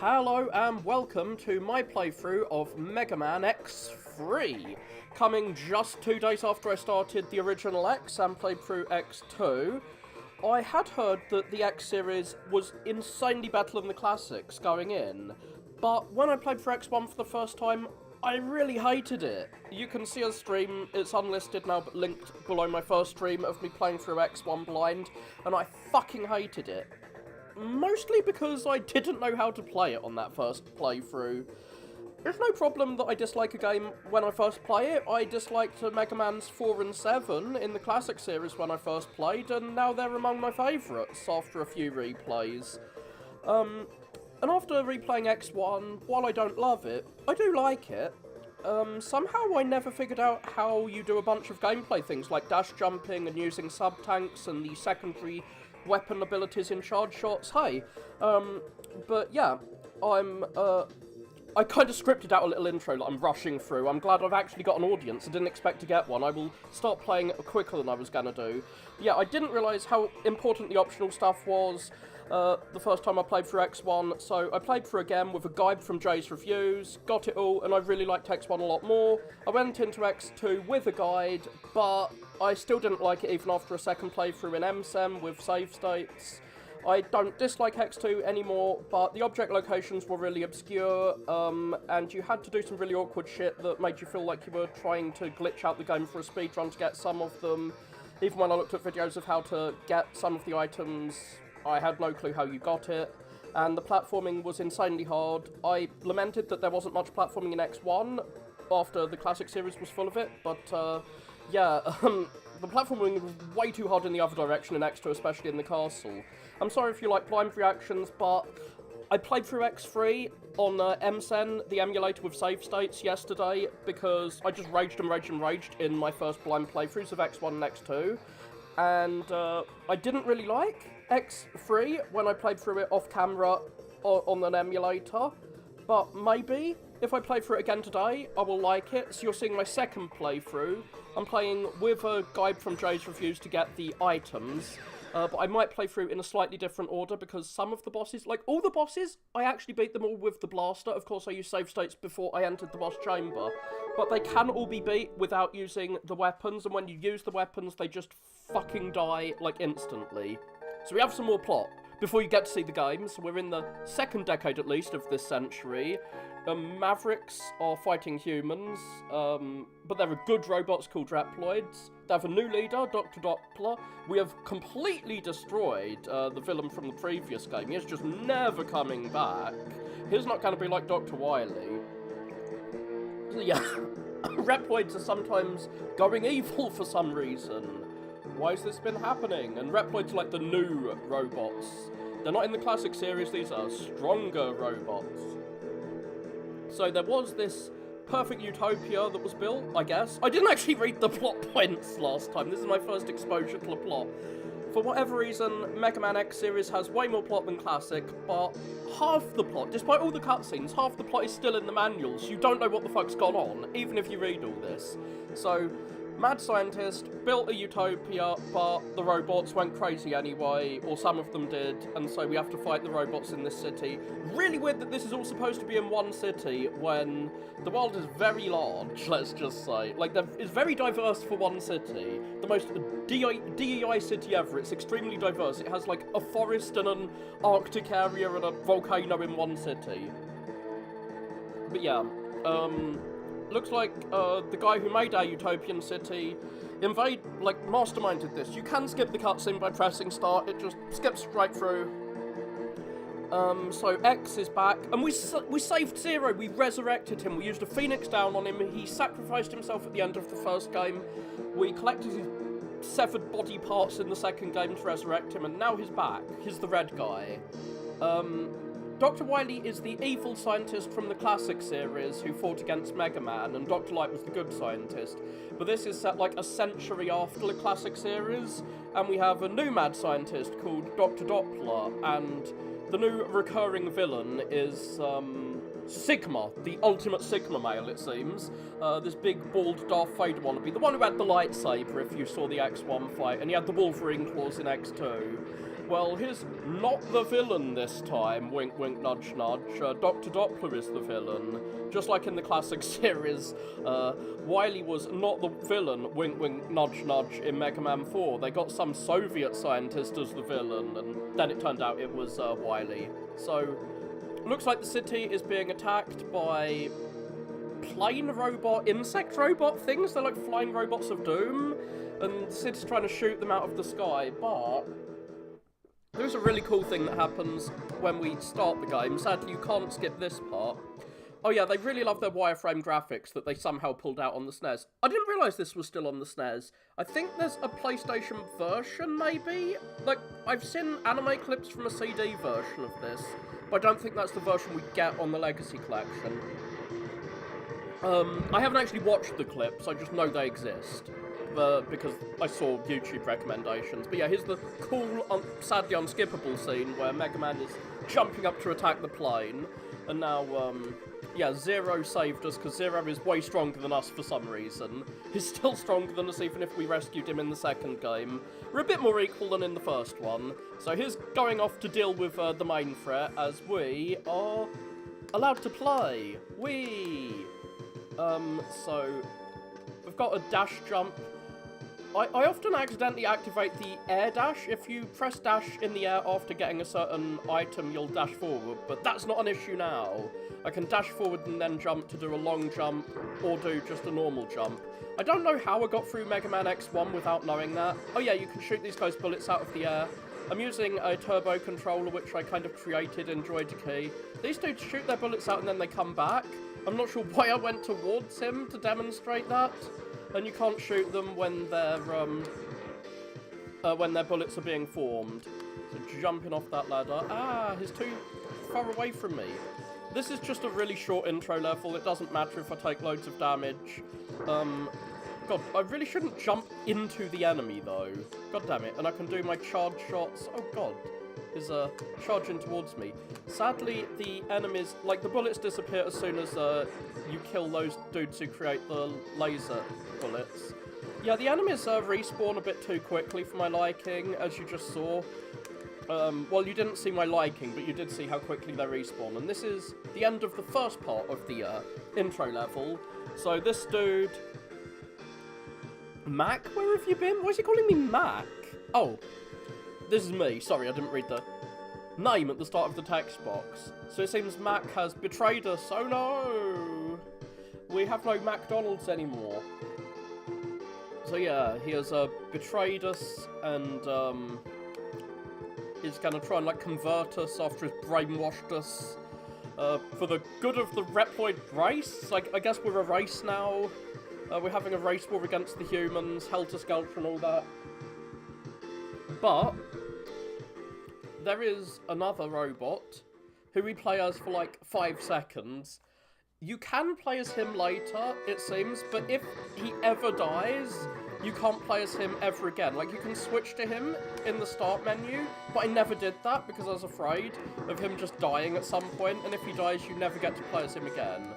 Hello and welcome to my playthrough of Mega Man X3, coming just 2 days after I started the original X and played through X2. I had heard that the X series was insanely better than the classics going in, but when I played through X1 for the first time, I really hated it. You can see a stream, it's unlisted now but linked below my first stream of me playing through X1 blind, and I fucking hated it. Mostly because I didn't know how to play it on that first playthrough. It's no problem that I dislike a game when I first play it. I disliked Mega Man's 4 and 7 in the classic series when I first played, and now they're among my favourites after a few replays. And after replaying X1, while I don't love it, I do like it. Somehow I never figured out how you do a bunch of gameplay things like dash jumping and using sub-tanks and the secondary weapon abilities in charge shots, hey. But yeah, I kind of scripted out a little intro that I'm rushing through. I'm glad I've actually got an audience. I didn't expect to get one. I will start playing quicker than I was gonna do. But yeah, I didn't realise how important the optional stuff was the first time I played through X1, so I played through again with a guide from Jay's Reviews, got it all, and I really liked X1 a lot more. I went into X2 with a guide, but I still didn't like it even after a second playthrough in MSEM with save states. I don't dislike X2 anymore, but the object locations were really obscure, and you had to do some really awkward shit that made you feel like you were trying to glitch out the game for a speedrun to get some of them. Even when I looked at videos of how to get some of the items, I had no clue how you got it, and the platforming was insanely hard. I lamented that there wasn't much platforming in X1 after the classic series was full of it, but yeah, the platforming was way too hard in the other direction in X2, especially in the castle. I'm sorry if you like blind reactions, but I played through X3 on MSEN, the emulator with save states, yesterday, because I just raged and raged and raged in my first blind playthroughs of X1 and X2, and I didn't really like X3 when I played through it off camera on an emulator, but maybe if I play through it again today, I will like it. So you're seeing my second playthrough. I'm playing with a guide from Jay's Reviews to get the items, but I might play through in a slightly different order because some of the bosses, like all the bosses, I actually beat them all with the blaster. Of course, I used save states before I entered the boss chamber, but they can all be beat without using the weapons, and when you use the weapons, they just fucking die, like, instantly. So we have some more plot. Before you get to see the games, we're in the second decade, at least, of this century. Mavericks are fighting humans, but there are good robots called Reploids. They have a new leader, Dr. Doppler. We have completely destroyed the villain from the previous game. He is just never coming back. He's not going to be like Dr. Wily. So yeah, Reploids are sometimes going evil for some reason. Why has this been happening? And Reploids are like the new robots. They're not in the classic series, these are stronger robots. So there was this perfect utopia that was built, I guess. I didn't actually read the plot points last time. This is my first exposure to the plot. For whatever reason, Mega Man X series has way more plot than classic, but half the plot, despite all the cutscenes, half the plot is still in the manuals. You don't know what the fuck's gone on, even if you read all this. So, mad scientist built a utopia, but the robots went crazy anyway, or some of them did, and so we have to fight the robots in this city. Really weird that this is all supposed to be in one city, when the world is very large, let's just say. Like, it's very diverse for one city. The most DEI city ever. It's extremely diverse. It has, like, a forest and an Arctic area and a volcano in one city. But yeah, looks like the guy who made our utopian city masterminded this. You can skip the cutscene by pressing start, it just skips right through. So X is back, and we saved Zero, we resurrected him, we used a Phoenix down on him, he sacrificed himself at the end of the first game, we collected his severed body parts in the second game to resurrect him, and now he's back. He's the red guy. Dr. Wily is the evil scientist from the classic series who fought against Mega Man, and Dr. Light was the good scientist. But this is set like a century after the classic series, and we have a new mad scientist called Dr. Doppler, and the new recurring villain is, Sigma, the ultimate Sigma male, it seems. This big, bald Darth Vader wannabe, the one who had the lightsaber if you saw the X1 fight, and he had the Wolverine claws in X2. Well, he's not the villain this time, wink wink nudge nudge. Dr. Doppler is the villain. Just like in the classic series, Wily was not the villain, wink wink nudge nudge, in Mega Man 4. They got some Soviet scientist as the villain, and then it turned out it was Wily. So, looks like the city is being attacked by plane robot, insect robot things. They're like flying robots of doom, and the city's trying to shoot them out of the sky, but there's a really cool thing that happens when we start the game. Sadly, you can't skip this part. Oh yeah, they really love their wireframe graphics that they somehow pulled out on the SNES. I didn't realise this was still on the SNES. I think there's a PlayStation version, maybe? Like, I've seen anime clips from a CD version of this, but I don't think that's the version we get on the Legacy Collection. I haven't actually watched the clips, I just know they exist. Because I saw YouTube recommendations. But yeah, here's the cool, sadly unskippable scene where Mega Man is jumping up to attack the plane. And now, yeah, Zero saved us because Zero is way stronger than us for some reason. He's still stronger than us even if we rescued him in the second game. We're a bit more equal than in the first one. So he's going off to deal with the main threat as we are allowed to play. So we've got a dash jump. I often accidentally activate the air dash. If you press dash in the air after getting a certain item, you'll dash forward, but that's not an issue now. I can dash forward and then jump to do a long jump, or do just a normal jump. I don't know how I got through Mega Man X1 without knowing that. Oh yeah, you can shoot these guys' bullets out of the air. I'm using a turbo controller, which I kind of created in Droid Key. These dudes shoot their bullets out and then they come back. I'm not sure why I went towards him to demonstrate that. And you can't shoot them when their bullets are being formed. So jumping off that ladder. Ah, he's too far away from me. This is just a really short intro level. It doesn't matter if I take loads of damage. God, I really shouldn't jump into the enemy though. God damn it. And I can do my charge shots. Oh god. Is charging towards me. Sadly, the enemies, like the bullets disappear as soon as you kill those dudes who create the laser bullets. Yeah, the enemies respawn a bit too quickly for my liking, as you just saw. Well, you didn't see my liking, but you did see how quickly they respawn. And this is the end of the first part of the intro level. So this dude... Mac, where have you been? Why is he calling me Mac? Oh. This is me. Sorry, I didn't read the name at the start of the text box. So it seems Mac has betrayed us. Oh no! We have no McDonald's anymore. So yeah, he has betrayed us and is going to try and like convert us after he's brainwashed us for the good of the Reploid race. Like, I guess we're a race now. We're having a race war against the humans, Helter-Skelter and all that. But there is another robot who we play as for like 5 seconds. You can play as him later, it seems, but if he ever dies, you can't play as him ever again. Like, you can switch to him in the start menu, but I never did that because I was afraid of him just dying at some point, and if he dies, you never get to play as him again.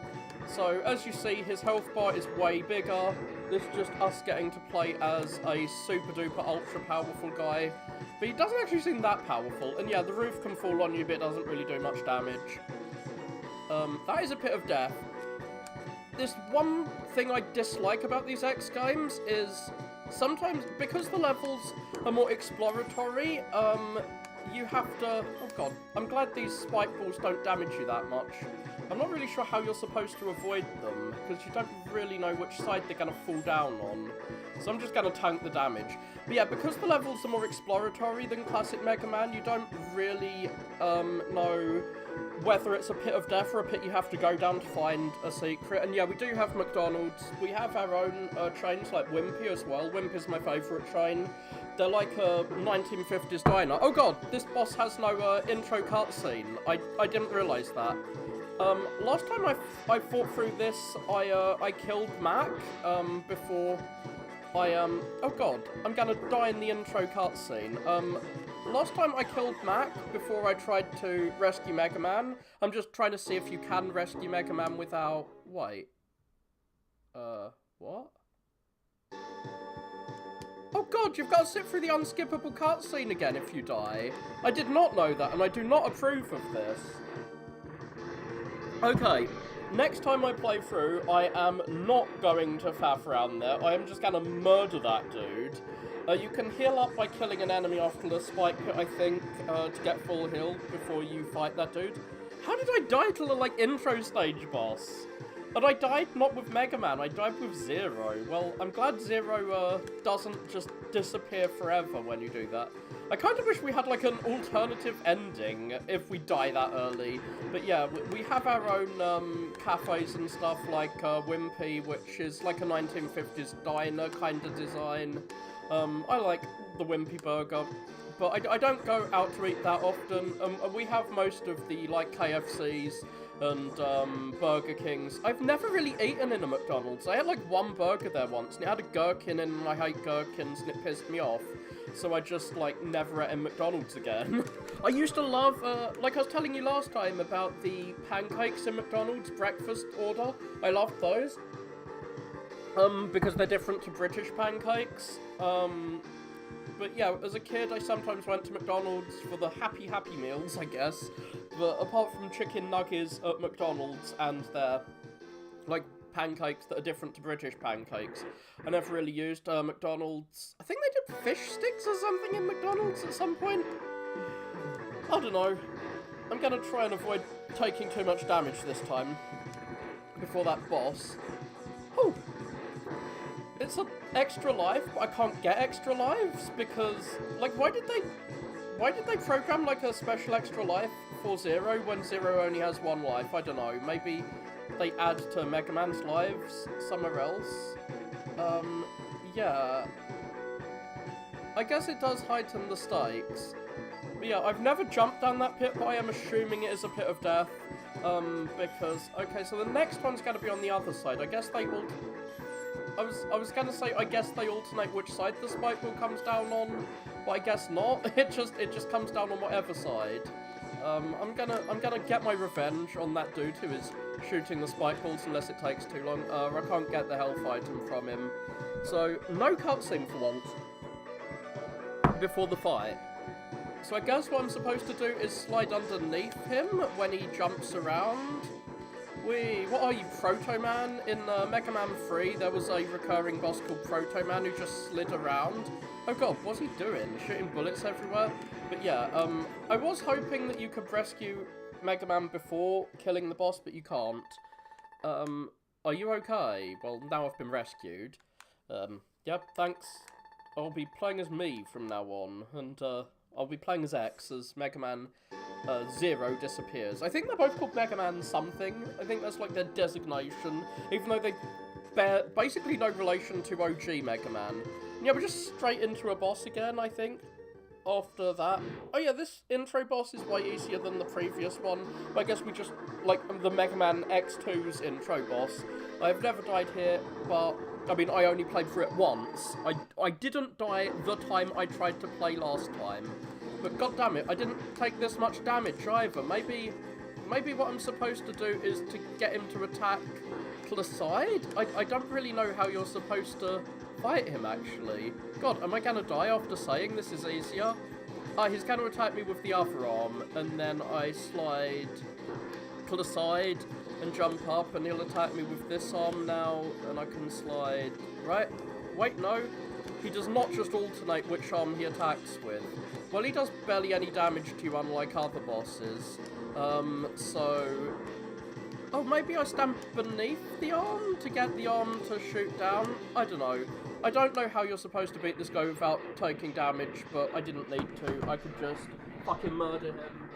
So, as you see, his health bar is way bigger. This is just us getting to play as a super duper ultra powerful guy. But he doesn't actually seem that powerful. And yeah, the roof can fall on you, but it doesn't really do much damage. That is a pit of death. This one thing I dislike about these X games is sometimes, because the levels are more exploratory, you have to... Oh god, I'm glad these spike balls don't damage you that much. I'm not really sure how you're supposed to avoid them, because you don't really know which side they're going to fall down on. So I'm just going to tank the damage. But yeah, because the levels are more exploratory than classic Mega Man, you don't really know whether it's a pit of death or a pit you have to go down to find a secret. And yeah, we do have McDonald's. We have our own trains like Wimpy as well. Wimpy's my favourite train. They're like a 1950s diner. Oh god, this boss has no intro cutscene. I didn't realise that. Last time I fought through this, I killed Mac, before I, oh god, I'm gonna die in the intro cutscene. Last time I killed Mac before I tried to rescue Mega Man. I'm just trying to see if you can rescue Mega Man without, wait. What? Oh god, you've got to sit through the unskippable cutscene again if you die. I did not know that, and I do not approve of this. Okay, next time I play through, I am not going to faff around there. I am just going to murder that dude. You can heal up by killing an enemy after the spike pit, I think, to get full heal before you fight that dude. How did I die to the, like, intro stage boss? And I died not with Mega Man, I died with Zero. Well, I'm glad Zero doesn't just disappear forever when you do that. I kind of wish we had like an alternative ending if we die that early. But yeah, we have our own cafes and stuff like Wimpy, which is like a 1950s diner kind of design. I like the Wimpy burger. But I don't go out to eat that often. We have most of the like KFCs and Burger Kings. I've never really eaten in a McDonald's. I had like one burger there once, and it had a gherkin in, and I hate gherkins, and it pissed me off. So I just like never ate in McDonald's again. I used to love, like I was telling you last time about the pancakes in McDonald's breakfast order. I loved those. Because they're different to British pancakes. But yeah, as a kid, I sometimes went to McDonald's for the happy meals, I guess. But apart from chicken nuggets at McDonald's and their, like, pancakes that are different to British pancakes, I never really used McDonald's. I think they did fish sticks or something in McDonald's at some point. I don't know. I'm gonna try and avoid taking too much damage this time before that boss. Oh! It's an extra life, but I can't get extra lives because, like, why did they program like a special extra life for Zero when Zero only has one life? I don't know. Maybe they add to Mega Man's lives somewhere else. Yeah. I guess it does heighten the stakes. But yeah, I've never jumped down that pit, but I am assuming it is a pit of death. Because, okay, so the next one's gonna be on the other side. I guess they will... I was gonna say, I guess they alternate which side the spike wheel comes down on, but I guess not. It just comes down on whatever side. I'm gonna get my revenge on that dude who is shooting the spike balls unless it takes too long. I can't get the health item from him, so no cutscene for once before the fight. So I guess what I'm supposed to do is slide underneath him when he jumps around. What are you, Proto Man? In Mega Man 3, there was a recurring boss called Proto Man who just slid around. Oh god, what's he doing? Shooting bullets everywhere? But yeah, I was hoping that you could rescue Mega Man before killing the boss, but you can't. Are you okay? Well, now I've been rescued. Yep, thanks. I'll be playing as me from now on, and I'll be playing as X as Mega Man Zero disappears. I think they're both called Mega Man something. I think that's like their designation, even though they bear basically no relation to OG Mega Man. And yeah, we're just straight into a boss again, I think, after that. Oh yeah, this intro boss is way easier than the previous one. But I guess we just, like, the Mega Man X2's intro boss. I've never died here, but, I mean, I only played through it once. I didn't die the time I tried to play last time. But goddammit, I didn't take this much damage either. Maybe what I'm supposed to do is to get him to attack to the side? I don't really know how you're supposed to fight him, actually. God, am I gonna die after saying this is easier? He's gonna attack me with the other arm, and then I slide to the side and jump up, and he'll attack me with this arm now, and I can slide... Right? Wait, no. He does not just alternate which arm he attacks with. Well, he does barely any damage to you, unlike other bosses. So... Oh, maybe I stand beneath the arm to get the arm to shoot down? I don't know. I don't know how you're supposed to beat this guy without taking damage, but I didn't need to. I could just fucking murder him.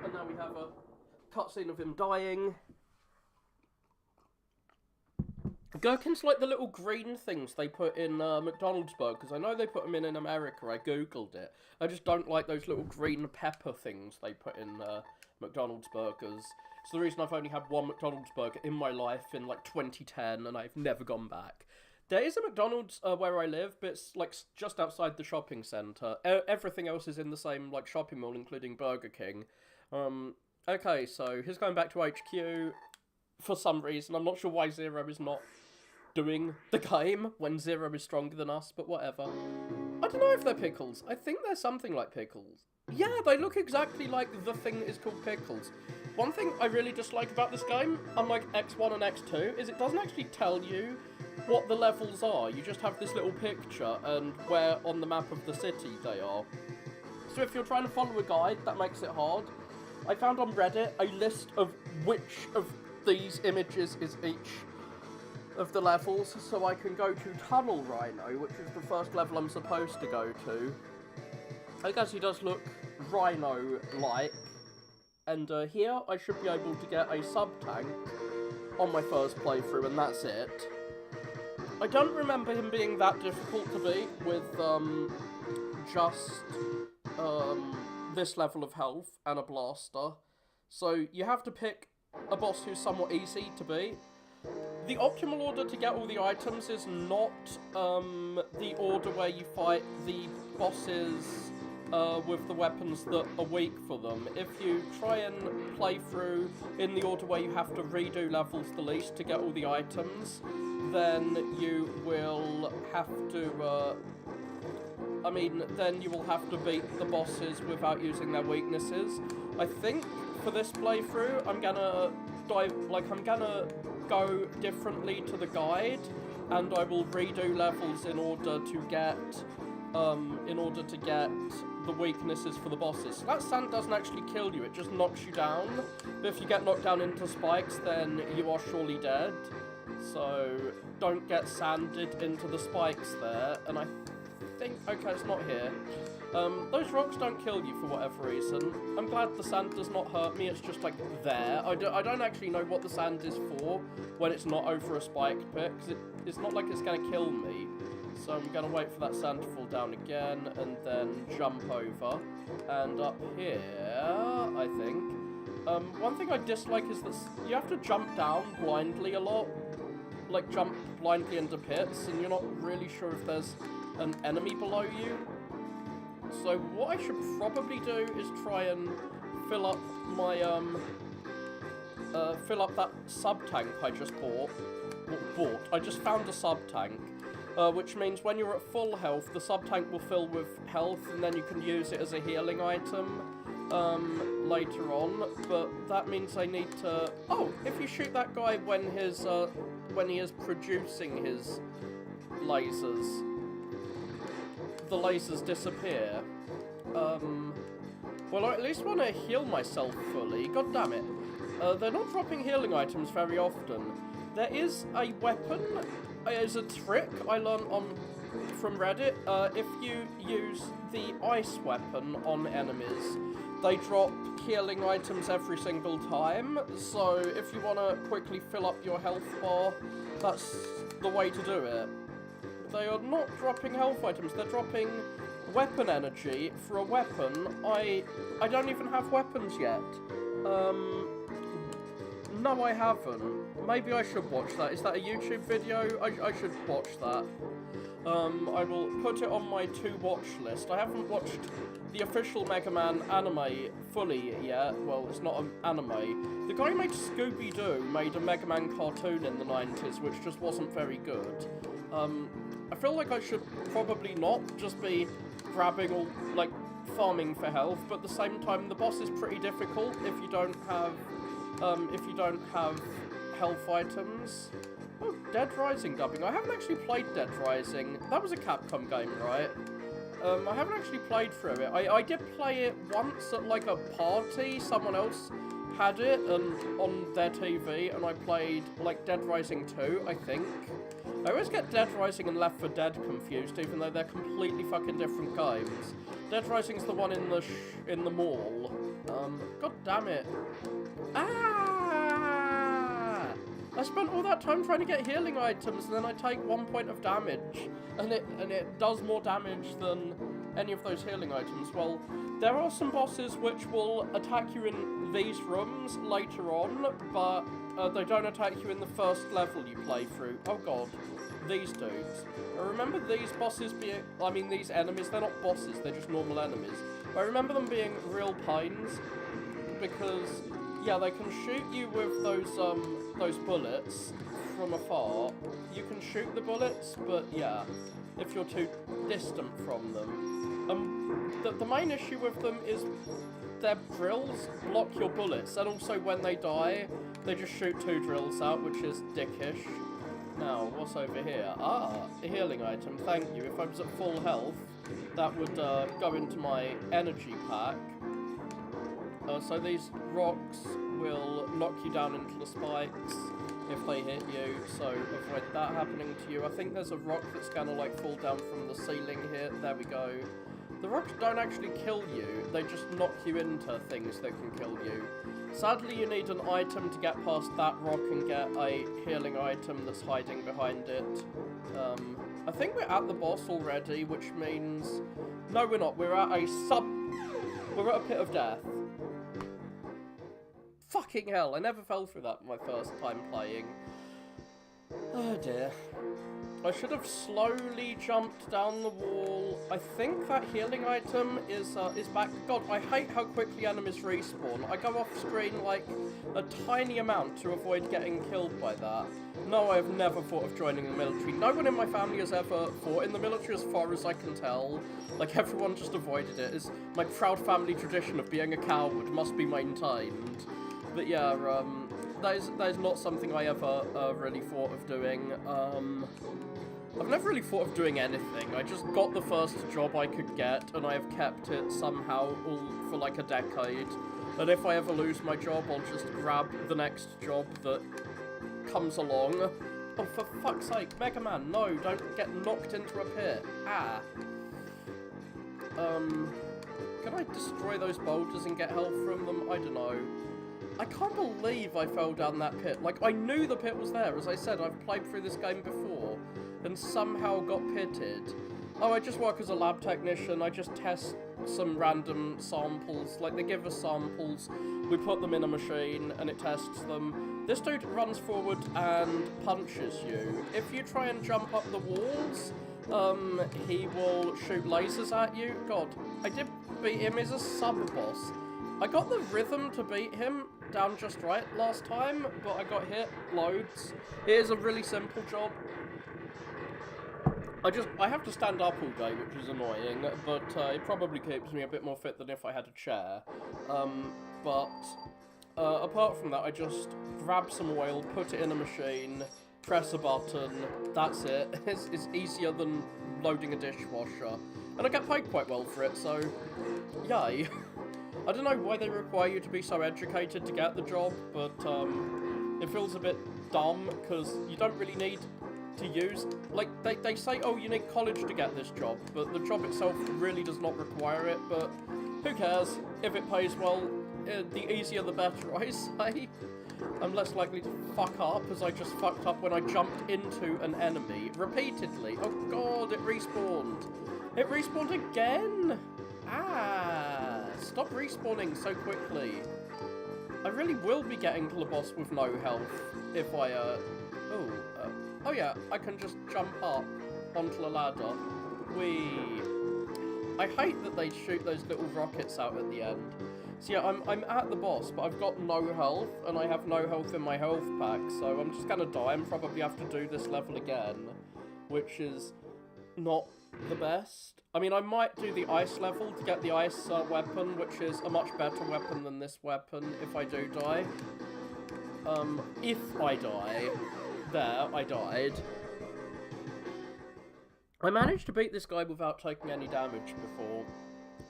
And now we have a cutscene of him dying. Gherkins like the little green things they put in McDonald's burgers. I know they put them in America. I googled it. I just don't like those little green pepper things they put in McDonald's burgers. It's the reason I've only had one McDonald's burger in my life in like 2010, and I've never gone back. There is a McDonald's where I live, but it's like just outside the shopping centre. Everything else is in the same like shopping mall, including Burger King. Okay, so here's going back to HQ. for some reason. I'm not sure why Zero is not doing the game when Zero is stronger than us, but whatever. I don't know if they're pickles. I think they're something like pickles. Yeah, they look exactly like the thing that is called pickles. One thing I really dislike about this game, unlike X1 and X2, is it doesn't actually tell you what the levels are. You just have this little picture and where on the map of the city they are. So if you're trying to follow a guide, that makes it hard. I found on Reddit a list of which of these images is each of the levels, so I can go to Tunnel Rhino, which is the first level I'm supposed to go to. I guess he does look Rhino-like, and here I should be able to get a sub-tank on my first playthrough, and that's it. I don't remember him being that difficult to beat with just this level of health and a blaster, so you have to pick a boss who's somewhat easy to beat. The optimal order to get all the items is not the order where you fight the bosses with the weapons that are weak for them. If you try and play through in the order where you have to redo levels the least to get all the items, then you will have to, then you will have to beat the bosses without using their weaknesses. I think for this playthrough, I'm gonna go differently to the guide, and I will redo levels in order to get the weaknesses for the bosses. So that sand doesn't actually kill you, it just knocks you down. But if you get knocked down into spikes, then you are surely dead. So don't get sanded into the spikes there. And I think, okay, it's not here. Those rocks don't kill you for whatever reason. I'm glad the sand does not hurt me, it's just like there. I don't actually know what the sand is for when it's not over a spike pit, because it's not like it's going to kill me. So I'm going to wait for that sand to fall down again, and then jump over. And up here, I think. One thing I dislike is that you have to jump down blindly a lot. Like, jump blindly into pits, and you're not really sure if there's an enemy below you. So what I should probably do is try and fill up my, fill up that sub-tank I just bought. I just found a sub-tank. Which means when you're at full health, the sub-tank will fill with health, and then you can use it as a healing item later on. But that means I need to... Oh, if you shoot that guy when he is producing his lasers, the lasers disappear. Well, I at least want to heal myself fully. God damn it. They're not dropping healing items very often. There is a weapon... It's a trick I learned from Reddit. If you use the ice weapon on enemies, they drop healing items every single time. So if you want to quickly fill up your health bar, that's the way to do it. They are not dropping health items, they're dropping weapon energy for a weapon. I don't even have weapons yet. No, I haven't. Maybe I should watch that. Is that a YouTube video? I should watch that. I will put it on my to-watch list. I haven't watched the official Mega Man anime fully yet. Well, it's not an anime. The guy who made Scooby-Doo made a Mega Man cartoon in the 90s, which just wasn't very good. I feel like I should probably not just be grabbing all, like, farming for health, but at the same time, the boss is pretty difficult if you don't have health items. Oh, Dead Rising dubbing. I haven't actually played Dead Rising. That was a Capcom game, right? I haven't actually played through it. I did play it once at, like, a party. Someone else had it on their TV, and I played, like, Dead Rising 2, I think. I always get Dead Rising and Left 4 Dead confused, even though they're completely fucking different games. Dead Rising's the one in the mall. God damn it. Ah! I spent all that time trying to get healing items, and then I take 1 point of damage, and it does more damage than any of those healing items. Well, there are some bosses which will attack you in these rooms later on, but they don't attack you in the first level you play through. Oh god, these dudes. I remember these bosses being, these enemies, they're not bosses, they're just normal enemies. But I remember them being real pains, because Yeah, they can shoot you with those bullets from afar. You can shoot the bullets, but yeah, if you're too distant from them. The main issue with them is their drills block your bullets, and also when they die, they just shoot 2 drills out, which is dickish. Now, what's over here? Ah, a healing item, thank you. If I was at full health, that would go into my energy pack. So these rocks will knock you down into the spikes if they hit you, so avoid that happening to you. I think there's a rock that's gonna like fall down from the ceiling here. There we go. The rocks don't actually kill you, they just knock you into things that can kill you. Sadly, you need an item to get past that rock and get a healing item that's hiding behind it. I think we're at the boss already, which means... No, we're not. We're at a pit of death. Fucking hell, I never fell through that my first time playing. Oh dear. I should have slowly jumped down the wall. I think that healing item is back. God, I hate how quickly enemies respawn. I go off screen like a tiny amount to avoid getting killed by that. No, I have never thought of joining the military. No one in my family has ever fought in the military as far as I can tell. Like, everyone just avoided it. It's my proud family tradition of being a coward must be maintained. But yeah, that is not something I ever really thought of doing. I've never really thought of doing anything. I just got the first job I could get, and I have kept it somehow all for like a decade. And if I ever lose my job, I'll just grab the next job that comes along. Oh, for fuck's sake, Mega Man, no, don't get knocked into a pit. Ah. Can I destroy those boulders and get health from them? I don't know. I can't believe I fell down that pit. Like, I knew the pit was there. As I said, I've played through this game before and somehow got pitted. Oh, I just work as a lab technician. I just test some random samples. Like, they give us samples, we put them in a machine, and it tests them. This dude runs forward and punches you. If you try and jump up the walls, he will shoot lasers at you. God, I did beat him as a sub-boss. I got the rhythm to beat him down just right last time, but I got hit loads. It is a really simple job. I have to stand up all day, which is annoying, but it probably keeps me a bit more fit than if I had a chair. Apart from that, I just grab some oil, put it in a machine, press a button, that's it. It's easier than loading a dishwasher. And I get paid quite well for it, so yay. I don't know why they require you to be so educated to get the job, but it feels a bit dumb, because you don't really need to use... Like, they say, oh, you need college to get this job, but the job itself really does not require it, but who cares? If it pays well, the easier the better, I say. I'm less likely to fuck up, as I just fucked up when I jumped into an enemy repeatedly. Oh god, it respawned. It respawned again! Ah, stop respawning so quickly. I really will be getting to the boss with no health if I, oh yeah, I can just jump up onto the ladder. Whee. I hate that they shoot those little rockets out at the end. So yeah, I'm at the boss, but I've got no health, and I have no health in my health pack, so I'm just gonna die and probably have to do this level again, which is not the best. I mean, I might do the ice level to get the ice weapon, which is a much better weapon than this weapon if I do die. If I die. There, I died. I managed to beat this guy without taking any damage before.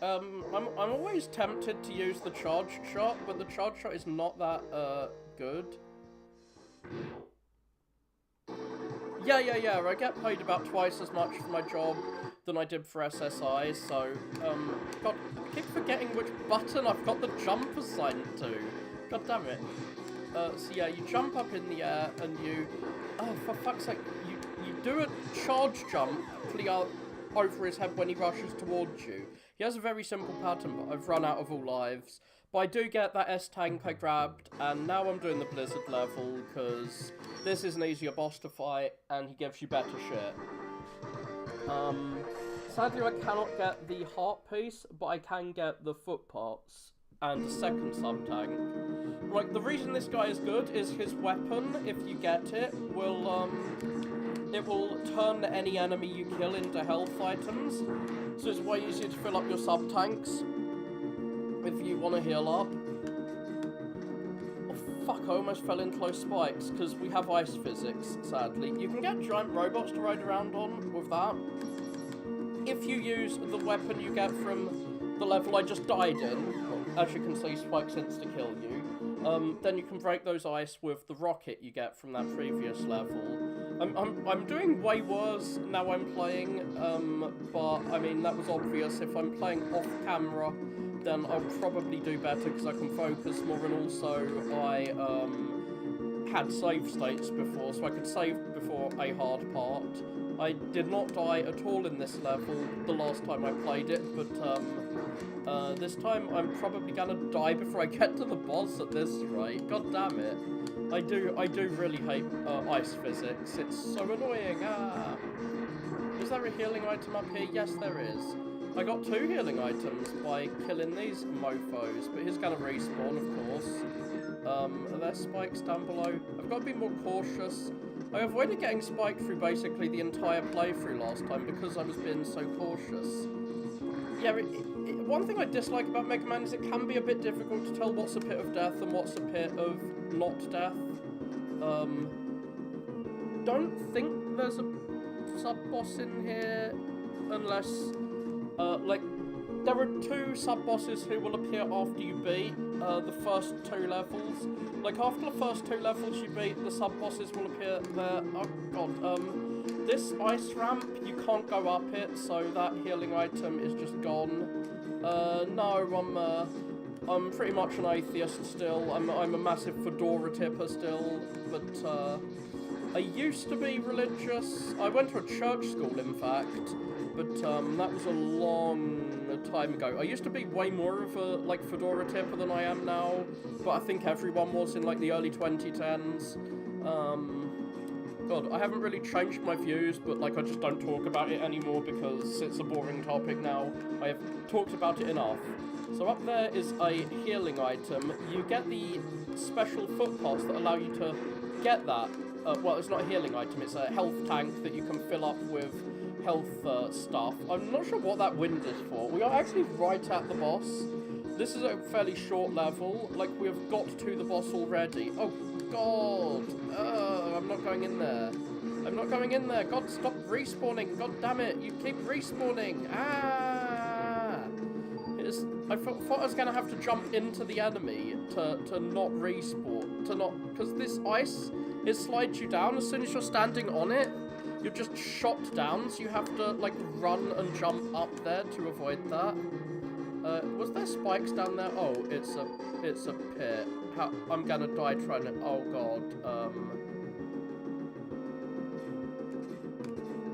I'm always tempted to use the charge shot, but the charge shot is not that, good. Yeah, I get paid about twice as much for my job than I did for SSI, so, God, I keep forgetting which button I've got the jump assigned to. God damn it. So yeah, you jump up in the air, and you... Oh, for fuck's sake, you do a charge jump over his head when he rushes towards you. He has a very simple pattern, but I've run out of all lives. But I do get that S-Tank I grabbed, and now I'm doing the Blizzard level, because this is an easier boss to fight, and he gives you better shit. Sadly I cannot get the heart piece, but I can get the foot parts, and a second sub-tank. Like, the reason this guy is good is his weapon, if you get it, will turn any enemy you kill into health items. So it's way easier to fill up your sub-tanks if you want to heal up. Oh fuck, I almost fell into those spikes, because we have ice physics, sadly. You can get giant robots to ride around on with that. If you use the weapon you get from the level I just died in, as you can see, spikes insta-kill you, then you can break those ice with the rocket you get from that previous level. I'm doing way worse now I'm playing, but I mean, that was obvious. If I'm playing off camera, then I'll probably do better because I can focus more, and also I had save states before, so I could save before a hard part. I did not die at all in this level the last time I played it, but this time I'm probably gonna die before I get to the boss at this rate. God damn it. I do really hate ice physics. It's so annoying. Ah. Is there a healing item up here? Yes, there is. I got 2 healing items by killing these mofos, but he's gonna respawn, of course. Are there spikes down below? I've got to be more cautious. I avoided getting spiked through basically the entire playthrough last time because I was being so cautious. Yeah, one thing I dislike about Mega Man is it can be a bit difficult to tell what's a pit of death and what's a pit of not death. Don't think there's a sub-boss in here unless, like, there are 2 sub-bosses who will appear after you beat the first 2 levels. Like, after the first 2 levels you beat, the sub-bosses will appear there. Oh god, this ice ramp, you can't go up it, so that healing item is just gone. No, I'm pretty much an atheist still. I'm a massive fedora tipper still, but I used to be religious. I went to a church school, in fact, but that was a long time ago. I used to be way more of a, like, fedora tipper than I am now, but I think everyone was in, like, the early 2010s. God, I haven't really changed my views, but, like, I just don't talk about it anymore because it's a boring topic now. I have talked about it enough. So up there is a healing item. You get the special foot pods that allow you to get that. Well, it's not a healing item, it's a health tank that you can fill up with health stuff. I'm not sure what that wind is for. We are actually right at the boss. This is a fairly short level. Like, we have got to the boss already. Oh, God. I'm not going in there. I'm not going in there. God, stop respawning. God damn it. You keep respawning. Ah! I thought I was going to have to jump into the enemy to not respawn. Because this ice, it slides you down as soon as you're standing on it. You're just shot down, so you have to, like, run and jump up there to avoid that. Was there spikes down there? Oh, it's a pit. I'm gonna die trying to... Oh, God.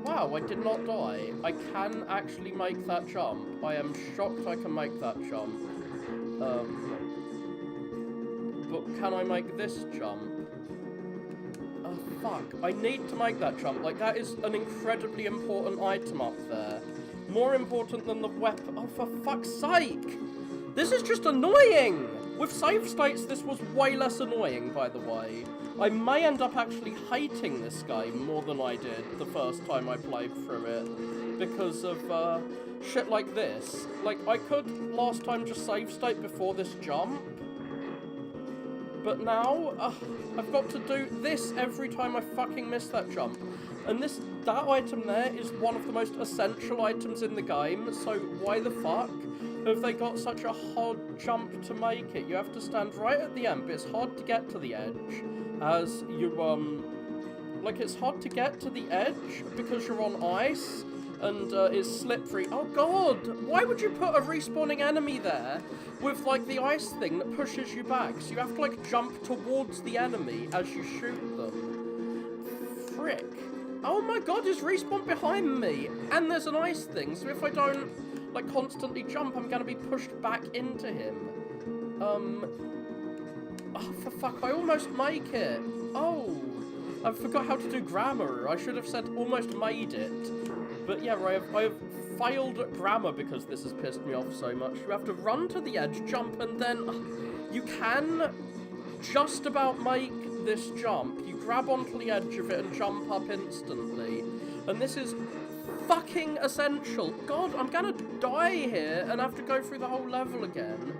Wow, I did not die. I can actually make that jump. I am shocked I can make that jump. But can I make this jump? Oh, fuck. I need to make that jump. Like, that is an incredibly important item up there. More important than the weapon. Oh, for fuck's sake! This is just annoying! With save states, this was way less annoying, by the way. I may end up actually hating this guy more than I did the first time I played through it. Because of, shit like this. Like, I could last time just save state before this jump. But now, I've got to do this every time I fucking miss that jump. And that item there is one of the most essential items in the game, so why the fuck have they got such a hard jump to make it? You have to stand right at the end, but it's hard to get to the edge, as you, like, it's hard to get to the edge because you're on ice, and it's slippery. Oh god, why would you put a respawning enemy there with, like, the ice thing that pushes you back? So you have to, like, jump towards the enemy as you shoot them. Frick. Oh my god, there's respawn behind me! And there's an ice thing, so if I don't, like, constantly jump, I'm gonna be pushed back into him. Oh, for fuck, I almost make it. Oh, I forgot how to do grammar. I should have said almost made it. But yeah, I have failed grammar because this has pissed me off so much. You have to run to the edge, jump, and then you can just about make this jump. You grab onto the edge of it and jump up instantly. And this is fucking essential. God, I'm gonna die here and have to go through the whole level again.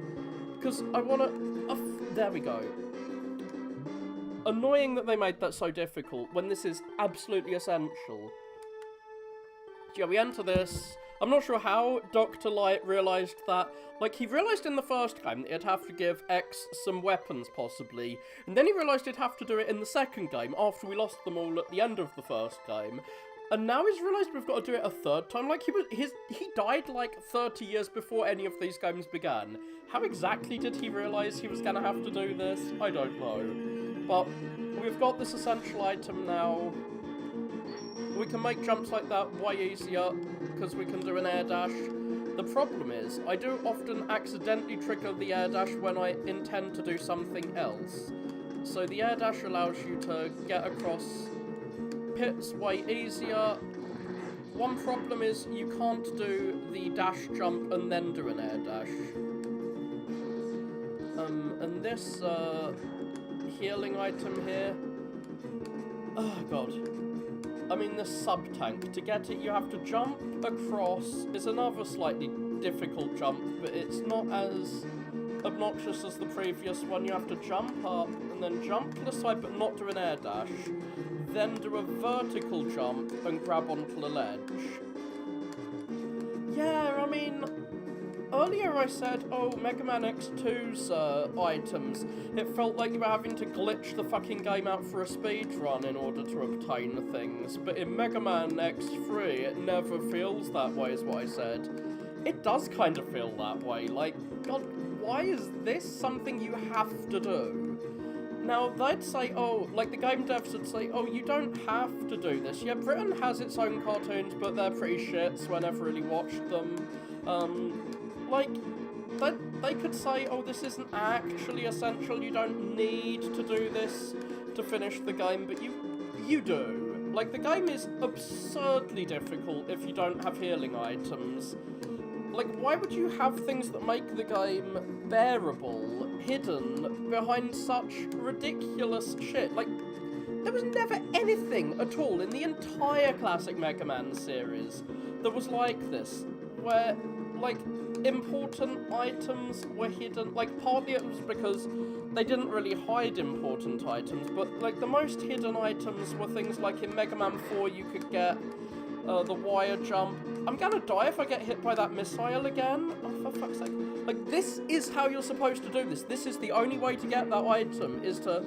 Because I wanna... there we go. Annoying that they made that so difficult when this is absolutely essential. Yeah, we enter this. I'm not sure how Dr. Light realised that. Like, he realised in the first game that he'd have to give X some weapons, possibly. And then he realised he'd have to do it in the second game, after we lost them all at the end of the first game. And now he's realised we've got to do it a third time. Like, he died, like, 30 years before any of these games began. How exactly did he realise he was going to have to do this? I don't know. But we've got this essential item now. We can make jumps like that way easier, because we can do an air dash. The problem is, I do often accidentally trigger the air dash when I intend to do something else. So the air dash allows you to get across pits way easier. One problem is you can't do the dash jump and then do an air dash. And this healing item here, oh god. I mean, this sub-tank, to get it you have to jump across. Is another slightly difficult jump, but it's not as obnoxious as the previous one. You have to jump up and then jump to the side but not do an air dash. Then do a vertical jump and grab onto the ledge. Yeah, I mean, earlier I said, oh, Mega Man X2's items, it felt like you were having to glitch the fucking game out for a speedrun in order to obtain things, but in Mega Man X3 it never feels that way, is what I said. It does kind of feel that way, like, god, why is this something you have to do? Now, they'd say, oh, like the game devs would say, oh, you don't have to do this. Yeah, Britain has its own cartoons, but they're pretty shit, so I never really watched them. Like, they could say, oh, this isn't actually essential, you don't need to do this to finish the game, but you do. Like, the game is absurdly difficult if you don't have healing items. Like, why would you have things that make the game bearable hidden behind such ridiculous shit? Like, there was never anything at all in the entire classic Mega Man series that was like this, where, like, important items were hidden. Like, partly it was because they didn't really hide important items, but, like, the most hidden items were things like in Mega Man 4 you could get the wire jump. I'm gonna die if I get hit by that missile again. Oh, for fuck's sake. Like, this is how you're supposed to do this. This is the only way to get that item, is to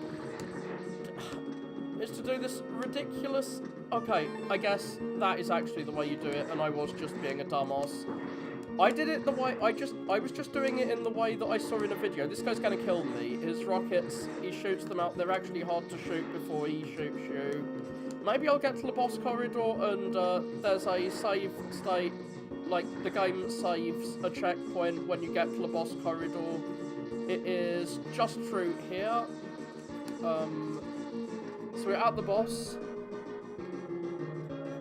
do this ridiculous... Okay, I guess that is actually the way you do it, and I was just being a dumbass. I did it the way... I was just doing it in the way that I saw in a video. This guy's gonna kill me. His rockets, he shoots them out. They're actually hard to shoot before he shoots you. Maybe I'll get to the boss corridor and there's a save state, like the game saves a checkpoint when you get to the boss corridor. It is just through here. So we're at the boss.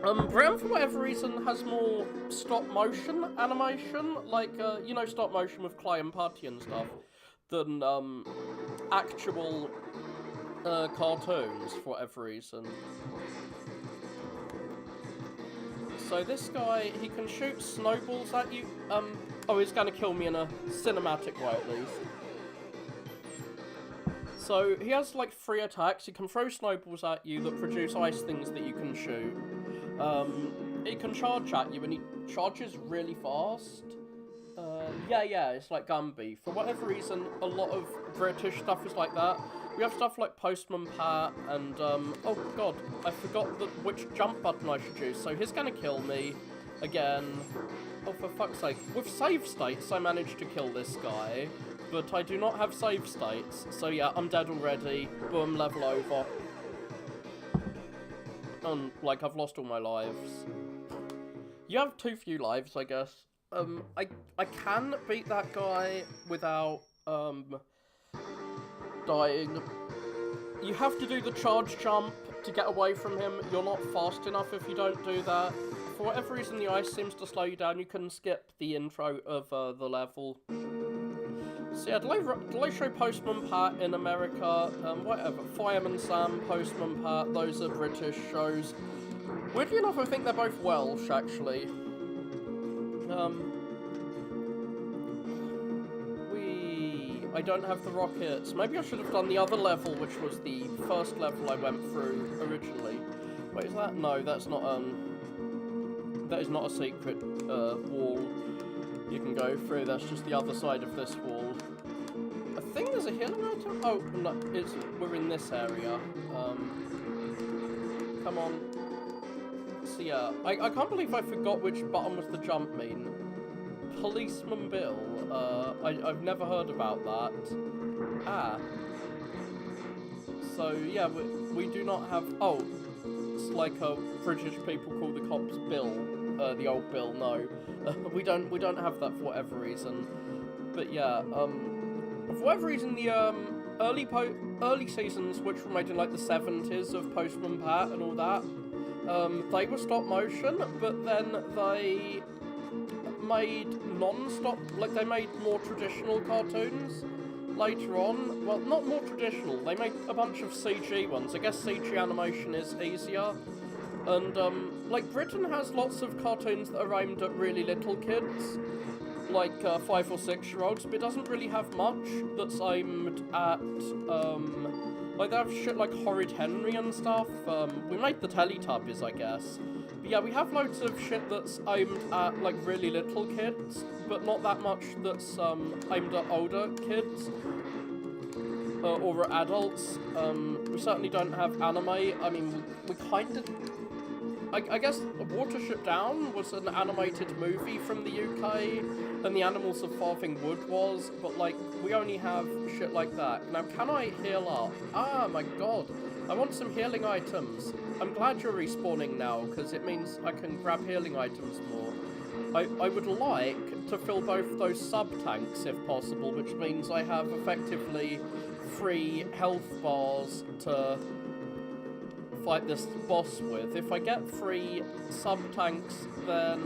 Brown, for whatever reason, has more stop-motion animation, like, you know, stop-motion with clay and putty and stuff, than, actual, cartoons, for whatever reason. So this guy, he can shoot snowballs at you. Oh, he's gonna kill me in a cinematic way, at least. So, he has, like, 3 attacks. He can throw snowballs at you that produce ice things that you can shoot. He can charge at you, and he charges really fast. Yeah, it's like Gumby. For whatever reason, a lot of British stuff is like that. We have stuff like Postman Pat, and, oh god, I forgot which jump button I should use, so he's gonna kill me, again. Oh, for fuck's sake. With save states, I managed to kill this guy, but I do not have save states, so yeah, I'm dead already. Boom, level over. And, like, I've lost all my lives. You have too few lives, I guess. I can beat that guy without, dying. You have to do the charge jump to get away from him. You're not fast enough if you don't do that. for whatever reason the ice seems to slow you down, you can skip the intro of the level. So yeah, did I show Postman Pat in America? Whatever. Fireman Sam, Postman Pat, those are British shows. Weirdly enough, I think they're both Welsh, actually. I don't have the rockets. Maybe I should have done the other level, which was the first level I went through originally. Wait, is that? No, that's not, that is not a secret, wall you can go through. That's just the other side of this wall. I think there's a healing item? Oh, no, we're in this area. Come on. So yeah, I can't believe I forgot which button was the jump mean. Policeman Bill. I've never heard about that. Ah. So yeah, we do not have. Oh, it's like British people call the cops Bill. The old Bill. No, we don't have that for whatever reason. But yeah, for whatever reason, the early seasons, which were made in like the 70s of Postman Pat and all that, they were stop motion, but then they made non-stop, like they made more traditional cartoons later on. Well, not more traditional, they made a bunch of CG ones. I guess CG animation is easier. And, like, Britain has lots of cartoons that are aimed at really little kids, like 5 or 6 year olds, but it doesn't really have much that's aimed at, like they have shit like Horrid Henry and stuff. We made the Teletubbies, I guess. But yeah, we have loads of shit that's aimed at, like, really little kids, but not that much that's, aimed at older kids, or at adults. We certainly don't have anime. I mean, we kind of... I guess Watership Down was an animated movie from the UK, and The Animals of Farthing Wood was, but, like, we only have shit like that. Now, can I heal up? Ah, my god. I want some healing items. I'm glad you're respawning now, because it means I can grab healing items more. I would like to fill both those sub-tanks, if possible, which means I have effectively 3 health bars to fight this boss with. If I get 3 sub-tanks, then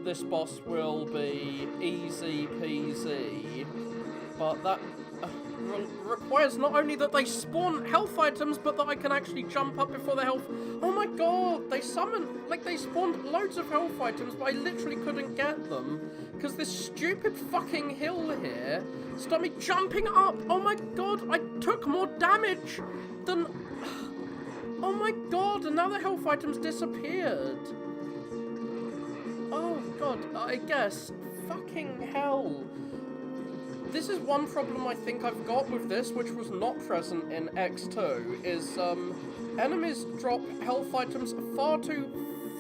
this boss will be easy peasy. But that requires not only that they spawn health items, but that I can actually jump up before the health... Oh my god, they spawned loads of health items, but I literally couldn't get them, because this stupid fucking hill here stopped me jumping up. Oh my god, I took more damage than... Oh my god, and now the health items disappeared. Oh god, I guess. Fucking hell. This is one problem I think I've got with this, which was not present in X2, is, enemies drop health items far too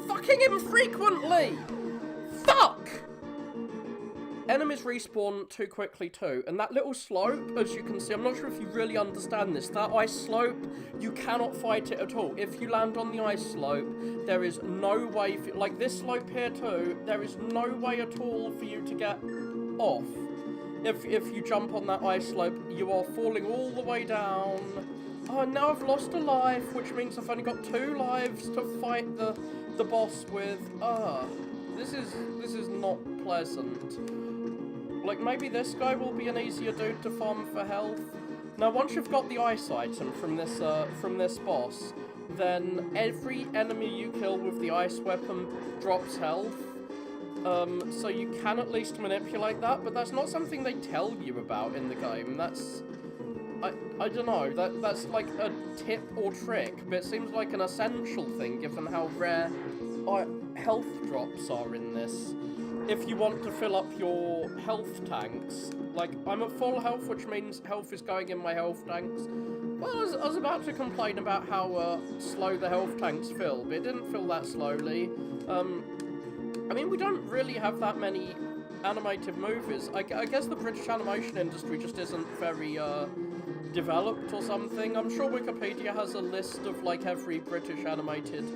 fucking infrequently! Fuck! Enemies respawn too quickly too, and that little slope, as you can see, I'm not sure if you really understand this, that ice slope, you cannot fight it at all. If you land on the ice slope, there is no way, like this slope here too, there is no way at all for you to get off. If you jump on that ice slope, you are falling all the way down. Oh, and now I've lost a life, which means I've only got 2 lives to fight the boss with. This is not pleasant. Like, maybe this guy will be an easier dude to farm for health. Now, once you've got the ice item from this boss, then every enemy you kill with the ice weapon drops health. So you can at least manipulate that, but that's not something they tell you about in the game. That's... I don't know, that's like a tip or trick, but it seems like an essential thing given how rare health drops are in this. If you want to fill up your health tanks, like, I'm at full health, which means health is going in my health tanks. Well, I was about to complain about how slow the health tanks fill, but it didn't fill that slowly. I mean, we don't really have that many animated movies. I guess the British animation industry just isn't very developed or something. I'm sure Wikipedia has a list of, like, every British animated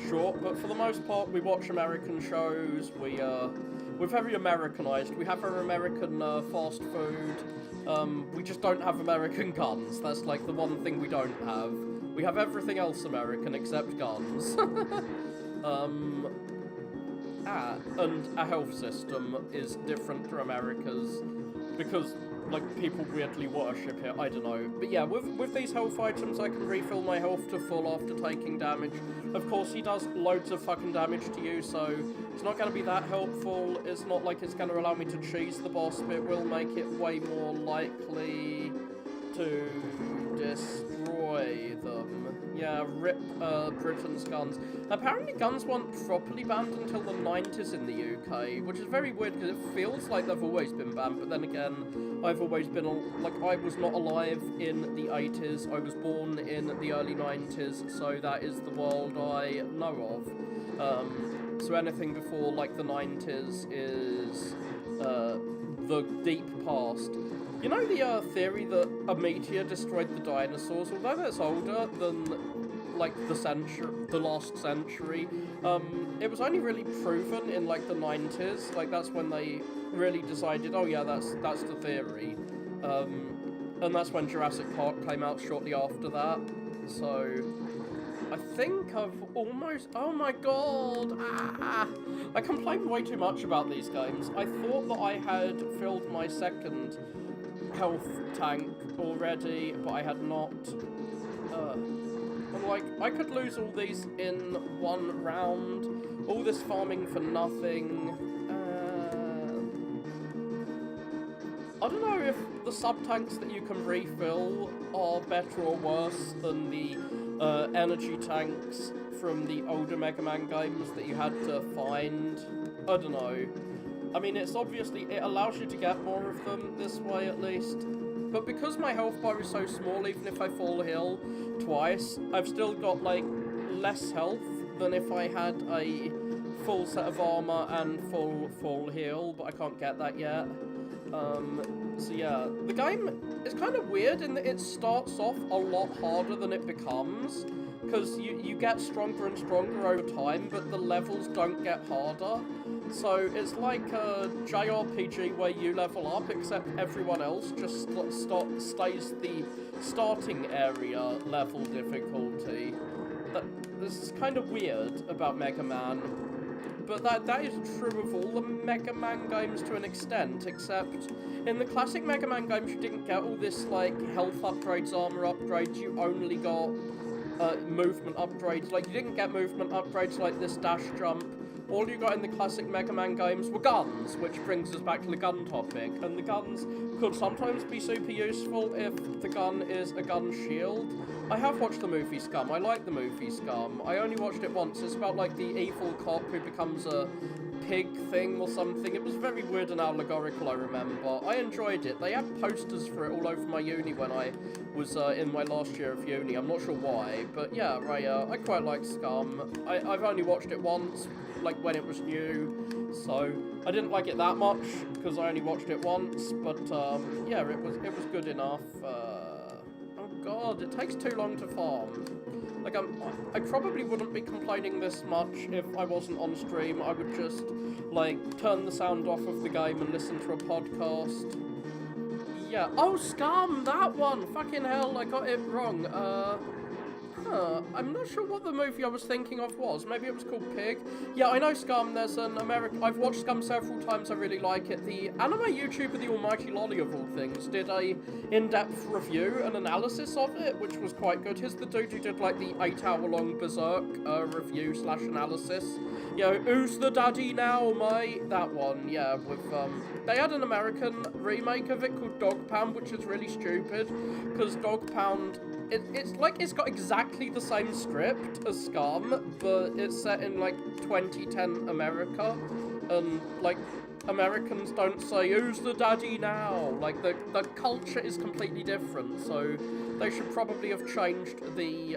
short, but for the most part, we watch American shows, we're very Americanized. We have our American fast food. We just don't have American guns. That's like the one thing we don't have. We have everything else American except guns. And a health system is different to America's because, like, people weirdly worship it, I don't know. But yeah, with these health items, I can refill my health to full after taking damage. Of course, he does loads of fucking damage to you, so it's not going to be that helpful. It's not like it's going to allow me to cheese the boss, but it will make it way more likely to destroy them. Yeah, rip Britain's guns. Apparently guns weren't properly banned until the 90s in the UK, which is very weird because it feels like they've always been banned, but then again, I've always been, like, I was not alive in the 80s, I was born in the early 90s, so that is the world I know of. So anything before, like, the 90s is the deep past. You know the theory that a meteor destroyed the dinosaurs? Although that's older than, like, the last century, it was only really proven in, like, the 90s. Like, that's when they really decided, oh yeah, that's the theory. And that's when Jurassic Park came out shortly after that. So I think I've almost... Oh my god! I complain way too much about these games. I thought that I had filled my second health tank already, but I had not. And like, I could lose all these in one round. All this farming for nothing. I don't know if the sub-tanks that you can refill are better or worse than the energy tanks from the older Mega Man games that you had to find. I don't know. I mean, it's obviously, it allows you to get more of them this way at least. But because my health bar is so small, even if I full heal twice, I've still got, like, less health than if I had a full set of armor and full heal, but I can't get that yet. So yeah, the game is kind of weird in that it starts off a lot harder than it becomes, because you get stronger and stronger over time, but the levels don't get harder. So it's like a JRPG where you level up, except everyone else just stays the starting area level difficulty. This is kind of weird about Mega Man. But that is true of all the Mega Man games to an extent, except in the classic Mega Man games you didn't get all this, like, health upgrades, armor upgrades, you only got movement upgrades. Like, you didn't get movement upgrades like this dash jump. All you got in the classic Mega Man games were guns, which brings us back to the gun topic, and the guns could sometimes be super useful if the gun is a gun shield. I have watched the movie Scum. I like the movie Scum. I only watched it once. It's about, like, the evil cop who becomes a pig thing or something. It was very weird and allegorical, I remember. I enjoyed it. They had posters for it all over my uni when I was in my last year of uni. I'm not sure why, but yeah, I quite like Scum. I've only watched it once, like, when it was new, so I didn't like it that much because I only watched it once, but yeah, it was good enough. Oh god, it takes too long to farm. Like, I probably wouldn't be complaining this much if I wasn't on stream. I would just, like, turn the sound off of the game and listen to a podcast. Yeah. Oh, Scum! That one! Fucking hell, I got it wrong. I'm not sure what the movie I was thinking of was. Maybe it was called Pig. Yeah, I know Scum. There's an American... I've watched Scum several times. I really like it. The anime YouTuber, The Almighty Lolly of all things, did a in-depth review and analysis of it, which was quite good. Here's the dude who did, like, the 8-hour-long Berserk review/analysis. You know, who's the daddy now, mate? That one, yeah, with, they had an American remake of it called Dog Pound, which is really stupid, because Dog Pound... It's like it's got exactly the same script as Scum, but it's set in, like, 2010 America, and, like, Americans don't say, who's the daddy now? Like, the culture is completely different, so they should probably have changed the,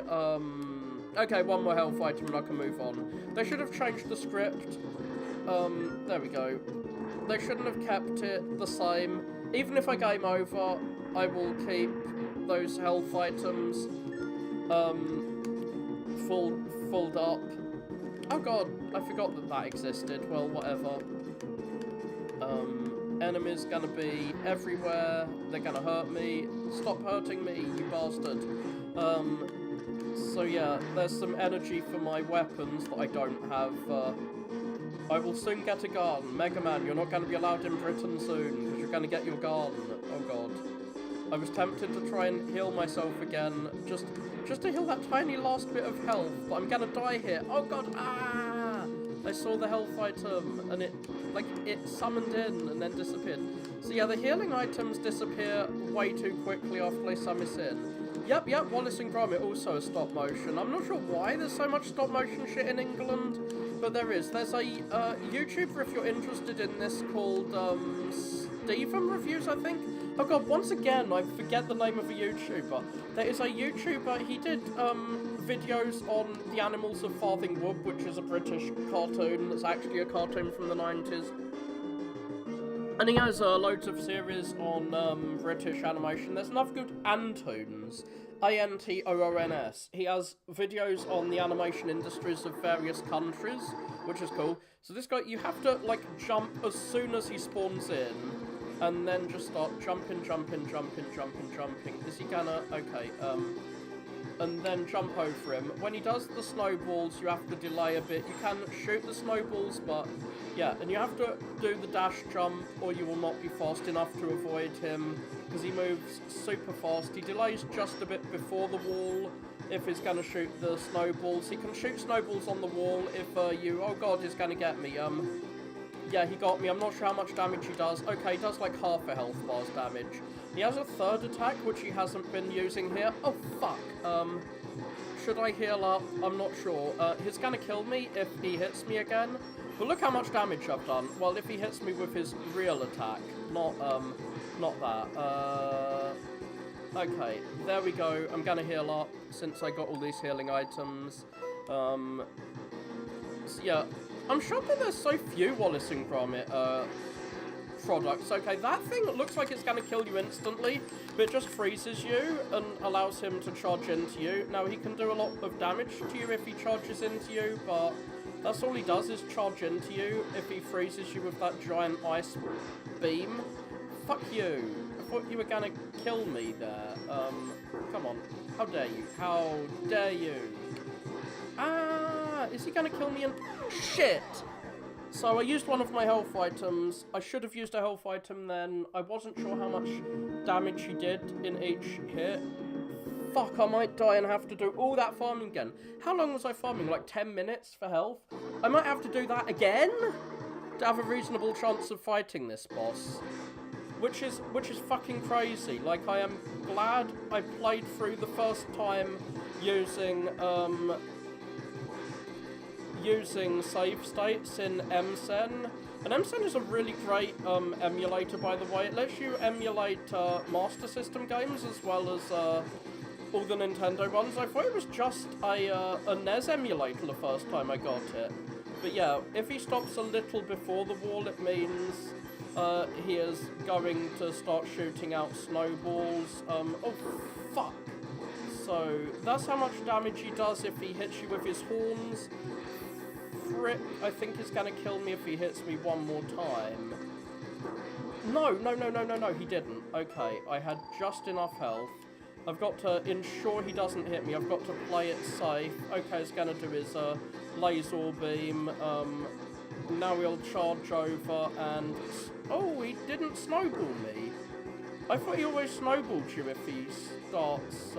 okay, one more health item and I can move on. They should have changed the script. There we go. They shouldn't have kept it the same. Even if I game over, I will keep those health items filled up. Oh god, I forgot that existed. Well, whatever. Enemies gonna be everywhere. They're gonna hurt me. Stop hurting me, you bastard. So yeah, there's some energy for my weapons that I don't have. I will soon get a gun. Mega Man, you're not going to be allowed in Britain soon, because you're going to get your gun. Oh god. I was tempted to try and heal myself again, just to heal that tiny last bit of health, but I'm going to die here. Oh god, ah! I saw the health item, and it summoned in and then disappeared. So yeah, the healing items disappear way too quickly after they summon in. Yep, Wallace and Gromit also a stop motion. I'm not sure why there's so much stop motion shit in England, but there is. There's a YouTuber, if you're interested in this, called Steven Reviews, I think. Oh god, once again, I forget the name of a YouTuber. There is a YouTuber, he did videos on The Animals of Farthing Wood, which is a British cartoon that's actually a cartoon from the 90s. And he has loads of series on British animation. There's another good Antoons, Antoons. He has videos on the animation industries of various countries, which is cool. So this guy, you have to like jump as soon as he spawns in, and then just start jumping. Is he gonna? Okay. And then jump over him. When he does the snowballs, you have to delay a bit. You can shoot the snowballs, but yeah, and you have to do the dash jump, or you will not be fast enough to avoid him, because he moves super fast. He delays just a bit before the wall if he's going to shoot the snowballs. He can shoot snowballs on the wall if oh god, he's going to get me. Yeah, he got me. I'm not sure how much damage he does. Okay, he does like half a health bar's damage. He has a third attack, which he hasn't been using here. Oh, fuck. Should I heal up? I'm not sure. He's gonna kill me if he hits me again. But look how much damage I've done. Well, if he hits me with his real attack. Not that. Okay, there we go. I'm gonna heal up, since I got all these healing items. So yeah. I'm shocked that there's so few Wallace and Gromit, products. Okay, that thing looks like it's going to kill you instantly, but it just freezes you and allows him to charge into you. Now, he can do a lot of damage to you if he charges into you, but that's all he does is charge into you if he freezes you with that giant ice beam. Fuck you. I thought you were going to kill me there. Come on. How dare you? How dare you? Ah, is he going to kill me in... Shit! So I used one of my health items. I should have used a health item then. I wasn't sure how much damage he did in each hit. Fuck, I might die and have to do all that farming again. How long was I farming? Like 10 minutes for health? I might have to do that again to have a reasonable chance of fighting this boss. Which is fucking crazy. Like, I am glad I played through the first time using save states in MSen. And MSen is a really great emulator, by the way. It lets you emulate Master System games as well as all the Nintendo ones. I thought it was just a NES emulator the first time I got it. But yeah, if he stops a little before the wall, it means he is going to start shooting out snowballs. Oh, fuck. So, that's how much damage he does if he hits you with his horns. Frick, I think he's gonna kill me if he hits me one more time. No, he didn't. Okay, I had just enough health. I've got to ensure he doesn't hit me. I've got to play it safe. Okay, he's gonna do his laser beam. Now he'll charge over and... Oh, he didn't snowball me. I thought he always snowballed you if he starts...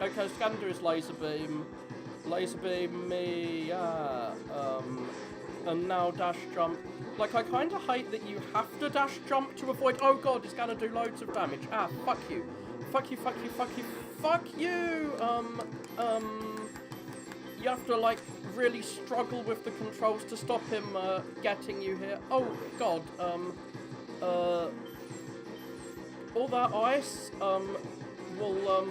Okay, he's gonna do his laser beam. Laser beam me, yeah. And now dash jump. Like, I kind of hate that you have to dash jump to avoid... Oh god, he's gonna do loads of damage. Ah, fuck you. Fuck you. You have to, like, really struggle with the controls to stop him getting you here. Oh god, all that ice, will,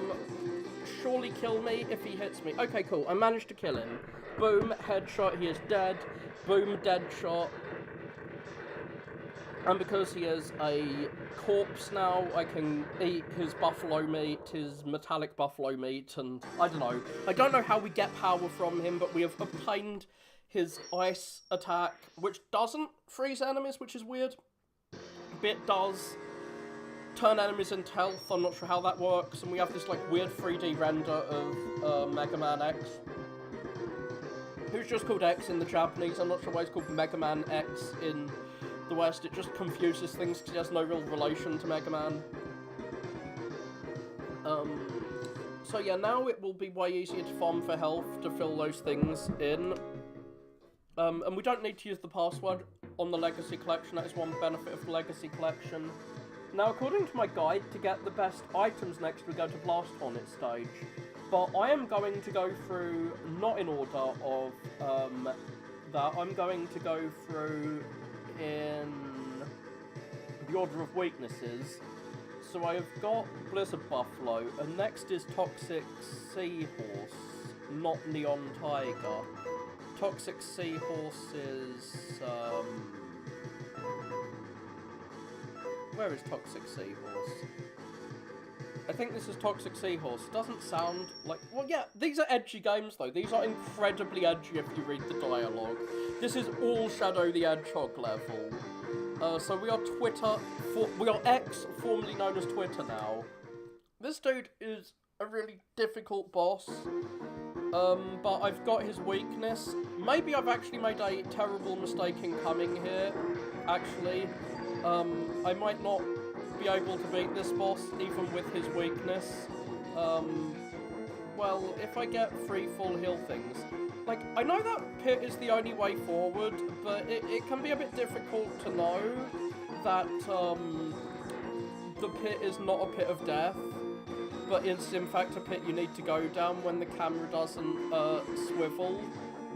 surely kill me if he hits me. Okay, cool. I managed to kill him. Boom, headshot. He is dead. Boom, dead shot. And because he is a corpse now, I can eat his buffalo meat, his metallic buffalo meat, and I don't know how we get power from him, but we have obtained his ice attack, which doesn't freeze enemies, which is weird. But it does turn enemies into health. I'm not sure how that works. And we have this like weird 3D render of Mega Man X, who's just called X in the Japanese. I'm not sure why it's called Mega Man X in the West. It just confuses things because it has no real relation to Mega Man. So yeah, now it will be way easier to farm for health to fill those things in. And we don't need to use the password on the Legacy Collection. That is one benefit of the Legacy Collection. Now, according to my guide, to get the best items next, we go to Blast Hornet stage. But I am going to go through, not in order of that, I'm going to go through in the order of weaknesses. So I've got Blizzard Buffalo, and next is Toxic Seahorse, not Neon Tiger. Toxic Seahorse is, where is Toxic Seahorse? I think this is Toxic Seahorse. Doesn't sound like... Well, yeah, these are edgy games, though. These are incredibly edgy if you read the dialogue. This is all Shadow the Hedgehog level. So we are we are X, formerly known as Twitter now. This dude is a really difficult boss. But I've got his weakness. Maybe I've actually made a terrible mistake in coming here, actually. I might not be able to beat this boss, even with his weakness. Well, if I get 3 full heal things... Like, I know that pit is the only way forward, but it can be a bit difficult to know that, the pit is not a pit of death, but it's in fact a pit you need to go down when the camera doesn't, swivel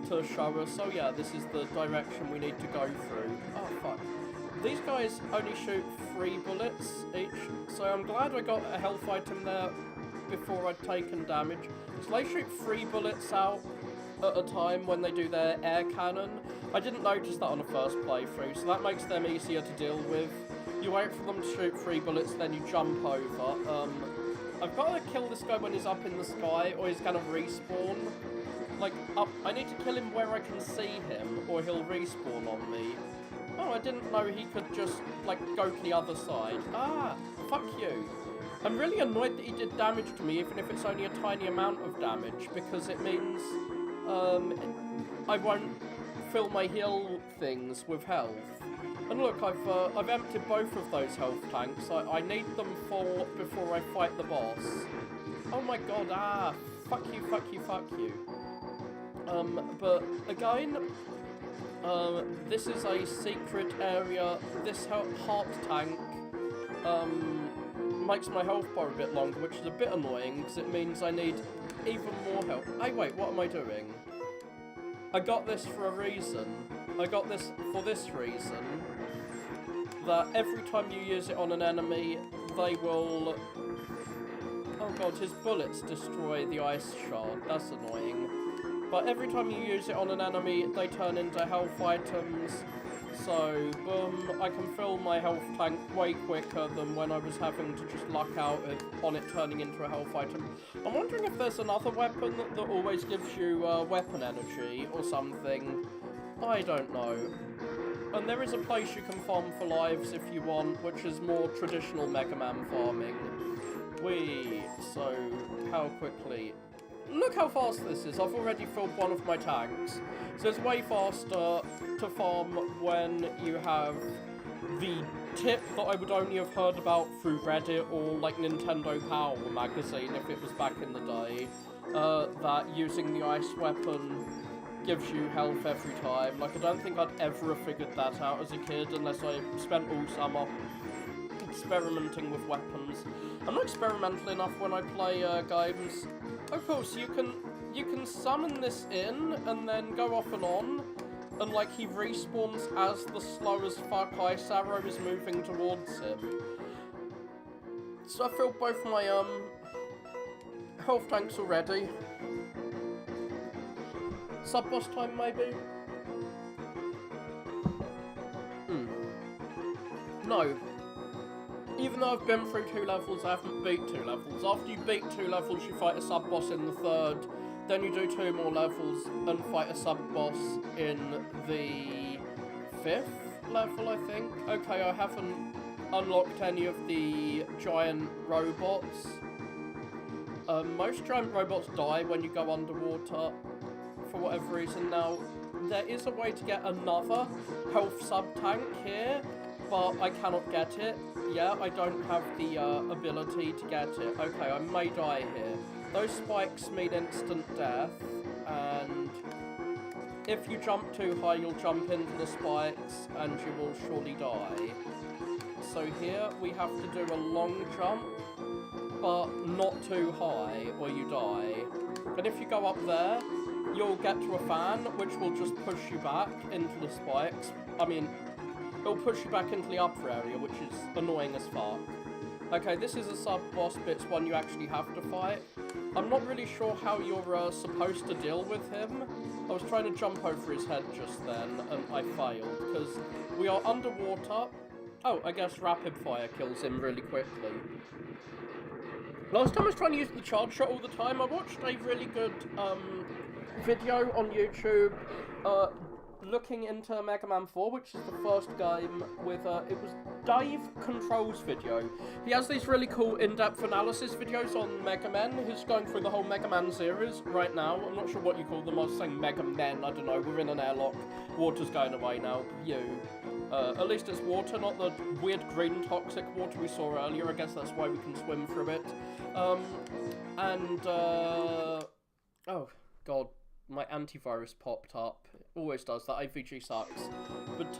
to show us. So yeah, this is the direction we need to go through. Oh, fuck. These guys only shoot 3 bullets each, so I'm glad I got a health item there before I'd taken damage. So they shoot 3 bullets out at a time when they do their air cannon. I didn't notice that on the first playthrough, so that makes them easier to deal with. You wait for them to shoot 3 bullets, then you jump over. I've got to kill this guy when he's up in the sky, or he's gonna respawn. Like, up. I need to kill him where I can see him, or he'll respawn on me. Oh, I didn't know he could just, like, go to the other side. Ah, fuck you. I'm really annoyed that he did damage to me, even if it's only a tiny amount of damage, because it means, I won't fill my heal things with health. And look, I've emptied both of those health tanks. I need them full before I fight the boss. Oh my god, ah, fuck you, fuck you, fuck you. But again, this is a secret area. This heart tank, makes my health bar a bit longer, which is a bit annoying, because it means I need even more health. Hey, wait, what am I doing? I got this for a reason. I got this for this reason. That every time you use it on an enemy, they will... Oh god, his bullets destroy the ice shard. That's annoying. But every time you use it on an enemy, they turn into health items. So, boom, I can fill my health tank way quicker than when I was having to just luck out on it turning into a health item. I'm wondering if there's another weapon that always gives you weapon energy or something. I don't know. And there is a place you can farm for lives if you want, which is more traditional Mega Man farming. So, how quickly... Look how fast this is. I've already filled one of my tanks. So it's way faster to farm when you have the tip that I would only have heard about through Reddit or like Nintendo Power magazine if it was back in the day. That using the ice weapon gives you health every time. Like, I don't think I'd ever have figured that out as a kid unless I spent all summer experimenting with weapons. I'm not experimental enough when I play games. Of course, you can summon this in and then go off and on, and like he respawns as the slow as fuck ice arrow is moving towards him. So I filled both my health tanks already. Sub-boss time, maybe? No. Even though I've been through 2 levels, I haven't beat 2 levels. After you beat 2 levels, you fight a sub-boss in the 3rd. Then you do 2 more levels and fight a sub-boss in the 5th level, I think. Okay, I haven't unlocked any of the giant robots. Most giant robots die when you go underwater for whatever reason. Now, there is a way to get another health sub-tank here, but I cannot get it. Yeah, I don't have the ability to get it. Okay, I may die here. Those spikes mean instant death, and if you jump too high, you'll jump into the spikes, and you will surely die. So here, we have to do a long jump, but not too high, or you die. And if you go up there, you'll get to a fan, which will just push you back into the spikes. I mean, it'll push you back into the upper area, which is annoying as fuck. Okay, this is a sub-boss, but it's one you actually have to fight. I'm not really sure how you're supposed to deal with him. I was trying to jump over his head just then, and I failed, because we are underwater. Oh, I guess rapid fire kills him really quickly. Last time I was trying to use the charge shot all the time. I watched a really good video on YouTube looking into Mega Man 4, which is the first game with, it was Dave Control's video. He has these really cool in-depth analysis videos on Mega Man. He's going through the whole Mega Man series right now. I'm not sure what you call them. I was saying Mega Men, I don't know. We're in an airlock. Water's going away now. At least it's water, not the weird green toxic water we saw earlier. I guess that's why we can swim through it. Oh, God. My antivirus popped up. It always does. That AVG sucks. But,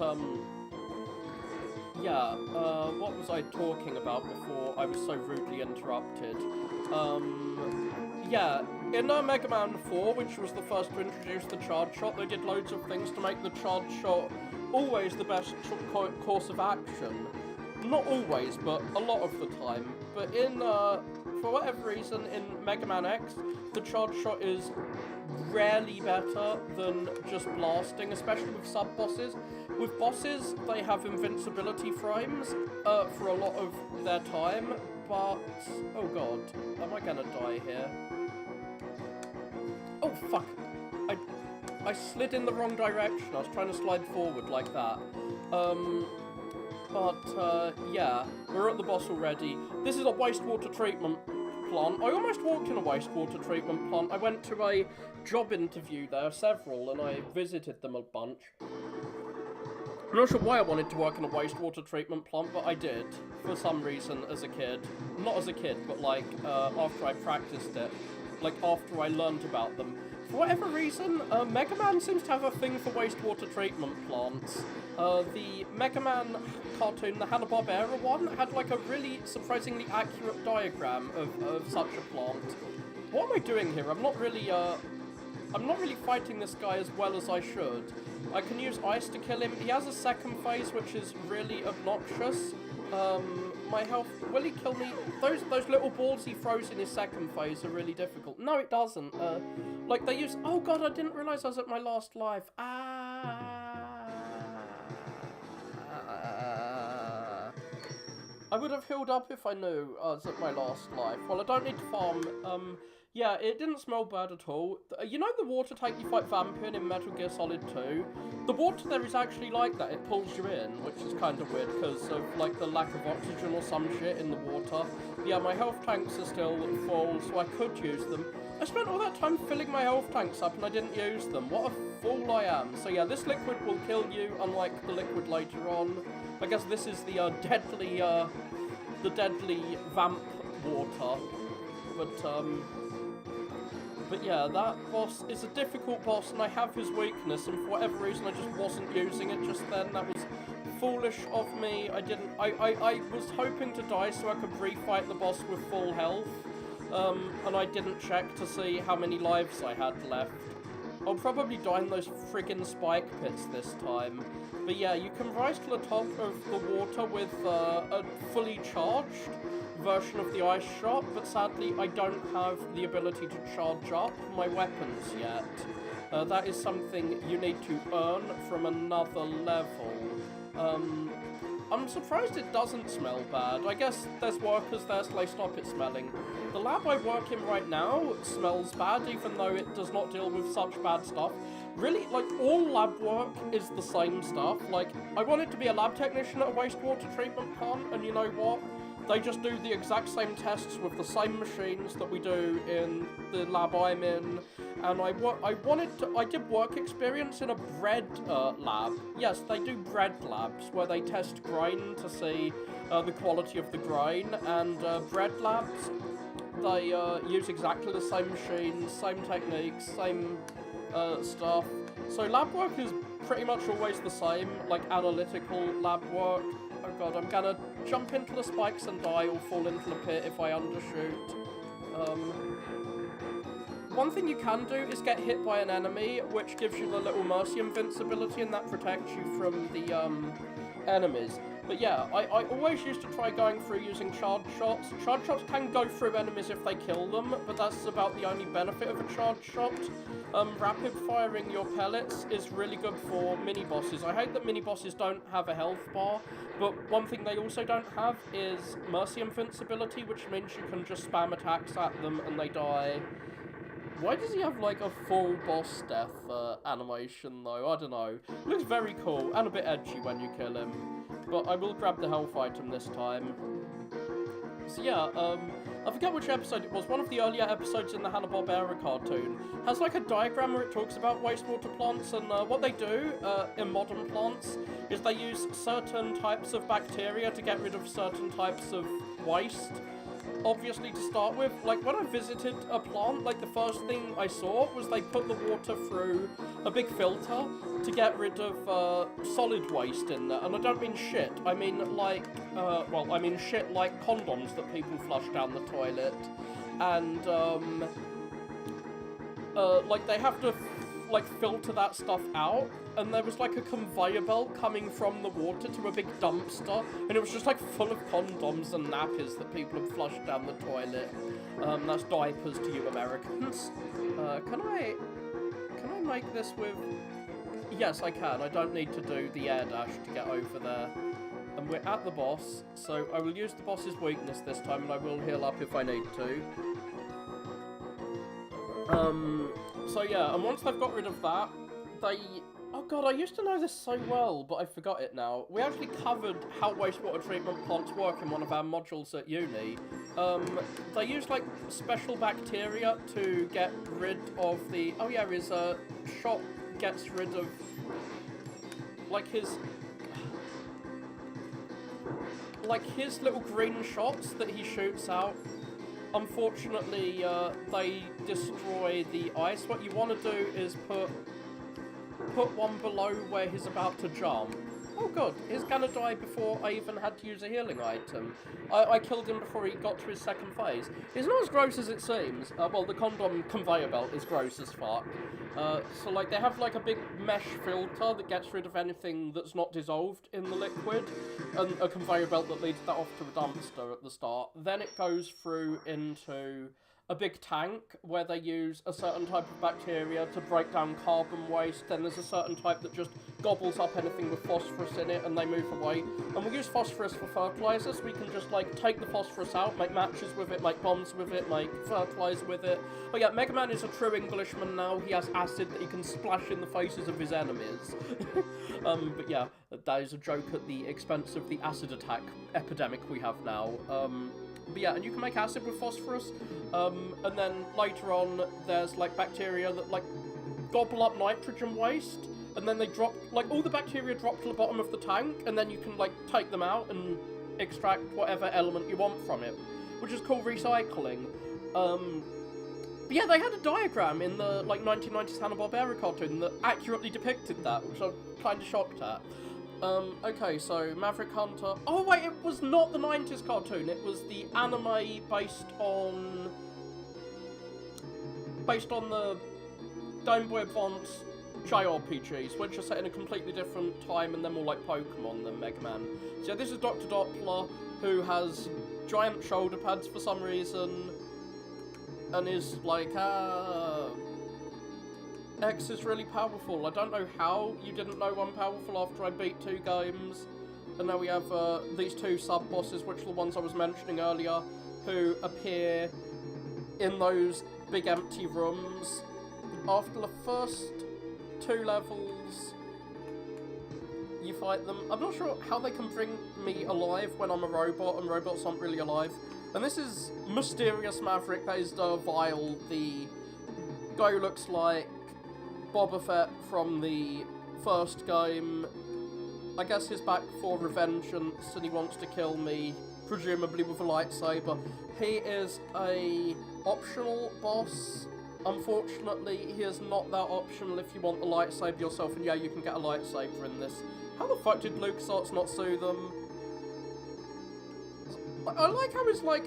yeah, what was I talking about before I was so rudely interrupted? Yeah, in Mega Man 4, which was the first to introduce the charge shot, they did loads of things to make the charge shot always the best course of action. Not always, but a lot of the time. But in, for whatever reason, in Mega Man X, the charge shot is rarely better than just blasting, especially with sub-bosses. With bosses, they have invincibility frames for a lot of their time, but... Oh god, am I gonna die here? Oh fuck! I slid in the wrong direction. I was trying to slide forward like that. Yeah, we're at the boss already. This is a wastewater treatment plant. I almost walked in a wastewater treatment plant. I went to a job interview there, several, and I visited them a bunch. I'm not sure why I wanted to work in a wastewater treatment plant, but I did, for some reason, as a kid. Not as a kid, but like, after I practiced it. Like, after I learned about them. For whatever reason, Mega Man seems to have a thing for wastewater treatment plants. The Mega Man cartoon, the Hanna-Barbera one, had like a really surprisingly accurate diagram of such a plant. What am I doing here? I'm not really fighting this guy as well as I should. I can use ice to kill him. He has a second phase, which is really obnoxious. My health... Will he kill me? Those little balls he throws in his second phase are really difficult. No, it doesn't. Like, they use... Oh, God, I didn't realise I was at my last life. I would have healed up if I knew I was at my last life. Well, I don't need to farm. Yeah, it didn't smell bad at all. You know the water tank you fight Vampin in Metal Gear Solid 2? The water there is actually like that. It pulls you in, which is kind of weird because of, like, the lack of oxygen or some shit in the water. Yeah, my health tanks are still full, so I could use them. I spent all that time filling my health tanks up and I didn't use them. What a fool I am. So yeah, this liquid will kill you, unlike the liquid later on. I guess this is the deadly vamp water. But yeah, that boss is a difficult boss, and I have his weakness, and for whatever reason I just wasn't using it just then. That was foolish of me. I was hoping to die so I could refight the boss with full health, and I didn't check to see how many lives I had left. I'll probably die in those friggin' spike pits this time. But yeah, you can rise to the top of the water with a fully charged version of the ice shot, but sadly I don't have the ability to charge up my weapons yet. That is something you need to earn from another level. I'm surprised it doesn't smell bad. I guess there's workers there, so they stop it smelling. The lab I work in right now smells bad, even though it does not deal with such bad stuff. Really, like, all lab work is the same stuff. Like, I wanted to be a lab technician at a wastewater treatment plant, and you know what? They just do the exact same tests with the same machines that we do in the lab I'm in. And I did work experience in a bread lab. Yes, they do bread labs where they test grain to see the quality of the grain. And bread labs, they use exactly the same machines, same techniques, same stuff. So lab work is pretty much always the same, like analytical lab work. Oh god, I'm gonna jump into the spikes and die or fall into the pit if I undershoot. One thing you can do is get hit by an enemy, which gives you the little mercy invincibility, and that protects you from the enemies. But yeah, I always used to try going through using charge shots. Charge shots can go through enemies if they kill them, but that's about the only benefit of a charge shot. Rapid firing your pellets is really good for mini-bosses. I hate that mini-bosses don't have a health bar, but one thing they also don't have is mercy invincibility, which means you can just spam attacks at them and they die. Why does he have, like, a full boss death animation, though? I don't know. Looks very cool, and a bit edgy when you kill him. But I will grab the health item this time. So yeah, I forget which episode it was. One of the earlier episodes in the Hanna-Barbera cartoon has, like, a diagram where it talks about wastewater plants, and what they do in modern plants is they use certain types of bacteria to get rid of certain types of waste. Obviously, to start with, like, when I visited a plant, like, the first thing I saw was they put the water through a big filter to get rid of solid waste in there. And I don't mean shit, I mean, like, well, I mean shit like condoms that people flush down the toilet. And, like, they have to, like, filter that stuff out. And there was, like, a conveyor belt coming from the water to a big dumpster, and it was just, like, full of condoms and nappies that people had flushed down the toilet. That's diapers to you Americans. Can I make this with... Yes, I can. I don't need to do the air dash to get over there. And we're at the boss, so I will use the boss's weakness this time, and I will heal up if I need to. So yeah, and once they've got rid of that, they... Oh god, I used to know this so well, but I forgot it now. We actually covered how wastewater treatment plants work in one of our modules at uni. They use, like, special bacteria to get rid of the... Oh yeah, his shot gets rid of... Like, his little green shots that he shoots out. Unfortunately, they destroy the ice. What you want to do is put one below where he's about to jump. Oh god, he's gonna die before I even had to use a healing item. I killed him before he got to his second phase. It's not as gross as it seems. Well, the condom conveyor belt is gross as fuck. So, like, they have, like, a big mesh filter that gets rid of anything that's not dissolved in the liquid, and a conveyor belt that leads that off to a dumpster at the start. Then it goes through into a big tank where they use a certain type of bacteria to break down carbon waste. Then there's a certain type that just gobbles up anything with phosphorus in it, and they move away. And we use phosphorus for fertilizer, so we can just, like, take the phosphorus out, make matches with it, make bombs with it, make fertilizer with it. But yeah, Mega Man is a true Englishman now. He has acid that he can splash in the faces of his enemies. But yeah, that is a joke at the expense of the acid attack epidemic we have now. But yeah, and you can make acid with phosphorus, and then later on, there's, like, bacteria that, like, gobble up nitrogen waste, and then they drop, like, all the bacteria drop to the bottom of the tank, and then you can, like, take them out and extract whatever element you want from it, which is called recycling. But yeah, they had a diagram in the, like, 1990s Hanna-Barbera cartoon that accurately depicted that, which I'm kind of shocked at. Okay, so Maverick Hunter... Oh, wait, it was not the 90s cartoon. It was the anime based on the Game Boy Advance JRPGs, which are set in a completely different time and they're more like Pokemon than Mega Man. So yeah, this is Dr. Doppler, who has giant shoulder pads for some reason, and is like, X is really powerful. I don't know how you didn't know I'm powerful after I beat 2 games. And now we have these two sub-bosses, which are the ones I was mentioning earlier, who appear in those big empty rooms. After the first 2 levels, you fight them. I'm not sure how they can bring me alive when I'm a robot, and robots aren't really alive. And this is Mysterious Maverick, that is Vile, the guy who looks like Boba Fett from the first game. I guess he's back for revengeance and he wants to kill me, presumably with a lightsaber. He is a optional boss. Unfortunately, he is not that optional if you want the lightsaber yourself, and yeah, you can get a lightsaber in this. How the fuck did LucasArts not sue them? I like how it's like,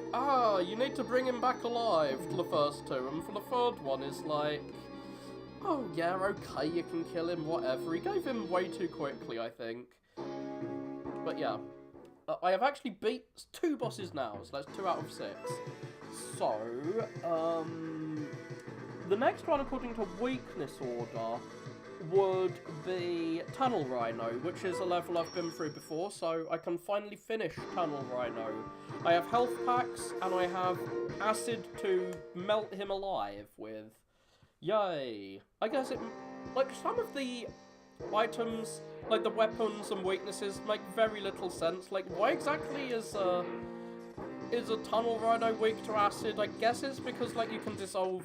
you need to bring him back alive for the first 2, and for the 3rd one it's like, oh yeah, okay, you can kill him, whatever. He gave him way too quickly, I think. But yeah, I have actually beat 2 bosses now, so that's 2 out of 6. So, the next one, according to weakness order, would be Tunnel Rhino, which is a level I've been through before, so I can finally finish Tunnel Rhino. I have health packs, and I have acid to melt him alive with. Yay. I guess it, like, some of the items, like the weapons and weaknesses, make very little sense. Like, why exactly is a Tunnel Rhino weak to acid? I guess it's because, like, you can dissolve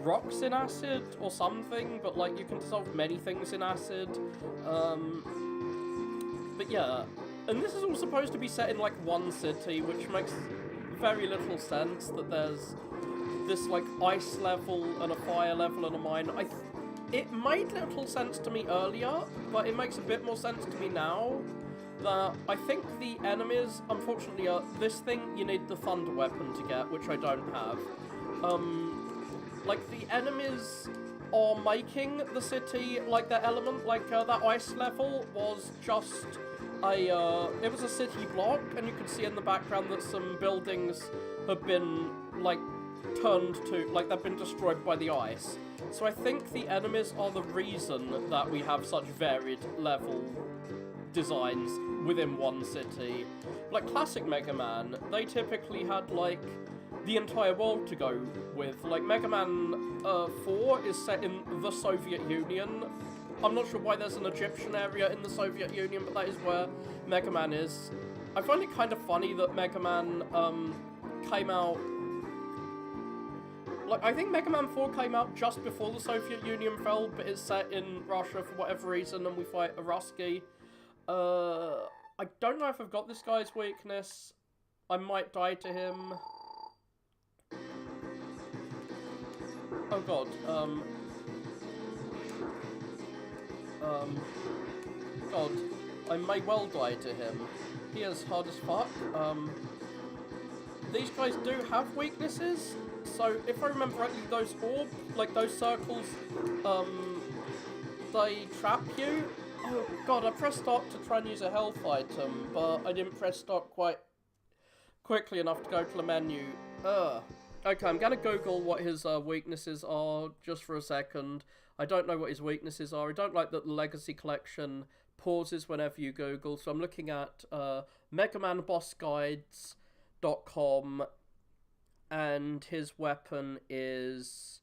rocks in acid or something, but, like, you can dissolve many things in acid. But yeah, and this is all supposed to be set in, like, one city, which makes very little sense, that there's this, like, ice level and a fire level and a mine. It made little sense to me earlier, but it makes a bit more sense to me now. That I think the enemies, unfortunately, this thing you need the thunder weapon to get, which I don't have. Like, the enemies are making the city, like, their element, like, that ice level was just it was a city block, and you could see in the background that some buildings have been, like, turned to, like, they've been destroyed by the ice. So I think the enemies are the reason that we have such varied level designs within one city. Like classic Mega Man, they typically had, like, the entire world to go with. Like, Mega Man 4 is set in the Soviet Union. I'm not sure why there's an Egyptian area in the Soviet Union, but that is where Mega Man is. I find it kind of funny that Mega Man came out... Like, I think Mega Man 4 came out just before the Soviet Union fell, but it's set in Russia for whatever reason, and we fight a Rusky. I don't know if I've got this guy's weakness. I might die to him. Oh god, God, I may well die to him. He is hard as fuck. These guys do have weaknesses, so if I remember rightly, those orbs, like those circles, they trap you. Oh god, I pressed start to try and use a health item, but I didn't press start quite quickly enough to go to the menu. Okay, I'm gonna Google what his weaknesses are just for a second. I don't know what his weaknesses are. I don't like that the Legacy Collection pauses whenever you Google, so I'm looking at MegaManBossGuides.com, and his weapon is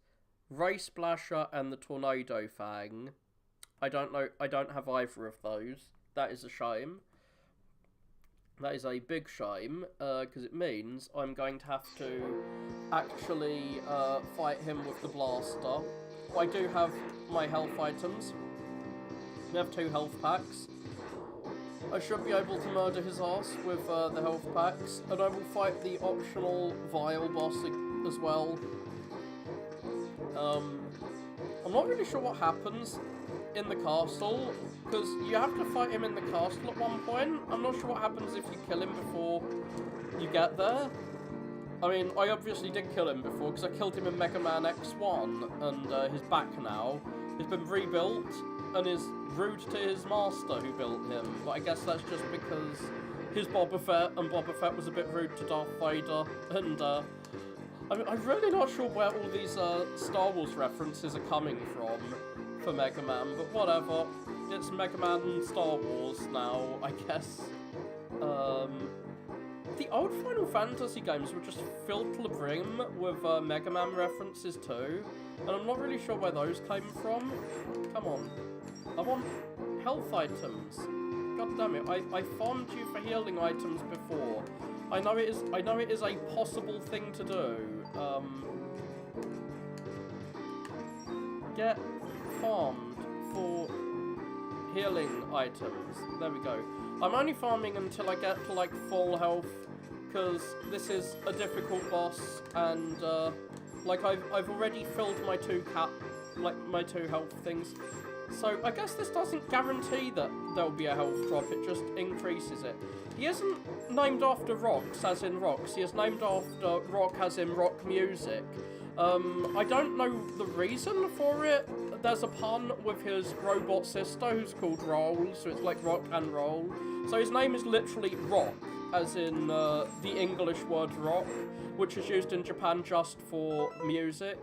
Ray Splasher and the Tornado Fang. I don't know, I don't have either of those. That is a shame. That is a big shame, because it means I'm going to have to actually fight him with the blaster. I do have my health items. We have 2 health packs. I should be able to murder his ass with the health packs, and I will fight the optional Vile boss as well. I'm not really sure what happens in the castle, because you have to fight him in the castle at one point. I'm not sure what happens if you kill him before you get there. I mean, I obviously did kill him before, because I killed him in Mega Man X1, and he's back now. He's been rebuilt, and is rude to his master who built him, but I guess that's just because he's Boba Fett, and Boba Fett was a bit rude to Darth Vader, and I'm really not sure where all these Star Wars references are coming from for Mega Man, but whatever. It's Mega Man Star Wars now, I guess. The old Final Fantasy games were just filled to the brim with Mega Man references too, and I'm not really sure where those came from. Come on. I want health items. God damn it, I farmed you for healing items before. I know it is a possible thing to do. Get farmed for healing items. There we go. I'm only farming until I get to like full health, because this is a difficult boss, and like I've already filled my my two health things. So I guess this doesn't guarantee that there'll be a health drop, it just increases it. He isn't named after rocks, as in rocks, he is named after rock as in rock music. I don't know the reason for it. There's a pun with his robot sister who's called Roll, so it's like rock and roll. So his name is literally Rock, as in the English word rock, which is used in Japan just for music.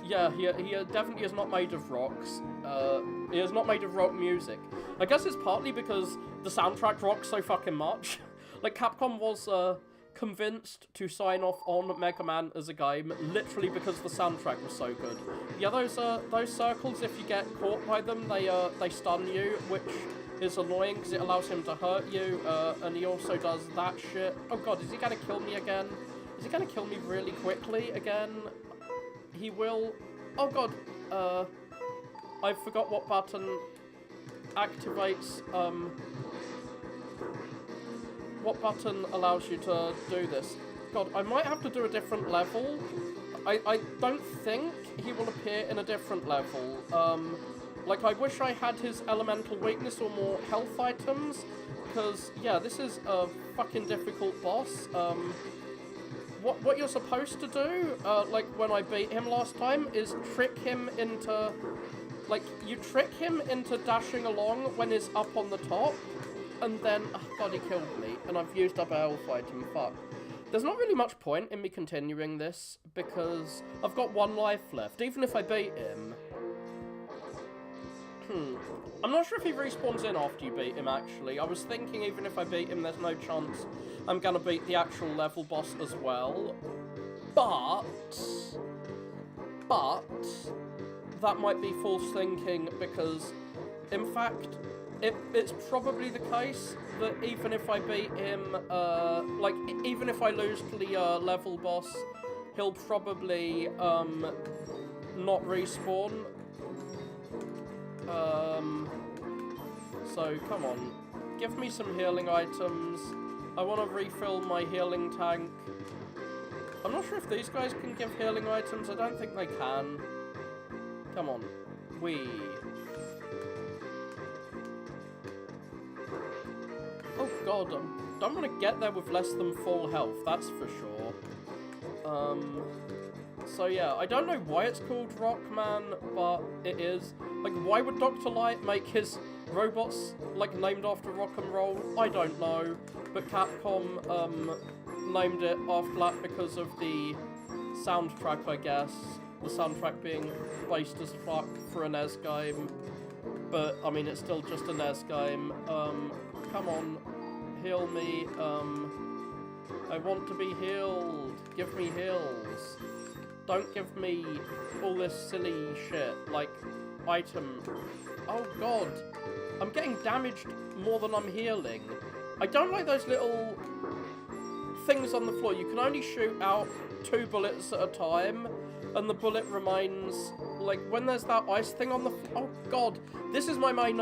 Yeah, he definitely is not made of rocks. He is not made of rock music. I guess it's partly because the soundtrack rocks so fucking much. Like, Capcom was convinced to sign off on Mega Man as a game, literally because the soundtrack was so good. Yeah, those circles, if you get caught by them, they stun you, which is annoying because it allows him to hurt you, and he also does that shit. Oh god, is he gonna kill me again? Is he gonna kill me really quickly again? He will. Oh god, I forgot what button activates, what button allows you to do this. God, I might have to do a different level. I don't think he will appear in a different level. Like, I wish I had his elemental weakness or more health items, because, yeah, this is a fucking difficult boss. What you're supposed to do, like when I beat him last time, is trick him into, like, you trick him into dashing along when he's up on the top, and then, oh god, he killed me, and I've used up a health item, fuck. There's not really much point in me continuing this, because I've got one life left, even if I beat him. I'm not sure if he respawns in after you beat him, actually. I was thinking even if I beat him, there's no chance I'm gonna beat the actual level boss as well. But that might be false thinking, because, in fact, it's probably the case that even if I beat him, like, even if I lose to the level boss, he'll probably not respawn. So, come on. Give me some healing items. I want to refill my healing tank. I'm not sure if these guys can give healing items. I don't think they can. Come on. Wee. Oh god, I don't want to get there with less than full health, that's for sure. So yeah, I don't know why it's called Rockman, but it is. Like, why would Dr. Light make his robots, like, named after rock and roll? I don't know, but Capcom, named it after that because of the soundtrack, I guess. The soundtrack being based as fuck for a NES game, but, I mean, it's still just a NES game. Come on, heal me, I want to be healed. Give me heals. Don't give me all this silly shit, like, item. Oh god, I'm getting damaged more than I'm healing. I don't like those little things on the floor. You can only shoot out 2 bullets at a time, and the bullet remains, like, when there's that ice thing on the oh god, this is my main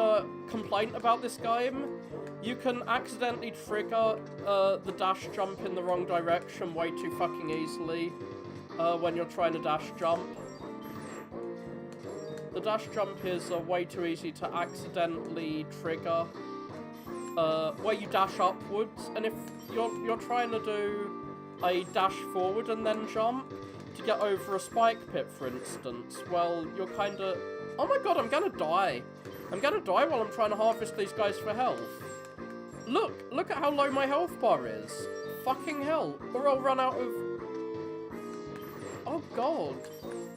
complaint about this game. You can accidentally trigger the dash jump in the wrong direction way too fucking easily when you're trying to dash jump. The dash jump is way too easy to accidentally trigger, where you dash upwards, and if you're trying to do a dash forward and then jump to get over a spike pit, for instance, well, you're kind of... Oh my god, I'm gonna die. I'm gonna die while I'm trying to harvest these guys for health. Look at how low my health bar is. Fucking hell. Or I'll run out of... Oh god.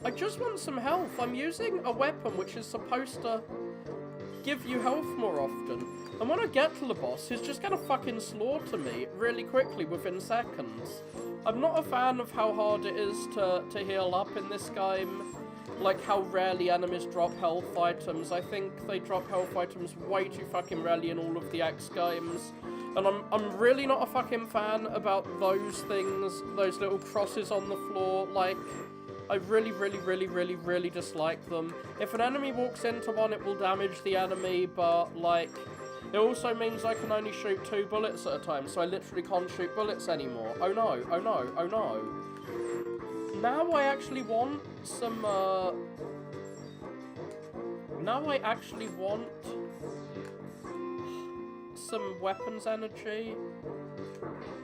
I just want some health. I'm using a weapon which is supposed to give you health more often. And when I get to the boss, he's just gonna fucking slaughter me really quickly within seconds. I'm not a fan of how hard it is to heal up in this game. Like how rarely enemies drop health items. I think they drop health items way too fucking rarely in all of the X games. And I'm really not a fucking fan about those things, those little crosses on the floor. Like, I really dislike them. If an enemy walks into one, it will damage the enemy, but like, it also means I can only shoot 2 bullets at a time, so I literally can't shoot bullets anymore. Oh no, oh no, oh no. Now I actually want some, now I actually want some weapons energy.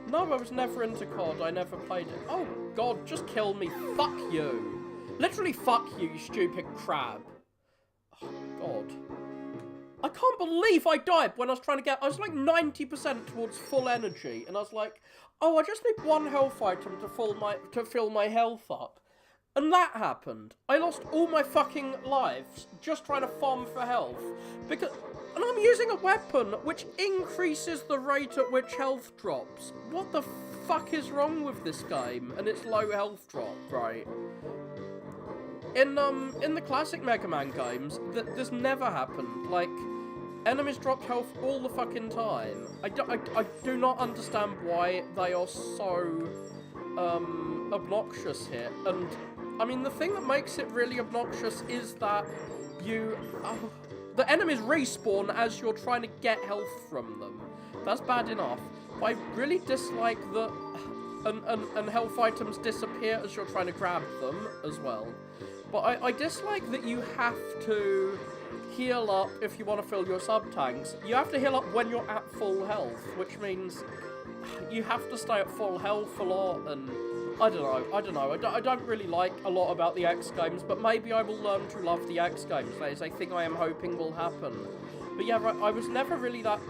No, I was never into COD, I never played it. Oh god, just kill me, fuck you. Literally fuck you, you stupid crab. Oh god. I can't believe I died when I was trying to get, I was like 90% towards full energy, and I was like, oh, I just need 1 health item to fill my health up. And that happened. I lost all my fucking lives just trying to farm for health. And I'm using a weapon which increases the rate at which health drops. What the fuck is wrong with this game? And its low health drop, right? In the classic Mega Man games, this never happened. Like, enemies dropped health all the fucking time. I do not understand why they are so obnoxious here. And I mean, the thing that makes it really obnoxious is that the enemies respawn as you're trying to get health from them. That's bad enough. But I really dislike that and health items disappear as you're trying to grab them as well. But I dislike that you have to heal up if you want to fill your sub-tanks. You have to heal up when you're at full health, which means you have to stay at full health a lot, and I don't know. I don't really like a lot about the X games, but maybe I will learn to love the X games. That is a thing I am hoping will happen. But yeah, right, I was never really that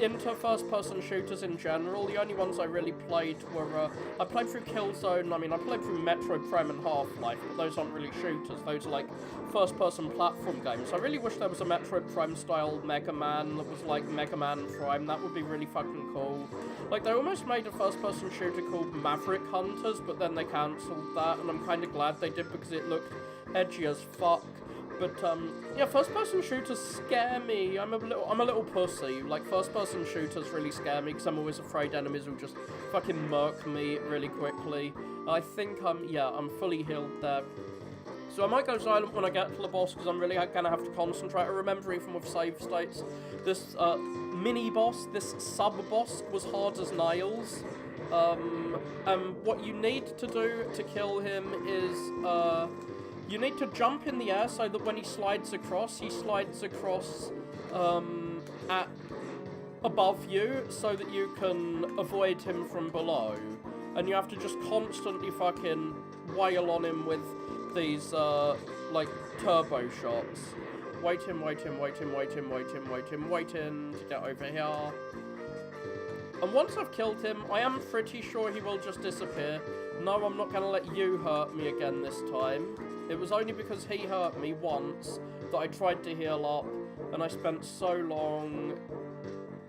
into first-person shooters in general. The only ones I really played were, I played through Killzone, I mean, I played through Metroid Prime and Half-Life, but those aren't really shooters, those are like first-person platform games. I really wish there was a Metroid Prime-style Mega Man that was like Mega Man Prime, that would be really fucking cool. Like, they almost made a first-person shooter called Maverick Hunters, but then they cancelled that, and I'm kind of glad they did because it looked edgy as fuck. But, yeah, first-person shooters scare me. I'm a little pussy. Like, first-person shooters really scare me, because I'm always afraid enemies will just fucking murk me really quickly. I think I'm fully healed there. So I might go silent when I get to the boss, because I'm really gonna have to concentrate. I remember even with save states, this, mini-boss, this sub-boss was hard as nails. What you need to do to kill him is, you need to jump in the air so that when he slides across at above you so that you can avoid him from below. And you have to just constantly fucking wail on him with these, like, turbo shots. Wait him to get over here. And once I've killed him, I am pretty sure he will just disappear. No, I'm not gonna let you hurt me again this time. It was only because he hurt me once that I tried to heal up, and I spent so long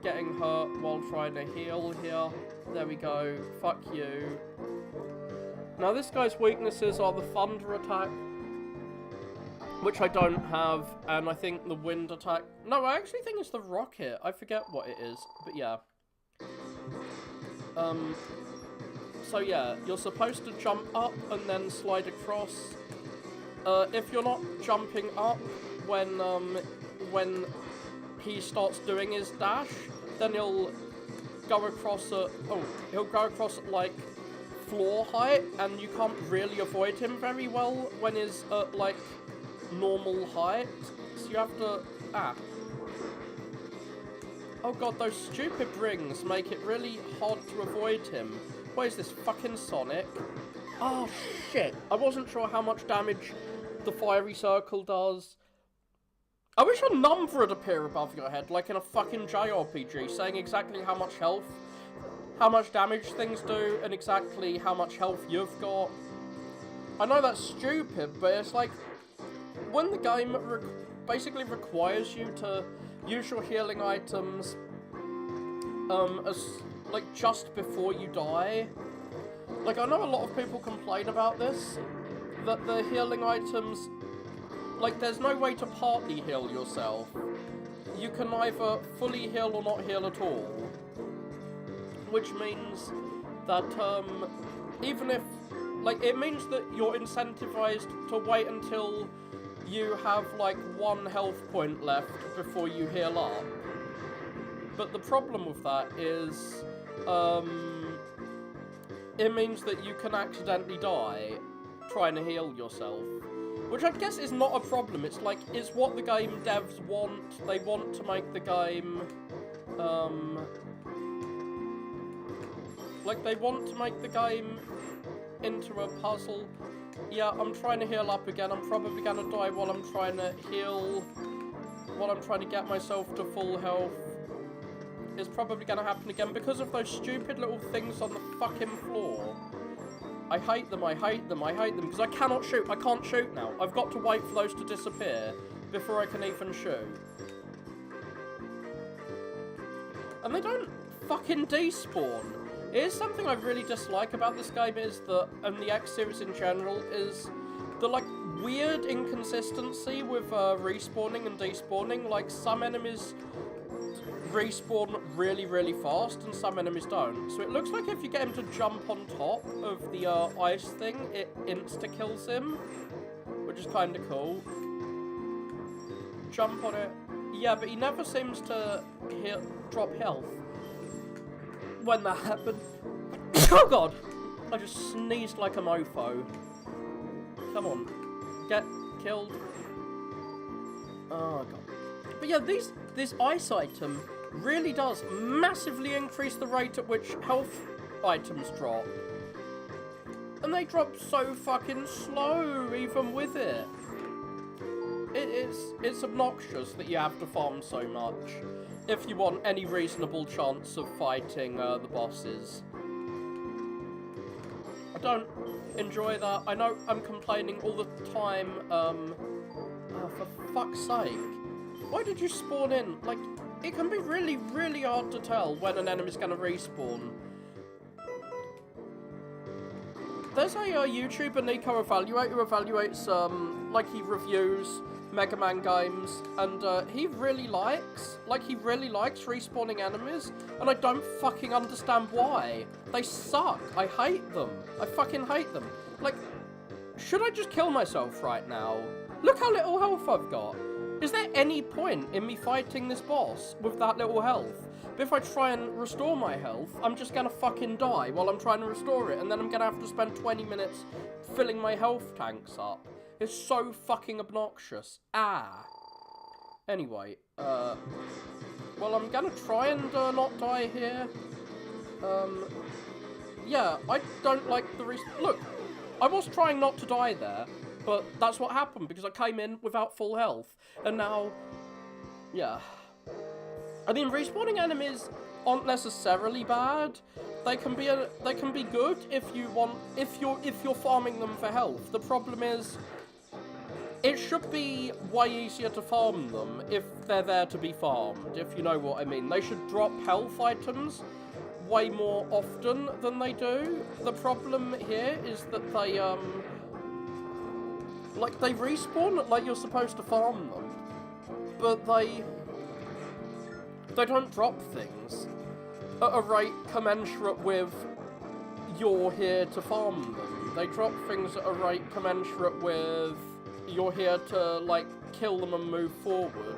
getting hurt while trying to heal here. There we go. Fuck you. Now this guy's weaknesses are the thunder attack, which I don't have, and I think the wind attack. No, I actually think it's the rocket. I forget what it is, but yeah. So yeah, you're supposed to jump up and then slide across. If you're not jumping up when he starts doing his dash, then he'll go across at like floor height, and you can't really avoid him very well when he's at like normal height. So you have to oh god, those stupid rings make it really hard to avoid him. What is this, fucking Sonic? Oh shit, I wasn't sure how much damage the fiery circle does. I wish a number would appear above your head, like in a fucking JRPG, saying exactly how much health, how much damage things do, and exactly how much health you've got. I know that's stupid, but it's like, when the game basically requires you to use your healing items, like, just before you die. Like, I know a lot of people complain about this, that the healing items, like, there's no way to partly heal yourself. You can either fully heal or not heal at all. Which means that, even if, like, it means that you're incentivized to wait until you have, like, 1 health point left before you heal up. But the problem with that is, it means that you can accidentally die trying to heal yourself. Which I guess is not a problem. It's like, it's what the game devs want. They want to make the game, like, they want to make the game into a puzzle. Yeah, I'm trying to heal up again. I'm probably gonna die while I'm trying to heal, while I'm trying to get myself to full health. It's probably gonna happen again because of those stupid little things on the fucking floor. I hate them, I hate them, I hate them, because I cannot shoot. I can't shoot now. I've got to wait for those to disappear before I can even shoot. And they don't fucking despawn. It is something I really dislike about this game is that, and the X series in general, is the, like, weird inconsistency with respawning and despawning. Like, some enemies respawn really, really fast, and some enemies don't. So it looks like if you get him to jump on top of the ice thing, it insta-kills him, which is kind of cool. Jump on it. Yeah, but he never seems to drop health when that happened. Oh god! I just sneezed like a mofo. Come on. Get killed. Oh god. But yeah, this ice item really does massively increase the rate at which health items drop. And they drop so fucking slow, even with it. It's obnoxious that you have to farm so much if you want any reasonable chance of fighting the bosses. I don't enjoy that. I know I'm complaining all the time, oh, for fuck's sake. Why did you spawn in? Like, it can be really, really hard to tell when an enemy's gonna respawn. There's a YouTuber, Nico Evaluate, who evaluates, like, he reviews Mega Man games, and he really likes respawning enemies, and I don't fucking understand why. They suck. I hate them. I fucking hate them. Like, should I just kill myself right now? Look how little health I've got. Is there any point in me fighting this boss with that little health? But if I try and restore my health, I'm just gonna fucking die while I'm trying to restore it, and then I'm gonna have to spend 20 minutes filling my health tanks up. It's so fucking obnoxious. Ah. Anyway, well, I'm gonna try and not die here. Yeah, I don't like the look, I was trying not to die there, but that's what happened because I came in without full health, and now, yeah. I mean, respawning enemies aren't necessarily bad. They can be good if you're farming them for health. The problem is, it should be way easier to farm them if they're there to be farmed, if you know what I mean. They should drop health items way more often than they do. The problem here is that they, like, they respawn like you're supposed to farm them, but they don't drop things at a rate commensurate with you're here to farm them. They drop things at a rate commensurate with you're here to, like, kill them and move forward.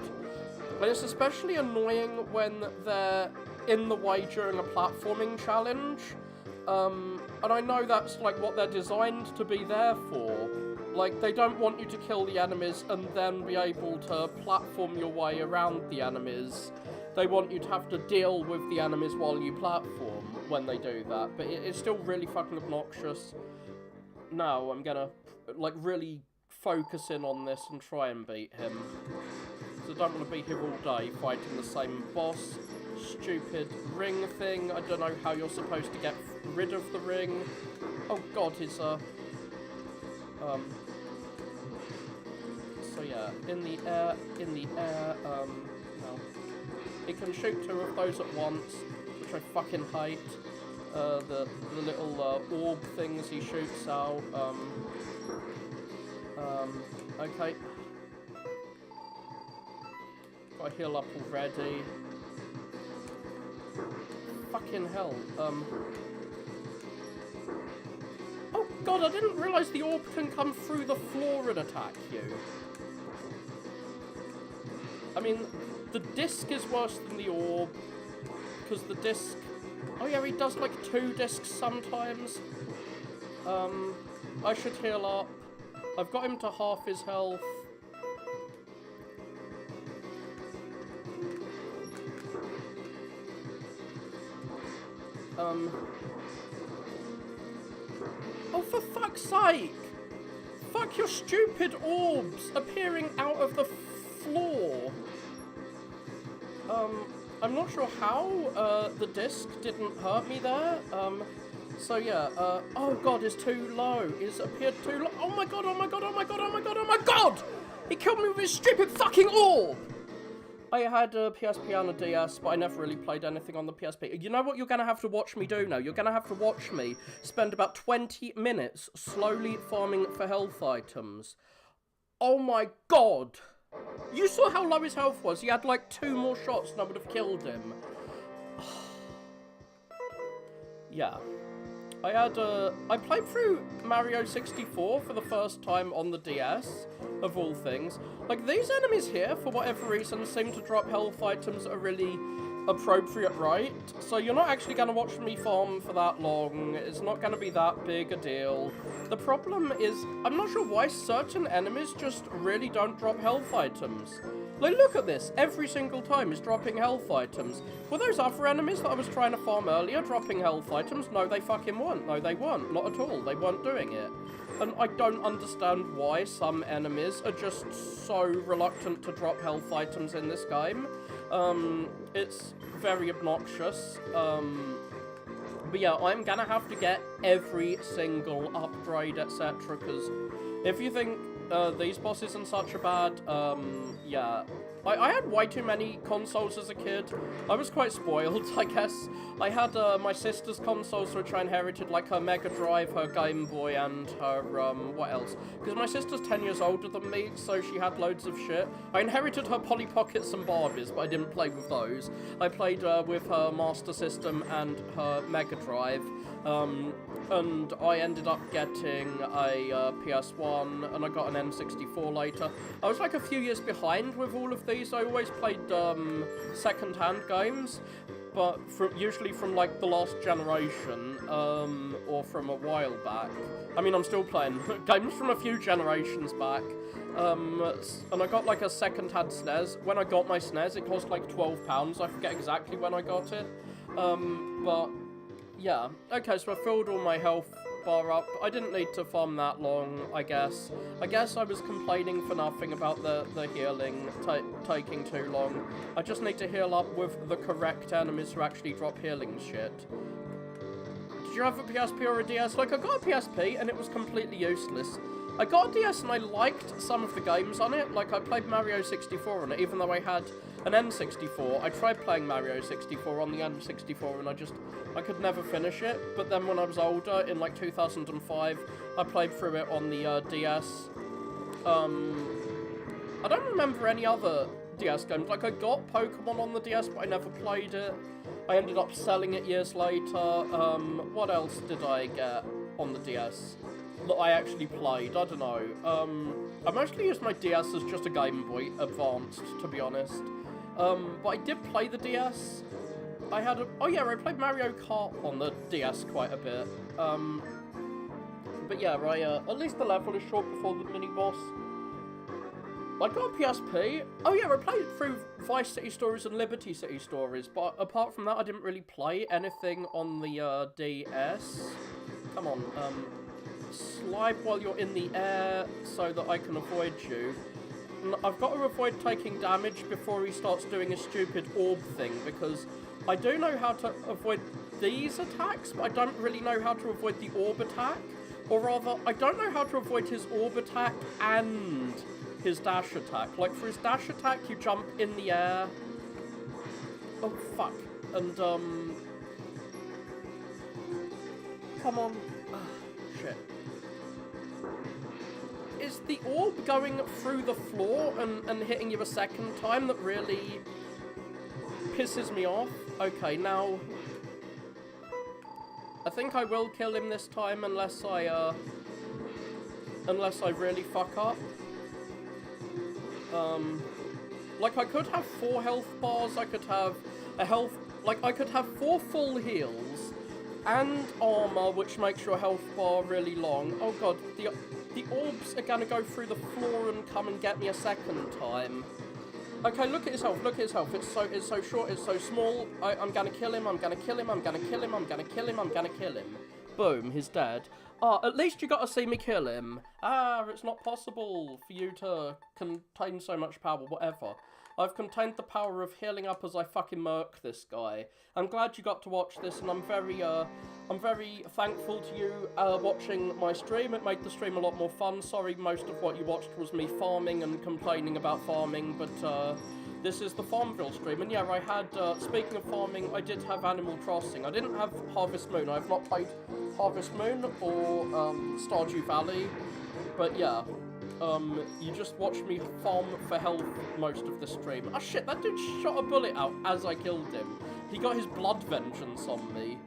And it's especially annoying when they're in the way during a platforming challenge. And I know that's, like, what they're designed to be there for. Like, they don't want you to kill the enemies and then be able to platform your way around the enemies. They want you to have to deal with the enemies while you platform when they do that. But it's still really fucking obnoxious. Now I'm gonna, like, really focus in on this and try and beat him. So I don't want to be here all day fighting the same boss. Stupid ring thing. I don't know how you're supposed to get rid of the ring. Oh god, his, so yeah, in the air, now. He can shoot 2 of those at once, which I fucking hate. The little orb things he shoots out. Okay. Gotta heal up already. Fucking hell. Oh god, I didn't realise the orb can come through the floor and attack you. I mean, the disc is worse than the orb, because the disc... Oh yeah, he does like 2 discs sometimes. I should heal up. I've got him to half his health. Oh, for fuck's sake! Fuck your stupid orbs appearing out of the floor. I'm not sure how the disc didn't hurt me there. So yeah, oh god, it's too low. It's appeared too low. Oh my god, oh my god, oh my god, oh my god, oh my god! He killed me with his stupid fucking orb! I had a PSP and a DS, but I never really played anything on the PSP. You know what you're going to have to watch me do now? You're going to have to watch me spend about 20 minutes slowly farming for health items. Oh my god! You saw how low his health was. He had like 2 more shots and I would have killed him. Yeah. I played through Mario 64 for the first time on the DS, of all things. Like, these enemies here, for whatever reason, seem to drop health items that are really appropriate, right? So you're not actually going to watch me farm for that long. It's not going to be that big a deal. The problem is, I'm not sure why certain enemies just really don't drop health items. Like, look at this. Every single time is dropping health items. Were those other enemies that I was trying to farm earlier dropping health items? No, they fucking weren't. No, they weren't. Not at all. They weren't doing it. And I don't understand why some enemies are just so reluctant to drop health items in this game. It's very obnoxious. But yeah, I'm gonna have to get every single upgrade, etc. Because if you think these bosses and such are bad, yeah. I had way too many consoles as a kid. I was quite spoiled, I guess. I had my sister's consoles, which I inherited, like her Mega Drive, her Game Boy, and her, what else? Because my sister's 10 years older than me, so she had loads of shit. I inherited her Polly Pockets and Barbies, but I didn't play with those. I played with her Master System and her Mega Drive. And I ended up getting a PS1, and I got an N64 later. I was like a few years behind with all of these. I always played second-hand games, but usually from like the last generation, or from a while back. I mean, I'm still playing games from a few generations back. And I got like a second-hand SNES. When I got my SNES, it cost like £12. I forget exactly when I got it. But yeah, okay, so I filled all my health bar up. I didn't need to farm that long, I guess. I guess I was complaining for nothing about the healing taking too long. I just need to heal up with the correct enemies who actually drop healing shit. Did you have a PSP or a DS? Like, I got a PSP and it was completely useless. I got a DS and I liked some of the games on it. Like, I played Mario 64 on it, even though I had an N64. I tried playing Mario 64 on the N64 and I could never finish it. But then when I was older, in like 2005, I played through it on the DS. I don't remember any other DS games. Like, I got Pokemon on the DS, but I never played it. I ended up selling it years later. What else did I get on the DS that I actually played? I don't know. I mostly used my DS as just a Game Boy Advanced, to be honest. But I did play the DS. I played Mario Kart on the DS quite a bit. But yeah, at least the level is short before the mini-boss. I got a PSP. Oh yeah, I played through Vice City Stories and Liberty City Stories, but apart from that, I didn't really play anything on the DS. Come on, slide while you're in the air so that I can avoid you. And I've got to avoid taking damage before he starts doing a stupid orb thing, because I do know how to avoid these attacks, but I don't really know how to avoid the orb attack. Or rather, I don't know how to avoid his orb attack and his dash attack. Like, for his dash attack, you jump in the air, Oh, fuck. And, come on. Shit. Is the orb going through the floor and hitting you a second time that really pisses me off? Okay, now... I think I will kill him this time unless I really fuck up. Like, I could have 4 health bars, I could have a health... Like, I could have 4 full heals and armor, which makes your health bar really long. Oh god, the orbs are gonna go through the floor and come and get me a second time. Okay, look at his health, look at his health. It's so short, it's so small. I'm gonna kill him, I'm gonna kill him, I'm gonna kill him, I'm gonna kill him, I'm gonna kill him. Boom, he's dead. Ah, at least you got to see me kill him. Ah, it's not possible for you to contain so much power, whatever. I've contained the power of healing up as I fucking murk this guy. I'm glad you got to watch this, and I'm very thankful to you watching my stream. It made the stream a lot more fun. Sorry, most of what you watched was me farming and complaining about farming, but this is the Farmville stream. And yeah, I had, speaking of farming, I did have Animal Crossing. I didn't have Harvest Moon. I've not played Harvest Moon or Stardew Valley, but yeah. You just watched me farm for health most of the stream. Oh shit, that dude shot a bullet out as I killed him. He got his blood vengeance on me.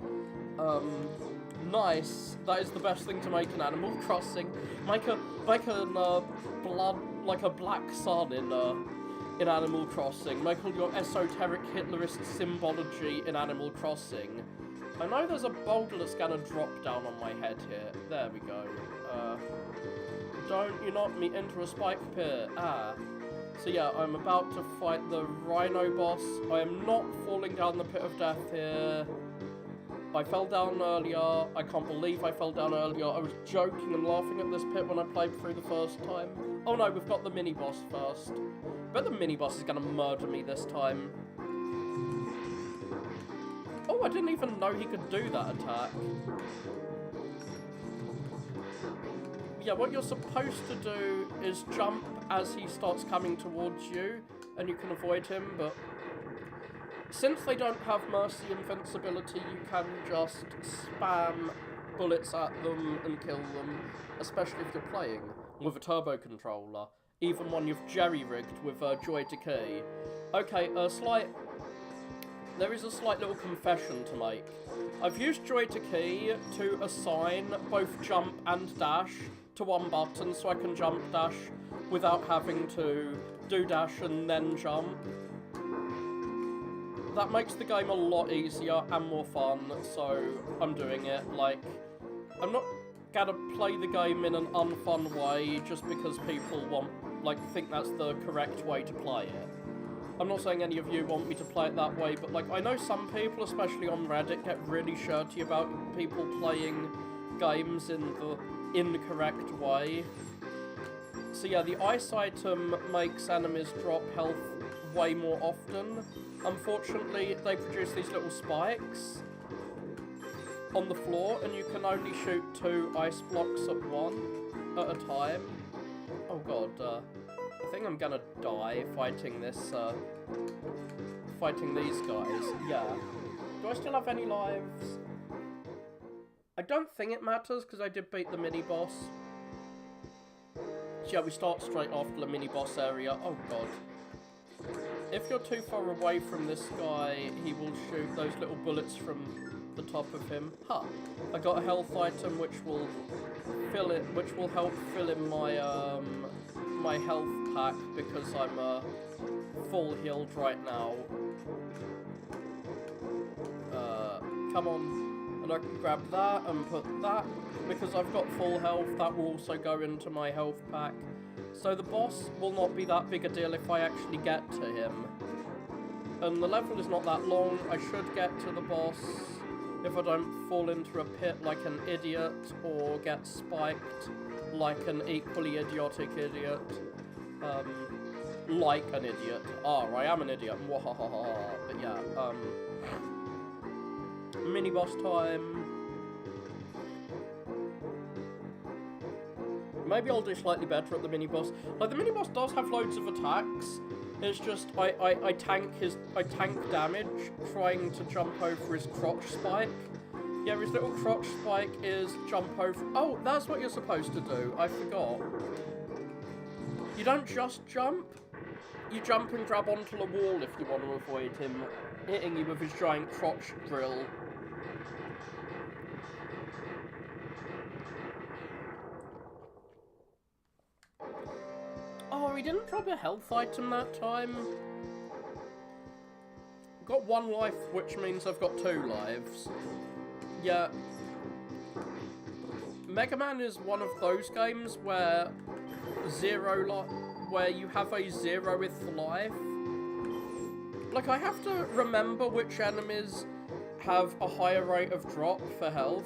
Nice. That is the best thing to make in Animal Crossing. Make a blood, like a black sun in Animal Crossing. Make all your esoteric Hitlerist symbology in Animal Crossing. I know there's a boulder that's gonna drop down on my head here. There we go. Don't you knock me into a spike pit. Ah. So yeah, I'm about to fight the Rhino boss. I am not falling down the pit of death here. I fell down earlier. I can't believe I fell down earlier. I was joking and laughing at this pit when I played through the first time. Oh no, we've got the mini-boss first. But the mini-boss is gonna murder me this time. Oh, I didn't even know he could do that attack. Yeah, what you're supposed to do is jump as he starts coming towards you, and you can avoid him, but since they don't have Mercy Invincibility, you can just spam bullets at them and kill them, especially if you're playing with a turbo controller, even one you've jerry-rigged with Joy to Key. Okay, there is a slight little confession to make. I've used Joy to Key to assign both jump and dash to one button, so I can jump dash without having to do dash and then jump. That makes the game a lot easier and more fun, so I'm doing it. Like, I'm not gonna play the game in an unfun way just because people think that's the correct way to play it. I'm not saying any of you want me to play it that way, but like, I know some people, especially on Reddit, get really shirty about people playing games in the incorrect way. So yeah, the ice item makes enemies drop health way more often. Unfortunately, they produce these little spikes on the floor, and you can only shoot 2 ice blocks at a time. Oh god, I think I'm gonna die fighting this, fighting these guys. Yeah. Do I still have any lives? I don't think it matters, because I did beat the mini-boss. So yeah, we start straight after the mini-boss area. Oh god. If you're too far away from this guy, he will shoot those little bullets from the top of him. Huh. I got a health item which will help fill in my my health pack, because I'm full healed right now. Come on. And I can grab that and put that, because I've got full health. That will also go into my health pack. So the boss will not be that big a deal if I actually get to him. And the level is not that long. I should get to the boss if I don't fall into a pit like an idiot or get spiked like an equally idiotic idiot. Like an idiot. Ah, I am an idiot. But yeah, mini-boss time. Maybe I'll do slightly better at the mini-boss. Like, the mini-boss does have loads of attacks. It's just I tank damage trying to jump over his crotch spike. Yeah, his little crotch spike is jump over. Oh, that's what you're supposed to do. I forgot. You don't just jump. You jump and grab onto the wall if you want to avoid him hitting you with his giant crotch drill. Oh, he didn't drop a health item that time. Got 1 life, which means I've got 2 lives. Yeah. Mega Man is one of those games where where you have a 0th life. Like, I have to remember which enemies have a higher rate of drop for health.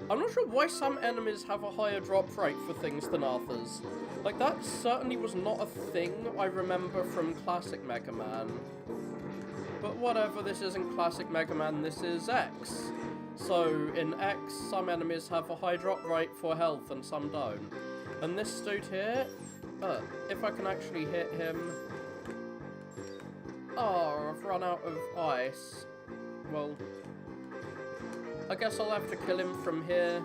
I'm not sure why some enemies have a higher drop rate for things than others. Like, that certainly was not a thing I remember from Classic Mega Man. But whatever, this isn't Classic Mega Man, this is X. So, in X, some enemies have a high drop rate for health and some don't. And this dude here, if I can actually hit him... Oh, I've run out of ice. Well, I guess I'll have to kill him from here.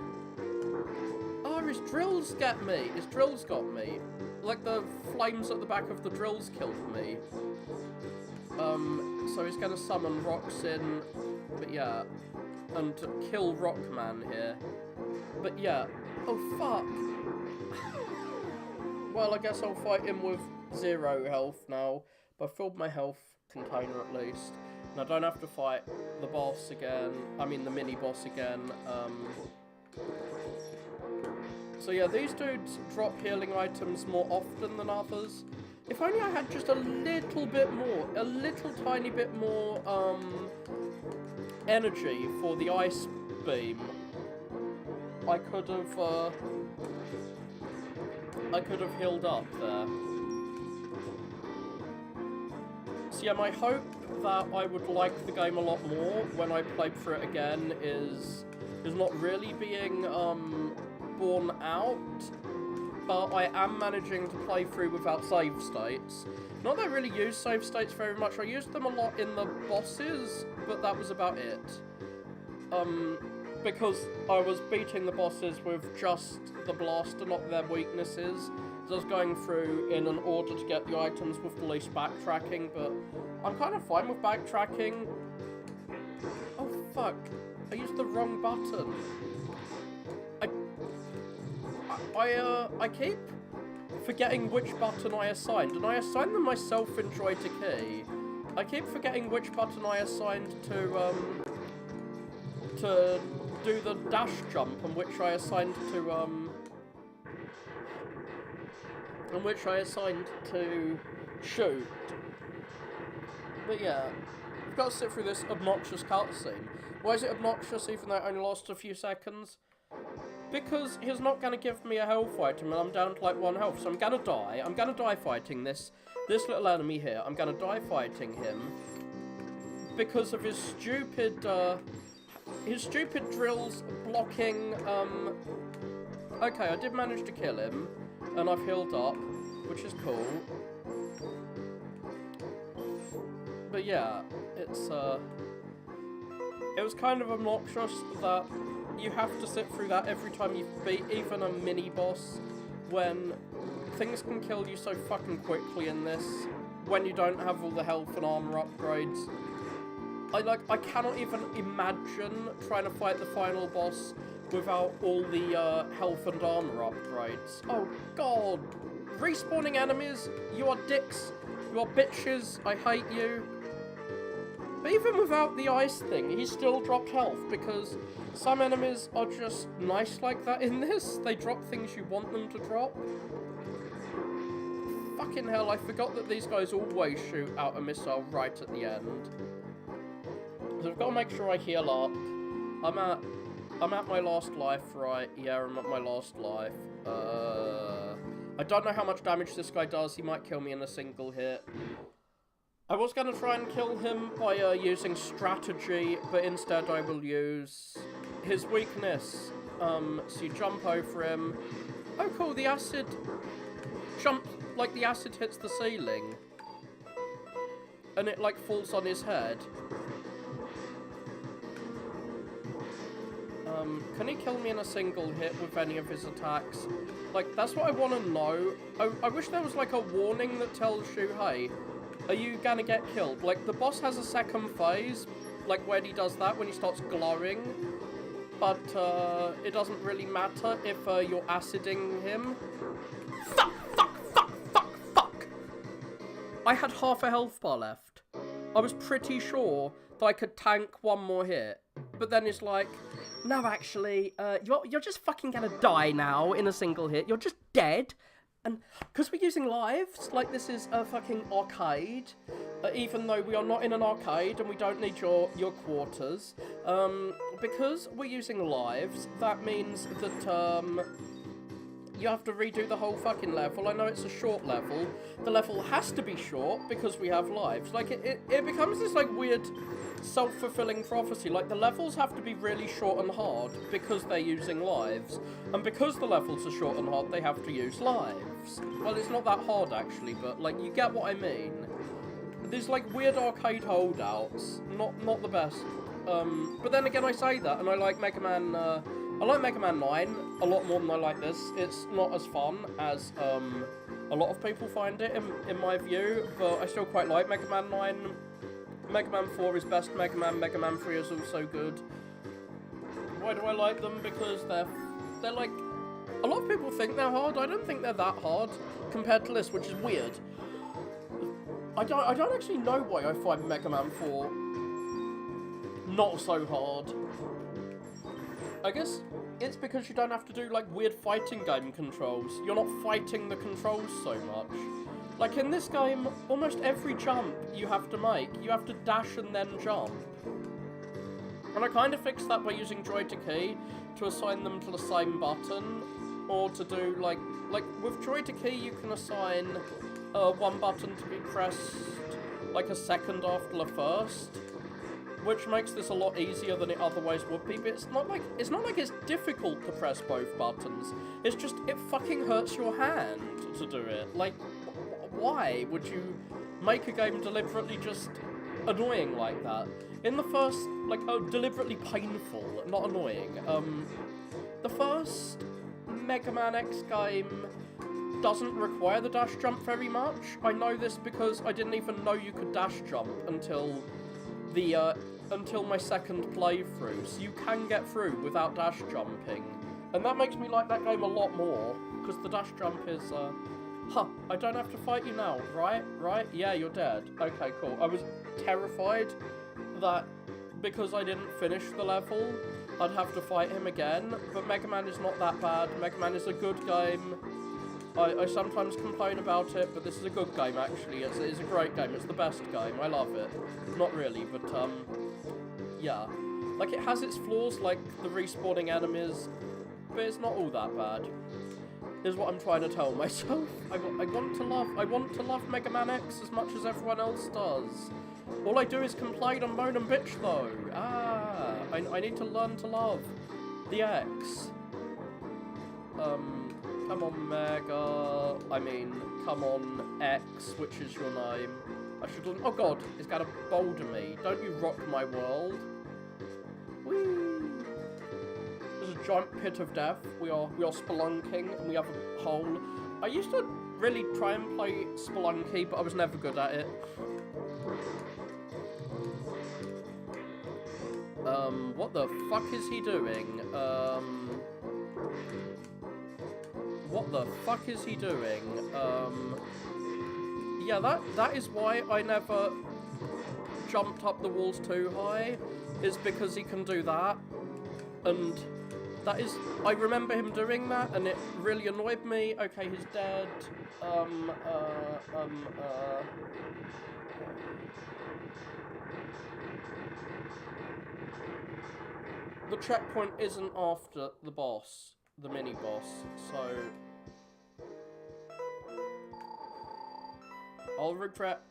Oh, his drills get me. His drills got me. Like, the flames at the back of the drills killed me. So he's gonna summon rocks in, but yeah. And to kill Rockman here. But yeah. Oh, fuck. Well, I guess I'll fight him with 0 health now. But I've filled my health container at least. And I don't have to fight the boss again. I mean, the mini-boss again. So yeah, these dudes drop healing items more often than others. If only I had just a little bit more, a little tiny bit more, energy for the ice beam, I could have healed up there. So yeah, my hope that I would like the game a lot more when I play through it again is not really being borne out, but I am managing to play through without save states. Not that I really use save states very much. I used them a lot in the bosses, but that was about it. Because I was beating the bosses with just the blaster, not their weaknesses. So I was going through in an order to get the items with the least backtracking, but I'm kind of fine with backtracking. Oh fuck, I used the wrong button. I keep forgetting which button I assigned, and I assigned them myself in Joy to Key. I keep forgetting which button I assigned to do the dash jump, and which I assigned to shoot. But yeah, I've got to sit through this obnoxious cutscene. Why is it obnoxious even though it only lasts a few seconds? Because he's not going to give me a health item and I'm down to like 1 health, so I'm going to die. I'm going to die fighting this little enemy here. I'm going to die fighting him because of his stupid drills blocking, Okay, I did manage to kill him, and I've healed up, which is cool. But yeah, it was kind of obnoxious that you have to sit through that every time you beat even a mini-boss, when things can kill you so fucking quickly in this, when you don't have all the health and armor upgrades. I cannot even imagine trying to fight the final boss without all the health and armor upgrades. Oh god! Respawning enemies, you are dicks, you are bitches, I hate you. But even without the ice thing, he still dropped health, because some enemies are just nice like that in this. They drop things you want them to drop. Fucking hell, I forgot that these guys always shoot out a missile right at the end. So I've got to make sure I heal up. I'm at my last life, right? Yeah, I'm at my last life. I don't know how much damage this guy does. He might kill me in a single hit. I was going to try and kill him by using strategy, but instead I will use his weakness. So you jump over him. Oh cool, the acid jump, like the acid hits the ceiling. and it, like, falls on his head. Can he kill me in a single hit with any of his attacks? Like, that's what I want to know. I wish there was, like, a warning that tells you, hey, are you gonna get killed? Like, the boss has a second phase, like, when he does that, when he starts glowing. But, it doesn't really matter if, you're aciding him. Fuck! I had half a health bar left. I was pretty sure that I could tank one more hit. But then it's like, no, actually, you're just fucking gonna die now in a single hit. You're just dead. And because we're using lives, like this is a fucking arcade, even though we are not in an arcade and we don't need your quarters, because we're using lives, that means that, you have to redo the whole fucking level. I know it's a short level. The level has to be short because we have lives. Like, it becomes this, like, weird self-fulfilling prophecy. Like, the levels have to be really short and hard because they're using lives. And because the levels are short and hard, they have to use lives. Well, it's not that hard, actually, but, like, you get what I mean. These, like, weird arcade holdouts. Not the best. But then again, I say that, and I like Mega Man, I like Mega Man 9 a lot more than I like this. It's not as fun as a lot of people find it, in my view, but I still quite like Mega Man 9. Mega Man 4 is best Mega Man. Mega Man 3 is also good. Why do I like them? Because they're like... A lot of people think they're hard. I don't think they're that hard compared to this, which is weird. I don't actually know why I find Mega Man 4 not so hard. I guess it's because you don't have to do, like, weird fighting game controls. You're not fighting the controls so much. Like, in this game, almost every jump you have to make, you have to dash and then jump. And I kind of fixed that by using Joy to Key to assign them to the same button, or to do, like with Joy to Key, you can assign one button to be pressed, like, a second after the first. Which makes this a lot easier than it otherwise would be, but it's not like it's difficult to press both buttons. It's just, it fucking hurts your hand to do it. Like, why would you make a game deliberately just annoying like that? In the first, like, deliberately painful, not annoying. The first Mega Man X game doesn't require the dash jump very much. I know this because I didn't even know you could dash jump until my second playthrough, so you can get through without dash jumping. And that makes me like that game a lot more, because the dash jump is, I don't have to fight you now, right? Yeah, you're dead. Okay, cool. I was terrified that because I didn't finish the level, I'd have to fight him again, but Mega Man is not that bad. Mega Man is a good game. I sometimes complain about it, but this is a good game, actually. It's a great game. It's the best game. I love it. Not really, but, yeah. Like, it has its flaws, like the respawning enemies, but it's not all that bad. Is what I'm trying to tell myself. I want to love Mega Man X as much as everyone else does. All I do is complain and moan and bitch, though. I need to learn to love the X. Come on, Mega. I mean, come on, X, which is your name. I should... Oh, God, it's gonna boulder me. Don't you rock my world. Whee! There's a giant pit of death. We are spelunking, and we have a hole. I used to really try and play Spelunky, but I was never good at it. What the fuck is he doing? What the fuck is he doing? Yeah, that is why I never jumped up the walls too high, is because he can do that. And that is... I remember him doing that, and it really annoyed me. Okay, he's dead. The checkpoint isn't after the boss, the mini-boss, so... I'll regret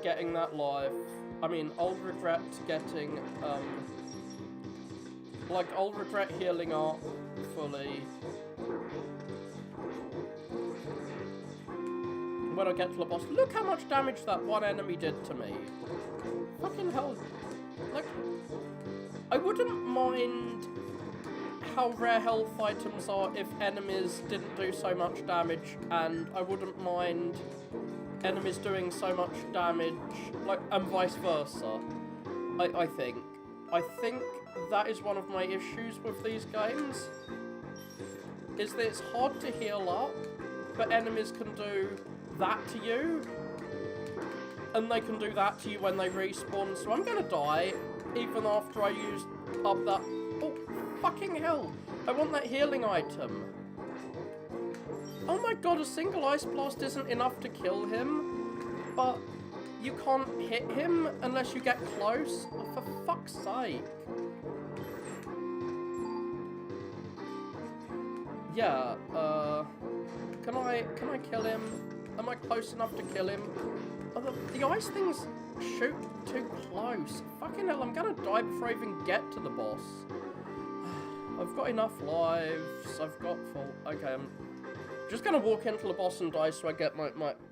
getting that live. I mean, I'll regret getting, like, I'll regret healing up fully. when I get to the boss. Look how much damage that one enemy did to me. Fucking hell. Like, I wouldn't mind how rare health items are if enemies didn't do so much damage, and I wouldn't mind enemies doing so much damage, like, and vice versa. I think that is one of my issues with these games, is that it's hard to heal up, but enemies can do that to you, and they can do that to you when they respawn, so I'm gonna die, even after I used up that... Oh, fucking hell! I want that healing item. Oh my god, a single ice blast isn't enough to kill him, but you can't hit him unless you get close? Oh, for fuck's sake. Yeah, can I kill him? Am I close enough to kill him? Oh, the ice things shoot too close. Fucking hell, I'm gonna die before I even get to the boss. I've got enough lives. I've got full... Okay, I'm just gonna walk into the boss and die so I get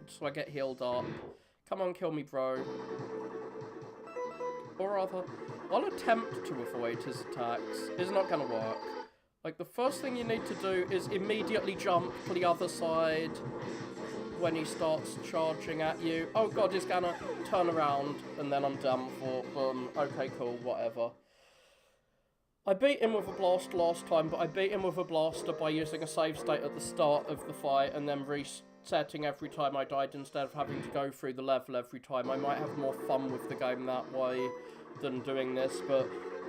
so I get healed up. Come on, kill me, bro. Or rather, I'll attempt to avoid his attacks. It's not gonna work. Like, the first thing you need to do is immediately jump to the other side when he starts charging at you. Oh god, he's gonna turn around, and then I'm done for. Okay, cool, whatever. I beat him with a blast last time, but I beat him with a blaster by using a save state at the start of the fight and then resetting every time I died instead of having to go through the level every time. I might have more fun with the game that way than doing this, but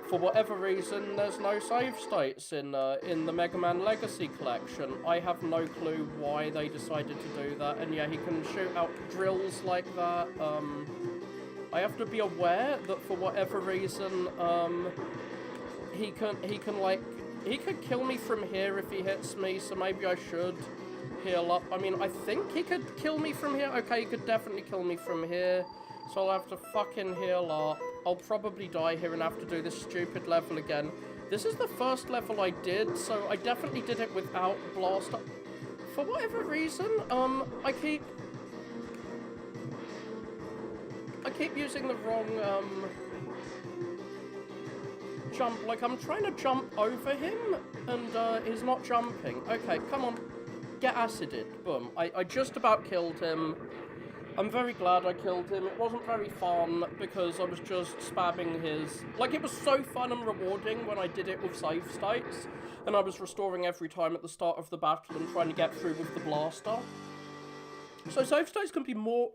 for whatever reason, there's no save states in the Mega Man Legacy Collection. I have no clue why they decided to do that, and yeah, he can shoot out drills like that. I have to be aware that for whatever reason, he could kill me from here if he hits me, so maybe I should heal up. I mean, I think he could kill me from here. Okay, he could definitely kill me from here, so I'll have to fucking heal up. I'll probably die here and have to do this stupid level again. This is the first level I did, so I definitely did it without blaster. For whatever reason, I keep using the wrong, jump. Like, I'm trying to jump over him, and, he's not jumping. Okay, come on. Get acided. Boom. I just about killed him. I'm very glad I killed him. It wasn't very fun, because I was just spamming his... Like, it was so fun and rewarding when I did it with save states, and I was restoring every time at the start of the battle and trying to get through with the blaster. So save states can be more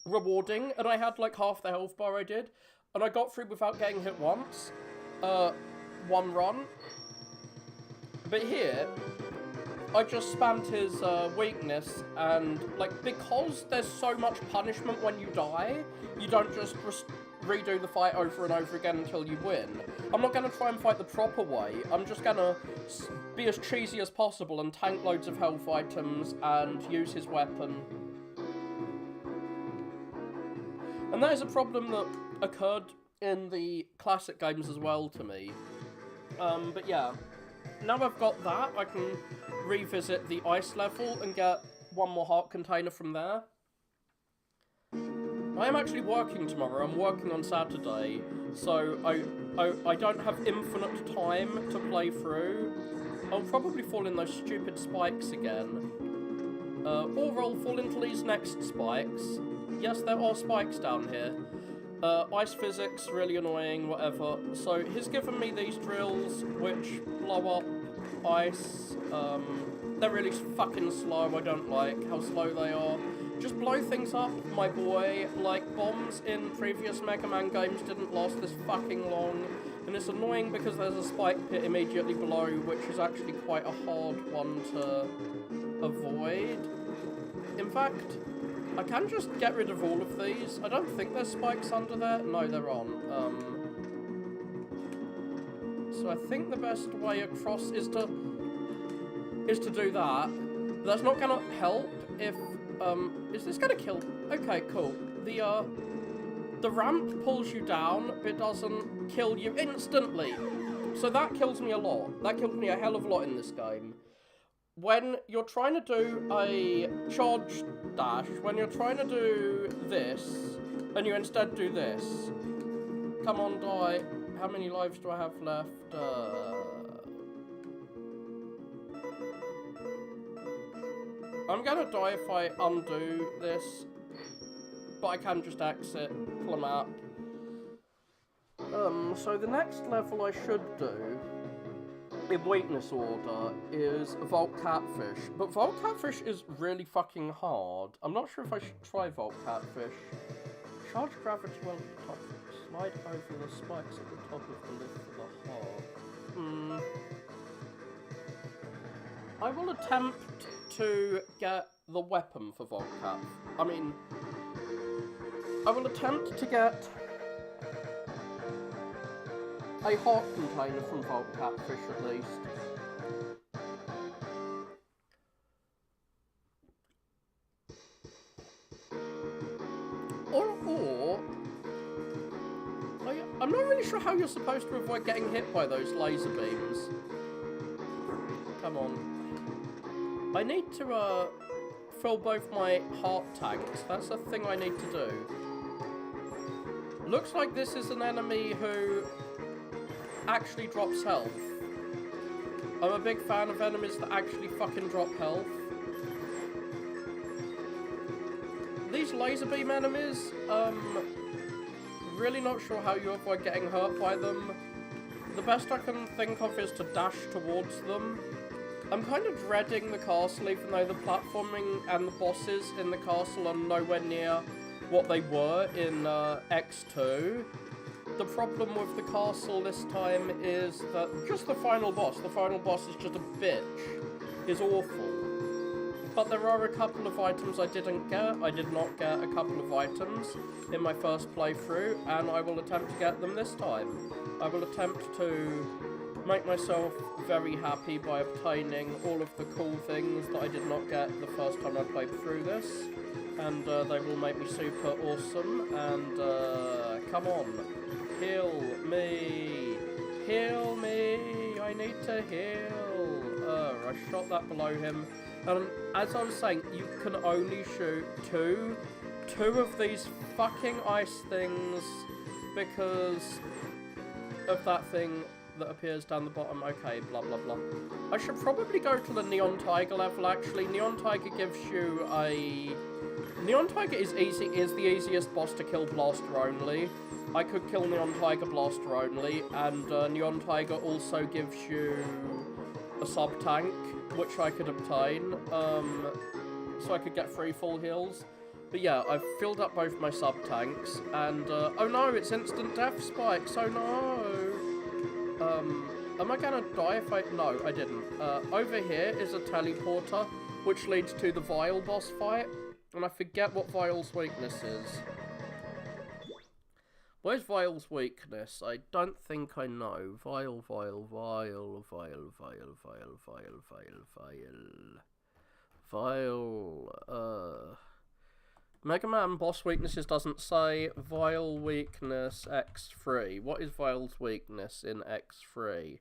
rewarding, and I had, like, half the health bar I did, and I got through without getting hit once. One run. But here, I just spammed his weakness, and, like, because there's so much punishment when you die, you don't just redo the fight over and over again until you win. I'm not going to try and fight the proper way. I'm just going to be as cheesy as possible and tank loads of health items and use his weapon. And that is a problem that occurred in the classic games as well to me. But yeah, now I've got that, I can revisit the ice level and get one more heart container from there. I am actually working tomorrow. I'm working on Saturday, so I don't have infinite time to play through. I'll probably fall in those stupid spikes again. Or I'll fall into these next spikes. Yes, there are spikes down here. Ice physics, really annoying, whatever. So he's given me these drills, which blow up ice. They're really fucking slow. I don't like how slow they are. Just blow things up, my boy. Like, bombs in previous Mega Man games didn't last this fucking long. And it's annoying because there's a spike pit immediately below, which is actually quite a hard one to avoid. In fact, I can just get rid of all of these. I don't think there's spikes under there. No, there aren't. So I think the best way across is to do that. That's not gonna help if, is this gonna kill? Okay, cool. The ramp pulls you down, but it doesn't kill you instantly. So that kills me a lot. That killed me a hell of a lot in this game. when you're trying to do a charge dash, when you're trying to do this, and you instead do this. Come on, die. How many lives do I have left? I'm gonna die if I undo this, but I can just exit the map. So the next level I should do, in weakness order, is Vault Catfish. But Vault Catfish is really fucking hard. I'm not sure if I should try Vault Catfish. Charge gravity well at the top. Slide over the spikes at the top of the lid for the heart. I will attempt to get the weapon for Vault Cat. I mean, I will attempt to get a heart container from Vault Catfish at least. Or I'm not really sure how you're supposed to avoid getting hit by those laser beams. Come on. I need to fill both my heart tanks. That's a thing I need to do. Looks like this is an enemy who actually drops health. I'm a big fan of enemies that actually fucking drop health. These laser beam enemies, really not sure how you avoid getting hurt by them. The best I can think of is to dash towards them. I'm kind of dreading the castle, even though the platforming and the bosses in the castle are nowhere near what they were in X2. The problem with the castle this time is that just the final boss is just a bitch, is awful. But there are a couple of items I didn't get. I did not get a couple of items in my first playthrough, and I will attempt to get them this time. I will attempt to make myself very happy by obtaining all of the cool things that I did not get the first time I played through this. And they will make me super awesome, and come on. Heal me! Heal me! I need to heal! I shot that below him. As I was saying, you can only shoot two of these fucking ice things because of that thing that appears down the bottom. Okay, blah blah blah. I should probably go to the Neon Tiger level, actually. Neon Tiger gives you a... Neon Tiger is the easiest boss to kill blaster only. I could kill Neon Tiger blaster only, and Neon Tiger also gives you a sub-tank, which I could obtain, so I could get 3 full heals. But yeah, I've filled up both my sub-tanks, and, oh no, it's instant death spikes, oh no! Am I gonna die if I... No, I didn't. Over here is a teleporter, which leads to the Vial boss fight, and I forget what Vial's weakness is. Where's Vial's weakness? I don't think I know. Vial. Mega Man boss weaknesses doesn't say. Vial weakness X3. What is Vial's weakness in X3?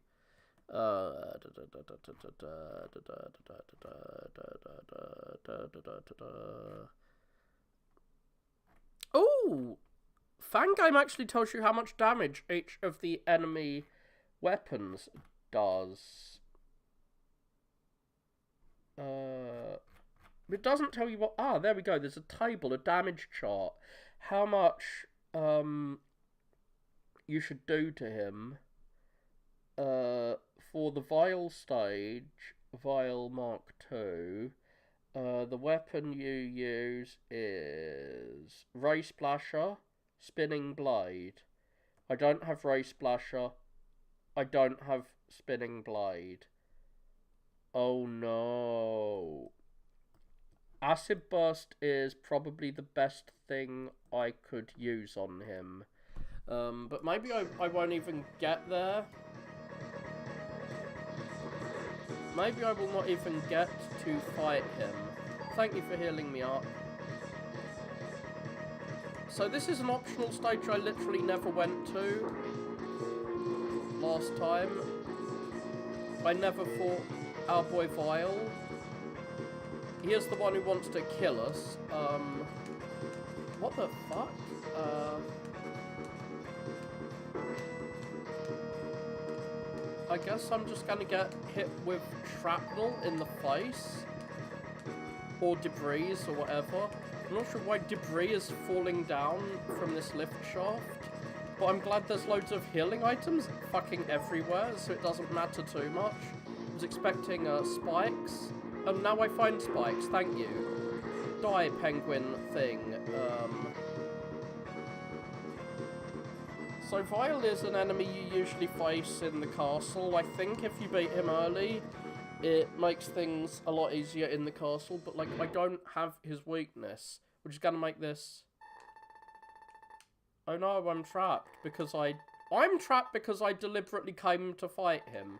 Oh! Fangame actually tells you how much damage each of the enemy weapons does. It doesn't tell you what... Ah, there we go. There's a table, a damage chart. How much you should do to him. For the Vial stage, Vial Mark II, the weapon you use is Ray Splasher, Spinning Blade. I don't have Ray Splasher. I don't have Spinning Blade. Oh no. Acid Burst is probably the best thing I could use on him. But maybe I won't even get there. Maybe I will not even get to fight him. Thank you for healing me up. So this is an optional stage I literally never went to last time. I never thought... our boy Vile. He is the one who wants to kill us. What the fuck? I guess I'm just gonna get hit with shrapnel in the face. Or debris or whatever. I'm not sure why debris is falling down from this lift shaft. But I'm glad there's loads of healing items fucking everywhere, so it doesn't matter too much. I was expecting spikes. And now I find spikes, thank you. Die, penguin thing. So Vile is an enemy you usually face in the castle. I think if you beat him early, it makes things a lot easier in the castle. But, like, I don't have his weakness, which is gonna make this... Oh no, I'm trapped because I'm trapped because I deliberately came to fight him.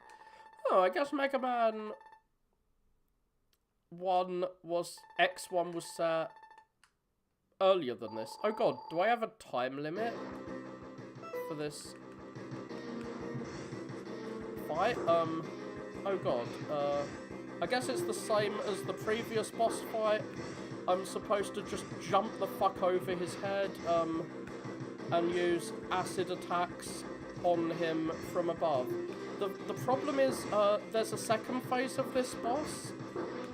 Oh, I guess Mega Man 1 was... X1 was set earlier than this. Oh god, do I have a time limit for this fight? Oh god, I guess it's the same as the previous boss fight. I'm supposed to just jump the fuck over his head, and use acid attacks on him from above. The problem is, there's a second phase of this boss,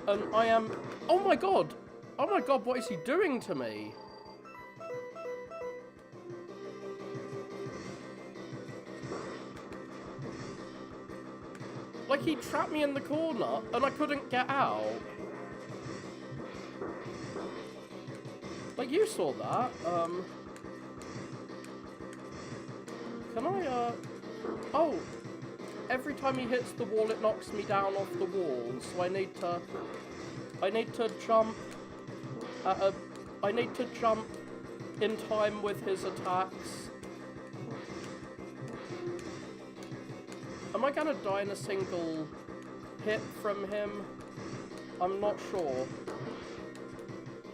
and I am... Oh my god! Oh my god, what is he doing to me? Like, he trapped me in the corner, and I couldn't get out. Like, you saw that. Can I, Oh! Every time he hits the wall, it knocks me down off the wall, so I need to jump at a... I need to jump in time with his attacks. Am I gonna die in a single hit from him? I'm not sure.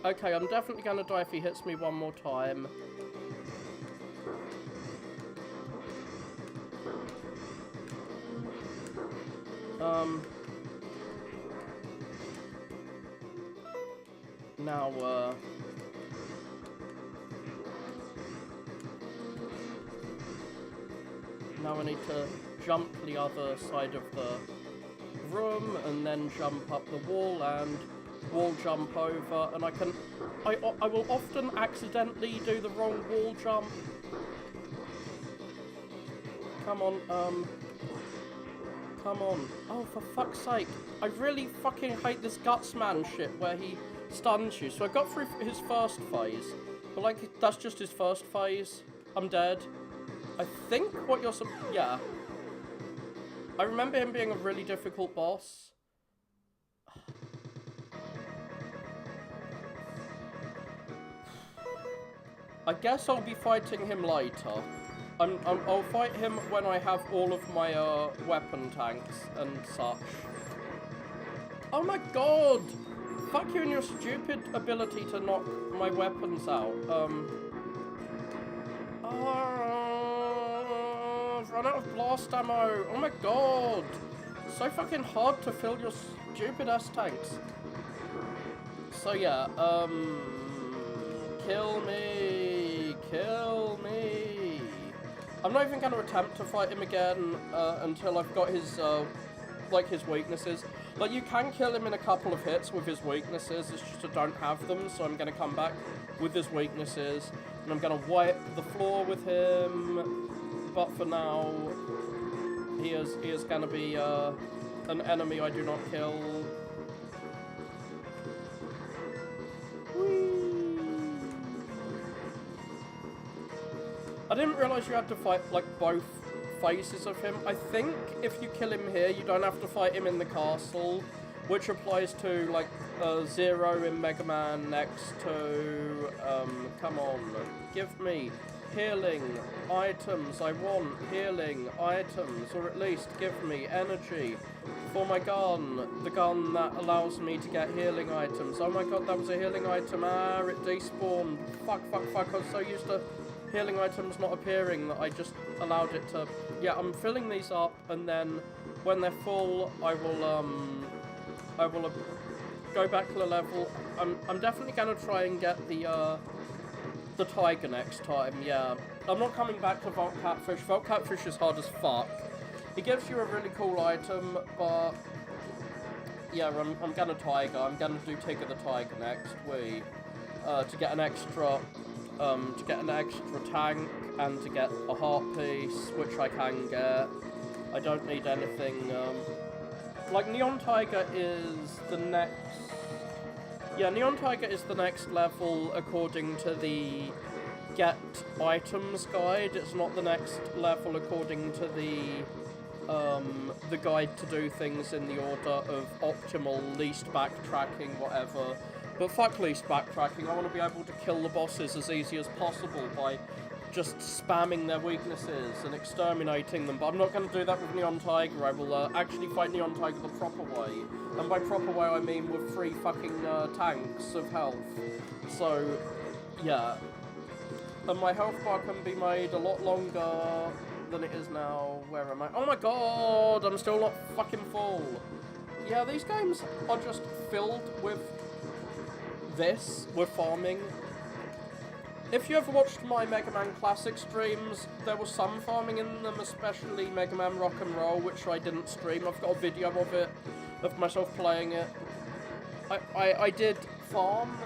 Okay, I'm definitely gonna die if he hits me one more time. Now, now I need to jump the other side of the room, and then jump up the wall, and wall jump over, and I will often accidentally do the wrong wall jump. Come on, come on. Oh, for fuck's sake. I really fucking hate this Gutsman shit where he stuns you. So I got through his first phase, but like, that's just his first phase. I'm dead. I think what you're yeah. I remember him being a really difficult boss. I guess I'll be fighting him later. I'll fight him when I have all of my weapon tanks and such. Oh my god! Fuck you and your stupid ability to knock my weapons out. I've run out of blast ammo. Oh my god! So fucking hard to fill your stupid ass tanks. So yeah, kill me, kill me. I'm not even going to attempt to fight him again until I've got his, like, his weaknesses. Like, you can kill him in a couple of hits with his weaknesses, it's just I don't have them, so I'm going to come back with his weaknesses, and I'm going to wipe the floor with him, but for now, he is going to be an enemy I do not kill. I didn't realise you had to fight, like, both phases of him. I think if you kill him here, you don't have to fight him in the castle, which applies to, like, Zero in Mega Man next to, come on, give me healing items. I want healing items, or at least give me energy for my gun, the gun that allows me to get healing items. Oh my god, that was a healing item. Ah, it despawned. Fuck, fuck, fuck, I was so used to healing items not appearing that I just allowed it to... Yeah, I'm filling these up, and then when they're full, I will I will go back to the level. I'm definitely gonna try and get the tiger next time, yeah. I'm not coming back to Vault Catfish. Vault Catfish is hard as fuck. It gives you a really cool item, but yeah, I'm gonna tiger. I'm gonna do Tigger the Tiger next. To get an extra tank and to get a heart piece, which I can get. I don't need anything. Like Neon Tiger is the next. Yeah, Neon Tiger is the next level according to the Get Items guide. It's not the next level according to the guide to do things in the order of optimal, least backtracking, whatever. But fuck least backtracking, I want to be able to kill the bosses as easy as possible by just spamming their weaknesses and exterminating them. But I'm not going to do that with Neon Tiger. I will actually fight Neon Tiger the proper way. And by proper way I mean with 3 fucking tanks of health. So, yeah. And my health bar can be made a lot longer than it is now. Where am I? Oh my god, I'm still not fucking full. Yeah, these games are just filled with with farming. If you ever watched my Mega Man Classic streams, there was some farming in them, especially Mega Man Rock and Roll, which I didn't stream. I've got a video of it, of myself playing it. I did farm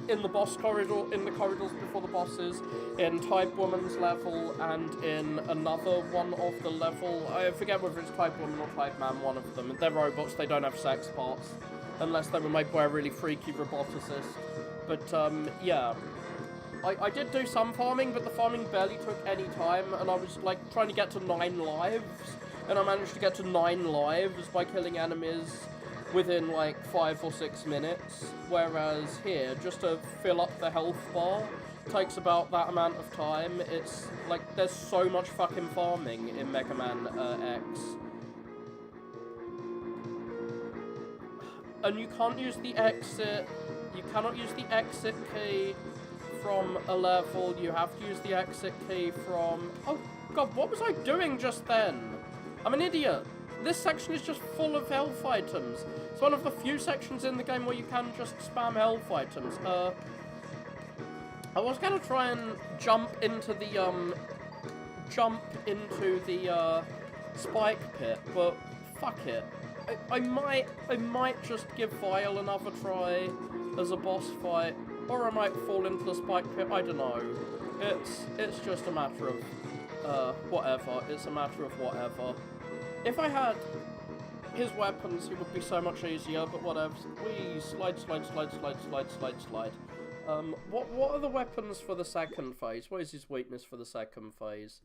in the boss corridor, in the corridors before the bosses, in Type Woman's level, and in another one of the level. I forget whether it's Type Woman or Type Man, one of them. They're robots, they don't have sex parts, unless they were made by a really freaky roboticist. But, yeah. I did do some farming, but the farming barely took any time, and I was, like, trying to get to 9 lives, and I managed to get to 9 lives by killing enemies within, like, 5 or 6 minutes, whereas here, just to fill up the health bar takes about that amount of time. It's, like, there's so much fucking farming in Mega Man X. And you can't use the exit, you cannot use the exit key from a level, you have to use the exit key from... Oh god, what was I doing just then? I'm an idiot. This section is just full of health items. It's one of the few sections in the game where you can just spam health items. I was gonna try and jump into the spike pit, but fuck it. I might just give Vile another try as a boss fight, or I might fall into the spike pit. I don't know. It's just a matter of whatever. It's a matter of whatever. If I had his weapons, it would be so much easier. But whatever. We slide. What are the weapons for the second phase? What is his weakness for the second phase?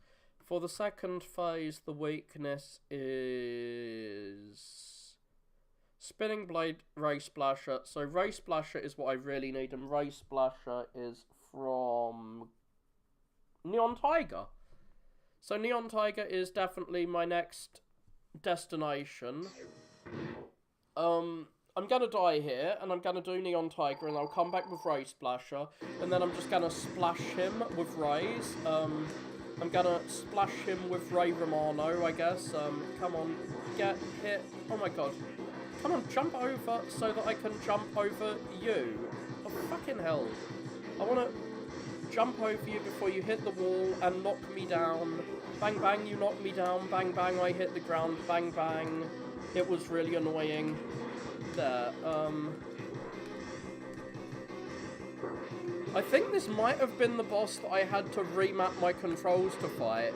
For the second phase, the weakness is Spinning Blade, Ray Splasher. So Ray Splasher is what I really need, and Ray Splasher is from Neon Tiger. So Neon Tiger is definitely my next destination. I'm gonna die here, and I'm gonna do Neon Tiger, and I'll come back with Ray Splasher, and then I'm just gonna splash him with Rays. I'm gonna splash him with Ray Romano, I guess. Come on, get hit. Oh my god. Come on, jump over so that I can jump over you. Oh, fucking hell. I wanna jump over you before you hit the wall and knock me down. Bang, bang, you knock me down. Bang, bang, I hit the ground. Bang, bang. It was really annoying. There, I think this might have been the boss that I had to remap my controls to fight,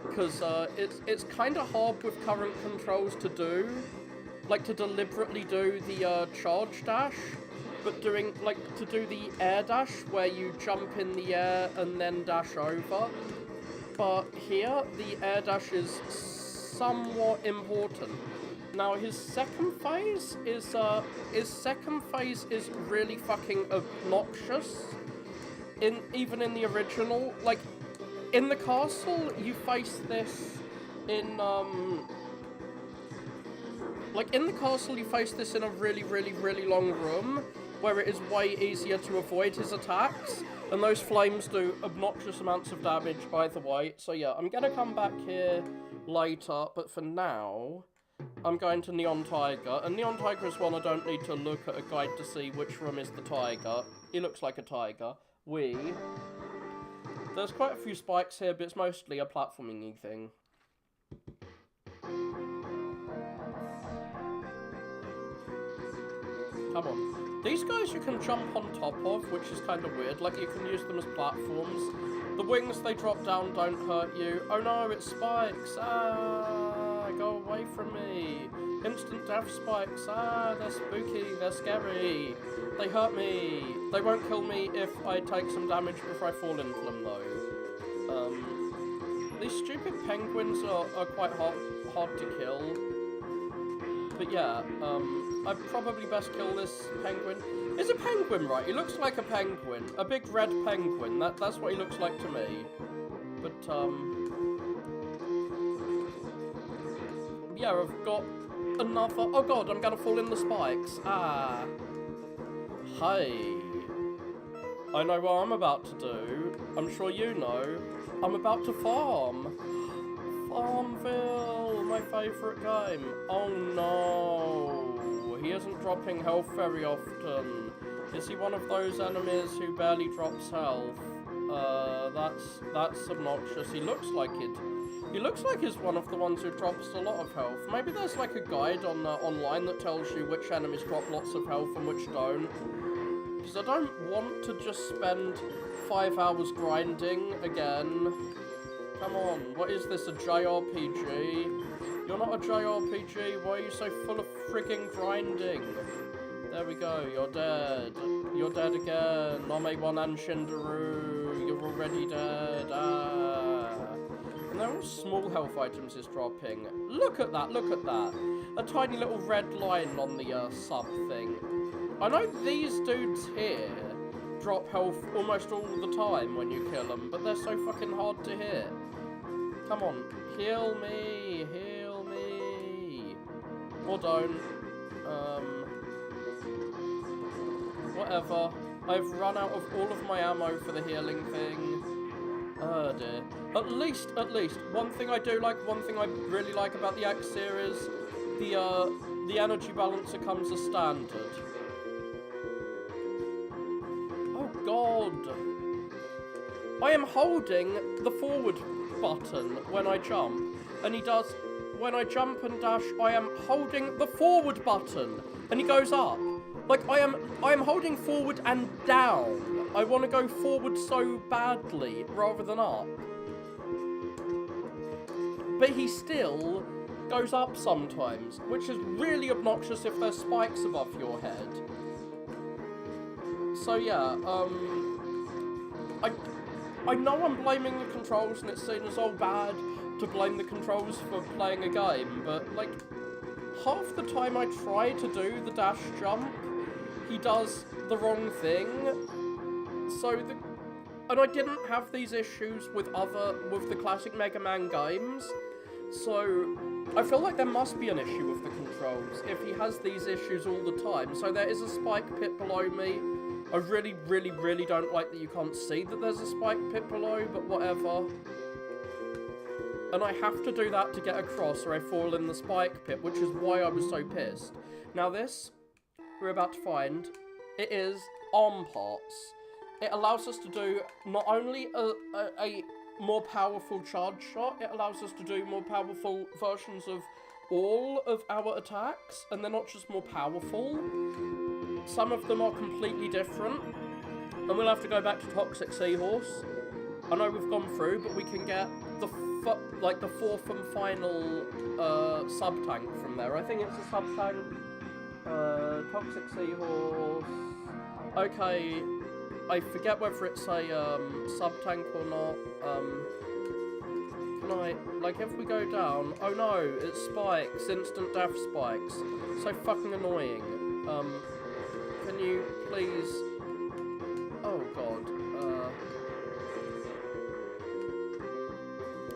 because it's kind of hard with current controls to do, like to deliberately do the charge dash, but to do the air dash where you jump in the air and then dash over. But here the air dash is somewhat important. Now his second phase is really fucking obnoxious. Even in the original, like in the castle, you face this in a really long room where it is way easier to avoid his attacks, and those flames do obnoxious amounts of damage either way. So yeah, I'm gonna come back here later, but for now, I'm going to Neon Tiger, and Neon Tiger is one I don't need to look at a guide to see which room is the tiger. He looks like a tiger. There's quite a few spikes here, but it's mostly a platforming thing. Come on. These guys you can jump on top of, which is kind of weird. Like, you can use them as platforms. The wings they drop down don't hurt you. Oh no, it's spikes. Ah, go away from me. Instant death spikes. Ah, they're spooky. They're scary. They hurt me. They won't kill me if I take some damage before I fall into them, though. These stupid penguins are quite hard to kill. But yeah, I'd probably best kill this penguin. It's a penguin, right? He looks like a penguin. A big red penguin. That's what he looks like to me. But, yeah, I've got another... Oh god, I'm gonna fall in the spikes. Ah. Hey. I know what I'm about to do. I'm sure you know. I'm about to farm. Farmville, my favourite game. Oh no. He isn't dropping health very often. Is he one of those enemies who barely drops health? That's obnoxious. He looks like it. He looks like he's one of the ones who drops a lot of health. Maybe there's like a guide on online that tells you which enemies drop lots of health and which don't. Because I don't want to just spend 5 hours grinding again. Come on, what is this, a JRPG? You're not a JRPG, why are you so full of freaking grinding? There we go, you're dead. You're dead again. Nome-1 and Shindaru, you're already dead. Ah. And they're all small health items is dropping. Look at that, look at that. A tiny little red line on the sub thing. I know these dudes here drop health almost all the time when you kill them, but they're so fucking hard to hit. Come on, heal me, heal me. Or don't. Whatever. I've run out of all of my ammo for the healing thing. Oh dear. At least, one thing I do like, one thing I really like about the X series, the energy balancer comes as standard. Oh god. I am holding the forward button when I jump, and he does, when I jump and dash, I am holding the forward button, and he goes up. Like, I am holding forward and down. I want to go forward so badly, rather than up. But he still goes up sometimes, which is really obnoxious if there's spikes above your head. So yeah, I know I'm blaming the controls, and it's seen as all bad to blame the controls for playing a game, but, like, half the time I try to do the dash jump, he does the wrong thing. And I didn't have these issues with the classic Mega Man games, so I feel like there must be an issue with the controls if he has these issues all the time. So there is a spike pit below me. I really, really, really don't like that you can't see that there's a spike pit below, but whatever. And I have to do that to get across or I fall in the spike pit, which is why I was so pissed. Now this, we're about to find, it is arm parts. It allows us to do not only a more powerful charge shot, it allows us to do more powerful versions of all of our attacks, and they're not just more powerful. Some of them are completely different, and we'll have to go back to Toxic Seahorse. I know we've gone through, but we can get the fourth and final sub-tank from there. I think it's a sub-tank. Toxic Seahorse. Okay, I forget whether it's a sub-tank or not. Can I, like, if we go down, oh no, it's spikes, instant death spikes. So fucking annoying. Can you please, oh god,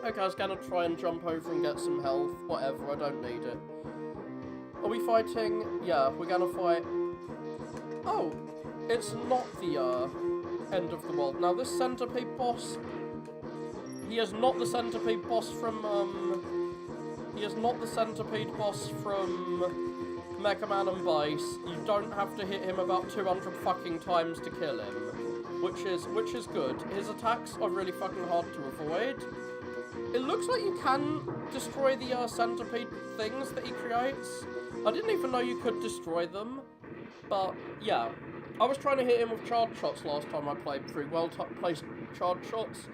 okay, I was gonna try and jump over and get some health, whatever, I don't need it. Are we fighting? Yeah, we're gonna fight. Oh, it's not the end of the world. Now this centipede boss, he is not the centipede boss from He is not the centipede boss from Mega Man and Base. You don't have to hit him about 200 fucking times to kill him, which is good. His attacks are really fucking hard to avoid. It looks like you can destroy the centipede things that he creates. I didn't even know you could destroy them, but yeah. I was trying to hit him with charge shots last time I played through, well-placed charge shots.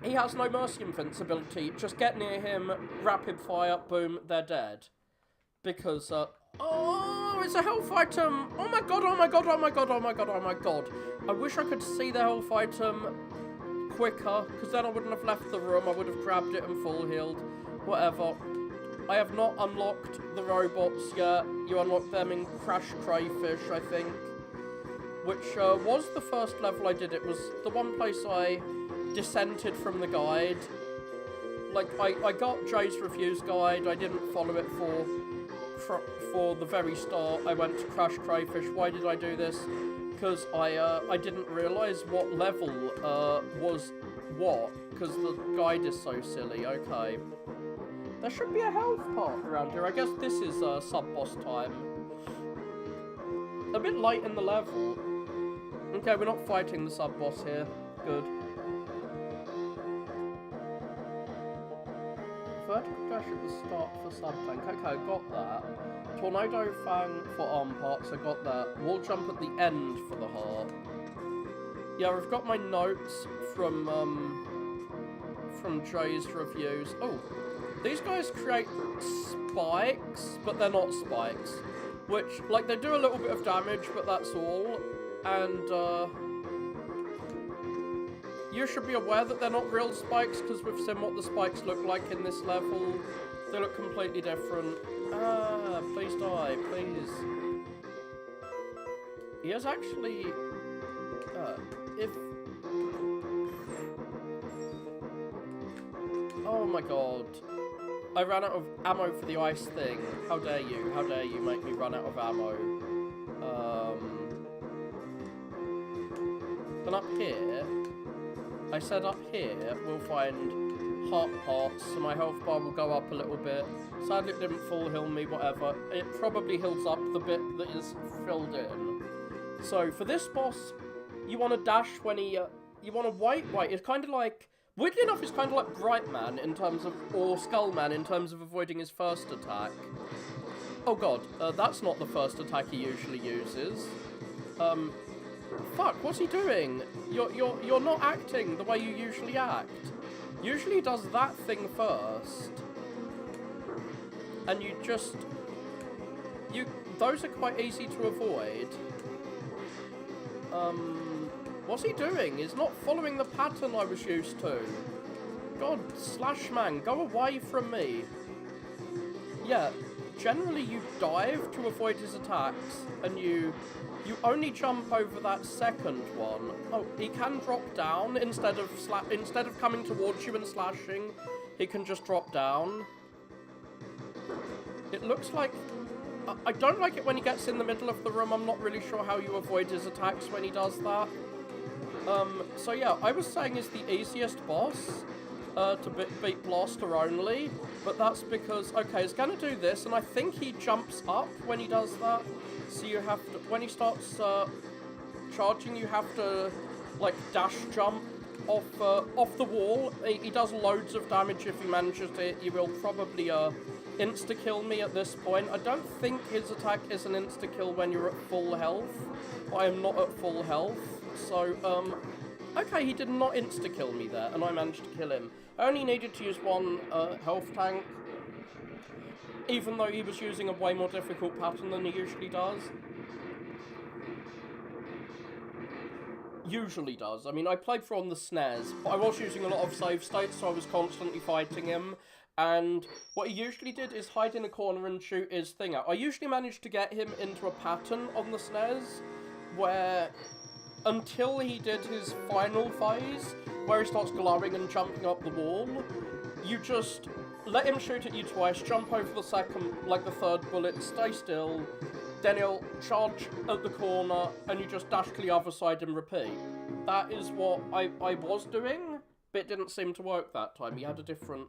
He has no mercy invincibility. Just get near him, rapid fire, boom, they're dead. Because, oh, it's a health item! Oh my god, oh my god, oh my god, oh my god, oh my god. I wish I could see the health item quicker, because then I wouldn't have left the room, I would have grabbed it and full healed. Whatever. I have not unlocked the robots yet. You unlock them in Crash Crayfish, I think. Which was the first level I did. It was the one place I dissented from the guide. Like, I got Jay's reviews guide. I didn't follow it for the very start. I went to Crash Crayfish. Why did I do this? Because I didn't realise what level was what. Because the guide is so silly. Okay. There should be a health part around here. I guess this is sub-boss time. A bit light in the level. Okay, we're not fighting the sub-boss here. Good. Vertical dash at the start for sub-tank. Okay, got that. Tornado Fang for arm parts, I got that. Wall jump at the end for the heart. Yeah, I've got my notes from Jay's reviews. Oh, these guys create spikes, but they're not spikes. Which, like, they do a little bit of damage, but that's all. And, you should be aware that they're not real spikes, because we've seen what the spikes look like in this level. They look completely different. Ah, please die, please. He is actually, oh my god. I ran out of ammo for the ice thing. How dare you? How dare you make me run out of ammo? And up here, I said up here, we'll find heart parts, so my health bar will go up a little bit. Sadly it didn't full heal me, whatever. It probably heals up the bit that is filled in. So for this boss, you want to dash when he, you want to wait. It's kind of like, weirdly enough, it's kind of like Brightman in terms of, or Skullman in terms of avoiding his first attack. Oh god, that's not the first attack he usually uses. Fuck, what's he doing? You're not acting the way you usually act. Usually he does that thing first. And you just... those are quite easy to avoid. What's he doing? He's not following the pattern I was used to. God, Slashman, go away from me. Yeah, generally you dive to avoid his attacks, and you only jump over that second one. Oh, he can drop down instead of coming towards you and slashing. He can just drop down. It looks like... I don't like it when he gets in the middle of the room. I'm not really sure how you avoid his attacks when he does that. So yeah, I was saying he's the easiest boss to beat Blaster only, but that's because, okay, he's gonna do this, and I think he jumps up when he does that. So you have to, when he starts charging, you have to, like, dash jump off the wall. He does loads of damage if he manages to hit you. Will probably insta-kill me at this point. I don't think his attack is an insta-kill when you're at full health. But I am not at full health. So, okay, he did not insta-kill me there, and I managed to kill him. I only needed to use one health tank, even though he was using a way more difficult pattern than he usually does. I mean, I played through on the SNES, but I was using a lot of save states, so I was constantly fighting him. And what he usually did is hide in a corner and shoot his thing out. I usually managed to get him into a pattern on the SNES, where until he did his final phase, where he starts glowing and jumping up the wall, you just let him shoot at you twice, jump over the second, like the third bullet, stay still, then he'll charge at the corner, and you just dash to the other side and repeat. That is what I was doing, but it didn't seem to work that time. He had a different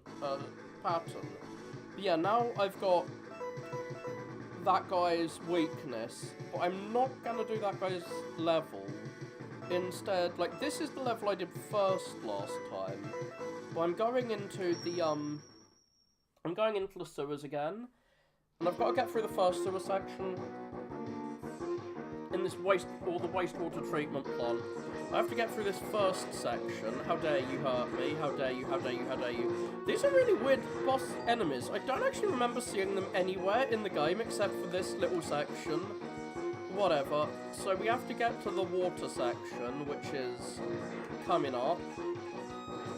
pattern. But yeah, now I've got that guy's weakness, but I'm not gonna do that guy's level. Instead, like, this is the level I did first last time. But I'm going into the, I'm going into the sewers again. And I've got to get through the first sewer section. In this the wastewater treatment plant. I have to get through this first section. How dare you hurt me? How dare you, how dare you, how dare you. These are really weird boss enemies. I don't actually remember seeing them anywhere in the game except for this little section. Whatever. So we have to get to the water section, which is coming up.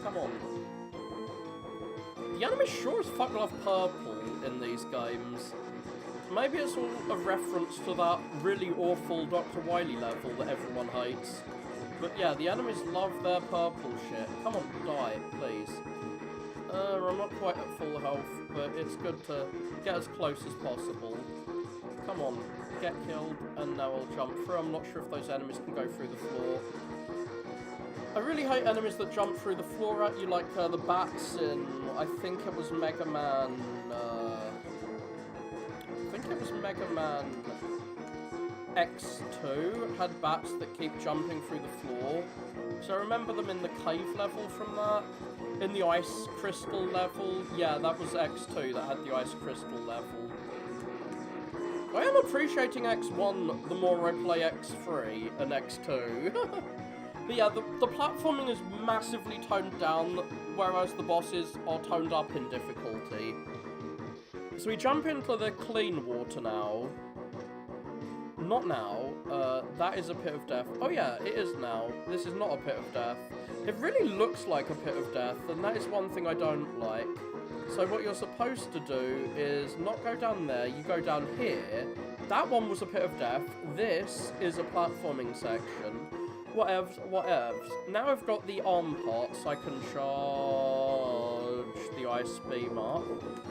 Come on. The enemies sure as fuck love purple in these games. Maybe it's all a reference to that really awful Dr. Wily level that everyone hates. But yeah, the enemies love their purple shit. Come on, die, please. I'm not quite at full health, but it's good to get as close as possible. Come on, get killed, and now I'll jump through. I'm not sure if those enemies can go through the floor. I really hate enemies that jump through the floor at you, like the bats in, I think it was Mega Man, Mega Man X2 had bats that keep jumping through the floor. So I remember them in the cave level from that. In the ice crystal level, yeah, that was X2 that had the ice crystal level. I am appreciating X1 the more I play X3 and X2. But yeah, the platforming is massively toned down, whereas the bosses are toned up in difficulty. So we jump into the clean water now. Not now. That is a pit of death. Oh yeah, it is now. This is not a pit of death. It really looks like a pit of death, and that is one thing I don't like. So what you're supposed to do is not go down there, you go down here. That one was a pit of death. This is a platforming section. Whatevs, whatevs. Now I've got the arm parts, I can charge the ice beam up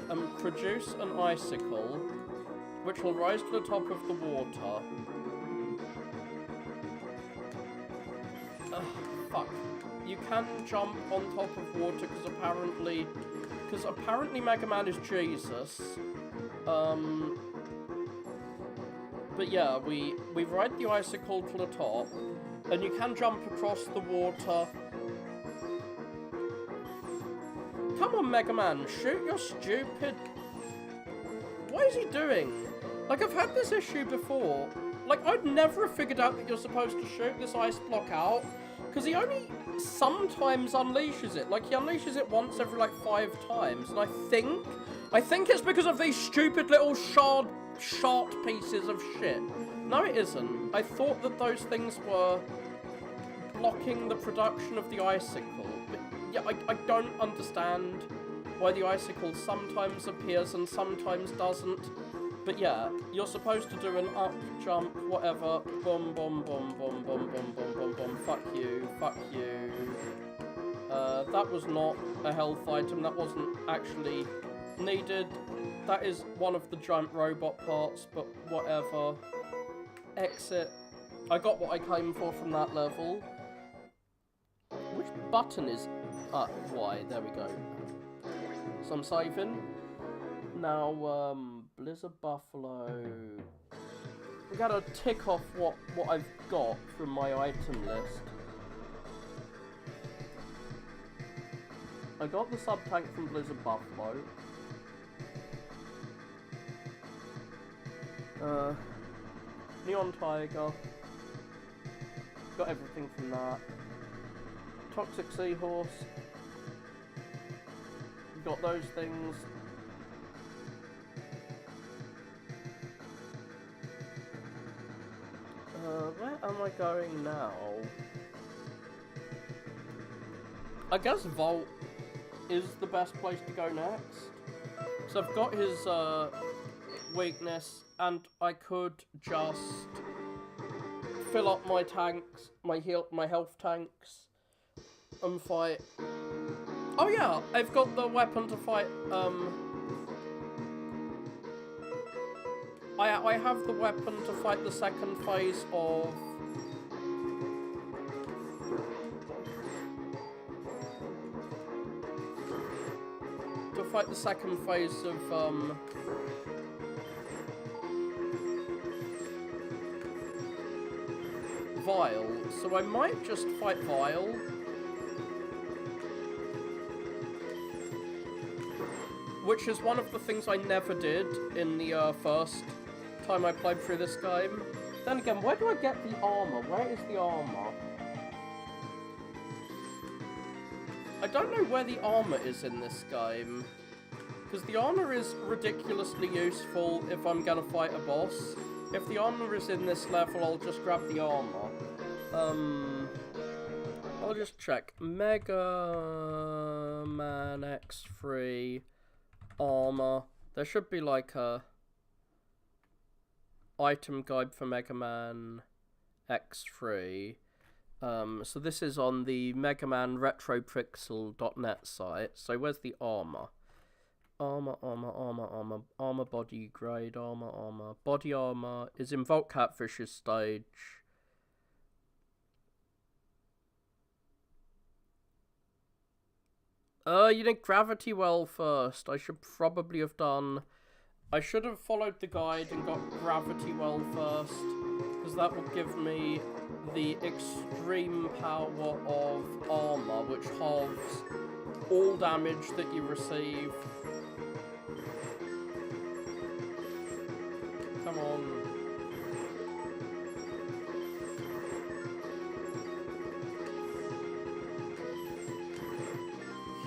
and produce an icicle, which will rise to the top of the water. Fuck. You can jump on top of water because apparently Mega Man is Jesus. But yeah, we ride the icicle to the top, and you can jump across the water. Come on, Mega Man, shoot your stupid... What is he doing? Like, I've had this issue before. Like, I'd never have figured out that you're supposed to shoot this ice block out, because he only sometimes unleashes it. Like, he unleashes it once every, like, 5 times, and I think it's because of these stupid little shard pieces of shit. No, it isn't. I thought that those things were blocking the production of the icicle. But yeah, I don't understand why the icicle sometimes appears and sometimes doesn't. But yeah, you're supposed to do an up, jump, whatever. Boom, boom, boom, boom, boom, boom, boom, boom, boom. Fuck you, fuck you. That was not a health item. That wasn't actually needed. That is one of the giant robot parts, but whatever. Exit. I got what I came for from that level. Which button is... Y. There we go. So I'm saving. Now, Blizzard Buffalo. We gotta tick off what I've got from my item list. I got the sub-tank from Blizzard Buffalo. Neon Tiger. Got everything from that. Toxic Seahorse. Got those things. Where am I going now? I guess Vault is the best place to go next. So I've got his weakness, and I could just fill up my tanks, my health tanks, and fight. Oh yeah, I've got the weapon to fight. I have the weapon to fight the second phase of... fight the second phase of, Vile, so I might just fight Vile. Which is one of the things I never did in the first time I played through this game. Then again, where do I get the armor? Where is the armor? I don't know where the armor is in this game. Because the armor is ridiculously useful if I'm gonna fight a boss. If the armor is in this level, I'll just grab the armor. I'll just check. Mega Man X3 armor. There should be like a item guide for Mega Man X3. So this is on the Mega Man retropixel.net site. So where's the armor? Armor, body grade, armor. Body armor is in Vault Catfish's stage. You need Gravity Well first. I should probably have done... I should have followed the guide and got Gravity Well first, because that will give me the extreme power of armor, which halves all damage that you receive. Come on.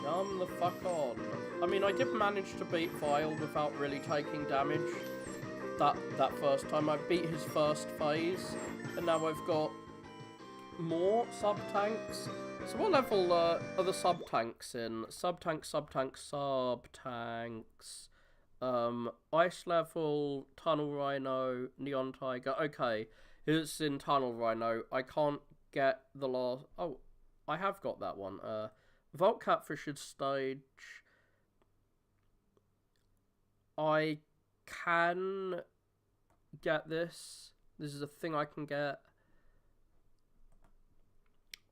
Come the fuck on. I mean, I did manage to beat Vile without really taking damage that first time. I beat his first phase, and now I've got more sub-tanks. So what level are the sub-tanks in? Sub-tanks. Ice level, Tunnel Rhino, Neon Tiger. Okay, it's in Tunnel Rhino. I can't get the last... Oh, I have got that one. Vault Catfish's stage. I can get this. This is a thing I can get.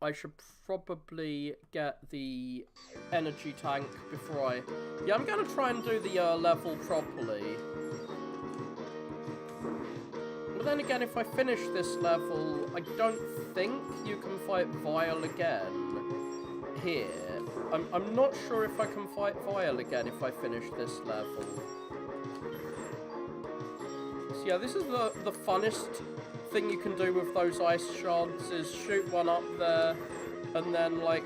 I should probably get the energy tank before I... Yeah, I'm going to try and do the level properly. But then again, if I finish this level, I don't think you can fight Vile again here. I'm not sure if I can fight Vile again if I finish this level. So yeah, this is the funnest thing you can do with those ice shards, is shoot one up there and then like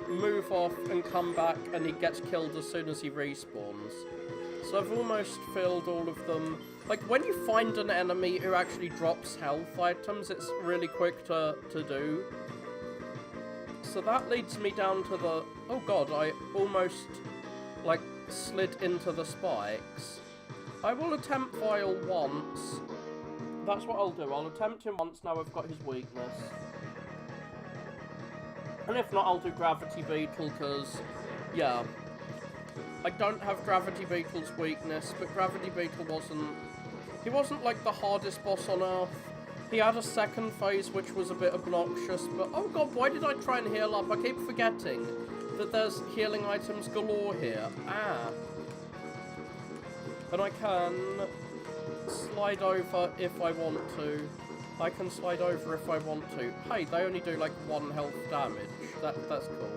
move off and come back, and he gets killed as soon as he respawns. So I've almost filled all of them. Like when you find an enemy who actually drops health items, it's really quick to do. So that leads me down to the... Oh god, I almost like slid into the spikes. I will attempt Vile once. That's what I'll do. I'll attempt him once now I've got his weakness. And if not, I'll do Gravity Beetle, because, yeah, I don't have Gravity Beetle's weakness, but Gravity Beetle wasn't... He wasn't, like, the hardest boss on Earth. He had a second phase, which was a bit obnoxious, but... Oh god, why did I try and heal up? I keep forgetting that there's healing items galore here. Ah. And I can slide over if I want to. I can slide over if I want to. Hey, they only do like 1 health damage. That's cool.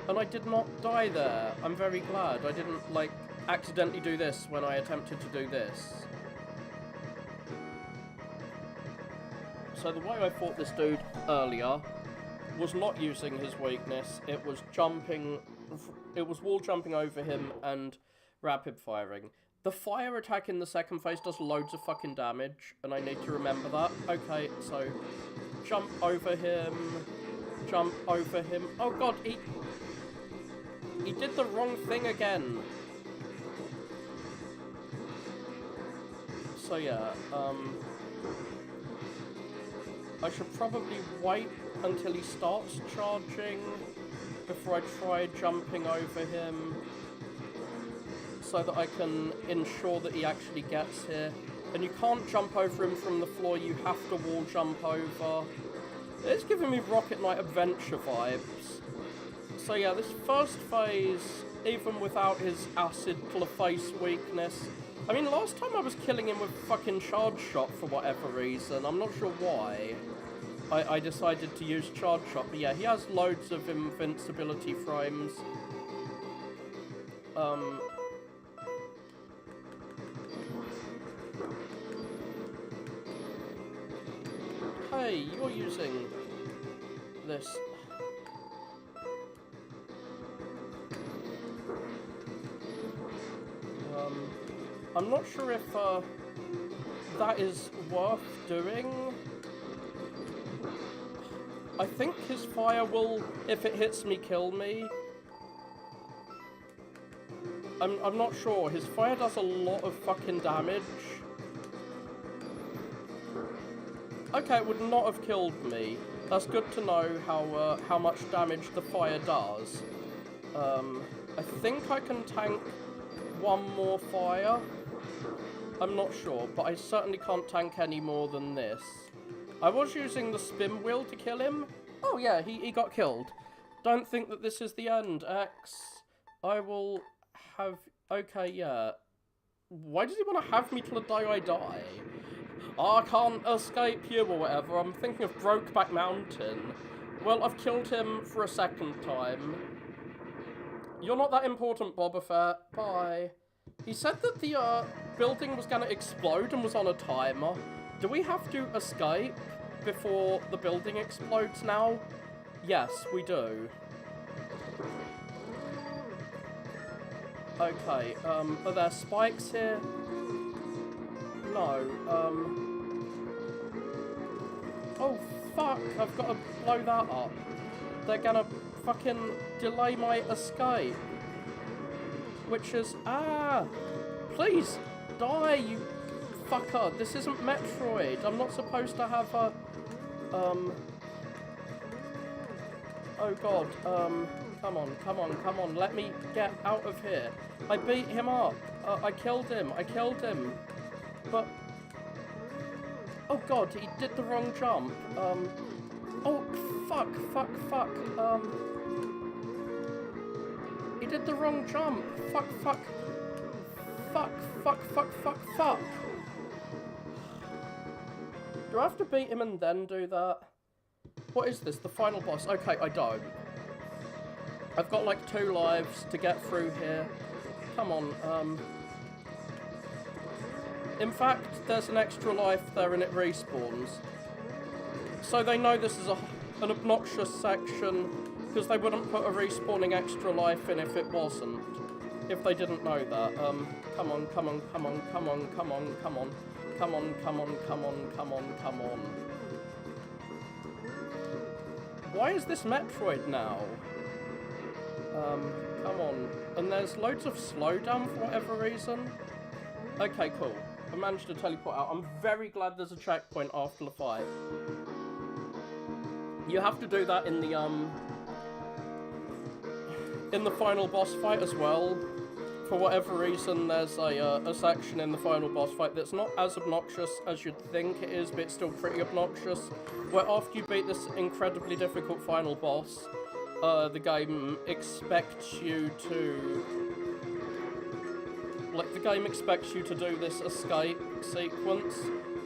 And I did not die there. I'm very glad. I didn't, like, accidentally do this when I attempted to do this. So the way I fought this dude earlier was not using his weakness. It was jumping... It was wall jumping over him and rapid firing. The fire attack in the second phase does loads of fucking damage, and I need to remember that. Okay, so jump over him, jump over him. Oh god, he did the wrong thing again. So yeah, I should probably wait until he starts charging before I try jumping over him, so that I can ensure that he actually gets here. And you can't jump over him from the floor, you have to wall jump over. It's giving me Rocket Knight Adventure vibes. So yeah, this first phase, even without his acid to the face weakness... I mean, last time I was killing him with fucking charge shot for whatever reason. I'm not sure why I decided to use charge shot. But yeah, he has loads of invincibility frames. Hey, you're using this. I'm not sure if that is worth doing. I think his fire will, if it hits me, kill me. I'm not sure. His fire does a lot of fucking damage. Okay, it would not have killed me. That's good to know how much damage the fire does. I think I can tank one more fire. I'm not sure, but I certainly can't tank any more than this. I was using the spin wheel to kill him. Oh yeah, he got killed. Don't think that this is the end, X. I will have... Okay, yeah. Why does he want to have me till the day I die? Oh, I can't escape you or whatever. I'm thinking of Brokeback Mountain. Well, I've killed him for a second time. You're not that important, Boba Fett. Bye. He said that the building was gonna explode and was on a timer. Do we have to escape before the building explodes now? Yes, we do. Okay, are there spikes here? No, Oh, fuck, I've got to blow that up. They're gonna fucking delay my escape. Which is... Ah! Please, die, you fucker. This isn't Metroid. I'm not supposed to have a... Oh god, come on, let me get out of here. I beat him up. I killed him. But... Oh god, he did the wrong jump. Oh, fuck. He did the wrong jump. Fuck. Do I have to beat him and then do that? What is this? The final boss? Okay, I don't. I've got like 2 lives to get through here. Come on, In fact, there's an extra life there and it respawns. So they know this is an obnoxious section, because they wouldn't put a respawning extra life in if it wasn't. If they didn't know that. Come on. Why is this Metroid now? Come on. And there's loads of slowdown for whatever reason. Okay, cool. I managed to teleport out. I'm very glad there's a checkpoint after the fight. You have to do that in the final boss fight as well. For whatever reason, there's a section in the final boss fight that's not as obnoxious as you'd think it is, but it's still pretty obnoxious. Where after you beat this incredibly difficult final boss, the game expects you to... Like, the game expects you to do this escape sequence,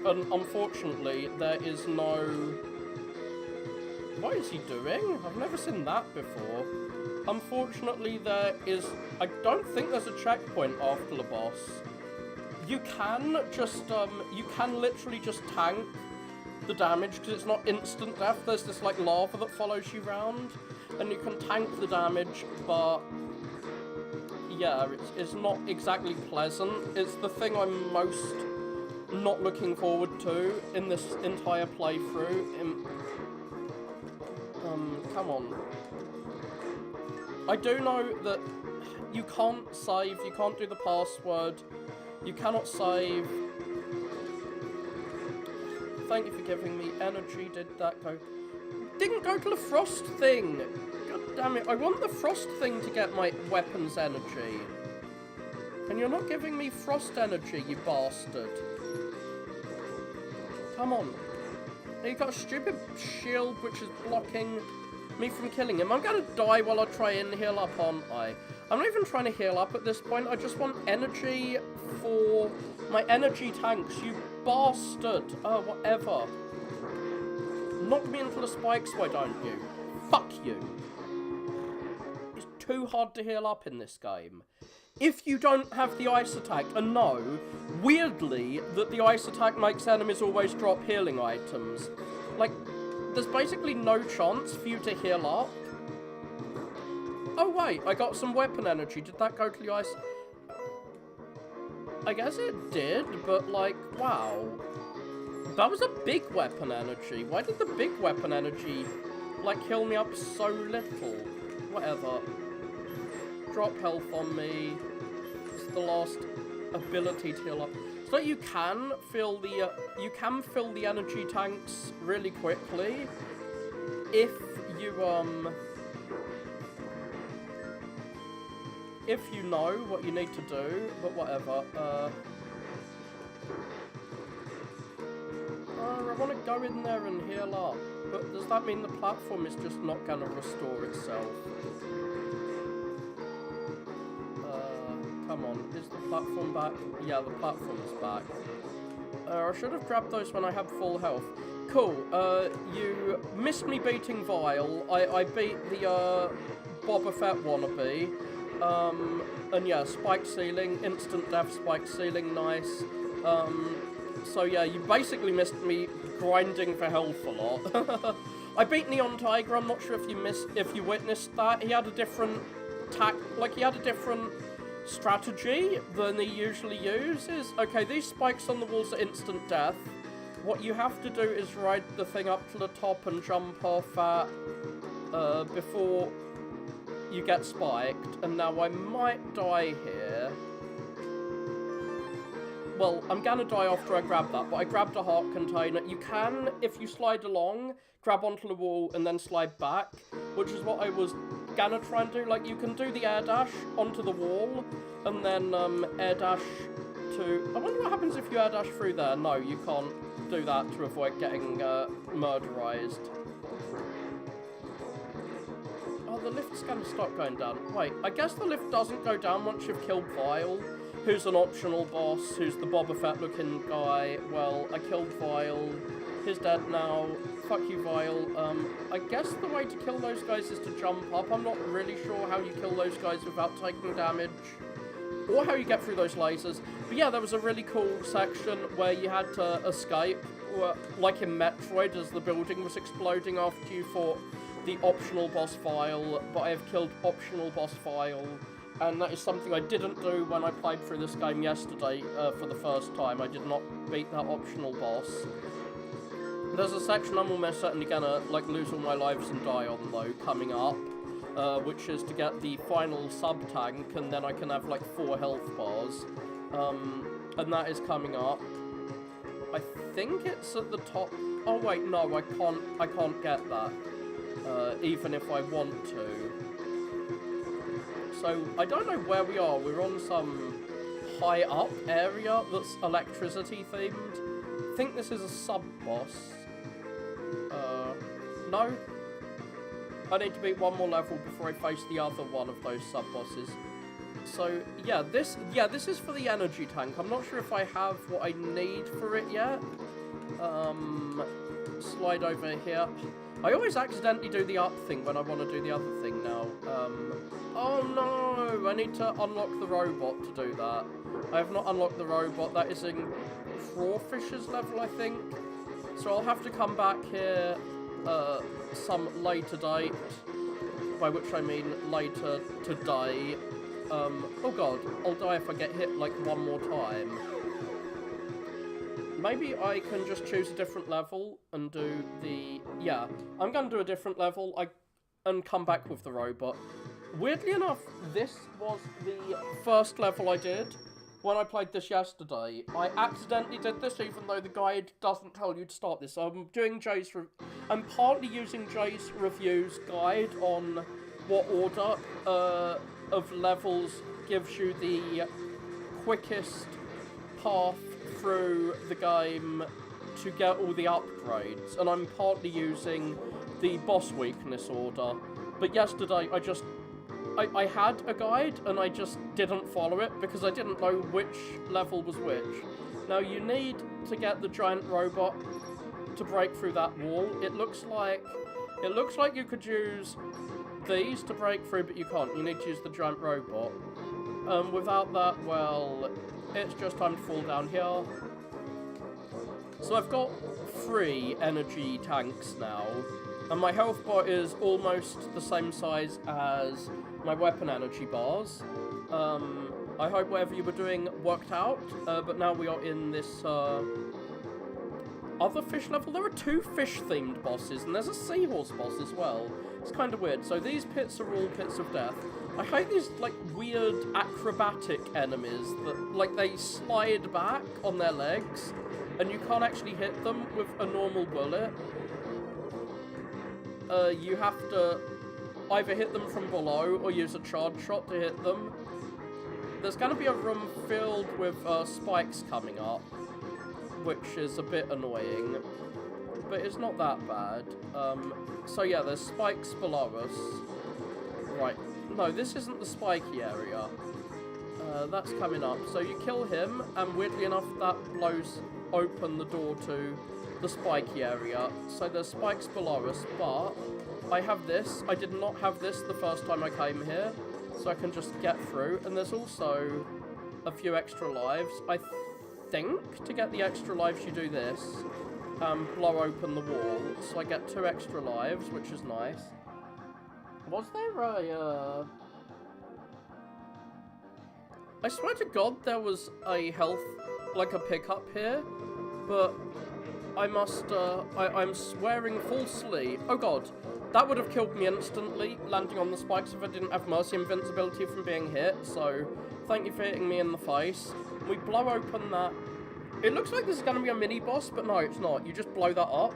and unfortunately, there is no... What is he doing? I've never seen that before. Unfortunately, there is... I don't think there's a checkpoint after the boss. You can just, you can literally just tank the damage, because it's not instant death. There's this, like, lava that follows you around, and you can tank the damage, but... Yeah, it's not exactly pleasant. It's the thing I'm most not looking forward to in this entire playthrough. Come on. I do know that you can't save, you can't do the password, you cannot save. Thank you for giving me energy. Did that go? Didn't go to the frost thing! God damn it, I want the frost thing to get my weapons energy. And you're not giving me frost energy, you bastard. Come on. You got a stupid shield which is blocking me from killing him. I'm gonna die while I try and heal up, aren't I? I'm not even trying to heal up at this point. I just want energy for my energy tanks, you bastard. Whatever. Knock me into the spikes, why don't you? Fuck you. It's too hard to heal up in this game. If you don't have the ice attack, and no, weirdly, that the ice attack makes enemies always drop healing items. Like, there's basically no chance for you to heal up. Oh wait, I got some weapon energy. Did that go to the ice? I guess it did, but like, wow. That was a big weapon energy. Why did the big weapon energy, like, heal me up so little? Whatever. Drop health on me. It's the last ability to heal up. So you can fill the energy tanks really quickly if you know what you need to do, but whatever. I want to go in there and heal up, but does that mean the platform is just not going to restore itself? Come on, is the platform back? Yeah, the platform is back. I should have grabbed those when I had full health. Cool, you missed me beating Vile. I beat the, Boba Fett wannabe. And yeah, spike ceiling, instant death spike ceiling, nice. So yeah, you basically missed me grinding for health a lot. I beat Neon Tiger. I'm not sure if you witnessed that. He had a different he had a different strategy than he usually uses. Okay, these spikes on the walls are instant death. What you have to do is ride the thing up to the top and jump off at before you get spiked. And now I might die here. Well, I'm gonna die after I grab that, but I grabbed a heart container. You can, if you slide along, grab onto the wall and then slide back, which is what I was gonna try and do. Like, you can do the air dash onto the wall, and then air dash to... I wonder what happens if you air dash through there. No, you can't do that to avoid getting murderized. Oh, the lift's gonna stop going down. Wait, I guess the lift doesn't go down once you've killed Vile, who's an optional boss, who's the Boba Fett looking guy. Well, I killed Vile. He's dead now. Fuck you, Vile. I guess the way to kill those guys is to jump up. I'm not really sure how you kill those guys without taking damage, or how you get through those lasers. But yeah, there was a really cool section where you had to escape, like in Metroid, as the building was exploding after you fought the optional boss Vile, but I have killed optional boss Vile. And that is something I didn't do when I played through this game yesterday for the first time. I did not beat that optional boss. There's a section I'm almost certainly gonna like lose all my lives and die on though, coming up, which is to get the final sub-tank, and then I can have like 4 health bars. And that is coming up. I think it's at the top. Oh wait, no, I can't get that, even if I want to. So, I don't know where we are. We're on some high up area that's electricity themed. I think this is a sub-boss. No? I need to beat one more level before I face the other one of those sub-bosses. So, yeah, this is for the energy tank. I'm not sure if I have what I need for it yet. Slide over here. I always accidentally do the up thing when I want to do the other thing now. Oh no! I need to unlock the robot to do that. I have not unlocked the robot. That is in Crawfish's level, I think. So I'll have to come back here some later date. By which I mean later today. Oh god, I'll die if I get hit like one more time. Maybe I can just choose a different level and do the... Yeah, I'm going to do a different level and come back with the robot. Weirdly enough, this was the first level I did when I played this yesterday. I accidentally did this even though the guide doesn't tell you to start this. I'm partly using Jay's reviews guide on what order of levels gives you the quickest path through the game to get all the upgrades, and I'm partly using the boss weakness order. But yesterday, I had a guide, and I just didn't follow it, because I didn't know which level was which. Now, you need to get the giant robot to break through that wall. It looks like you could use these to break through, but you can't. You need to use the giant robot. Without that, well, it's just time to fall down here. So I've got 3 energy tanks now, and my health bar is almost the same size as my weapon energy bars. I hope whatever you were doing worked out, but now we are in this other fish level. There are 2 fish-themed bosses, and there's a seahorse boss as well. It's kind of weird. So these pits are all pits of death. I hate these, like, weird acrobatic enemies that, like, they slide back on their legs, and you can't actually hit them with a normal bullet. You have to either hit them from below or use a charge shot to hit them. There's going to be a room filled with spikes coming up, which is a bit annoying, but it's not that bad. So yeah, there's spikes below us. Right, no, this isn't the spiky area. That's coming up. So you kill him, and weirdly enough, that blows open the door to the spiky area. So there's spikes below us, but I have this. I did not have this the first time I came here, so I can just get through. And there's also a few extra lives. I think to get the extra lives you do this, blow open the wall. So I get 2 extra lives, which is nice. Was there a, I swear to God there was a health, like a pickup here, but I must, I'm swearing falsely. Oh God, that would have killed me instantly, landing on the spikes if I didn't have mercy invincibility from being hit, so thank you for hitting me in the face. We blow open that. It looks like this is going to be a mini-boss, but no, it's not. You just blow that up,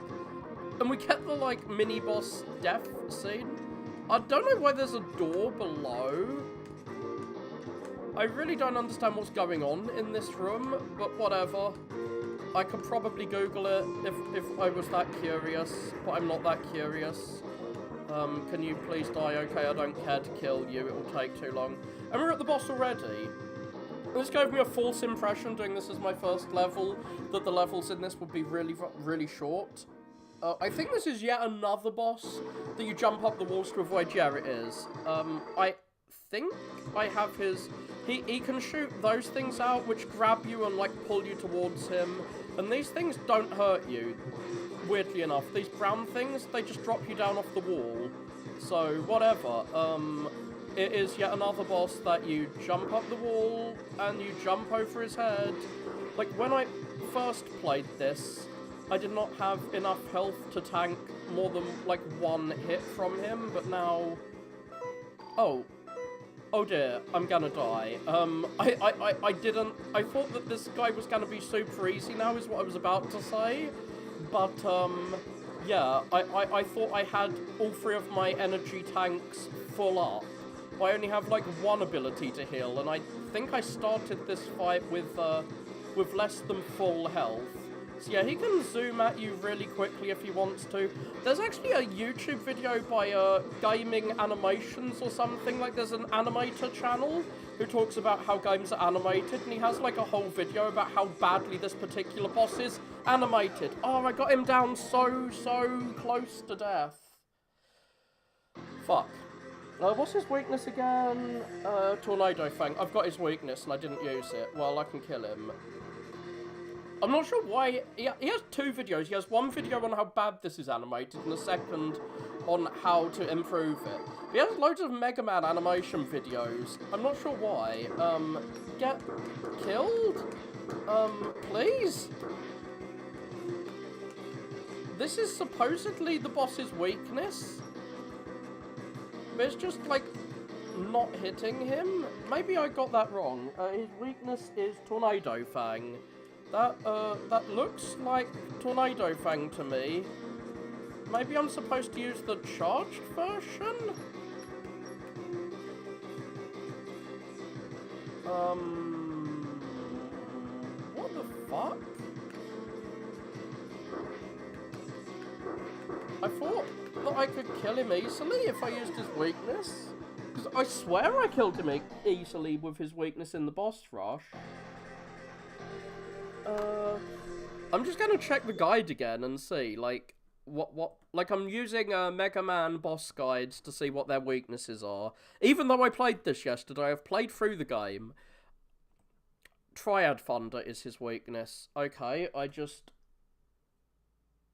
and we get the, like, mini-boss death scene. I don't know why there's a door below. I really don't understand what's going on in this room, but whatever. I could probably Google it if I was that curious, but I'm not that curious. Can you please die? Okay, I don't care to kill you. It will take too long. And we're at the boss already. This gave me a false impression, doing this as my first level, that the levels in this would be really, really short. I think this is yet another boss that you jump up the walls to avoid. Yeah, it is. I think I have his... He can shoot those things out, which grab you and, like, pull you towards him. And these things don't hurt you, weirdly enough. These brown things, they just drop you down off the wall. So, whatever. It is yet another boss that you jump up the wall and you jump over his head. Like, when I first played this, I did not have enough health to tank more than, like, 1 hit from him, but now... Oh dear, I'm gonna die. I didn't... I thought that this guy was gonna be super easy now, is what I was about to say. But, yeah, I thought I had all 3 of my energy tanks full up. But I only have, like, 1 ability to heal, and I think I started this fight with less than full health. So yeah, he can zoom at you really quickly if he wants to. There's actually a YouTube video by Gaming Animations or something. Like, there's an animator channel who talks about how games are animated, and he has, like, a whole video about how badly this particular boss is animated. Oh, I got him down so close to death. Fuck. What's his weakness again? Tornado Fang. I've got his weakness and I didn't use it. Well, I can kill him. I'm not sure why. He has 2 videos. He has 1 video on how bad this is animated and a second on how to improve it. He has loads of Mega Man animation videos. I'm not sure why. Get killed? Please? This is supposedly the boss's weakness. But it's just, like, not hitting him. Maybe I got that wrong. His weakness is Tornado Fang. That looks like Tornado Fang to me. Maybe I'm supposed to use the charged version? What the fuck? I thought that I could kill him easily if I used his weakness. Because I swear I killed him easily with his weakness in the boss rush. I'm just gonna check the guide again and see, like, like, I'm using Mega Man boss guides to see what their weaknesses are. Even though I played this yesterday, I've played through the game. Triad Thunder is his weakness. Okay, I just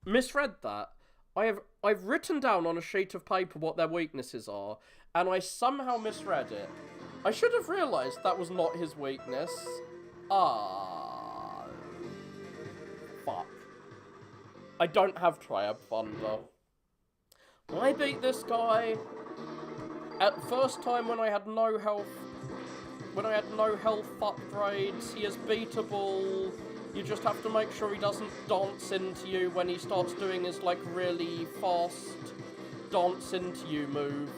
misread that. I've written down on a sheet of paper what their weaknesses are, and I somehow misread it. I should have realised that was not his weakness. Fuck. I don't have Triad Thunder. I beat this guy at first time when I had no health. When I had no health upgrades. He is beatable. You just have to make sure he doesn't dance into you when he starts doing his, like, really fast dance into you move.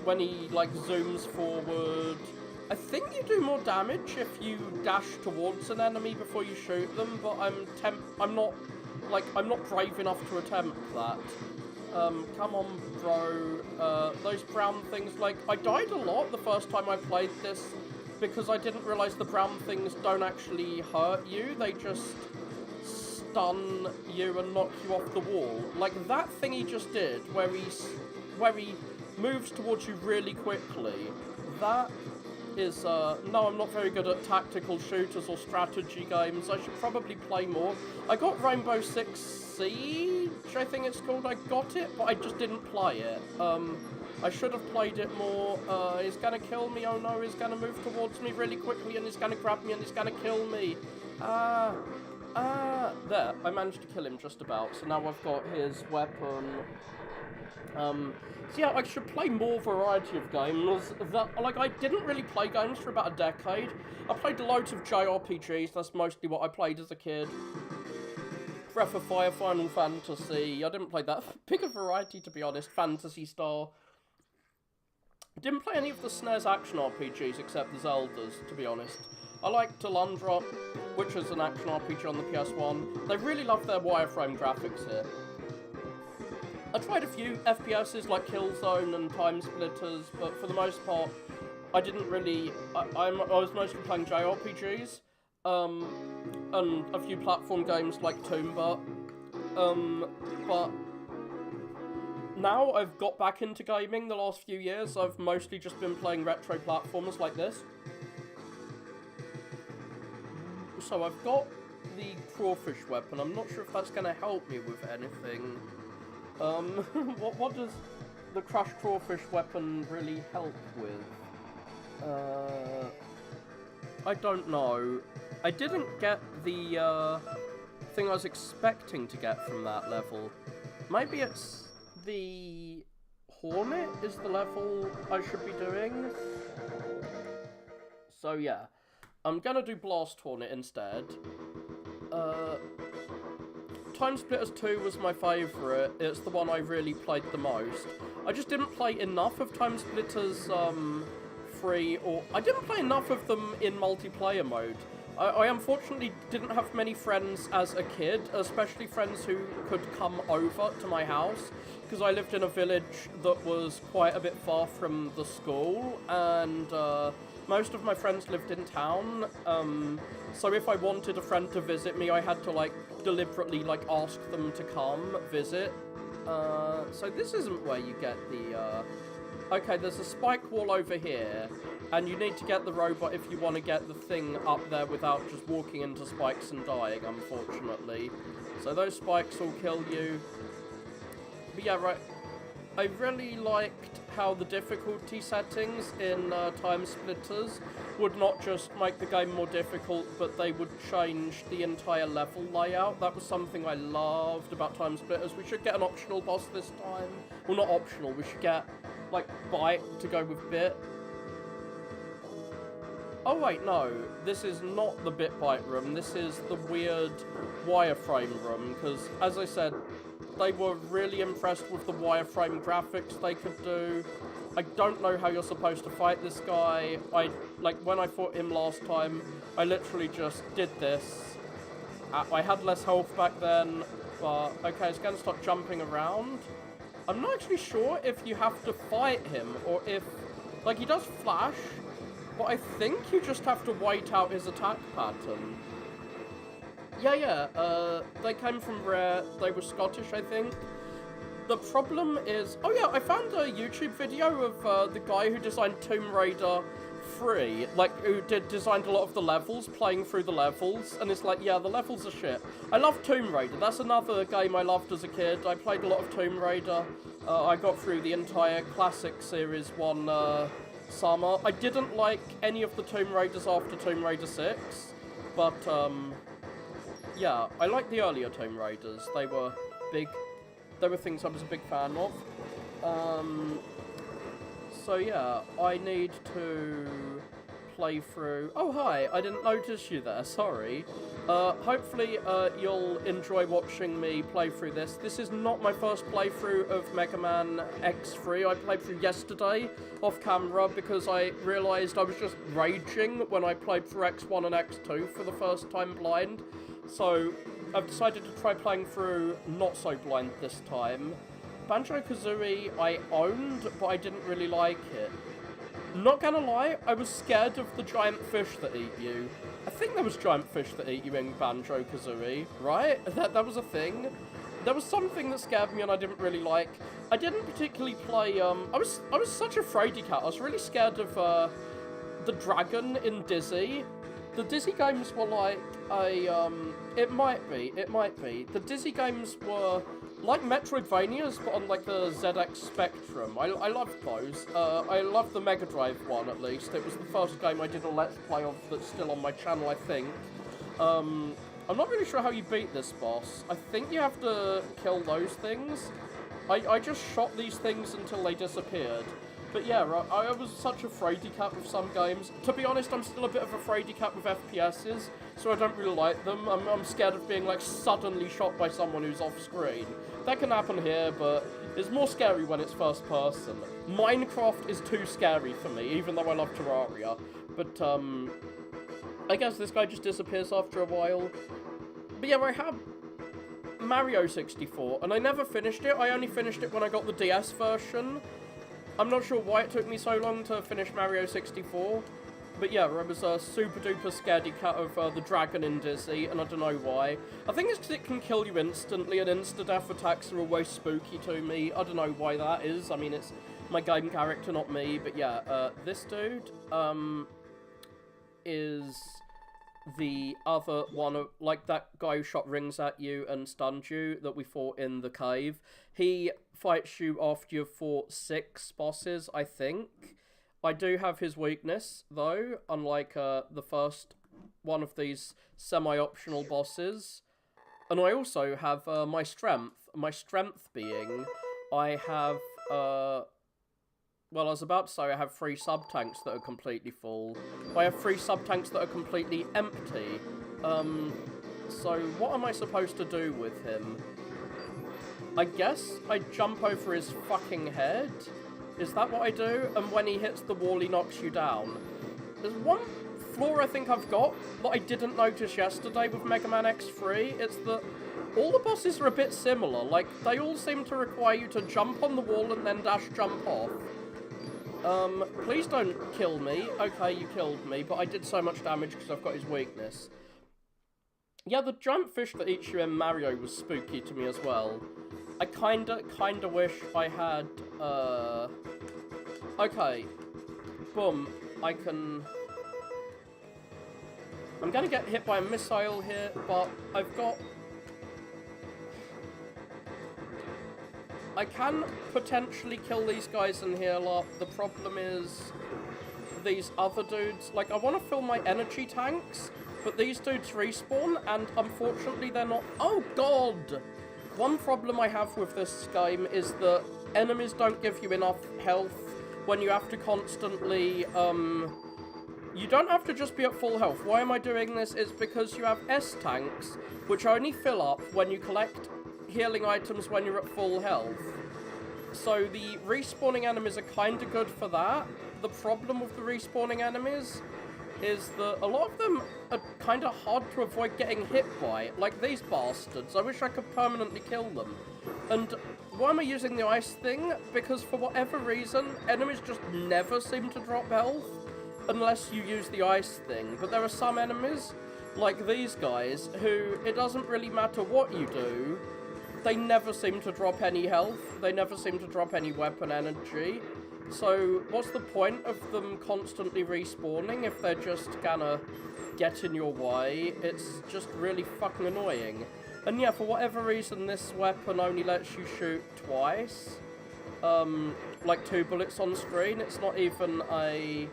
When he, like, zooms forward. I think you do more damage if you dash towards an enemy before you shoot them, but I'm not brave enough to attempt that. Come on, bro. Those brown things, like, I died a lot the first time I played this because I didn't realise the brown things don't actually hurt you, they just stun you and knock you off the wall. Like, that thing he just did, where he moves towards you really quickly, that is, no, I'm not very good at tactical shooters or strategy games. I should probably play more. I got Rainbow Six Siege, I think it's called. I got it, but I just didn't play it. I should have played it more. He's gonna kill me. Oh no, he's gonna move towards me really quickly, and he's gonna grab me, and he's gonna kill me. There, I managed to kill him just about. So now I've got his weapon. So yeah, I should play more variety of games. Like, I didn't really play games for about a decade. I played loads of JRPGs, that's mostly what I played as a kid. Breath of Fire, Final Fantasy, I didn't play that big a variety, to be honest. Phantasy Star. Didn't play any of the SNES action RPGs except the Zeldas, to be honest. I liked Talandra, which is an action RPG on the PS1. They really love their wireframe graphics here. I tried a few FPSs like Killzone and Time Splitters, but for the most part, I didn't really. I was mostly playing JRPGs, and a few platform games like Tomba. But now I've got back into gaming the last few years. I've mostly just been playing retro platformers like this. So I've got the crawfish weapon. I'm not sure if that's going to help me with anything. What does the crushed crawfish weapon really help with? I don't know. I didn't get the, thing I was expecting to get from that level. Maybe it's the Hornet is the level I should be doing. So yeah, I'm gonna do Blast Hornet instead. Time Splitters 2 was my favourite. It's the one I really played the most. I just didn't play enough of Time Splitters 3, or I didn't play enough of them in multiplayer mode. I unfortunately didn't have many friends as a kid, especially friends who could come over to my house, because I lived in a village that was quite a bit far from the school, and most of my friends lived in town, so if I wanted a friend to visit me, I had to, like, deliberately, like, ask them to come visit. So this isn't where you get the, okay, there's a spike wall over here, and you need to get the robot if you want to get the thing up there without just walking into spikes and dying, unfortunately. So those spikes will kill you. But yeah, right. I really liked how the difficulty settings in Time Splitters would not just make the game more difficult, but they would change the entire level layout. That was something I loved about Time Splitters. We should get an optional boss this time. Well, not optional, we should get, like, Bite to go with Bit. Oh wait, no, this is not the Bit Bite room, this is the weird wireframe room, because, as I said, they were really impressed with the wireframe graphics they could do. I don't know how you're supposed to fight this guy. When I fought him last time, I literally just did this. I had less health back then. But, okay, it's going to start jumping around. I'm not actually sure if you have to fight him, or if... Like, he does flash, but I think you just have to wait out his attack pattern. Yeah, they came from Rare, they were Scottish, I think. The problem is... Oh yeah, I found a YouTube video of the guy who designed Tomb Raider 3, like, who designed a lot of the levels, playing through the levels, and it's like, yeah, the levels are shit. I love Tomb Raider, that's another game I loved as a kid. I played a lot of Tomb Raider. I got through the entire classic series one summer. I didn't like any of the Tomb Raiders after Tomb Raider 6, but, yeah, I like the earlier Tomb Raiders. They were big. They were things I was a big fan of. So yeah, I need to play through... Oh, hi, I didn't notice you there, sorry. Hopefully you'll enjoy watching me play through this. This is not my first playthrough of Mega Man X3. I played through yesterday off camera because I realised I was just raging when I played through X1 and X2 for the first time blind. So I've decided to try playing through not so blind this time. Banjo-Kazooie I owned, but I didn't really like it. Not gonna lie, I was scared of the giant fish that eat you. I think there was giant fish that eat you in Banjo-Kazooie, right? That was a thing. There was something that scared me and I didn't really like. I didn't particularly play, I was such a fraidy cat. I was really scared of the dragon in Dizzy. The Dizzy games were like it might be. The Dizzy games were like Metroidvanias, but on like the ZX Spectrum. I loved those. I loved the Mega Drive one, at least. It was the first game I did a Let's Play of that's still on my channel, I think. I'm not really sure how you beat this boss. I think you have to kill those things. I just shot these things until they disappeared. But yeah, I was such a fraidy cat with some games. To be honest, I'm still a bit of a fraidy cat with FPSs, so I don't really like them. I'm scared of being, like, suddenly shot by someone who's off-screen. That can happen here, but it's more scary when it's first person. Minecraft is too scary for me, even though I love Terraria. But, I guess this guy just disappears after a while. But yeah, I have Mario 64, and I never finished it. I only finished it when I got the DS version. I'm not sure why it took me so long to finish Mario 64, but yeah, I was a super duper scaredy cat of the dragon in Dizzy, and I don't know why. I think it's because it can kill you instantly, and insta-death attacks are always spooky to me. I don't know why that is. I mean, it's my game character, not me, but yeah, this dude, is the other one of, like, that guy who shot rings at you and stunned you that we fought in the cave. He fights you after you've fought 6 bosses, I think. I do have his weakness, though, unlike the first one of these semi-optional bosses. And I also have my strength. My strength being, I have, well, I was about to say I have 3 sub-tanks that are completely full. But I have 3 sub-tanks that are completely empty. So what am I supposed to do with him? I guess I jump over his fucking head? Is that what I do? And when he hits the wall, he knocks you down. There's one flaw I think I've got that I didn't notice yesterday with Mega Man X3. It's that all the bosses are a bit similar. Like, they all seem to require you to jump on the wall and then dash jump off. Please don't kill me. Okay, you killed me, but I did so much damage because I've got his weakness. Yeah, the giant fish that eats you in Mario was spooky to me as well. I kinda wish I had, okay. Boom. I can... I'm gonna get hit by a missile here, but I've got... I can potentially kill these guys and heal up. The problem is these other dudes. Like, I want to fill my energy tanks, but these dudes respawn, and unfortunately they're not... Oh, God! One problem I have with this game is that enemies don't give you enough health when you have to constantly, You don't have to just be at full health. Why am I doing this? It's because you have S-tanks, which only fill up when you collect healing items when you're at full health. So the respawning enemies are kinda good for that. The problem with the respawning enemies is that a lot of them are kind of hard to avoid getting hit by. Like these bastards, I wish I could permanently kill them. And why am I using the ice thing? Because for whatever reason, enemies just never seem to drop health unless you use the ice thing. But there are some enemies, like these guys, who it doesn't really matter what you do, they never seem to drop any health, they never seem to drop any weapon energy. So, what's the point of them constantly respawning if they're just gonna get in your way? It's just really fucking annoying. And yeah, for whatever reason, this weapon only lets you shoot twice. Like 2 bullets on screen. It's not even a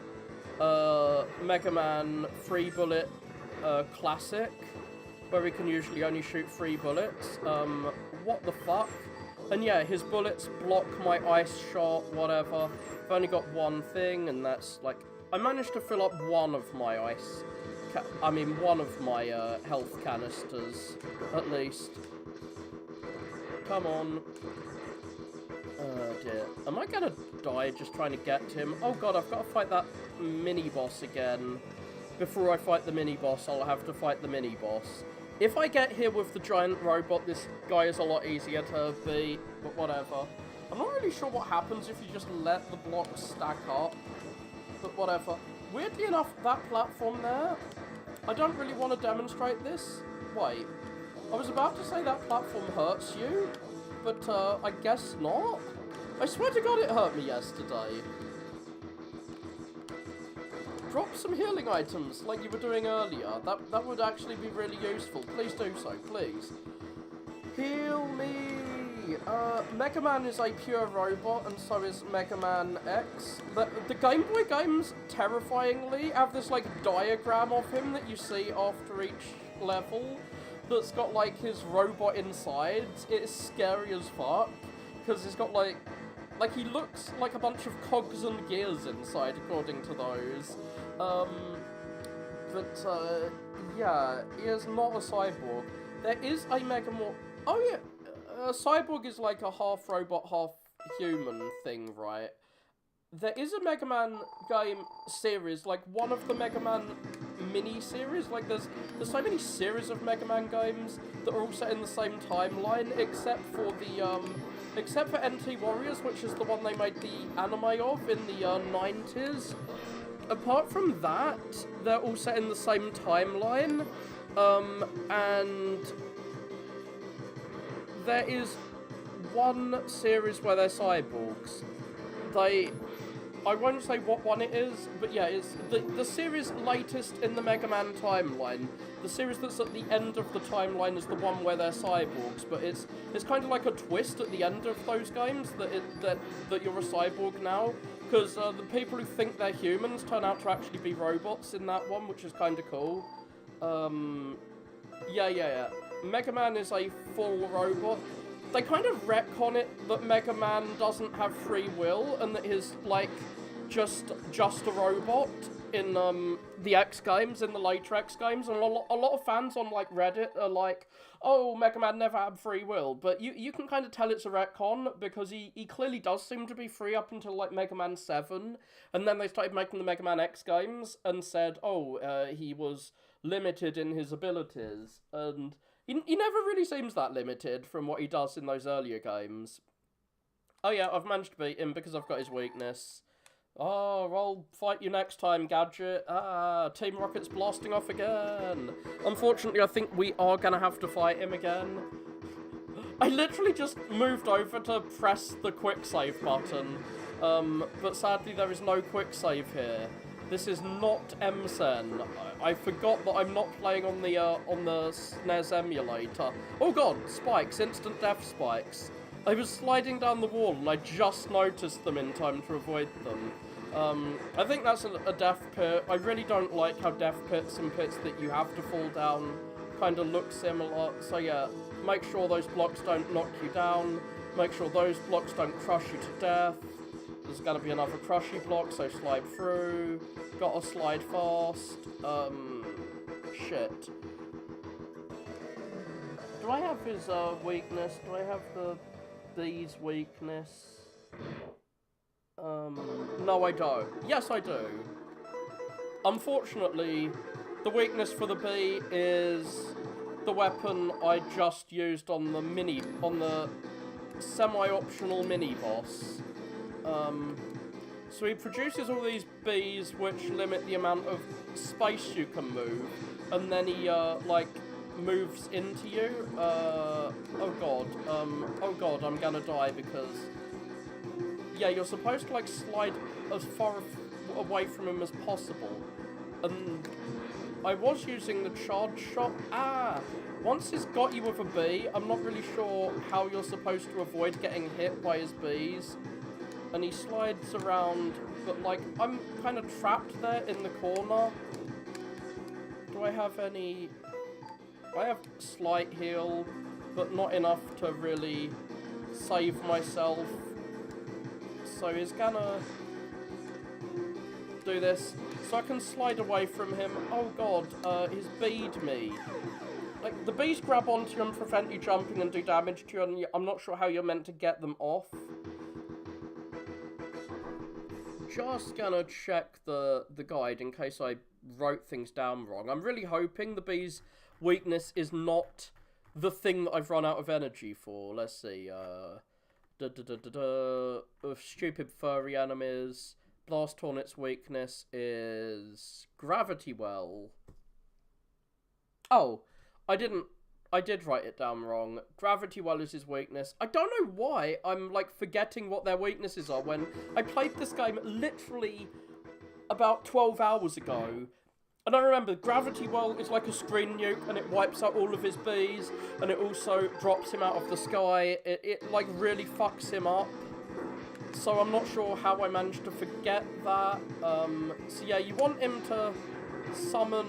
Mega Man 3 bullet classic, where we can usually only shoot 3 bullets. What the fuck? And yeah, his bullets block my ice shot, whatever. I've only got one thing, and that's like... I managed to fill up one of my ice... one of my health canisters, at least. Come on. Oh dear. Am I gonna die just trying to get to him? Oh god, I've got to fight that mini-boss again. Before I fight the mini-boss, I'll have to fight the mini-boss. If I get here with the giant robot, this guy is a lot easier to beat, but whatever. I'm not really sure what happens if you just let the blocks stack up, but whatever. Weirdly enough, that platform there, I don't really want to demonstrate this. Wait, I was about to say that platform hurts you, but I guess not. I swear to God it hurt me yesterday. Drop some healing items like you were doing earlier. That would actually be really useful. Please do so, please. Heal me! Mega Man is a pure robot, and so is Mega Man X. The Game Boy games, terrifyingly, have this, like, diagram of him that you see after each level that's got, like, his robot inside. It's scary as fuck, because he's got, like, he looks like a bunch of cogs and gears inside, according to those. Yeah, he is not a cyborg. There is a Mega Man... Oh, yeah. A cyborg is like a half-robot, half-human thing, right? There is a Mega Man game series, like one of the Mega Man mini-series. Like, there's so many series of Mega Man games that are all set in the same timeline, except for NT Warriors, which is the one they made the anime of in the 90s. Apart from that, they're all set in the same timeline, and there is one series where they're cyborgs. I won't say what one it is, but yeah, it's the series latest in the Mega Man timeline. The series that's at the end of the timeline is the one where they're cyborgs, but it's kind of like a twist at the end of those games that you're a cyborg now, because the people who think they're humans turn out to actually be robots in that one, which is kind of cool. Yeah. Mega Man is a full robot. They kind of retcon it that Mega Man doesn't have free will and that he's, like, just a robot in the X games, in the later X games, and a lot of fans on, like, Reddit are like, oh, Mega Man never had free will, but you can kind of tell it's a retcon, because he clearly does seem to be free up until, like, Mega Man 7, and then they started making the Mega Man X games, and said, oh, he was limited in his abilities, and he never really seems that limited from what he does in those earlier games. Oh yeah, I've managed to beat him because I've got his weakness. Oh, I'll fight you next time, Gadget. Team Rocket's blasting off again. Unfortunately, I think we are going to have to fight him again. I literally just moved over to press the quick save button, but sadly there is no quick save here. This is not MSN. I forgot that I'm not playing on the SNES emulator. Oh god, spikes, instant death spikes. I was sliding down the wall and I just noticed them in time to avoid them. I think that's a death pit. I really don't like how death pits and pits that you have to fall down kind of look similar. So yeah, make sure those blocks don't knock you down. Make sure those blocks don't crush you to death. There's gonna be another crushy block, so slide through. Gotta slide fast. Shit. Do I have his weakness? Do I have these weakness? No, I don't. Yes, I do. unfortunately, the weakness for the bee is the weapon I just used on the semi-optional mini-boss. So he produces all these bees which limit the amount of space you can move, and then he, like, moves into you. Oh god, I'm gonna die because... Yeah, you're supposed to, like, slide as far away from him as possible. And I was using the charge shot. Once he's got you with a bee, I'm not really sure how you're supposed to avoid getting hit by his bees. And he slides around, but, like, I'm kind of trapped there in the corner. Do I have any... I have slight heal, but not enough to really save myself. So he's gonna do this, so I can slide away from him. Oh god, he's beed me. Like, the bees grab onto you and prevent you jumping and do damage to you, and I'm not sure how you're meant to get them off. Just gonna check the guide in case I wrote things down wrong. I'm really hoping the bee's weakness is not the thing that I've run out of energy for. Let's see, stupid furry enemies. Blast Hornet's weakness is Gravity Well. Oh, I did write it down wrong. Gravity Well is his weakness. I don't know why I'm, like, forgetting what their weaknesses are when I played this game literally about 12 hours ago. And I remember Gravity Well is like a screen nuke, and it wipes out all of his bees, and it also drops him out of the sky. It like, really fucks him up. So I'm not sure how I managed to forget that. So yeah, you want him to summon...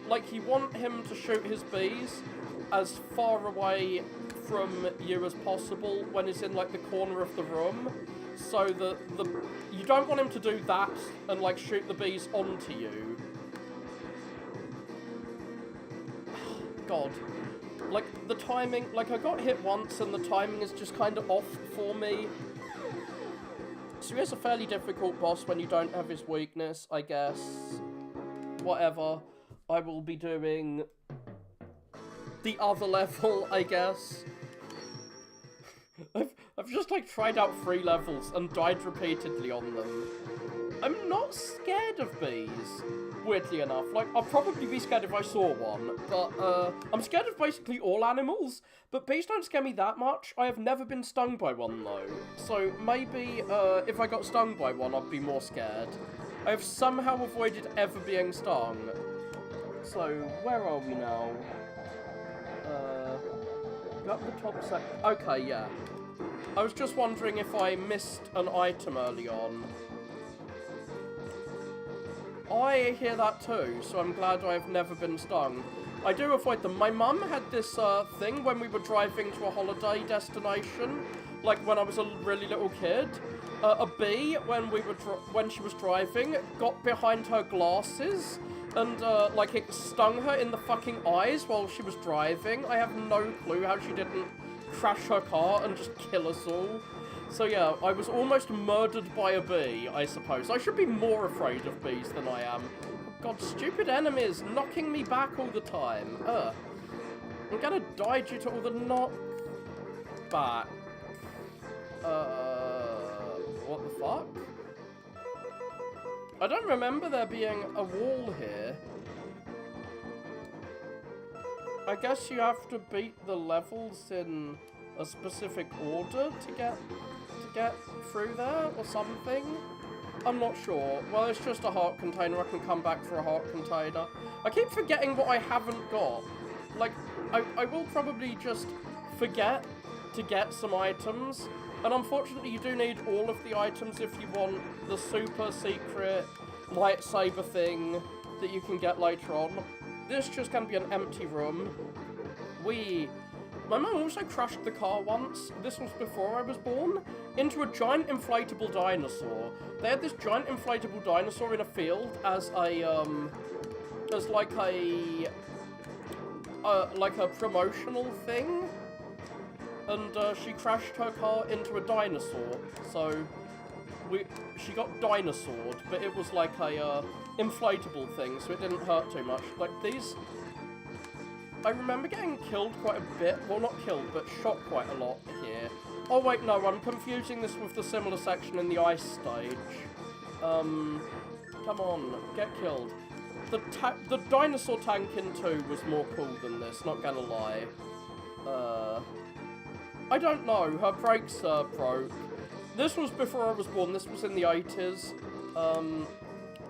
Like, you want him to shoot his bees as far away from you as possible when he's in, like, the corner of the room. So that you don't want him to do that and, like, shoot the bees onto you. God. Like, the timing... Like, I got hit once and the timing is just kind of off for me. So he is a fairly difficult boss when you don't have his weakness, I guess. Whatever. I will be doing the other level, I guess. I've just, like, tried out 3 levels and died repeatedly on them. I'm not scared of bees, weirdly enough. Like, I'll probably be scared if I saw one, but, I'm scared of basically all animals, but bees don't scare me that much. I have never been stung by one, though. So, maybe, if I got stung by one, I'd be more scared. I have somehow avoided ever being stung. So, where are we now? Up the top sec. Okay, yeah. I was just wondering if I missed an item early on. I hear that too, so I'm glad I've never been stung. I do avoid them. My mum had this thing when we were driving to a holiday destination, like when I was a really little kid. A bee, when she was driving, got behind her glasses, and, like, it stung her in the fucking eyes while she was driving. I have no clue how she didn't crash her car and just kill us all. So yeah, I was almost murdered by a bee, I suppose. I should be more afraid of bees than I am. God, stupid enemies knocking me back all the time. I'm gonna die due to all the knockback. What the fuck? I don't remember there being a wall here. I guess you have to beat the levels in a specific order to get through there or something. I'm not sure. Well, it's just a heart container. I can come back for a heart container. I keep forgetting what I haven't got. Like, I will probably just forget to get some items. And unfortunately, you do need all of the items if you want the super secret lightsaber thing that you can get later on. This is just going to be an empty room. My mum also crashed the car once, this was before I was born, into a giant inflatable dinosaur. They had this giant inflatable dinosaur in a field as a, as like a promotional thing. And she crashed her car into a dinosaur, so she got dinosaured, but it was like a inflatable thing, so it didn't hurt too much. Like these, I remember getting killed quite a bit. Well, not killed, but shot quite a lot here. Oh wait, no, I'm confusing this with the similar section in the ice stage. Come on, get killed. The dinosaur tank in 2 was more cool than this, not gonna lie. I don't know, her brakes broke. This was before I was born, this was in the 80s.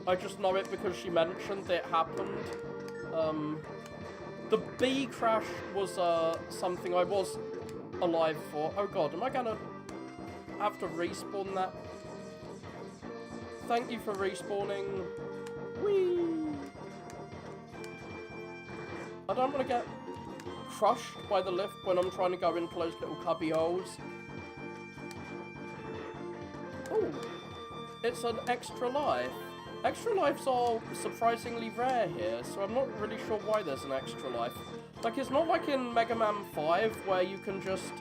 I just know it because she mentioned it happened. The bee crash was something I was alive for. Oh god, am I gonna have to respawn that? Thank you for respawning. Whee! I don't want to get crushed by the lift when I'm trying to go into those little cubby holes. Oh, it's an extra life. Extra lives are surprisingly rare here, so I'm not really sure why there's an extra life. Like, it's not like in Mega Man 5 where you can just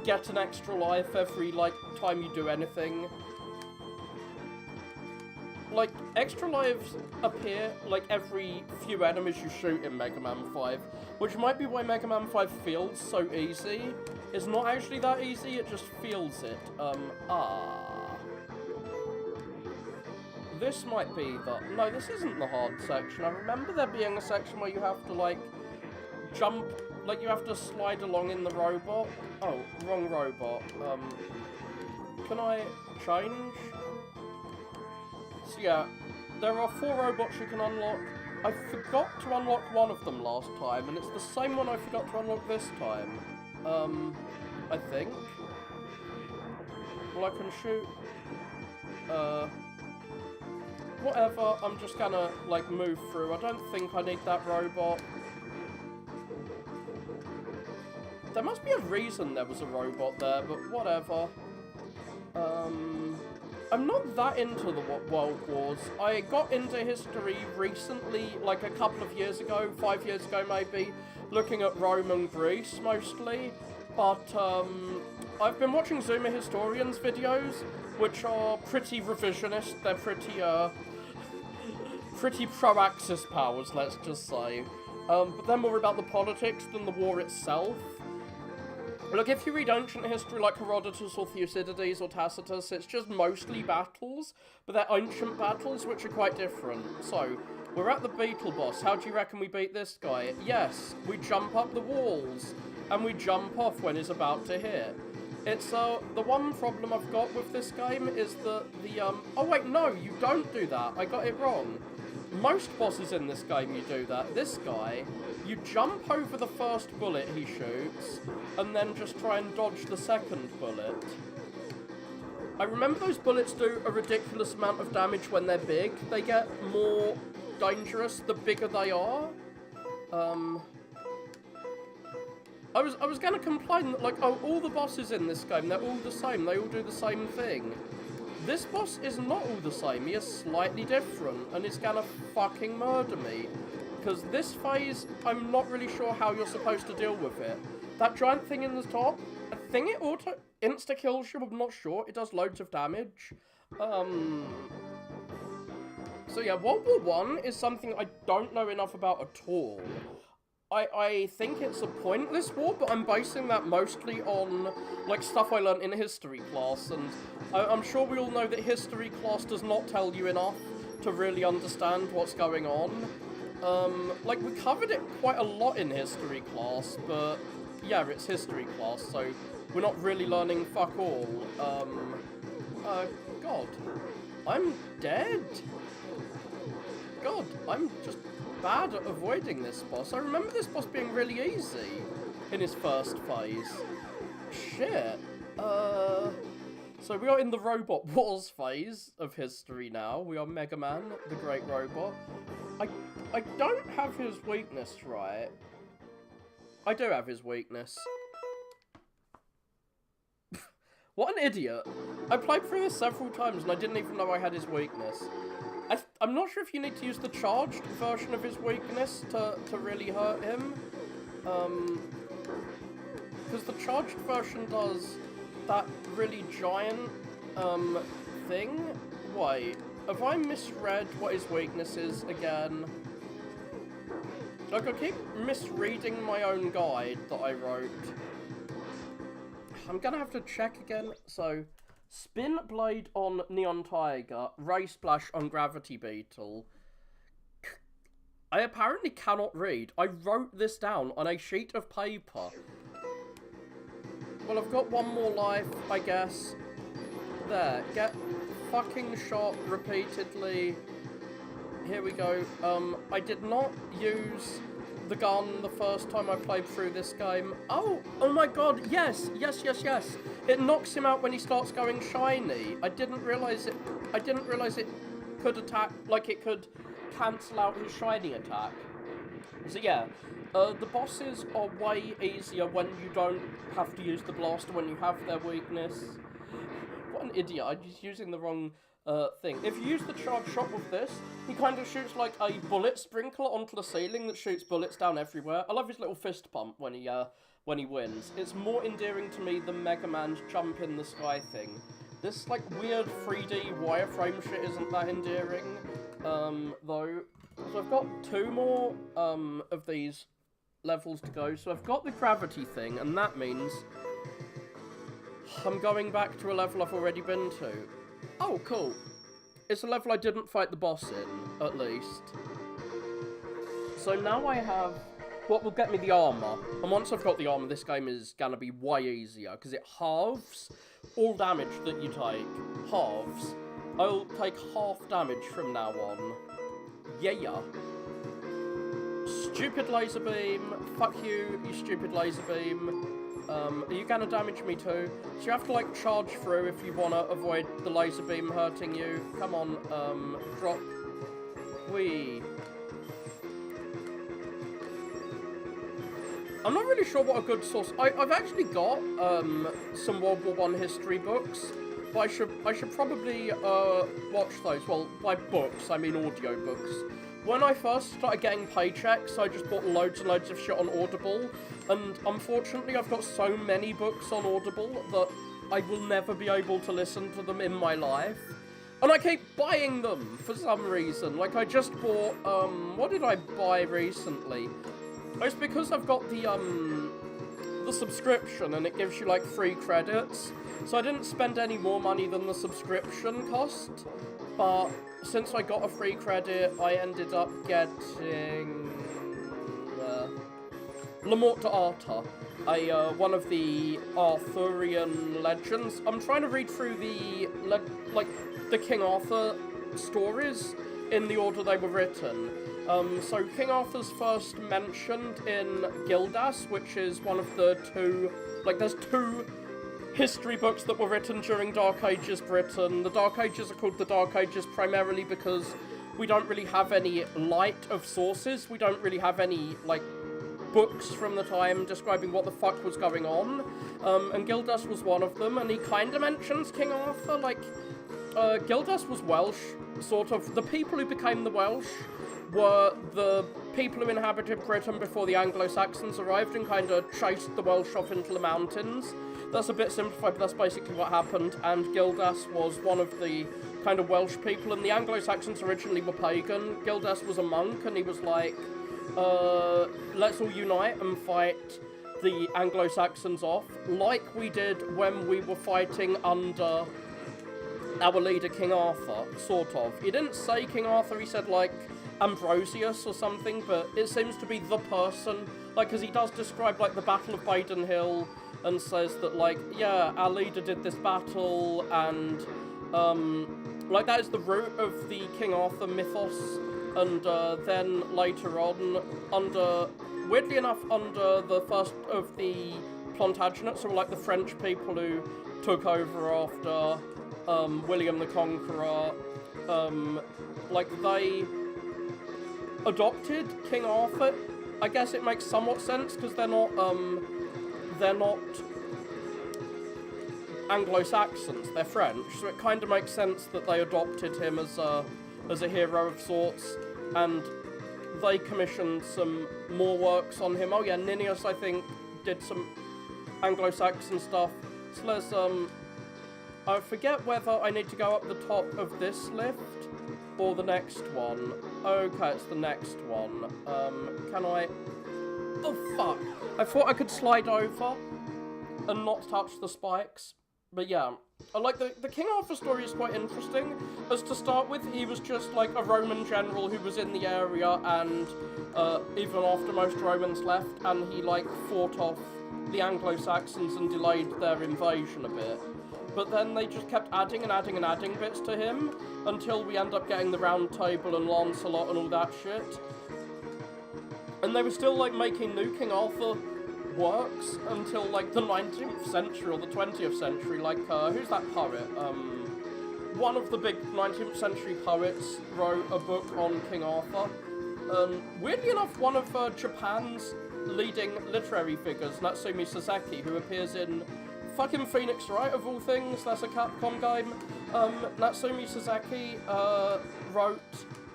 get an extra life every, like, time you do anything. Like, extra lives appear, like, every few enemies you shoot in Mega Man 5, which might be why Mega Man 5 feels so easy. It's not actually that easy, it just feels it. This might be the... No, this isn't the hard section. I remember there being a section where you have to, like, jump... Like, you have to slide along in the robot. Oh, wrong robot. Can I change? So, yeah, there are 4 robots you can unlock. I forgot to unlock one of them last time, and it's the same one I forgot to unlock this time. I think. Well, I can shoot... Whatever, I'm just gonna, like, move through. I don't think I need that robot. There must be a reason there was a robot there, but whatever. I'm not that into the World Wars. I got into history recently, like a couple of years ago, 5 years ago maybe, looking at Rome and Greece mostly. But, I've been watching Zoomer Historians videos, which are pretty revisionist. They're pretty pro-Axis powers, let's just say. But they're more about the politics than the war itself. Look, if you read ancient history like Herodotus or Thucydides or Tacitus, it's just mostly battles, but they're ancient battles which are quite different. So, we're at the Beetle boss. How do you reckon we beat this guy? Yes, we jump up the walls, and we jump off when he's about to hit. It's, the one problem I've got with this game is oh wait, no, you don't do that. I got it wrong. Most bosses in this game, you do that. This guy, you jump over the first bullet he shoots, and then just try and dodge the second bullet. I remember those bullets do a ridiculous amount of damage when they're big. They get more dangerous the bigger they are. I was gonna complain that, like, oh, all the bosses in this game, they're all the same. They all do the same thing. This boss is not all the same, he is slightly different, and it's gonna fucking murder me. Because this phase, I'm not really sure how you're supposed to deal with it. That giant thing in the top, I think it insta-kills you, I'm not sure. It does loads of damage. So yeah, World War I is something I don't know enough about at all. I think it's a pointless war, but I'm basing that mostly on, like, stuff I learned in history class, and I'm sure we all know that history class does not tell you enough to really understand what's going on. Like, we covered it quite a lot in history class, but, yeah, it's history class, so we're not really learning fuck all. God. I'm dead? God, I'm just bad at avoiding this boss. I remember this boss being really easy in his first phase. Shit. So we are in the Robot Wars phase of history now. We are Mega Man, the Great Robot. I don't have his weakness, right? I do have his weakness. What an idiot. I played through this several times and I didn't even know I had his weakness. I'm not sure if you need to use the charged version of his weakness to really hurt him. Because the charged version does that really giant thing? Wait, have I misread what his weakness is again? Like, I keep misreading my own guide that I wrote. I'm gonna have to check again. So, Spin Blade on Neon Tiger, Ray Splash on Gravity Beetle. I apparently cannot read. I wrote this down on a sheet of paper. Well, I've got one more life, I guess. There, get fucking shot repeatedly. Here we go. I did not use the gun the first time I played through this game. Oh my god, yes. It knocks him out when he starts going shiny. I didn't realise it could attack, like it could cancel out his shiny attack. So yeah, the bosses are way easier when you don't have to use the blaster, when you have their weakness. What an idiot, I'm just using the wrong thing. If you use the charge shot with this, he kind of shoots like a bullet sprinkler onto the ceiling that shoots bullets down everywhere. I love his little fist pump when he wins. It's more endearing to me than Mega Man's jump in the sky thing. This like weird 3D wireframe shit isn't that endearing, though. So I've got 2 more of these levels to go. So I've got the gravity thing, and that means I'm going back to a level I've already been to. Oh, cool. It's a level I didn't fight the boss in, at least. So now I have what will get me the armor. And once I've got the armor, this game is gonna be way easier, because it halves all damage that you take. Halves. I'll take half damage from now on. Yeah. Stupid laser beam. Fuck you, you stupid laser beam. Are you gonna damage me too? So you have to like charge through if you wanna avoid the laser beam hurting you. Come on, drop. Whee. I'm not really sure what a good source. I've actually got some World War I history books, but I should probably watch those. Well, by books I mean audio books. When I first started getting paychecks, I just bought loads and loads of shit on Audible, and unfortunately I've got so many books on Audible that I will never be able to listen to them in my life. And I keep buying them for some reason. Like I just bought, what did I buy recently? It's because I've got the subscription and it gives you like free credits. So I didn't spend any more money than the subscription cost, but since I got a free credit, I ended up getting La Morte d'Arthur, one of the Arthurian legends. I'm trying to read through the King Arthur stories in the order they were written. So King Arthur's first mentioned in Gildas, which is one of the 2, like there's 2 history books that were written during Dark Ages Britain. The Dark Ages are called the Dark Ages primarily because we don't really have any light of sources. We don't really have any, like, books from the time describing what the fuck was going on. And Gildas was one of them, and he kind of mentions King Arthur. Like, Gildas was Welsh, sort of. The people who became the Welsh were the people who inhabited Britain before the Anglo-Saxons arrived and kind of chased the Welsh off into the mountains. That's a bit simplified, but that's basically what happened, and Gildas was one of the kind of Welsh people, and the Anglo-Saxons originally were pagan. Gildas was a monk, and he was like, let's all unite and fight the Anglo-Saxons off, like we did when we were fighting under our leader King Arthur, sort of. He didn't say King Arthur, he said like Ambrosius or something, but it seems to be the person, like, because he does describe like the Battle of Baden Hill, and says that, like, yeah, our leader did this battle, and, like, that is the root of the King Arthur mythos, and, then later on, weirdly enough, under the first of the Plantagenets, or, like, the French people who took over after, William the Conqueror, like, they adopted King Arthur. I guess it makes somewhat sense, because they're not Anglo-Saxons, they're French, so it kind of makes sense that they adopted him as a hero of sorts, and they commissioned some more works on him. Oh yeah, Ninnius, I think, did some Anglo-Saxon stuff. So let's I forget whether I need to go up the top of this lift or the next one. Okay, it's the next one. Can I... Oh, fuck. I thought I could slide over and not touch the spikes. But yeah, I like the King Arthur story is quite interesting. As to start with, he was just like a Roman general who was in the area, and even after most Romans left, and he like fought off the Anglo-Saxons and delayed their invasion a bit. But then they just kept adding and adding and adding bits to him until we end up getting the Round Table and Lancelot and all that shit. And they were still like making new King Arthur works until like the 19th century or the 20th century. Like, who's that poet? One of the big 19th century poets wrote a book on King Arthur. Weirdly enough, one of Japan's leading literary figures, Natsumi Sasaki, who appears in fucking Phoenix Wright of all things, that's a Capcom game. Natsumi Sasaki wrote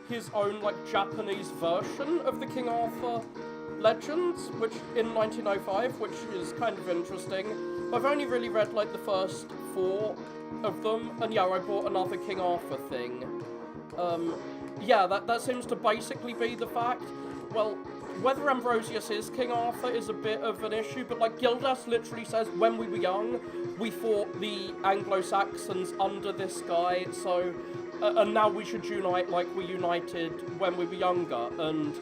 his own like Japanese version of the King Arthur Legends, which in 1905, which is kind of interesting. I've only really read like the first 4 of them, and yeah, I bought another King Arthur thing. Yeah, that seems to basically be the fact. Well, whether Ambrosius is King Arthur is a bit of an issue, but like Gildas literally says, when we were young, we fought the Anglo-Saxons under this guy, so, and now we should unite like we united when we were younger, and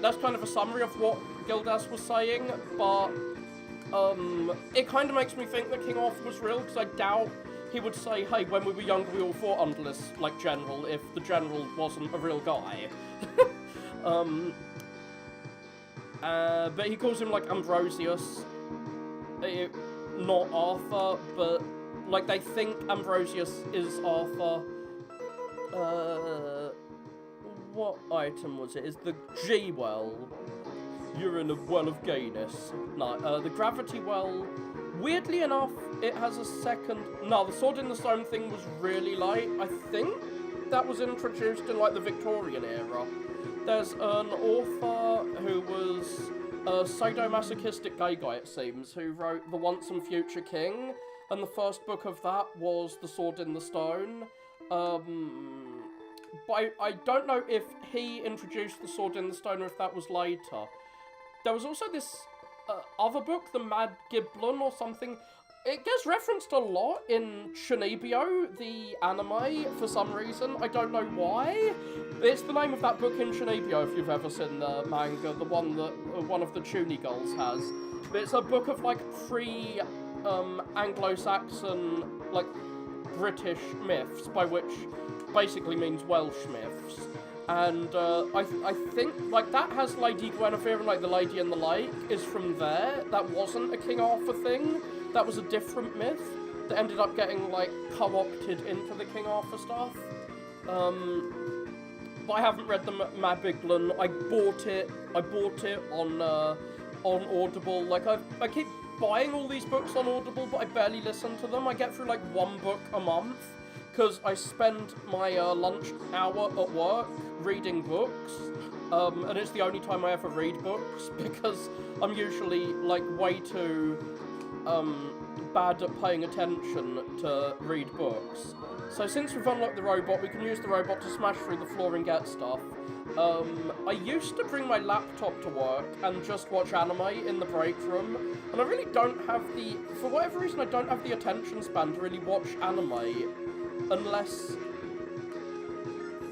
that's kind of a summary of what Gildas was saying, but it kind of makes me think that King Arthur was real, because I doubt he would say, hey, when we were younger we all fought under this, like, general, if the general wasn't a real guy. But he calls him, like, Ambrosius, not Arthur, but, like, they think Ambrosius is Arthur. What item was it? Is the G well? You're in a well of gayness. No, the gravity well, weirdly enough, it has a second... No, the Sword in the Stone thing was really light. I think that was introduced in, like, the Victorian era. There's an author who was a sadomasochistic gay guy, it seems, who wrote The Once and Future King, and the first book of that was The Sword in the Stone. But I don't know if he introduced The Sword in the Stone or if that was later. There was also this other book, The Mad Giblin or something. It gets referenced a lot in Shinibyo, the anime, for some reason. I don't know why. It's the name of that book in Shinibyo, if you've ever seen the manga, the one that one of the Chuny girls has. But it's a book of, like, Anglo-Saxon, like, British myths, by which basically means Welsh myths. And I think, like, that has Lady Guinevere and, like, the Lady in the Lake is from there. That wasn't a King Arthur thing. That was a different myth that ended up getting, like, co-opted into the King Arthur stuff. But I haven't read the Mad Giblin. I bought it on Audible. Like, I keep buying all these books on Audible, but I barely listen to them. I get through, like, 1 book a month, because I spend my lunch hour at work reading books, and it's the only time I ever read books, because I'm usually, like, way too bad at paying attention to read books. So since we've unlocked the robot, we can use the robot to smash through the floor and get stuff. I used to bring my laptop to work and just watch anime in the break room, and I really don't have the... For whatever reason, I don't have the attention span to really watch anime unless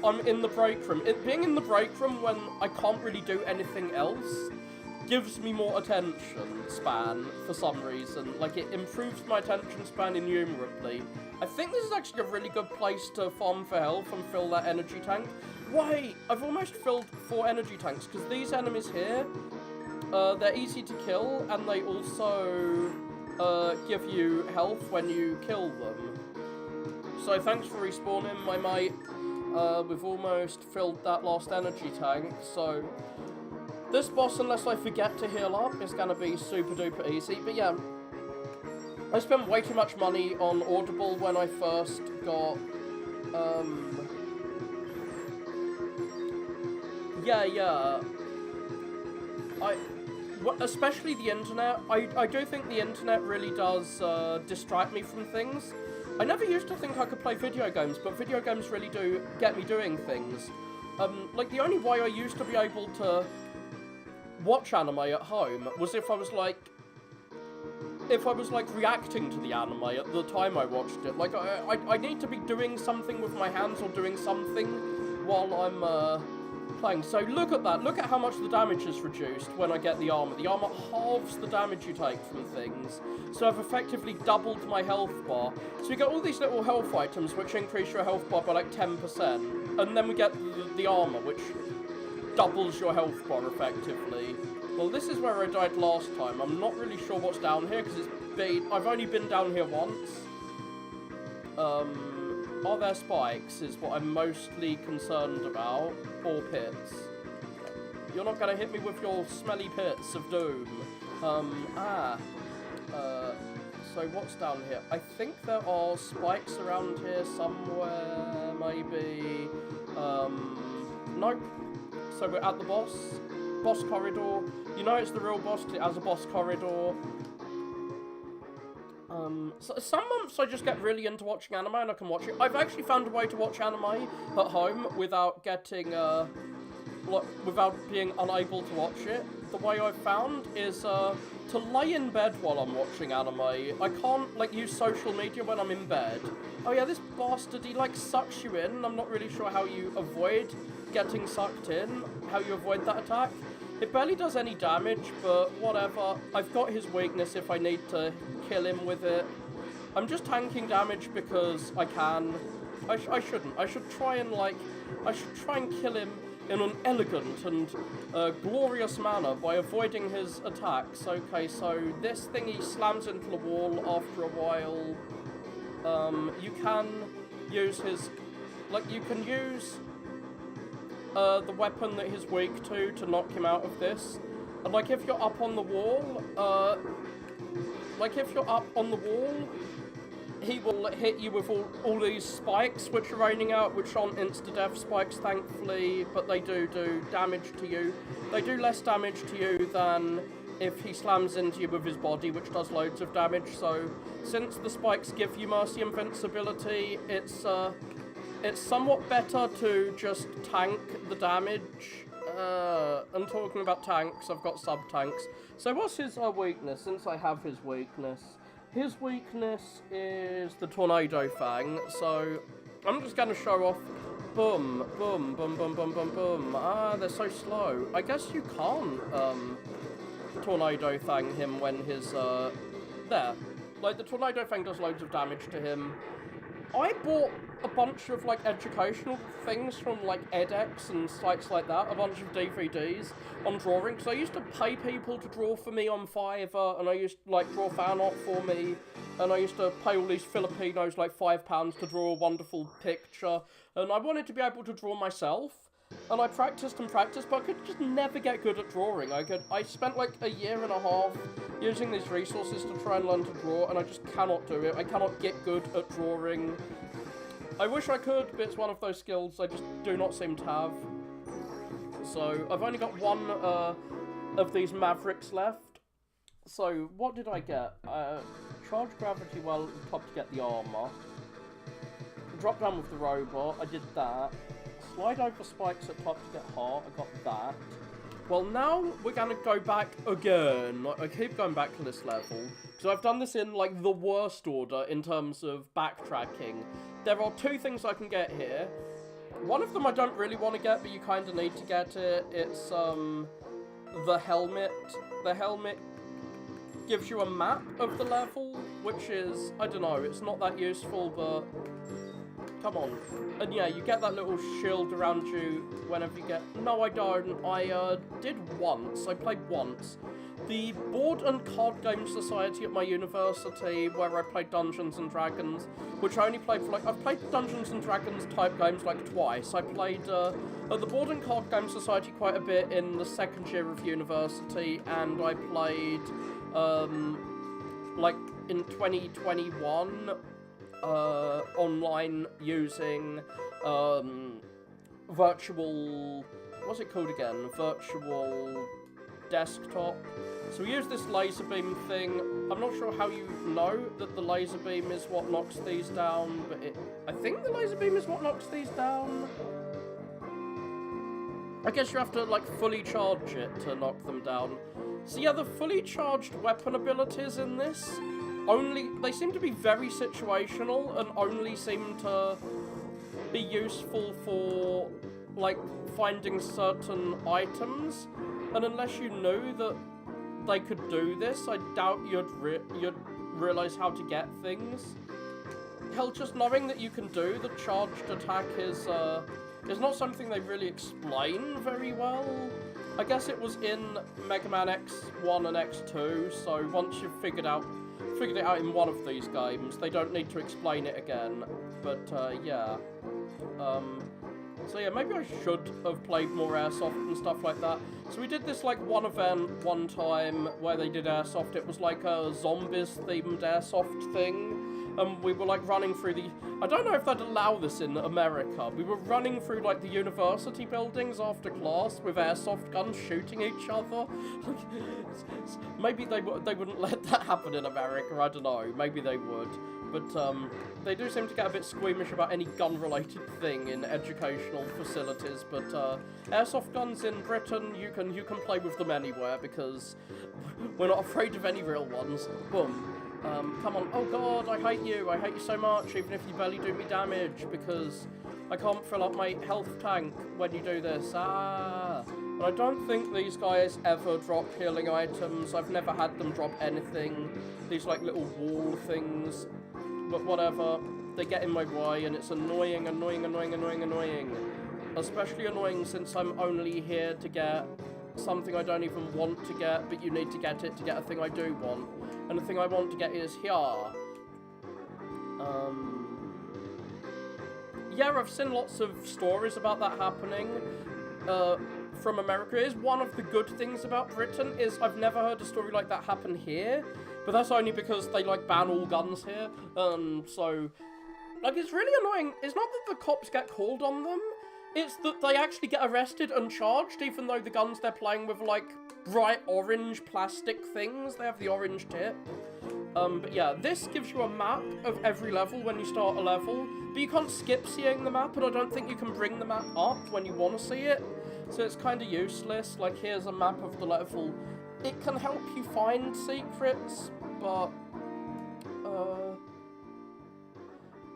I'm in the break room. Being in the break room when I can't really do anything else gives me more attention span for some reason. Like, it improves my attention span innumerably. I think this is actually a really good place to farm for health and fill that energy tank. Wait, I've almost filled 4 energy tanks, because these enemies here, they're easy to kill, and they also give you health when you kill them. So thanks for respawning, my mate. We've almost filled that last energy tank, so this boss, unless I forget to heal up, is gonna be super duper easy. But yeah, I spent way too much money on Audible when I first got, especially the internet. I do think the internet really does distract me from things. I never used to think I could play video games, but video games really do get me doing things. Like, the only way I used to be able to watch anime at home was if I was like reacting to the anime at the time I watched it. Like, I need to be doing something with my hands or doing something while I'm playing. So look at that. Look at how much the damage is reduced when I get the armor. The armor halves the damage you take from things. So I've effectively doubled my health bar. So you get all these little health items which increase your health bar by like 10%. And then we get the armor, which doubles your health bar effectively. Well, this is where I died last time. I'm not really sure what's down here because I've only been down here once. Are there spikes is what I'm mostly concerned about, or pits. You're not gonna hit me with your smelly pits of doom. So what's down here? I think there are spikes around here somewhere, maybe. Nope. So we're at the boss corridor. You know it's the real boss, it has a boss corridor. So some months I just get really into watching anime and I can watch it. I've actually found a way to watch anime at home without getting, without being unable to watch it. The way I've found is, to lay in bed while I'm watching anime. I can't, like, use social media when I'm in bed. Oh yeah, this bastard, he, like, sucks you in. I'm not really sure how you avoid getting sucked in, how you avoid that attack. It barely does any damage, but whatever. I've got his weakness if I need to kill him with it. I'm just tanking damage because I can. I shouldn't. I should try and kill him in an elegant and glorious manner by avoiding his attacks. Okay, so this thingy slams into the wall after a while. You can use his... Like, you can use... the weapon that he's weak to knock him out of this. And, like, if you're up on the wall, he will hit you with all these spikes which are raining out, which aren't insta-death spikes, thankfully, but they do damage to you. They do less damage to you than if he slams into you with his body, which does loads of damage. So, since the spikes give you mercy invincibility, it's somewhat better to just tank the damage. And talking about tanks, I've got sub-tanks. So what's his weakness, since I have his weakness? His weakness is the Tornado Fang, so I'm just going to show off. Boom, boom, boom, boom, boom, boom, boom. Ah, they're so slow. I guess you can't Tornado Fang him when his, there. Like, the Tornado Fang does loads of damage to him. I bought a bunch of, like, educational things from, like, edX and sites like that, a bunch of DVDs on drawing, because I used to pay people to draw for me on Fiverr, and I used to, like, draw fan art for me, and I used to pay all these Filipinos, like, £5 to draw a wonderful picture, and I wanted to be able to draw myself, and I practiced and practiced, but I could just never get good at drawing. I spent, like, a year and a half using these resources to try and learn to draw, and I just cannot do it. I cannot get good at drawing. I wish I could, but it's one of those skills I just do not seem to have. So, I've only got one of these Mavericks left. So, what did I get? Charge gravity well at the top to get the armor. Drop down with the robot, I did that. Slide over spikes at top to get heart, I got that. Well, now we're gonna go back again. I keep going back to this level, because I've done this in, like, the worst order in terms of backtracking. There are two things I can get here. One of them I don't really want to get, but you kind of need to get it. It's, the helmet. The helmet gives you a map of the level, which is, I don't know, it's not that useful, but... Come on. And yeah, you get that little shield around you whenever you get... No, I don't. I did once. I played once. The Board and Card Game Society at my university, where I played Dungeons and Dragons, which I only played for, like... I've played Dungeons and Dragons type games, like, twice. I played at the Board and Card Game Society quite a bit in the second year of university, and I played, like, in 2021... online using virtual... What's it called again? Virtual desktop. So we use this laser beam thing. I'm not sure how you know that the laser beam is what knocks these down, but I think the laser beam is what knocks these down. I guess you have to, like, fully charge it to knock them down. So yeah, the fully charged weapon abilities in this, they seem to be very situational and only seem to be useful for, like, finding certain items. And unless you knew that they could do this, I doubt you'd realize how to get things. Hell, just knowing that you can do the charged attack is not something they really explain very well. I guess it was in Mega Man X1 and X2, so once you've figured it out in one of these games, they don't need to explain it again. But yeah. So yeah, maybe I should have played more Airsoft and stuff like that. So we did this, like, one event one time where they did Airsoft. It was like a zombies-themed Airsoft thing. And we were, like, running through the... I don't know if they'd allow this in America. We were running through, like, the university buildings after class with airsoft guns shooting each other. Maybe they wouldn't let that happen in America, I don't know. Maybe they would. But they do seem to get a bit squeamish about any gun-related thing in educational facilities. But airsoft guns in Britain, you can play with them anywhere because we're not afraid of any real ones. Boom. Come on. Oh god, I hate you. I hate you so much, even if you barely do me damage, because I can't fill up my health tank when you do this. Ah. And I don't think these guys ever drop healing items. I've never had them drop anything. These, like, little wall things. But whatever. They get in my way, and it's annoying, annoying, annoying, annoying, annoying. Especially annoying since I'm only here to get something I don't even want to get, but you need to get it to get a thing I do want. And the thing I want to get is here. Yeah, I've seen lots of stories about that happening from America. It is one of the good things about Britain is I've never heard a story like that happen here. But that's only because they, like, ban all guns here. So, like, it's really annoying. It's not that the cops get called on them. It's that they actually get arrested and charged, even though the guns they're playing with are, like, bright orange plastic things. They have the orange tip. But yeah, this gives you a map of every level when you start a level. But you can't skip seeing the map, and I don't think you can bring the map up when you want to see it. So it's kind of useless. Like, here's a map of the level. It can help you find secrets, but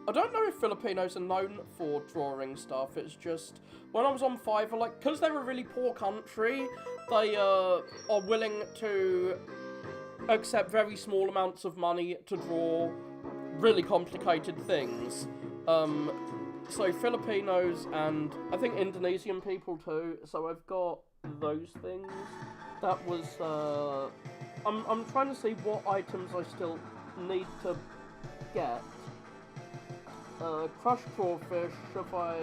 I don't know if Filipinos are known for drawing stuff. It's just, when I was on Fiverr, like, because they're a really poor country, they are willing to accept very small amounts of money to draw really complicated things. So Filipinos and I think Indonesian people too. So I've got those things. That was, I'm trying to see what items I still need to get. Crushed crawfish, if I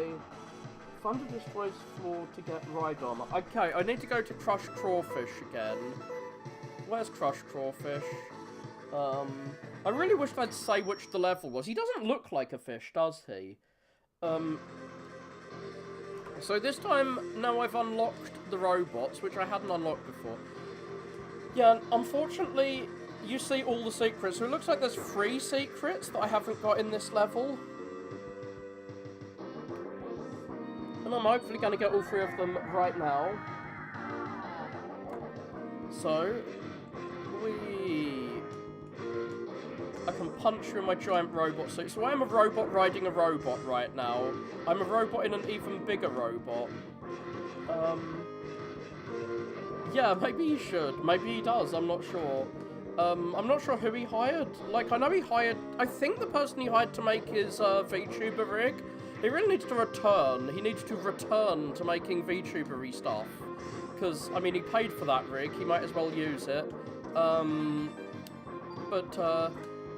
thunder destroys floor to get Rhydon. Okay, I need to go to crushed crawfish again. Where's crushed crawfish? I really wish they'd say which the level was. He doesn't look like a fish, does he? So this time, now I've unlocked the robots, which I hadn't unlocked before. Yeah, unfortunately, you see all the secrets. So it looks like there's 3 secrets that I haven't got in this level. And I'm hopefully going to get all 3 of them right now. So, I can punch you in my giant robot suit. So I am a robot riding a robot right now. I'm a robot in an even bigger robot. Yeah, maybe he should. Maybe he does, I'm not sure. I'm not sure who he hired. Like, I know he hired... I think the person he hired to make his VTuber rig, he really needs to return. He needs to return to making VTuber-y stuff. Because, I mean, he paid for that rig. He might as well use it.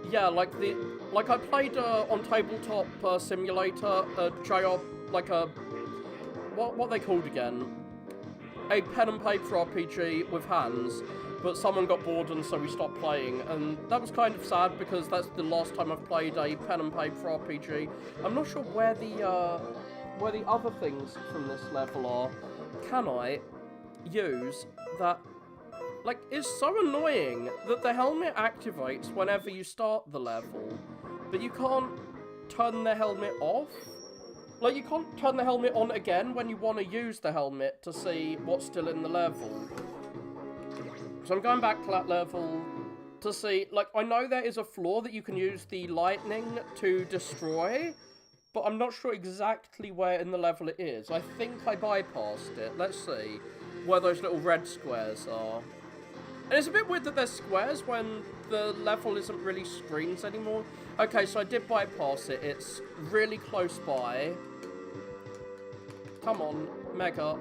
Yeah, like I played on Tabletop Simulator, JR, like a... What they called again? A pen and paper RPG with hands. But someone got bored and so we stopped playing, and that was kind of sad because that's the last time I've played a pen and paper RPG. I'm not sure where the other things from this level are. Can I use that Like, it's so annoying that the helmet activates whenever you start the level, but you can't turn the helmet off. Like, you can't turn the helmet on again when you want to use the helmet to see what's still in the level. So I'm going back to that level to see, like, I know there is a floor that you can use the lightning to destroy, but I'm not sure exactly where in the level it is. I think I bypassed it. Let's see where those little red squares are. And it's a bit weird that there's squares when the level isn't really screens anymore. Okay, so I did bypass it. It's really close by. Come on, Mega.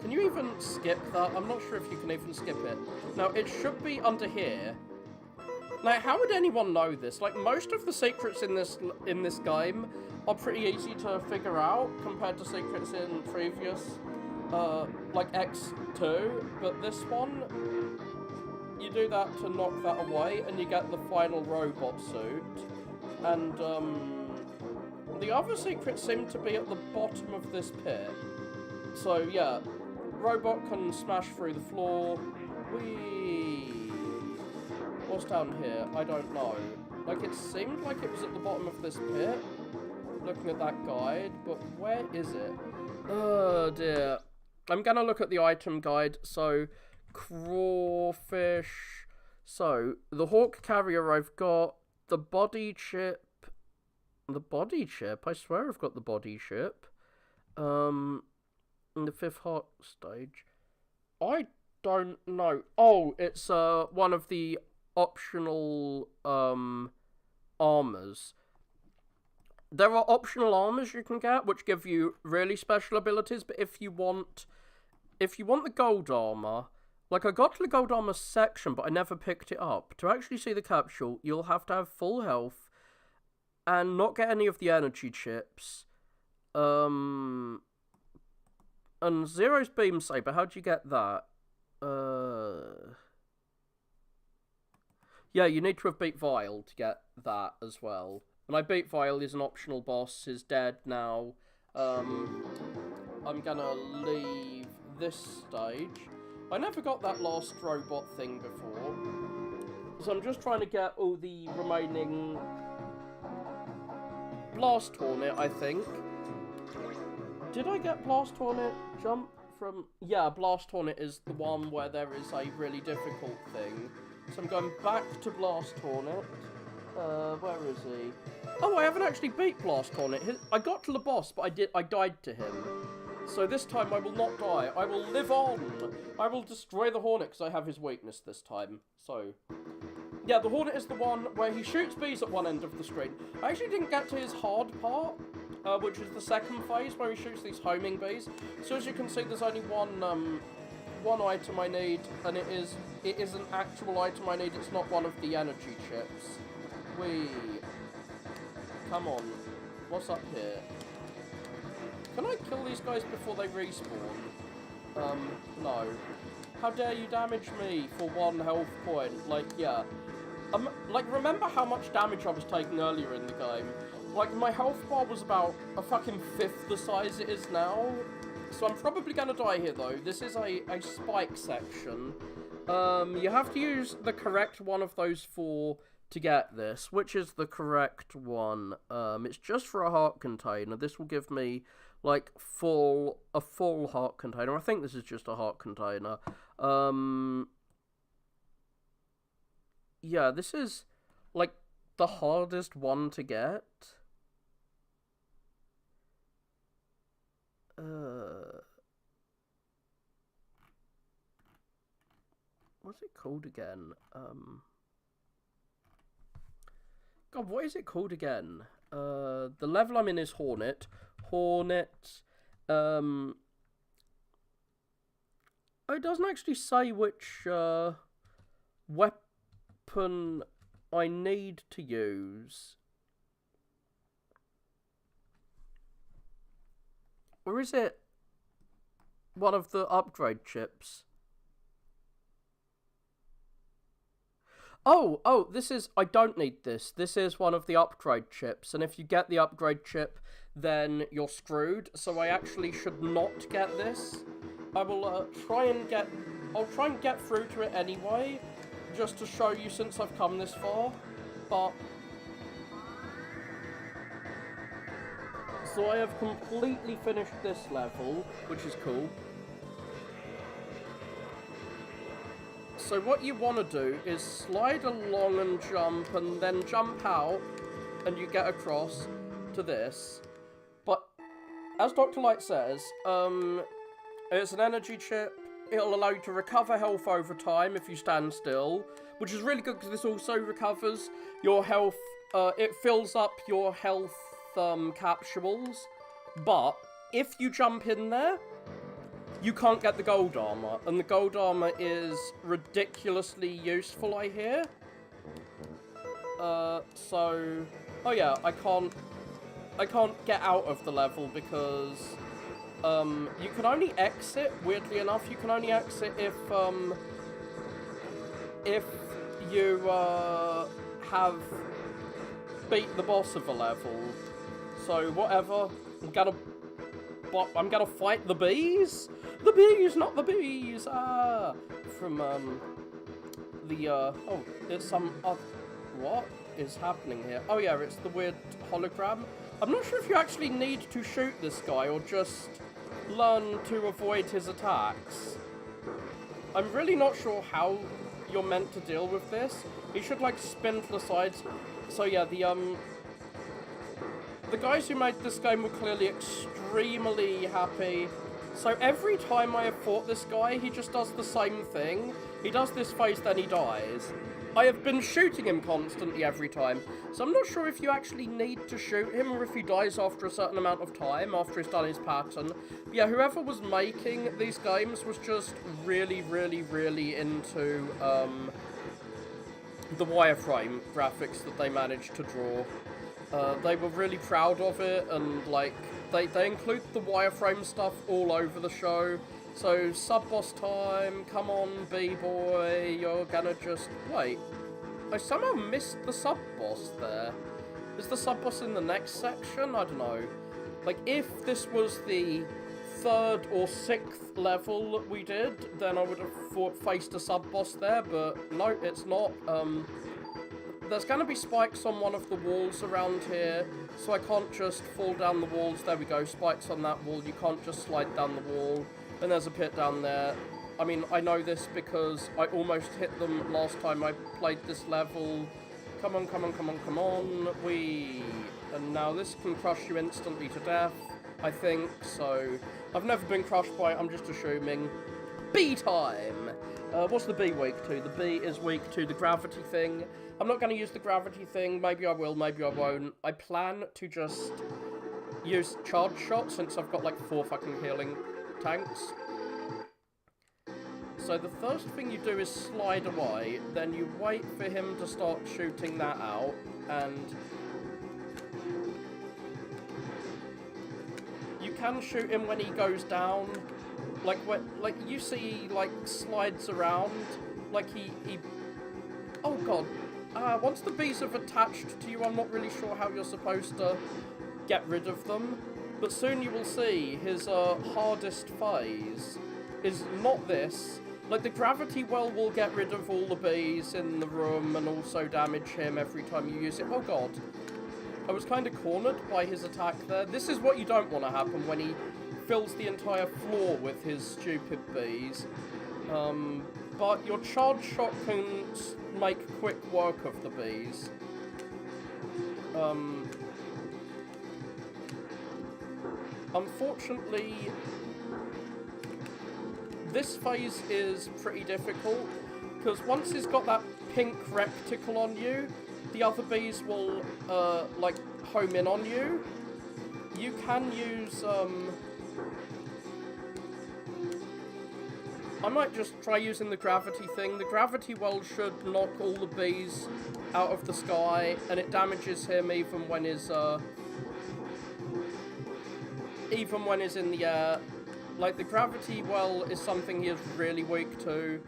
Can you even skip that? I'm not sure if you can even skip it. Now, it should be under here. Now, how would anyone know this? Like, most of the secrets in this game are pretty easy to figure out compared to secrets in previous, like X2. But this one, you do that to knock that away, and you get the final robot suit. And, the other secrets seem to be at the bottom of this pit. So, yeah, robot can smash through the floor. Whee! What's down here? I don't know. Like, it seemed like it was at the bottom of this pit, looking at that guide, but where is it? Oh, dear. I'm gonna look at the item guide. So, crawfish. So, the hawk carrier I've got, the body chip. The body chip? I swear I've got the body chip. In the 5th heart stage. I don't know. Oh, it's one of the optional armors. There are optional armors you can get which give you really special abilities, but if you want the gold armor, like I got to the gold armor section but I never picked it up. To actually see the capsule, you'll have to have full health and not get any of the energy chips. And Zero's beam saber, how'd you get that? Yeah, you need to have beat Vile to get that as well. And I beat Vile, he's an optional boss, he's dead now. I'm gonna leave this stage. I never got that last robot thing before. So I'm just trying to get all the remaining Blast Hornet, I think. Did I get Blast Hornet jump from... Yeah, Blast Hornet is the one where there is a really difficult thing. So I'm going back to Blast Hornet. Where is he? Oh, I haven't actually beat Blast Hornet. I got to the boss, but I died to him. So this time I will not die. I will live on. I will destroy the Hornet because I have his weakness this time. So... yeah, the Hornet is the one where he shoots bees at one end of the screen. I actually didn't get to his hard part, which is the second phase where he shoots these homing bees. So as you can see, there's only one item I need, and it is an actual item I need. It's not one of the energy chips. Come on. What's up here? Can I kill these guys before they respawn? No. How dare you damage me for 1 health point? Like, yeah. Like, remember how much damage I was taking earlier in the game? Like, my health bar was about a fucking 5th the size it is now. So I'm probably gonna die here, though. This is a spike section. You have to use the correct one of those 4 to get this. Which is the correct one? It's just for a heart container. This will give me, like, a full heart container. I think this is just a heart container. Yeah, this is, like, the hardest one to get. What's it called again? God, what is it called again? The level I'm in is Hornet. Hornet. Oh, it doesn't actually say which weapon I need to use. Or is it one of the upgrade chips? Oh, this is... I don't need this. This is one of the upgrade chips. And if you get the upgrade chip, then you're screwed. So I actually should not get this. I will try and get I'll try and get through to it anyway, just to show you since I've come this far, but... So I have completely finished this level, which is cool. So what you want to do is slide along and then jump out, and you get across to this. But, as Dr. Light says, it's an energy chip. It'll allow you to recover health over time if you stand still, which is really good because this also recovers your health. It fills up your health capsules, but if you jump in there, you can't get the gold armor, and the gold armor is ridiculously useful, I hear. So, oh yeah, I can't get out of the level because you can only exit. Weirdly enough, you can only exit if you have beat the boss of a level. So whatever, I'm gonna fight the bees. The bees, not the bees! Ah! From, oh, it's some other... What is happening here? Oh yeah, it's the weird hologram. I'm not sure if you actually need to shoot this guy or just learn to avoid his attacks. I'm really not sure how you're meant to deal with this. He should, like, spin to the sides. So yeah, the guys who made this game were clearly extremely happy. So every time I have fought this guy, he just does the same thing. He does this phase, then he dies. I have been shooting him constantly every time. So I'm not sure if you actually need to shoot him or if he dies after a certain amount of time, after he's done his pattern. But yeah, whoever was making these games was just really, really, really into the wireframe graphics that they managed to draw. They were really proud of it, and like they include the wireframe stuff all over the show. So sub-boss time, come on B-boy, you're gonna just... Wait, I somehow missed the sub-boss there. Is the sub-boss in the next section? I don't know. Like, if this was the 3rd or 6th level that we did, then I would have faced a sub-boss there, but no, it's not. There's going to be spikes on one of the walls around here, so I can't just fall down the walls. There we go, spikes on that wall. You can't just slide down the wall. And there's a pit down there. I mean, I know this because I almost hit them last time I played this level. Come on, come on, come on, come on. Whee! And now this can crush you instantly to death, I think. So, I've never been crushed by it, I'm just assuming. Bee time! What's the bee weak to? The bee is weak to the gravity thing. I'm not going to use the gravity thing. Maybe I will, maybe I won't. I plan to just use charge shot since I've got like 4 fucking healing tanks. So the first thing you do is slide away, then you wait for him to start shooting that out, and you can shoot him when he goes down. Like when, like you see, he, like, slides around, like he oh god. Once the bees have attached to you, I'm not really sure how you're supposed to get rid of them, but soon you will see his hardest phase is not this. Like, the gravity well will get rid of all the bees in the room and also damage him every time you use it. Oh god. I was kind of cornered by his attack there. This is what you don't want to happen when he fills the entire floor with his stupid bees. But your charge shot can make quick work of the bees. Unfortunately, this phase is pretty difficult, because once he's got that pink reticle on you, the other bees will, like, home in on you. You can use, I might just try using the gravity thing. The gravity well should knock all the bees out of the sky, and it damages him even when he's in the air. Like, the gravity well is something he is really weak to.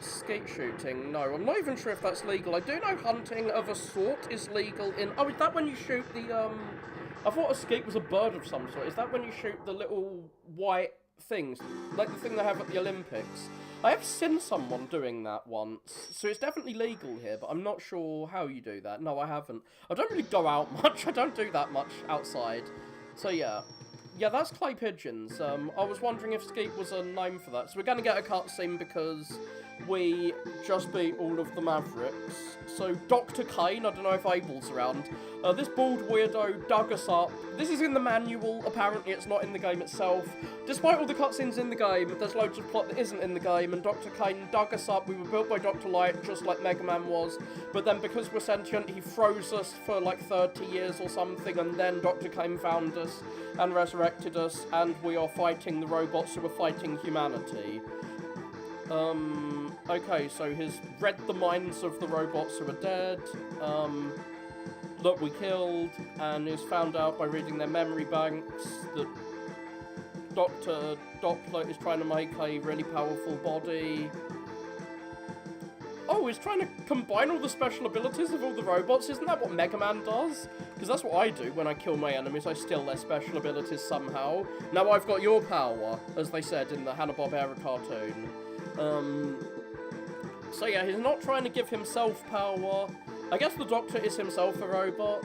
Skeet shooting? No, I'm not even sure if that's legal. I do know hunting of a sort is legal in... Oh, is that when you shoot the, I thought a skeet was a bird of some sort. Is that when you shoot the little white things, like the thing they have at the Olympics. I have seen someone doing that once, so it's definitely legal here, but I'm not sure how you do that. No, I haven't. I don't really go out much. I don't do that much outside. So yeah. Yeah, that's clay pigeons. I was wondering if Skeet was a name for that. So we're going to get a cutscene because we just beat all of the Mavericks. So Dr. Kane, I don't know if Abel's around. This bald weirdo dug us up. This is in the manual. Apparently it's not in the game itself. Despite all the cutscenes in the game, there's loads of plot that isn't in the game, and Dr. Kane dug us up. We were built by Dr. Light, just like Mega Man was. But then because we're sentient, he froze us for like 30 years or something, and then Dr. Kane found us and resurrected us, and we are fighting the robots who are fighting humanity. Okay, so he's read the minds of the robots who are dead, that we killed, and is found out by reading their memory banks that Dr. Doppler is trying to make a really powerful body. Oh, he's trying to combine all the special abilities of all the robots. Isn't that what Mega Man does? Because that's what I do when I kill my enemies. I steal their special abilities somehow. Now I've got your power, as they said in the Hanna-Barbera cartoon. So yeah, he's not trying to give himself power. I guess the Doctor is himself a robot.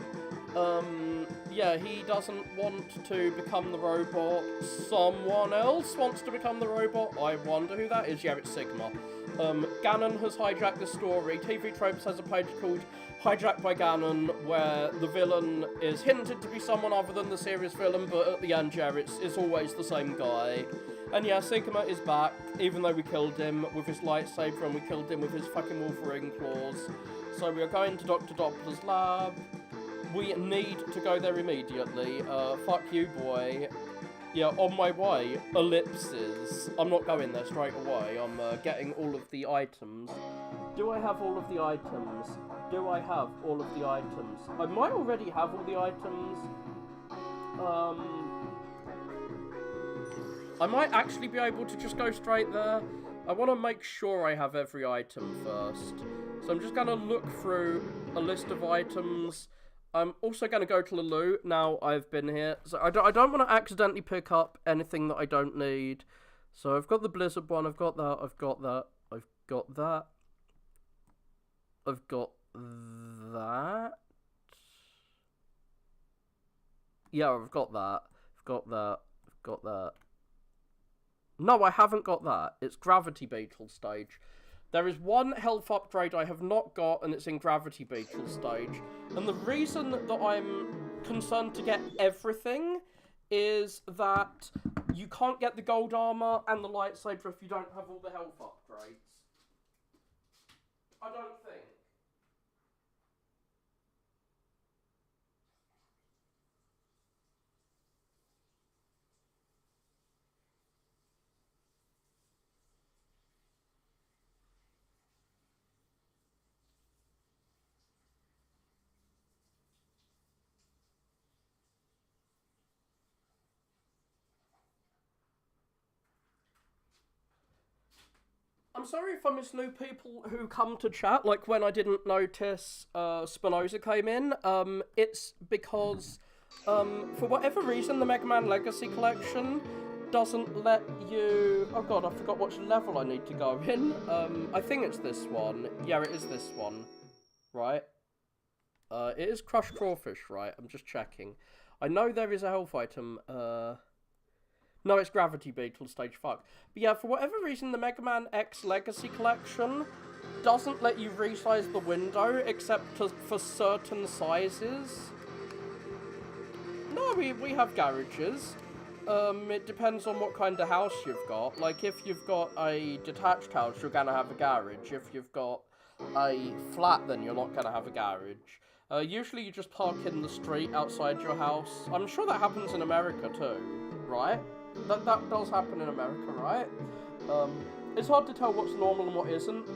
Yeah, he doesn't want to become the robot. Someone else wants to become the robot. I wonder who that is. Yeah, it's Sigma. Ganon has hijacked the story. TV Tropes has a page called Hijacked by Ganon, where the villain is hinted to be someone other than the serious villain, but at the end, yeah, it's always the same guy. And yeah, Sigma is back, even though we killed him with his lightsaber and we killed him with his fucking Wolverine claws. So we are going to Dr. Doppler's lab. We need to go there immediately. Fuck you, boy. Yeah, on my way. Ellipses. I'm not going there straight away. I'm getting all of the items. Do I have all of the items? Do I have all of the items? I might already have all the items. I might actually be able to just go straight there. I want to make sure I have every item first. So I'm just going to look through a list of items. I'm also going to go to the loot now I've been here. So I don't want to accidentally pick up anything that I don't need. So I've got the Blizzard one, I've got that, I've got that, I've got that. I've got that. Yeah, I've got that. I've got that. I've got that. No, I haven't got that. It's Gravity Beetle stage. There is one health upgrade I have not got, and it's in Gravity Beetle stage. And the reason that I'm concerned to get everything is that you can't get the gold armor and the lightsaber if you don't have all the health upgrades. I don't think. I'm sorry if I miss new people who come to chat, like when I didn't notice Spinoza came in. It's because, for whatever reason, the Mega Man Legacy Collection doesn't let you... Oh god, I forgot which level I need to go in. I think it's this one. Yeah, it is this one. Right? It is Crushed Crawfish, right? I'm just checking. I know there is a health item, No, it's Gravity Beetle stage, fuck. But yeah, for whatever reason, the Mega Man X Legacy Collection doesn't let you resize the window, except for certain sizes. No, we have garages. It depends on what kind of house you've got. Like, if you've got a detached house, you're gonna have a garage. If you've got a flat, then you're not gonna have a garage. Usually you just park in the street outside your house. I'm sure that happens in America too, right? That does happen in America, right? It's hard to tell what's normal and what isn't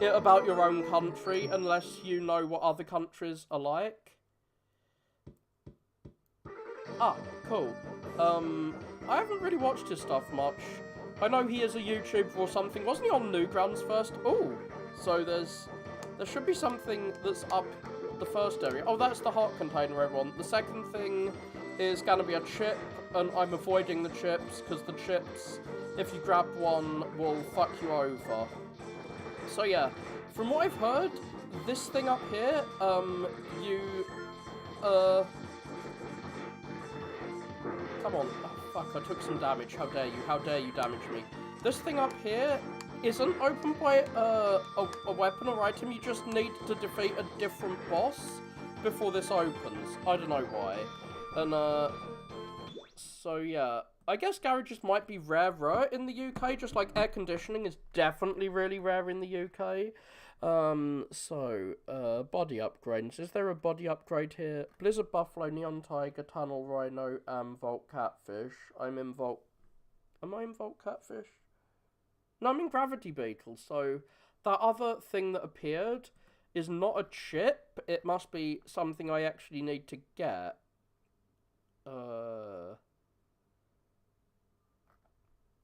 about your own country unless you know what other countries are like. Ah, cool. I haven't really watched his stuff much. I know he is a YouTuber or something. Wasn't he on Newgrounds first? Oh, so there should be something that's up the first area. Oh, that's the heart container I want. The second thing is gonna be a chip. and I'm avoiding the chips, because the chips, if you grab one, will fuck you over. So yeah, from what I've heard, this thing up here, come on. Oh, fuck, I took some damage. How dare you? How dare you damage me? This thing up here isn't opened by a weapon or item. You just need to defeat a different boss before this opens. I don't know why. And, so yeah. I guess garages might be rarer in the UK, just like air conditioning is definitely really rare in the UK. Body upgrades. Is there a body upgrade here? Blizzard Buffalo, Neon Tiger, Tunnel Rhino, and Volt Catfish. I'm in Volt... Am I in Volt Catfish? No, I'm in Gravity Beetle, so that other thing that appeared is not a chip. It must be something I actually need to get.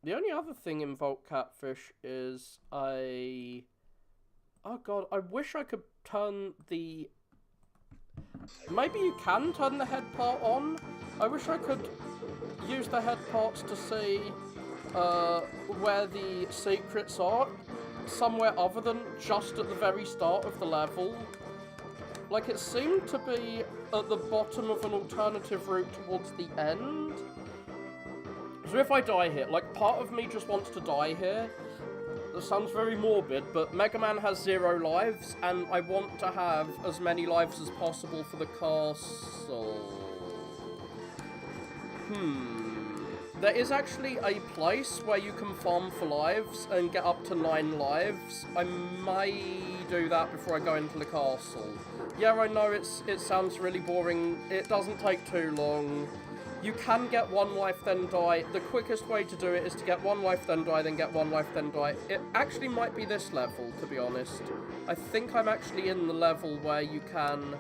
The only other thing in Volt Catfish is oh god, I wish I could turn the... Maybe you can turn the head part on? I wish I could use the head parts to see where the secrets are. Somewhere other than just at the very start of the level. Like, it seemed to be at the bottom of an alternative route towards the end. So if I die here, like, part of me just wants to die here. That sounds very morbid, but Mega Man has 0 lives, and I want to have as many lives as possible for the castle. There is actually a place where you can farm for lives and get up to 9 lives. I may do that before I go into the castle. Yeah, I know it sounds really boring. It doesn't take too long. You can get 1 life, then die. The quickest way to do it is to get 1 life, then die, then get 1 life, then die. It actually might be this level, to be honest. I think I'm actually in the level where you can...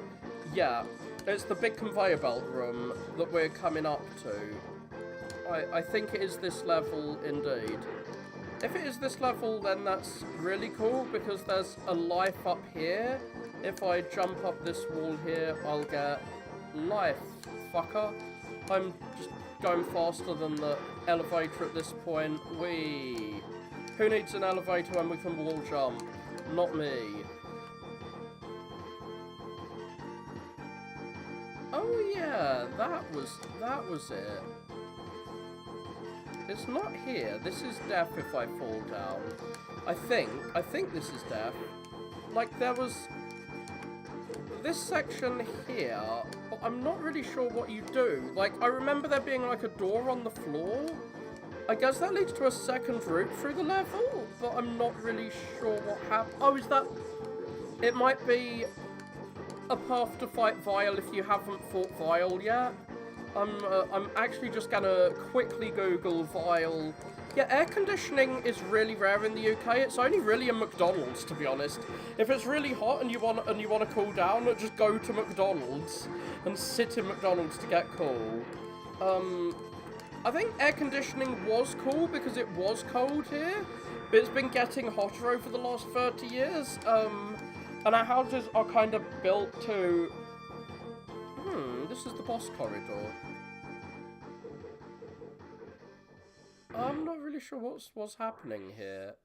Yeah, it's the big conveyor belt room that we're coming up to. I think it is this level, indeed. If it is this level, then that's really cool, because there's a life up here. If I jump up this wall here, I'll get life, fucker. I'm just going faster than the elevator at this point. Whee! Who needs an elevator when we can wall jump? Not me. Oh yeah, that was it. It's not here. This is death if I fall down. I think this is death. Like, there was this section here, but I'm not really sure what you do. Like, I remember there being, like, a door on the floor. I guess that leads to a second route through the level, but I'm not really sure what happened. Oh, is that... It might be a path to fight Vile if you haven't fought Vile yet. I'm actually just gonna quickly Google Vile. Yeah, air conditioning is really rare in the UK. It's only really in McDonald's, to be honest. If it's really hot and you want to cool down, just go to McDonald's and sit in McDonald's to get cool. I think air conditioning was cool because it was cold here, but it's been getting hotter over the last 30 years. And our houses are kind of built to... this is the boss corridor. I'm not really sure what's happening here.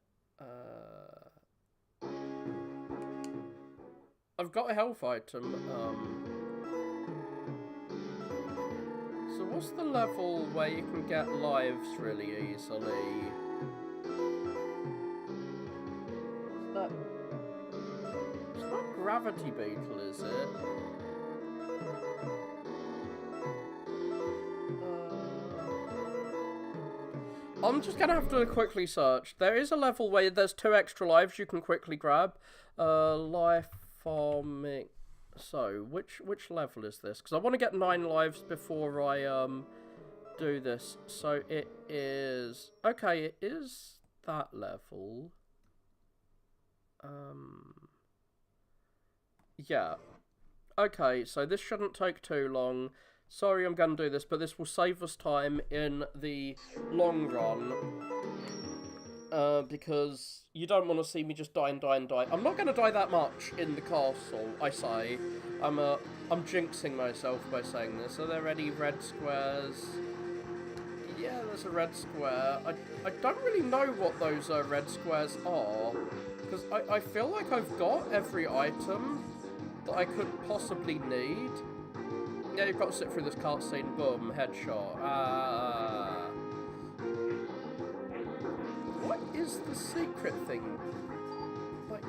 I've got a health item. So what's the level where you can get lives really easily? It's not Gravity Beetle, is it? I'm just gonna have to quickly search. There is a level where there's 2 extra lives you can quickly grab. Life farming. So, which level is this? Because I want to get 9 lives before I do this. So it is... Okay, it is that level. Yeah. Okay, so this shouldn't take too long. Sorry I'm going to do this, but this will save us time in the long run. Because you don't want to see me just die and die and die. I'm not going to die that much in the castle, I say. I'm jinxing myself by saying this. Are there any red squares? there's a red square. I don't really know what those red squares are, because I feel like I've got every item that I could possibly need. Yeah, you've got to sit through this cutscene. Boom, headshot. What is the secret thing? Like,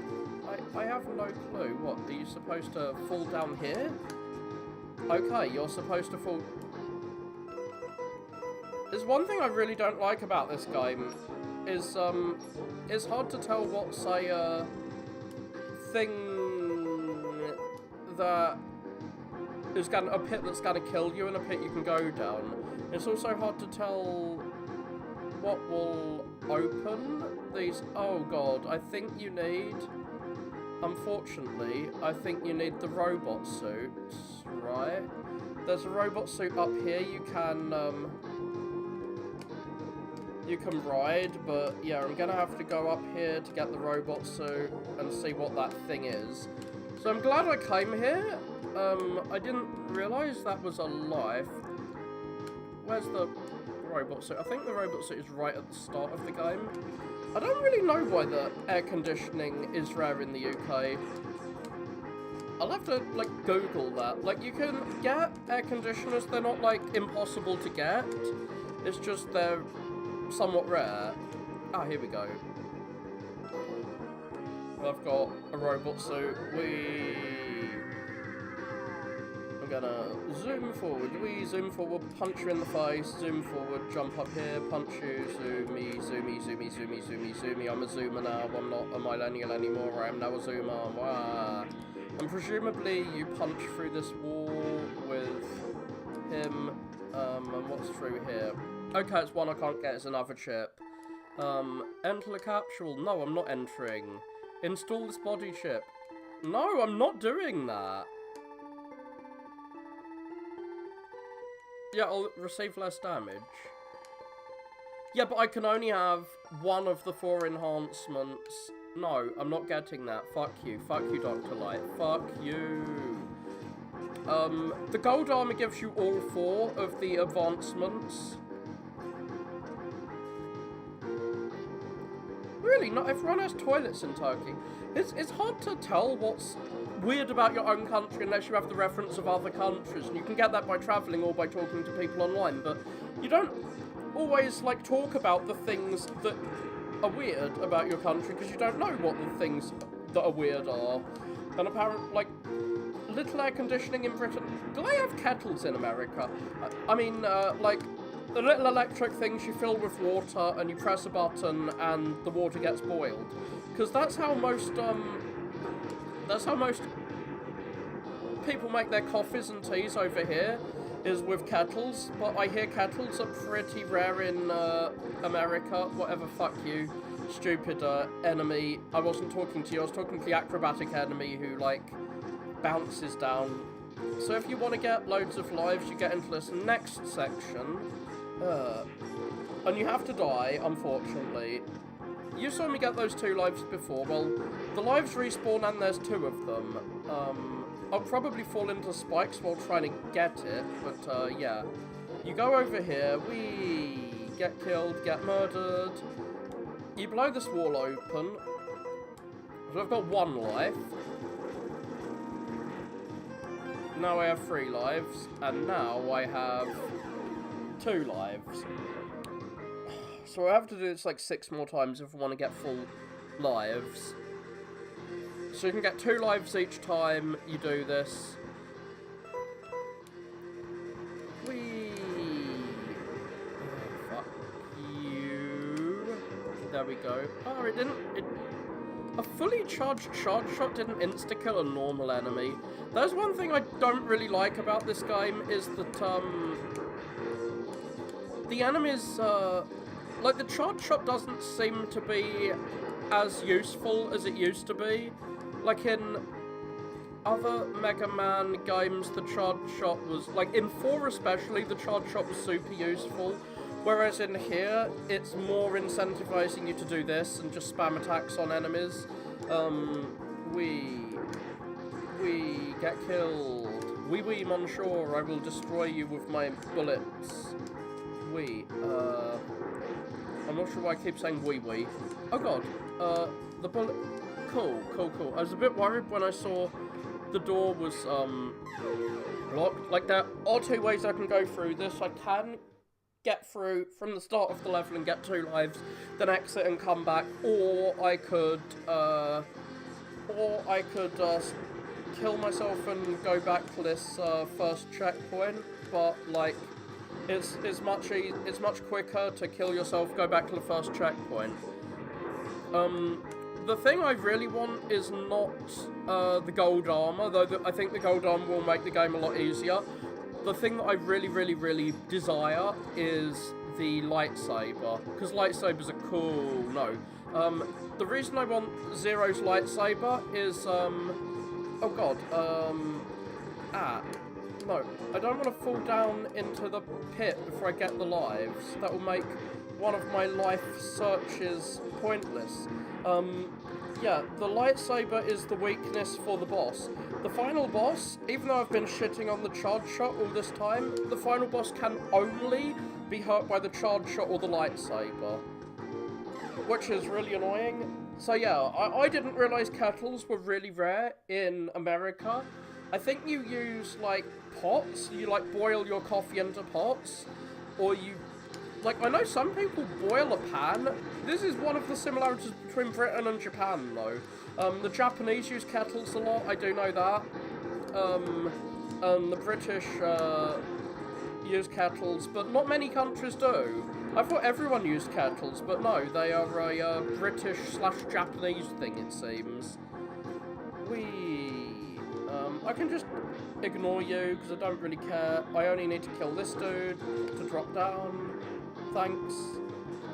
I have no clue. What, are you supposed to fall down here? Okay, you're supposed to fall... There's one thing I really don't like about this game, is, it's hard to tell what's a, thing that is a pit that's gonna kill you and a pit you can go down. It's also hard to tell what will open these... Oh god, I think you need... Unfortunately, I think you need the robot suits, right? There's a robot suit up here you can ride, but yeah, I'm gonna have to go up here to get the robot suit and see what that thing is. So I'm glad I came here. I didn't realise that was a life. Where's the robot suit? I think the robot suit is right at the start of the game. I don't really know why the air conditioning is rare in the UK. I'll have to, like, Google that. Like, you can get air conditioners, they're not, like, impossible to get. It's just they're somewhat rare. Ah, here we go. I've got a robot suit. I'm gonna zoom forward. Zoom forward, punch you in the face, zoom forward, jump up here, punch you, zoomy, zoomy, zoomy, zoomy, zoomy, zoomy. I'm a zoomer now, I'm not a millennial anymore, I am now a zoomer. Wow. And presumably you punch through this wall with him, and what's through here? Okay, it's one I can't get, it's another chip. Enter the capsule. No, I'm not entering. Install this body chip. No, I'm not doing that. Yeah, I'll receive less damage. Yeah, but I can only have one of the 4 enhancements. No, I'm not getting that. Fuck you. Fuck you, Dr. Light. Fuck you. The gold armor gives you all 4 of the advancements. Really, not everyone has toilets in Turkey. It's hard to tell what's weird about your own country unless you have the reference of other countries, and you can get that by travelling or by talking to people online, but you don't always, like, talk about the things that are weird about your country because you don't know what the things that are weird are. And apparently, like, little air conditioning in Britain. Do they have kettles in America? I mean, like, the little electric things you fill with water and you press a button and the water gets boiled. Because that's how most people make their coffees and teas over here, is with kettles. But I hear kettles are pretty rare in America. Whatever, fuck you, stupid enemy. I wasn't talking to you, I was talking to the acrobatic enemy who, like, bounces down. So if you want to get loads of lives, you get into this next section. And you have to die, unfortunately. You saw me get those 2 lives before. Well, the lives respawn and there's 2 of them. I'll probably fall into spikes while trying to get it, but yeah. You go over here, we get killed, get murdered. You blow this wall open. So I've got 1 life. Now I have 3 lives, and now I have 2 lives. So I have to do this like 6 more times if I want to get full lives. So you can get 2 lives each time you do this. Whee! Oh, fuck you. There we go. Oh, it didn't... A fully charged charge shot didn't insta-kill a normal enemy. There's one thing I don't really like about this game, is that, the enemies, like, the charge shot doesn't seem to be as useful as it used to be. Like, in other Mega Man games, the charge shot was, like, in 4 especially, the charge shot was super useful. Whereas in here, it's more incentivizing you to do this and just spam attacks on enemies. We get killed. Oui, monsieur, I will destroy you with my bullets. wee. I'm not sure why I keep saying wee. Oh god. The bullet. Cool. I was a bit worried when I saw the door was locked. Like, there are 2 ways I can go through this. I can get through from the start of the level and get 2 lives, then exit and come back, or I could kill myself and go back to this first checkpoint. But like, it's much quicker to kill yourself, go back to the first checkpoint. The thing I really want is not the gold armor, though I think the gold armor will make the game a lot easier. The thing that I really desire is the lightsaber, because lightsabers are cool. No. The reason I want Zero's lightsaber is, oh god, no. I don't want to fall down into the pit before I get the lives. That will make one of my life searches pointless. Yeah, the lightsaber is the weakness for the boss. The final boss, even though I've been shitting on the charge shot all this time, the final boss can only be hurt by the charge shot or the lightsaber, which is really annoying. So yeah, I didn't realise kettles were really rare in America. I think you use, like, pots. You, like, boil your coffee into pots, or you... Like, I know some people boil a pan. This is one of the similarities between Britain and Japan, though. The Japanese use kettles a lot, I do know that. And the British use kettles, but not many countries do. I thought everyone used kettles, but no, they are a British/Japanese thing, it seems. I can just ignore you, because I don't really care. I only need to kill this dude to drop down. Thanks.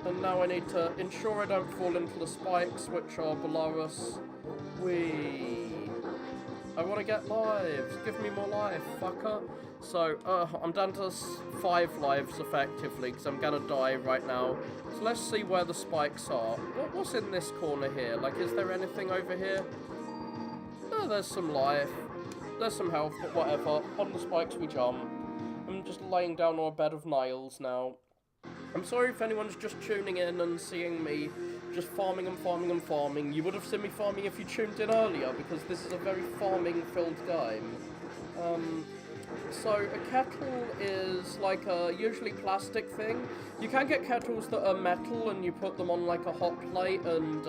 And now I need to ensure I don't fall into the spikes, which are below us. I want to get lives. Give me more life, fucker. So, I'm down to 5 lives, effectively, because I'm gonna die right now. So let's see where the spikes are. What's in this corner here? Like, is there anything over here? Oh, there's some life. There's some health, but whatever. On the spikes we jump. I'm just laying down on a bed of nails now. I'm sorry if anyone's just tuning in and seeing me just farming. You would have seen me farming if you tuned in earlier, because this is a very farming-filled game. So a kettle is like a usually plastic thing. You can get kettles that are metal and you put them on like a hot plate and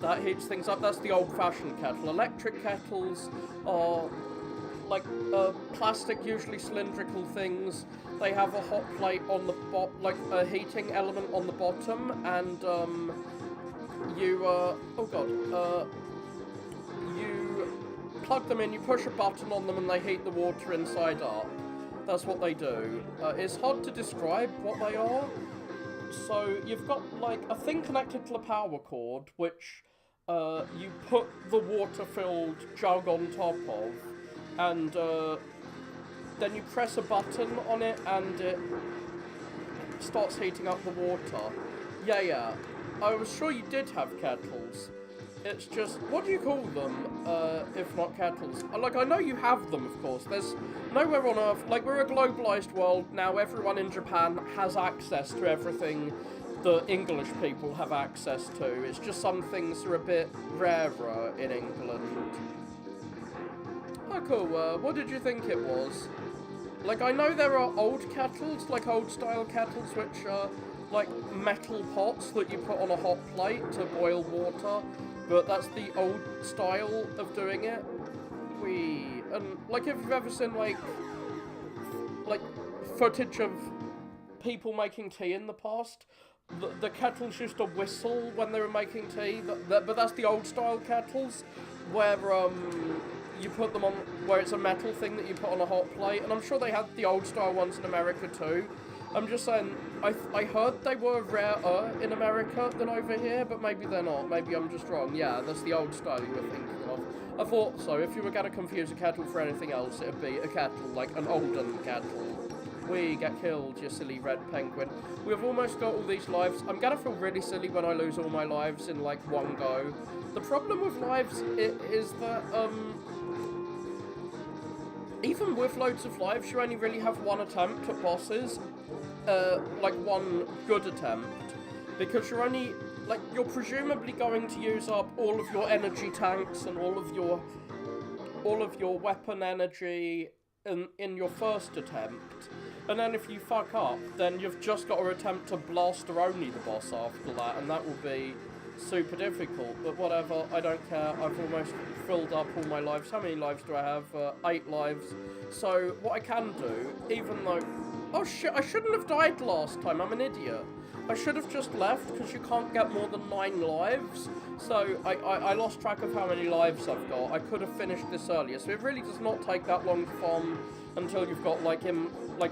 that heats things up. That's the old-fashioned kettle. Electric kettles are like plastic, usually cylindrical things. They have a hot plate on the like a heating element on the bottom, and you plug them in, you push a button on them, and they heat the water inside up. That's what they do. It's hard to describe what they are. So you've got like a thing connected to the power cord, which you put the water-filled jug on top of, and then you press a button on it and it starts heating up the water. Yeah. I was sure you did have kettles. It's just, what do you call them, if not kettles? Like, I know you have them, of course. There's nowhere on Earth, like, we're a globalized world now. Everyone in Japan has access to everything that English people have access to. It's just some things are a bit rarer in England. Oh, cool. What did you think it was? Like, I know there are old kettles, like old-style kettles, which are, like, metal pots that you put on a hot plate to boil water, but that's the old style of doing it. And, like, if you've ever seen, like, footage of people making tea in the past, the kettles used to whistle when they were making tea, but that's the old-style kettles, where, you put them on, where it's a metal thing that you put on a hot plate, and I'm sure they had the old-style ones in America too. I'm just saying, I heard they were rarer in America than over here, but maybe they're not. Maybe I'm just wrong. Yeah, that's the old style you were thinking of. I thought so. If you were going to confuse a kettle for anything else, it would be a kettle, like an olden kettle. We get killed, you silly red penguin. We've almost got all these lives. I'm going to feel really silly when I lose all my lives in, like, one go. The problem with lives is that, even with loads of lives, you only really have one attempt at bosses. like one good attempt, because you're presumably going to use up all of your energy tanks and all of your weapon energy in your first attempt. And then if you fuck up, then you've just got to attempt to blaster only the boss after that, and that will be super difficult. But whatever, I don't care. I've almost filled up all my lives. How many lives do I have? 8 lives. So what I can do, even though... Oh shit, I shouldn't have died last time. I'm an idiot. I should have just left, because you can't get more than 9 lives. So I lost track of how many lives I've got. I could have finished this earlier. So it really does not take that long to farm until you've got like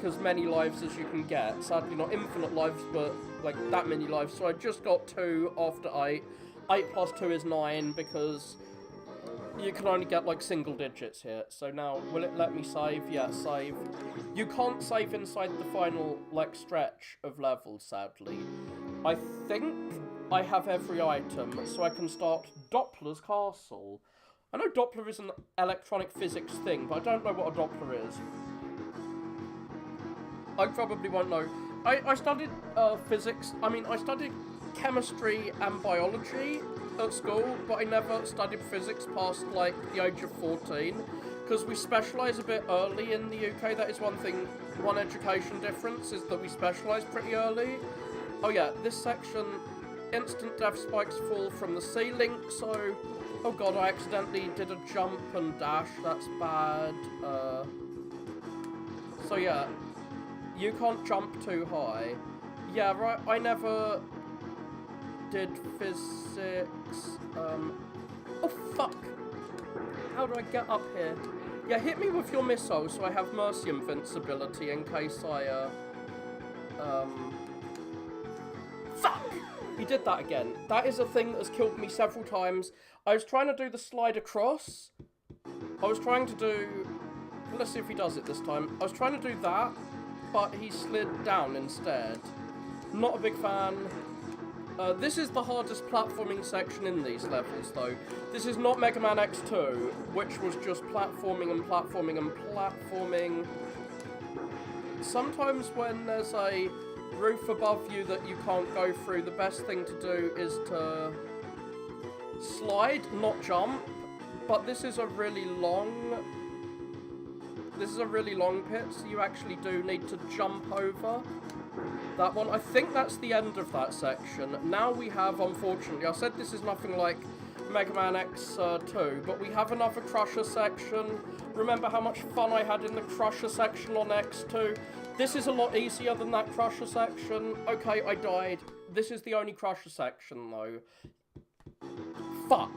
as many lives as you can get. Sadly not infinite lives, but like that many lives. So I just got 2 after 8. 8 plus 2 is 9, because you can only get like single digits here. So now, will it let me save? Yeah, save. You can't save inside the final like stretch of levels, sadly. I think I have every item, so I can start Doppler's castle. I know Doppler is an electronic physics thing, but I don't know what a Doppler is. I probably won't know. I studied physics. I mean, I studied chemistry and biology at school, but I never studied physics past like the age of 14, because we specialise a bit early in the UK. That is one education difference, is that we specialise pretty early. Oh yeah, this section, instant death spikes fall from the ceiling, so... Oh god, I accidentally did a jump and dash, that's bad. So yeah, you can't jump too high. Yeah, right, I never did physics. Oh fuck! How do I get up here? Yeah, hit me with your missile so I have mercy invincibility in case I, Fuck! He did that again. That is a thing that has killed me several times. I was trying to do the slide across. I was trying to do... Let's see if he does it this time. I was trying to do that, but he slid down instead. Not a big fan. This is the hardest platforming section in these levels, though. This is not Mega Man X2, which was just platforming and platforming and platforming. Sometimes when there's a roof above you that you can't go through, the best thing to do is to slide, not jump. But this is a really long pit, so you actually do need to jump over that one. I think that's the end of that section. Now we have, unfortunately, I said this is nothing like Mega Man X2, but we have another Crusher section. Remember how much fun I had in the Crusher section on X2? This is a lot easier than that Crusher section. Okay, I died. This is the only Crusher section, though. Fuck.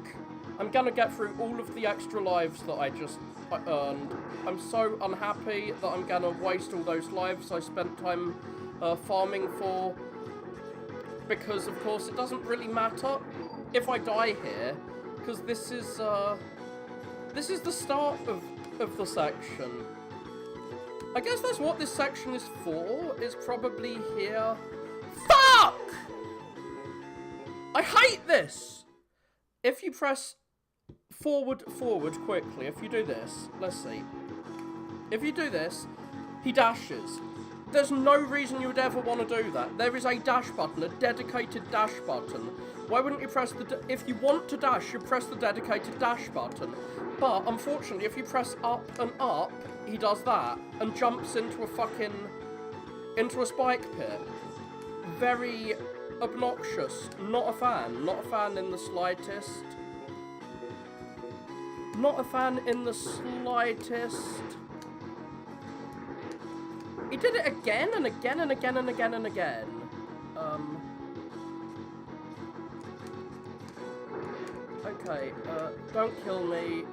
I'm gonna get through all of the extra lives that I just earned. I'm so unhappy that I'm gonna waste all those lives I spent time farming for. Because, of course, it doesn't really matter if I die here, because this is the start of the section. I guess that's what this section is for, is probably here. Fuck! I hate this! If you press forward quickly, if you do this, let's see. If you do this, he dashes. There's no reason you would ever want to do that. There is a dash button, a dedicated dash button. Why wouldn't you press if you want to dash, you press the dedicated dash button. But, unfortunately, if you press up and up, he does that, and jumps into a spike pit. Very obnoxious. Not a fan. Not a fan in the slightest. Not a fan in the slightest. He did it again and again and again and again and again. Okay, don't kill me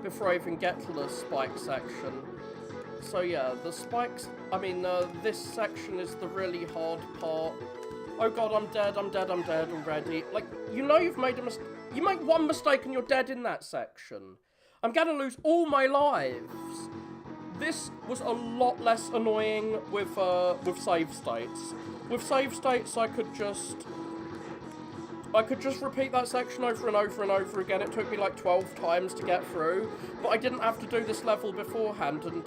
before I even get to the spike section. So yeah, the spikes, I mean, this section is the really hard part. Oh god, I'm dead already. Like, you know you've made a mistake. You make one mistake and you're dead in that section. I'm gonna lose all my lives. This was a lot less annoying with save states. With save states, I could just repeat that section over and over and over again. It took me like 12 times to get through, but I didn't have to do this level beforehand, and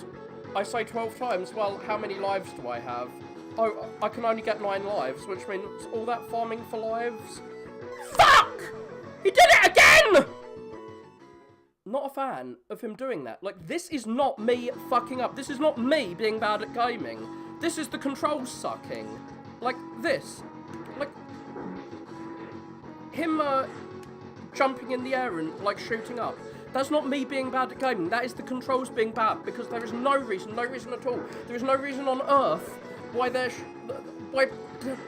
I say 12 times, well, how many lives do I have? oh, I can only get 9 lives, which means all that farming for lives. Fuck! He did it again! Not a fan of him doing that. Like, this is not me fucking up. This is not me being bad at gaming. This is the controls sucking. Like, this. Like, him, jumping in the air and, like, shooting up. That's not me being bad at gaming. That is the controls being bad, because there is no reason at all. There is no reason on earth why why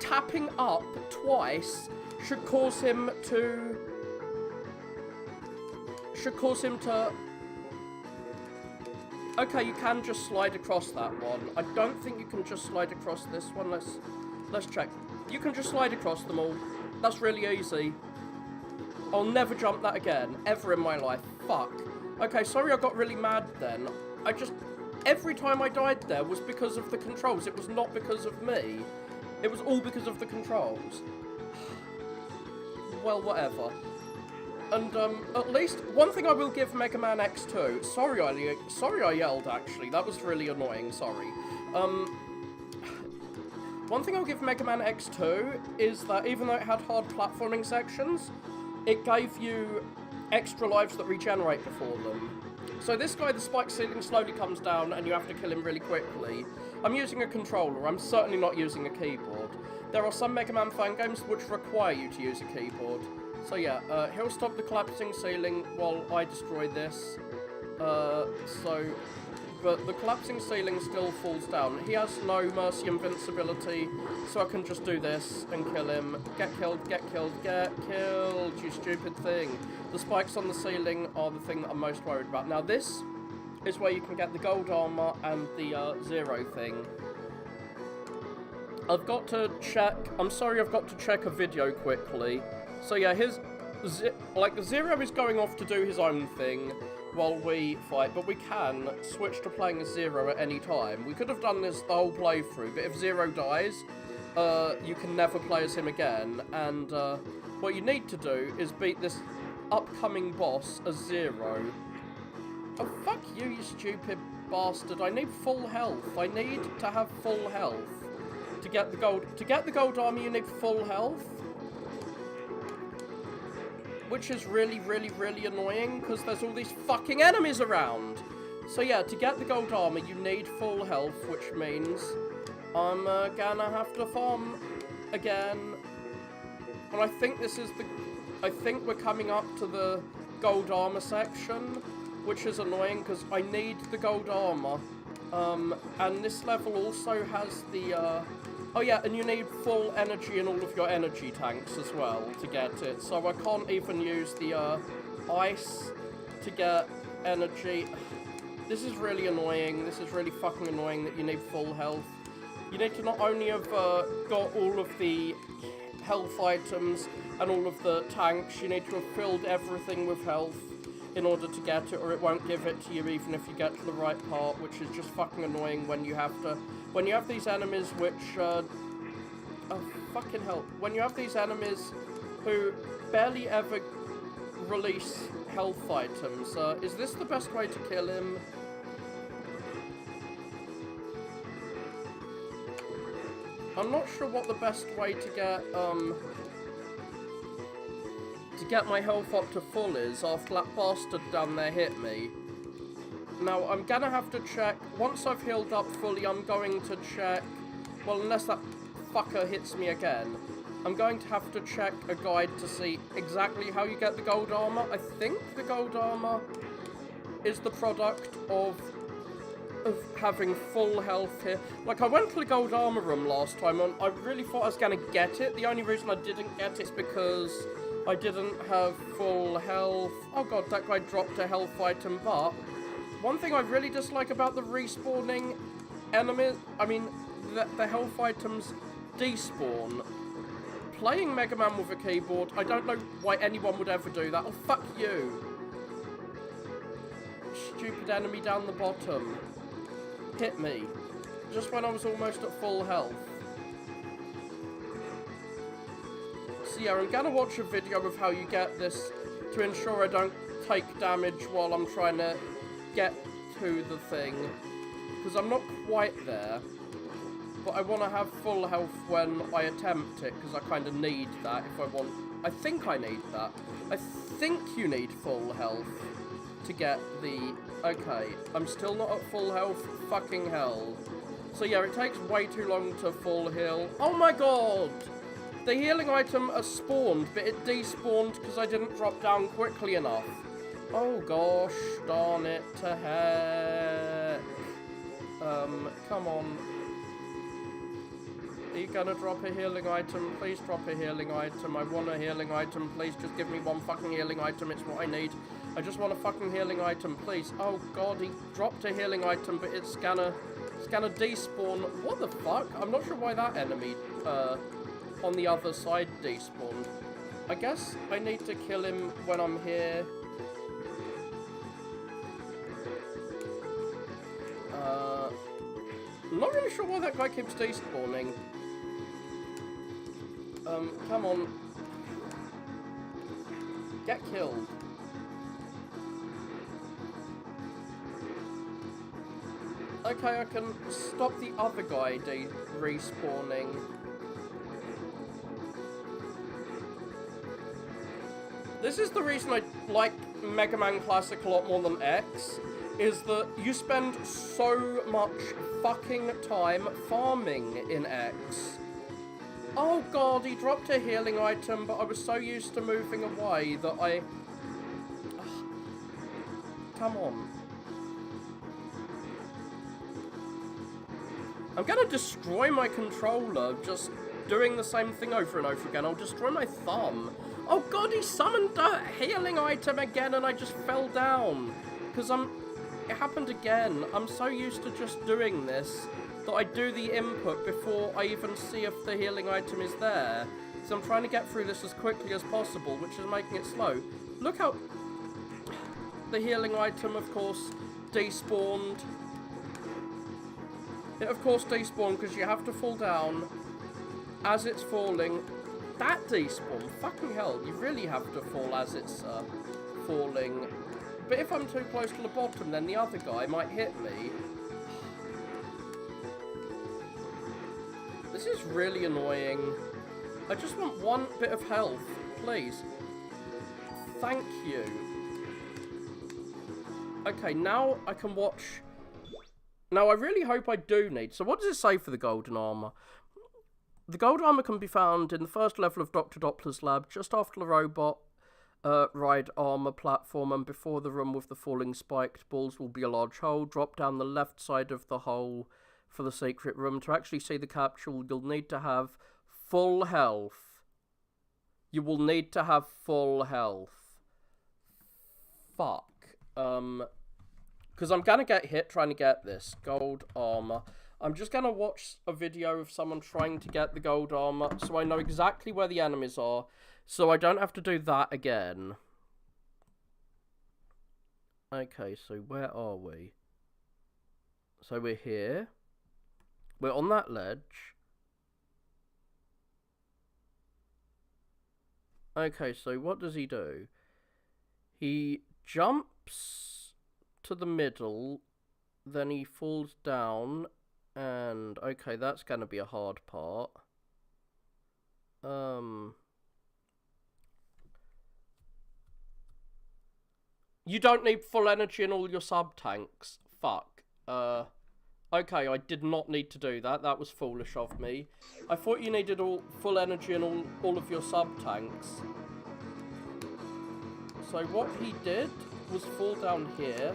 tapping up twice should cause him to... Okay, you can just slide across that one. I don't think you can just slide across this one. Let's check. You can just slide across them all. That's really easy. I'll never jump that again, ever in my life. Fuck. Okay, sorry I got really mad then. Every time I died there was because of the controls. It was not because of me. It was all because of the controls. Well, whatever. And, at least, one thing I will give Mega Man X2... Sorry I yelled, actually. That was really annoying, sorry. One thing I'll give Mega Man X2 is that even though it had hard platforming sections, it gave you extra lives that regenerate before them. So this guy, the spike ceiling slowly comes down and you have to kill him really quickly. I'm using a controller, I'm certainly not using a keyboard. There are some Mega Man fan games which require you to use a keyboard. So yeah, he'll stop the collapsing ceiling while I destroy this. But the collapsing ceiling still falls down. He has no mercy invincibility, so I can just do this and kill him. Get killed, get killed, get killed, you stupid thing. The spikes on the ceiling are the thing that I'm most worried about. Now this is where you can get the gold armor and the zero thing. I've got to check, I'm sorry I've got to check a video quickly. So yeah, Zero is going off to do his own thing while we fight, but we can switch to playing as Zero at any time. We could have done this the whole playthrough, but if Zero dies, you can never play as him again, and what you need to do is beat this upcoming boss as Zero. Oh, fuck you, you stupid bastard. I need full health. I need to have full health to get the gold. To get the gold armor, you need full health. Which is really, really, really annoying, because there's all these fucking enemies around. So yeah, to get the gold armor, you need full health, which means I'm gonna have to farm again. And I think this is I think we're coming up to the gold armor section, which is annoying, because I need the gold armor. And this level also has the, oh yeah, and you need full energy in all of your energy tanks as well to get it. So I can't even use the ice to get energy. This is really annoying. This is really fucking annoying that you need full health. You need to not only have got all of the health items and all of the tanks, you need to have filled everything with health in order to get it, or it won't give it to you even if you get to the right part, which is just fucking annoying when you have to... When you have these enemies which, oh, fucking hell. When you have these enemies who barely ever release health items, is this the best way to kill him? I'm not sure what the best way to get my health up to full is after that bastard down there hit me. Now, I'm gonna have to check, once I've healed up fully, I'm going to check, well, unless that fucker hits me again, I'm going to have to check a guide to see exactly how you get the gold armor. I think the gold armor is the product of having full health here. Like, I went to the gold armor room last time, and I really thought I was gonna get it. The only reason I didn't get it is because I didn't have full health. Oh god, that guy dropped a health item, but one thing I really dislike about the respawning enemies, I mean, the health items despawn. Playing Mega Man with a keyboard, I don't know why anyone would ever do that. Oh, fuck you. Stupid enemy down the bottom. Hit me. Just when I was almost at full health. So yeah, I'm gonna watch a video of how you get this to ensure I don't take damage while I'm trying to get to the thing. Because I'm not quite there. But I want to have full health when I attempt it, because I kind of need that if I want... I think I need that. I think you need full health to get the... Okay, I'm still not at full health. Fucking hell. So yeah, it takes way too long to full heal. Oh my god! The healing item has spawned, but it despawned because I didn't drop down quickly enough. Oh gosh, darn it to heck. Come on. Are you gonna drop a healing item? Please drop a healing item. I want a healing item. Please just give me one fucking healing item. It's what I need. I just want a fucking healing item, please. Oh god, he dropped a healing item, but it's gonna despawn. What the fuck? I'm not sure why that enemy, on the other side despawned. I guess I need to kill him when I'm here. I'm not really sure why that guy keeps despawning. Come on. Get killed. Okay, I can stop the other guy respawning. This is the reason I like Mega Man Classic a lot more than X, is that you spend so much fucking time farming in X. Oh god, he dropped a healing item, but I was so used to moving away that I... Ugh. Come on. I'm gonna destroy my controller just doing the same thing over and over again. I'll destroy my thumb. Oh god, he summoned a healing item again and I just fell down. Because it happened again. I'm so used to just doing this that I do the input before I even see if the healing item is there. So I'm trying to get through this as quickly as possible, which is making it slow. Look how... The healing item, of course, despawned. It, of course, despawned because you have to fall down as it's falling. That despawned. Fucking hell, you really have to fall as it's falling. But if I'm too close to the bottom, then the other guy might hit me. This is really annoying. I just want one bit of health, please. Thank you. Okay, now I can watch... Now, I really hope I do need... So what does it say for the golden armor? The gold armor can be found in the first level of Dr. Doppler's lab, just after the robot ride armor platform, and before the room with the falling spiked balls will be a large hole. Drop down the left side of the hole for the secret room. To actually see the capsule, you'll need to have full health. You will need to have full health. Fuck. Because I'm going to get hit trying to get this gold armor. I'm just going to watch a video of someone trying to get the gold armor so I know exactly where the enemies are, so I don't have to do that again. Okay, so where are we? So we're here. We're on that ledge. Okay, so what does he do? He jumps to the middle, then he falls down, and okay, that's gonna be a hard part. You don't need full energy in all your sub-tanks. Fuck. Okay, I did not need to do that. That was foolish of me. I thought you needed full energy in all of your sub-tanks. So what he did was fall down here.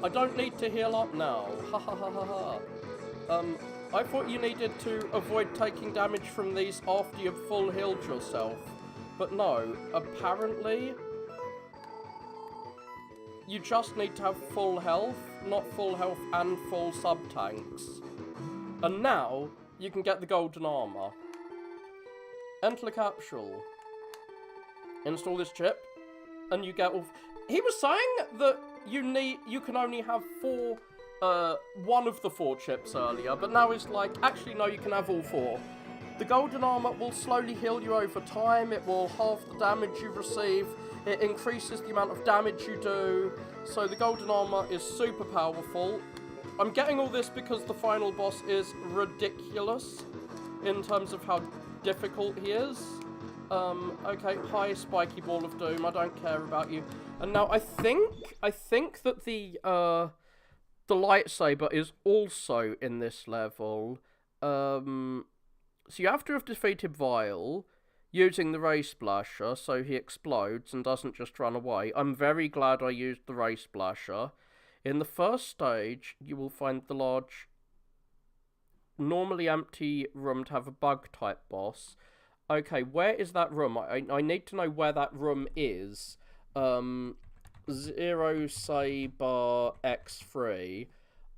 I don't need to heal up now. Ha ha ha ha ha. I thought you needed to avoid taking damage from these after you've full healed yourself. But no, apparently you just need to have full health, not full health and full sub-tanks. And now you can get the golden armor. Enter the capsule. Install this chip, and you get all... He was saying that you can only have one of the 4 chips earlier, but now it's like, actually no, you can have all 4. The golden armor will slowly heal you over time. It will halve the damage you receive. It increases the amount of damage you do. So the golden armor is super powerful. I'm getting all this because the final boss is ridiculous in terms of how difficult he is. Okay, hi, Spiky Ball of Doom, I don't care about you. And now I think that the lightsaber is also in this level. So you have to have defeated Vile using the Ray Splasher so he explodes and doesn't just run away. I'm very glad I used the Ray Splasher. In the first stage, you will find the large, normally empty room to have a bug-type boss. Okay, where is that room? I need to know where that room is. Zero Saber X3.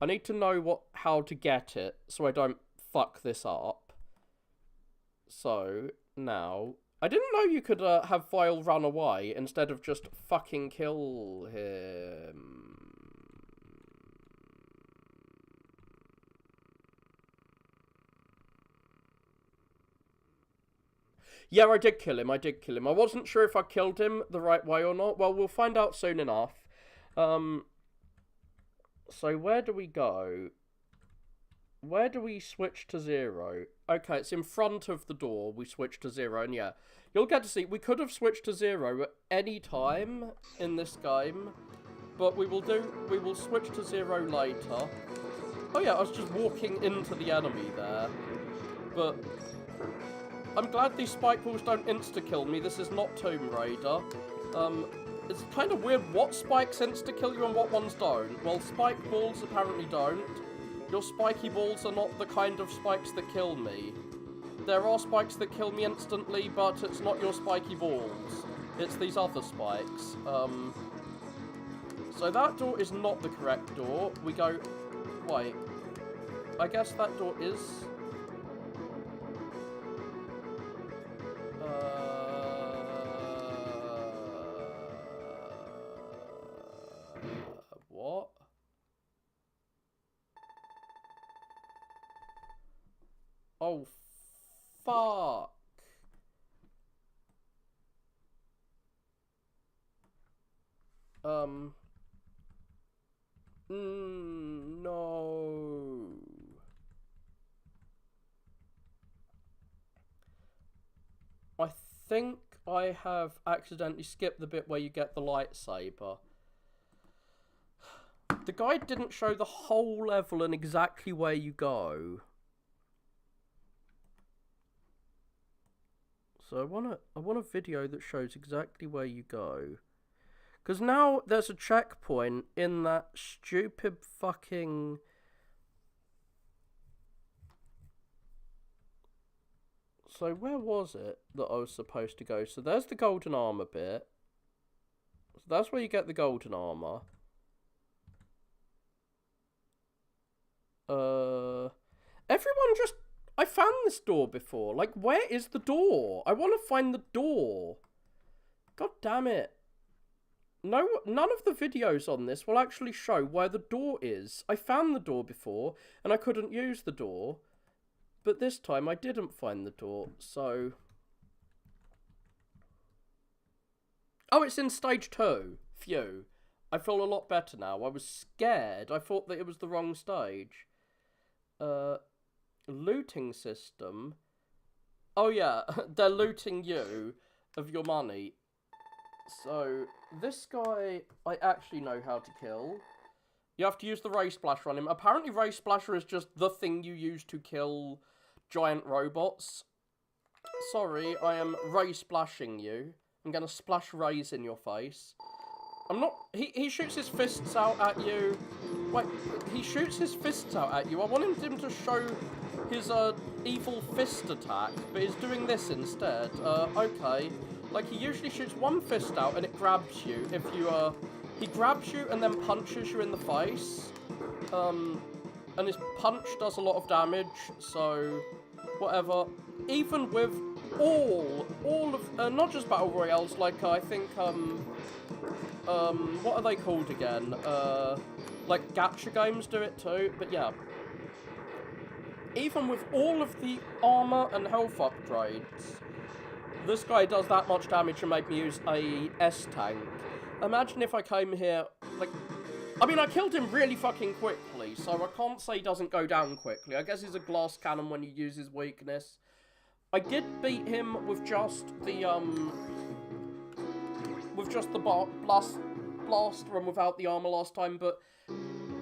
I need to know how to get it so I don't fuck this up. So, now... I didn't know you could have Vile run away instead of just fucking kill him. Yeah, I did kill him. I wasn't sure if I killed him the right way or not. Well, we'll find out soon enough. So where do we go? Where do we switch to 0? Okay, it's in front of the door. We switch to 0, and yeah. You'll get to see, we could have switched to 0 at any time in this game. But we will switch to 0 later. Oh yeah, I was just walking into the enemy there. But... I'm glad these spike balls don't insta-kill me. This is not Tomb Raider. It's kind of weird what spikes insta-kill you and what ones don't. Well, spike balls apparently don't. Your spiky balls are not the kind of spikes that kill me. There are spikes that kill me instantly, but it's not your spiky balls. It's these other spikes. So that door is not the correct door. We go... Wait. I guess that door is... What? Oh, fuck. No. I think I have accidentally skipped the bit where you get the lightsaber. The guide didn't show the whole level and exactly where you go. So I want a video that shows exactly where you go. Because now there's a checkpoint in that stupid fucking... So where was it that I was supposed to go? So there's the golden armor bit. So that's where you get the golden armor. Everyone just... I found this door before. Like, where is the door? I want to find the door. God damn it. No, none of the videos on this will actually show where the door is. I found the door before, and I couldn't use the door. But this time I didn't find the door, so... Oh, it's in stage 2. Phew. I feel a lot better now. I was scared. I thought that it was the wrong stage. Looting system. Oh yeah, they're looting you of your money. So, this guy I actually know how to kill. You have to use the Ray Splasher on him. Apparently Ray Splasher is just the thing you use to kill giant robots. Sorry, I am Ray Splashing you. I'm gonna splash rays in your face. I'm not... He shoots his fists out at you. Wait, he shoots his fists out at you. I wanted him to show his evil fist attack, but he's doing this instead. Okay. Like, he usually shoots one fist out and it grabs you if you, he grabs you and then punches you in the face. And his punch does a lot of damage, so... Whatever. Even with all of... not just Battle Royales, like, I think, what are they called again? Like, gacha games do it too, but yeah. Even with all of the armor and health upgrades, this guy does that much damage and make me use a S-tank. Imagine if I came here, like, I mean, I killed him really fucking quickly, so I can't say he doesn't go down quickly. I guess he's a glass cannon when you use his weakness. I did beat him with just the, blaster and without the armor last time, but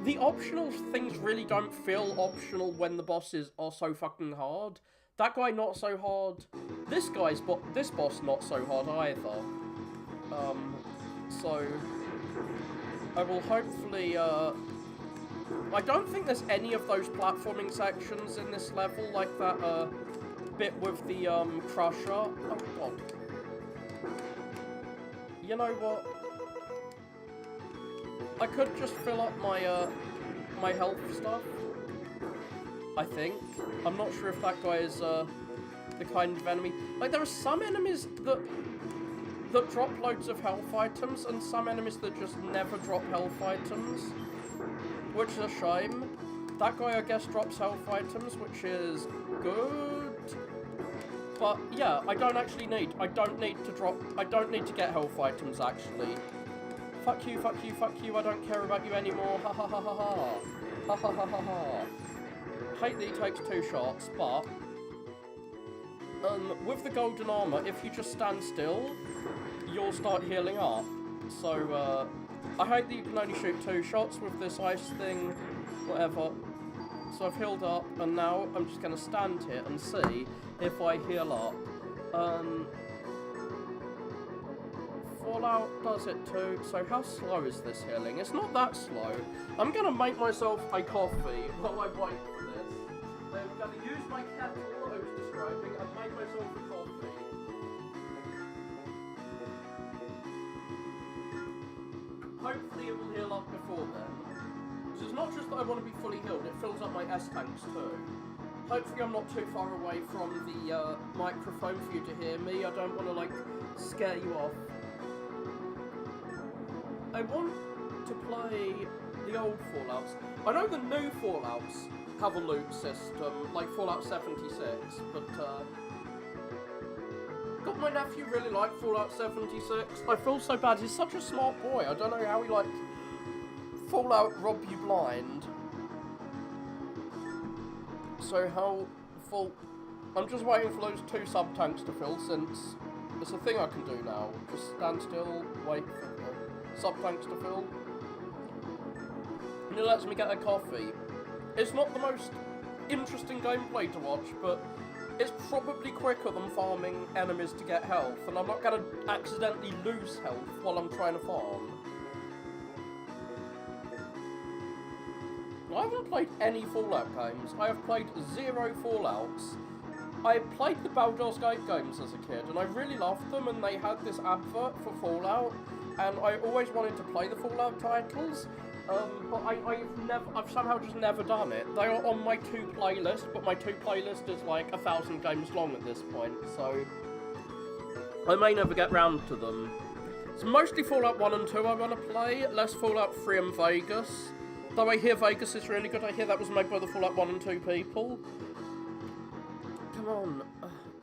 the optional things really don't feel optional when the bosses are so fucking hard. That guy not so hard. This boss not so hard either. So I will hopefully, I don't think there's any of those platforming sections in this level, like that, bit with the, crusher. Oh, God. You know what? I could just fill up my, my health stuff. I think. I'm not sure if that guy is, the kind of enemy. Like, there are some enemies that drop loads of health items, and some enemies that just never drop health items, which is a shame. That guy, I guess, drops health items, which is good. But yeah, I don't need to get health items, actually. Fuck you, fuck you, fuck you, I don't care about you anymore. Ha ha ha ha ha. Ha ha ha ha ha. Hate that he takes 2 shots, but with the golden armor, if you just stand still, you'll start healing up. So, I hate that you can only shoot 2 shots with this ice thing, whatever. So I've healed up, and now I'm just gonna stand here and see if I heal up. Fallout does it too, so how slow is this healing? It's not that slow. I'm gonna make myself a coffee while I wait for this. I'm gonna use my kettle I was describing and make myself a coffee. Hopefully it will heal up before then. Because it's not just that I want to be fully healed, it fills up my S-tanks too. Hopefully I'm not too far away from the microphone for you to hear me. I don't want to, like, scare you off. I want to play the old Fallouts. I know the new Fallouts have a loot system, like Fallout 76, but, God, my nephew really liked Fallout 76. I feel so bad. He's such a smart boy. I don't know how he, like, Fallout rob you blind. So how full... I'm just waiting for those 2 sub-tanks to fill, since it's a thing I can do now. Just stand still, wait for the sub-tanks to fill. And it lets me get a coffee. It's not the most interesting gameplay to watch, but it's probably quicker than farming enemies to get health, and I'm not going to accidentally lose health while I'm trying to farm. I haven't played any Fallout games. I have played 0 Fallouts. I played the Baldur's Gate games as a kid, and I really loved them, and they had this advert for Fallout, and I always wanted to play the Fallout titles, but I've somehow just never done it. They are on my 2 playlist, but my 2 playlist is like 1,000 games long at this point, so I may never get round to them. It's mostly Fallout 1 and 2 I want to play, less Fallout 3 and Vegas. Though I hear Vegas is really good, I hear that was made by the Fallout 1 and 2 people. Come on.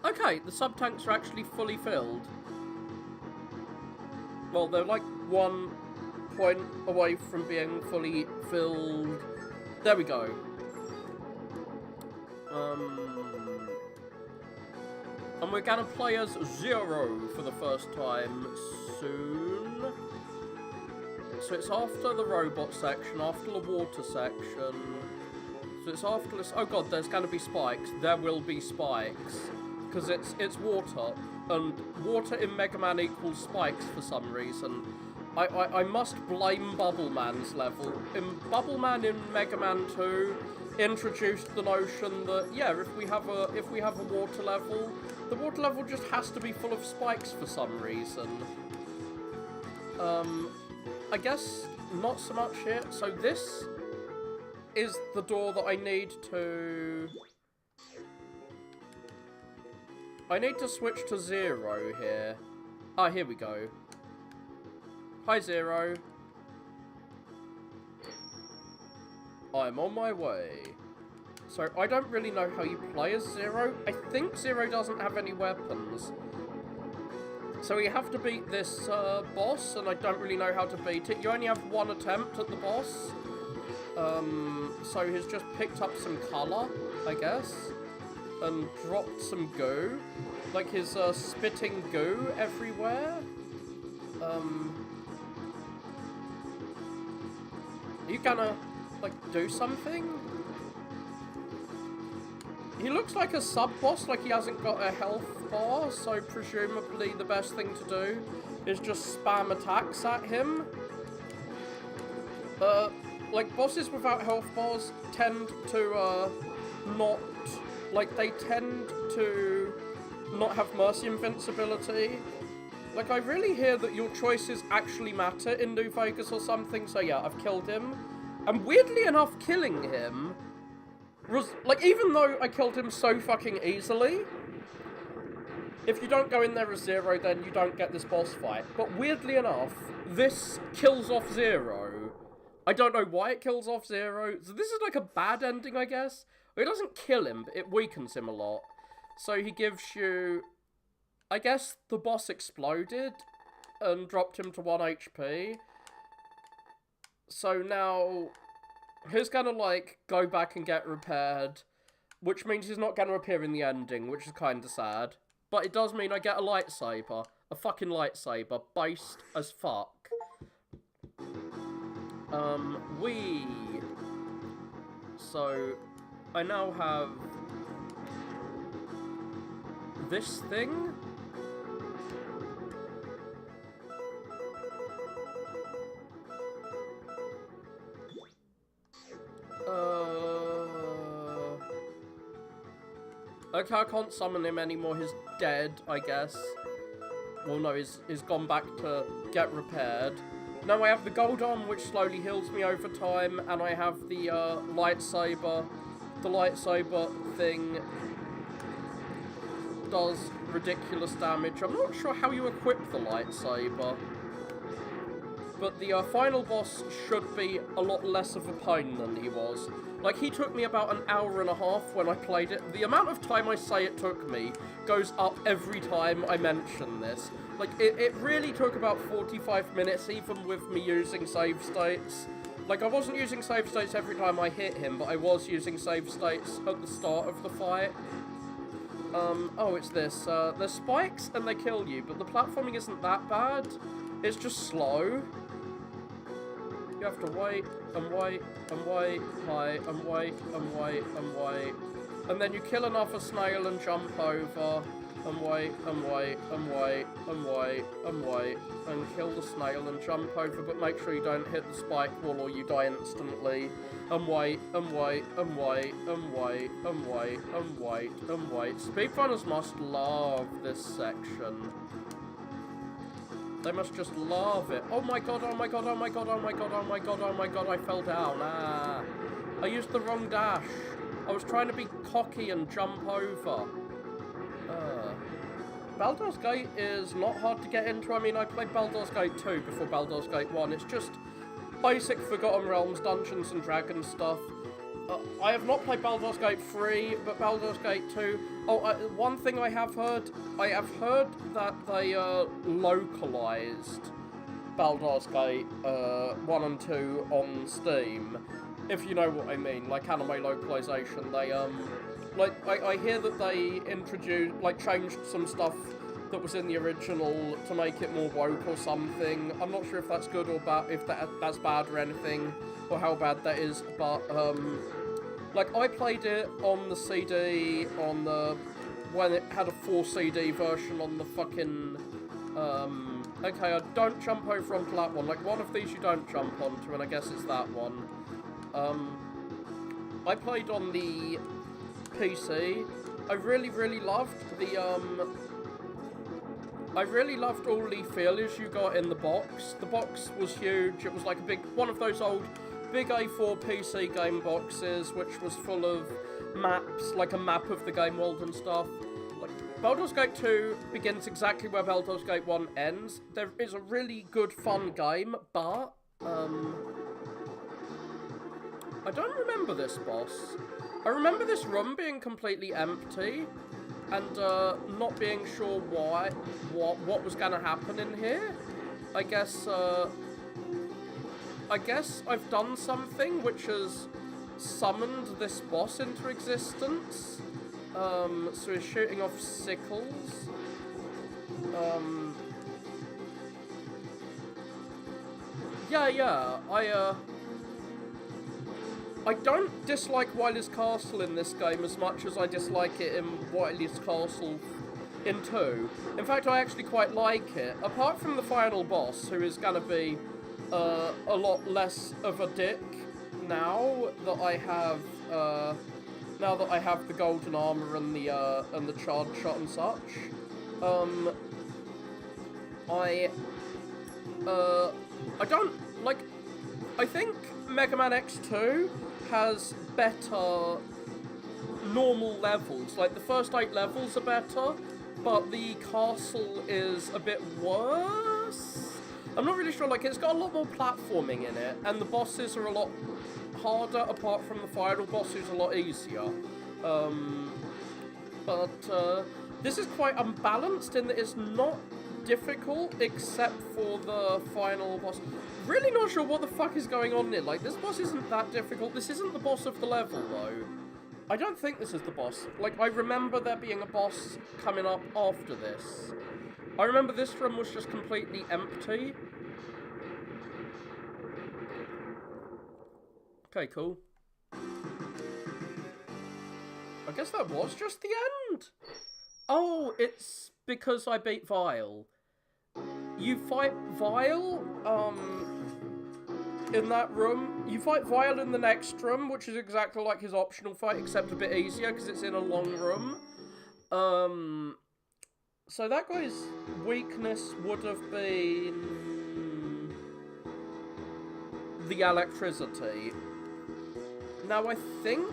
Okay, the sub-tanks are actually fully filled. Well, they're like 1 point away from being fully filled. There we go. And we're gonna play as Zero for the first time soon. So it's after the robot section, after the water section. So it's after this. Oh god, there's gonna be spikes. There will be spikes. Because it's water. And water in Mega Man equals spikes for some reason. I must blame Bubble Man's level. Bubble Man in Mega Man 2 introduced the notion that, yeah, if we have a water level, the water level just has to be full of spikes for some reason. I guess not so much here. So this is the door that I need to switch to Zero here. Ah, here we go. Hi, Zero. I'm on my way. So, I don't really know how you play as Zero. I think Zero doesn't have any weapons. So you have to beat this boss, and I don't really know how to beat it. You only have one attempt at the boss. So he's just picked up some colour, I guess, and dropped some goo. Like his spitting goo everywhere. Are you gonna, like, do something? He looks like a sub-boss, like he hasn't got a health bar, so presumably the best thing to do is just spam attacks at him. Like, bosses without health bars tend to, not... Like, they tend to not have mercy invincibility. Like, I really hear that your choices actually matter in New Vegas or something, so yeah, I've killed him. And weirdly enough, killing him... Like, even though I killed him so fucking easily, if you don't go in there as Zero, then you don't get this boss fight. But weirdly enough, this kills off Zero. I don't know why it kills off Zero. So this is like a bad ending, I guess. It doesn't kill him, but it weakens him a lot. So he gives you... I guess the boss exploded and dropped him to 1 HP. So now... he's gonna, like, go back and get repaired, which means he's not gonna appear in the ending, which is kinda sad. But it does mean I get a lightsaber. A fucking lightsaber. Based as fuck. So, I now have... this thing? Okay, I can't summon him anymore, he's dead, I guess. Well, no, he's gone back to get repaired. Now I have the gold arm, which slowly heals me over time, and I have the lightsaber. The lightsaber thing does ridiculous damage. I'm not sure how you equip the lightsaber. But the final boss should be a lot less of a pain than he was. Like, he took me about an hour and a half when I played it. The amount of time I say it took me goes up every time I mention this. Like, it really took about 45 minutes, even with me using save states. Like, I wasn't using save states every time I hit him, but I was using save states at the start of the fight. Oh, it's this. There's spikes and they kill you, but the platforming isn't that bad. It's just slow. You have to wait, and wait, and wait, hi, and wait, and wait, and wait. And then you kill another snail and jump over, and wait, and wait, and wait, and wait, and wait, and kill the snail and jump over, but make sure you don't hit the spike wall or you die instantly. And wait, and wait, and wait, and wait, and wait, and wait, and wait. Speedrunners must love this section. They must just love it. Oh my god, oh my god, oh my god, oh my god, oh my god, oh my god, I fell down. Ah. I used the wrong dash. I was trying to be cocky and jump over. Baldur's Gate is not hard to get into. I mean, I played Baldur's Gate 2 before Baldur's Gate 1. It's just basic Forgotten Realms, Dungeons and Dragons stuff. I have not played Baldur's Gate 3, but Baldur's Gate 2... Oh, one thing I have heard that they localized Baldur's Gate 1 and 2 on Steam, if you know what I mean, like anime localization. They, like, I hear that they introduced, like, changed some stuff that was in the original to make it more woke or something. I'm not sure if that's good or bad, if that's bad or anything, or how bad that is, but, like, I played it on the CD, on the, when it had a 4 CD version on the fucking, okay, I don't jump over onto that one. Like, one of these you don't jump onto, and I guess it's that one. I played on the PC. I really, really loved the, I really loved all the feelers you got in the box. The box was huge. It was like a big, one of those old big A4 PC game boxes, which was full of maps, like a map of the game world and stuff. Like, Baldur's Gate 2 begins exactly where Baldur's Gate 1 ends. There is a really good, fun game, but, I don't remember this boss. I remember this room being completely empty. and not being sure what was gonna happen in here. I guess I've done something which has summoned this boss into existence. So he's shooting off sickles. Yeah, I don't dislike Wily's Castle in this game as much as I dislike it in Wily's Castle in 2. In fact, I actually quite like it. Apart from the final boss, who is gonna be a lot less of a dick now that I have the golden armor and the charge shot and such. I don't like. I think Mega Man X2 has better normal levels. Like the first 8 levels are better, but the castle is a bit worse. I'm not really sure. Like it's got a lot more platforming in it, and the bosses are a lot harder. Apart from the final boss, who's a lot easier. This is quite unbalanced in that it's not difficult except for the final boss. Really not sure what the fuck is going on here. Like, this boss isn't that difficult. This isn't the boss of the level, though. I don't think this is the boss. Like, I remember there being a boss coming up after this. I remember this room was just completely empty. Okay, cool. I guess that was just the end. Oh, it's because I beat Vile. You fight Vile, in that room. You fight Vile in the next room, which is exactly like his optional fight, except a bit easier, because it's in a long room. So that guy's weakness would have been the electricity. Now, I think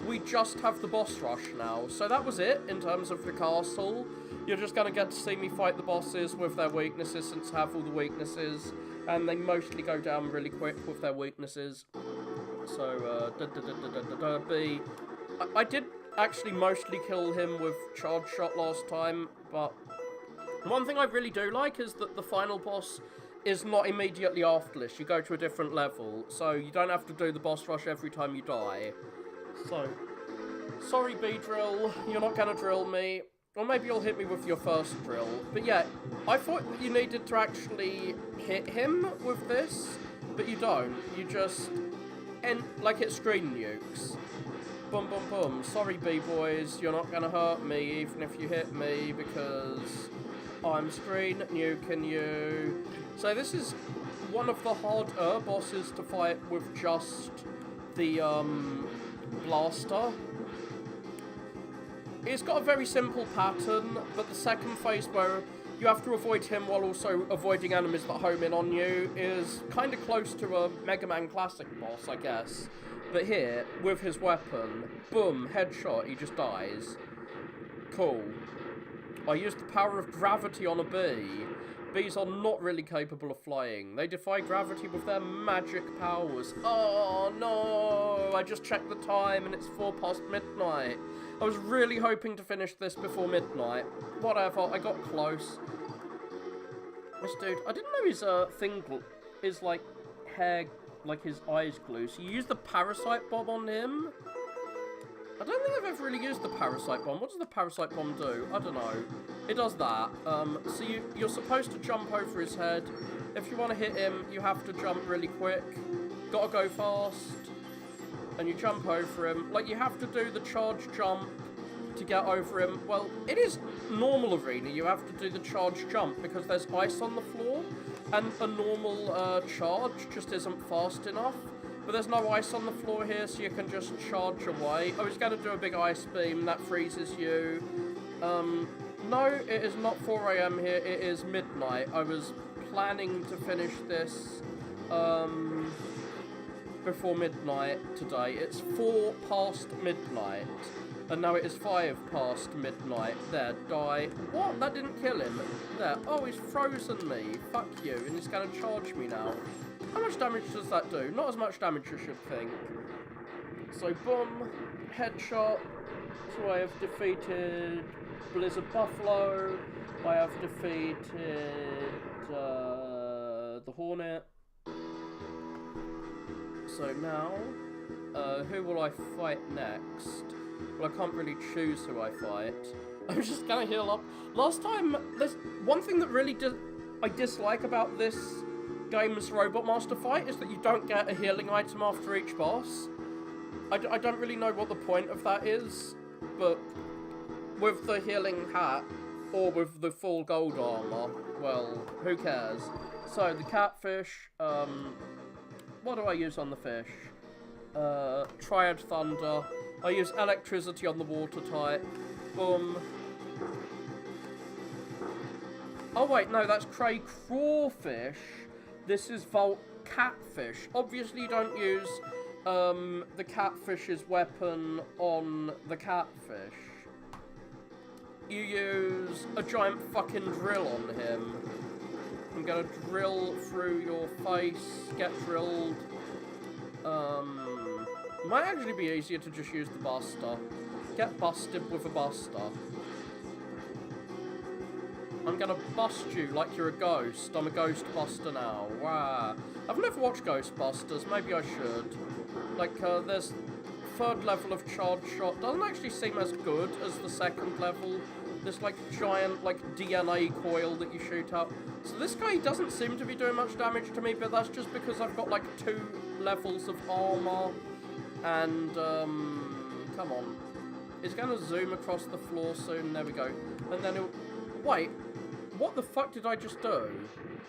we just have the boss rush now. So that was it in terms of the castle. You're just going to get to see me fight the bosses with their weaknesses, since I have all the weaknesses. And they mostly go down really quick with their weaknesses. So, I did actually mostly kill him with charge shot last time, but one thing I really do like is that the final boss is not immediately after this. You go to a different level, so you don't have to do the boss rush every time you die. So, sorry B-Drill, you're not gonna drill me. Or maybe you'll hit me with your first drill. But yeah, I thought you needed to actually hit him with this, but you don't. You just like hit screen nukes. Boom, boom, boom. Sorry, B-boys, you're not gonna hurt me even if you hit me, because I'm screen nuking you. So this is one of the harder bosses to fight with just the blaster. It's got a very simple pattern, but the second phase where you have to avoid him while also avoiding enemies that home in on you is kind of close to a Mega Man Classic boss, I guess. But here, with his weapon, boom, headshot, he just dies. Cool. I used the power of gravity on a bee. Bees are not really capable of flying. They defy gravity with their magic powers. Oh no! I just checked the time and it's 4 past midnight. I was really hoping to finish this before midnight. Whatever, I got close. This dude, I didn't know his thing is like hair, like his eyes glue. So you use the parasite bomb on him? I don't think I've ever really used the parasite bomb. What does the parasite bomb do? I don't know. It does that. So you're supposed to jump over his head. If you want to hit him, you have to jump really quick. Gotta go fast. And you jump over him. Like, you have to do the charge jump to get over him. Well, it is normal arena. You have to do the charge jump because there's ice on the floor. And a normal charge just isn't fast enough. But there's no ice on the floor here, so you can just charge away. I was going to do a big ice beam, that freezes you. No, it is not 4 AM here, it is midnight. I was planning to finish this before midnight today. It's 4 past midnight, and now it is 5 past midnight. There, die. What? That didn't kill him. There. Oh, he's frozen me. Fuck you, and he's going to charge me now. How much damage does that do? Not as much damage as you should think. So, boom, headshot. So I have defeated Blizzard Buffalo. I have defeated the Hornet. So now, who will I fight next? Well, I can't really choose who I fight. I'm just gonna heal up. Last time, there's one thing that really I dislike about this game's Robot Master fight is that you don't get a healing item after each boss. I don't really know what the point of that is, but with the healing hat, or with the full gold armor, well, who cares? So, the catfish, what do I use on the fish? Triad Thunder. I use electricity on the water type. Boom. Oh wait, no, that's Cray Crawfish. This is Volt Catfish. Obviously you don't use the catfish's weapon on the catfish. You use a giant fucking drill on him. I'm gonna drill through your face, get drilled. Might actually be easier to just use the Buster. Get busted with a Buster. I'm gonna bust you like you're a ghost. I'm a ghost buster now. Wow. I've never watched Ghostbusters. Maybe I should. Like, there's third level of charge shot. Doesn't actually seem as good as the second level. This, like, giant, like, DNA coil that you shoot up. So this guy doesn't seem to be doing much damage to me, but that's just because I've got, like, 2 levels of armor. And, come on. It's gonna zoom across the floor soon. There we go. And then it'll... Wait. What the fuck did I just do?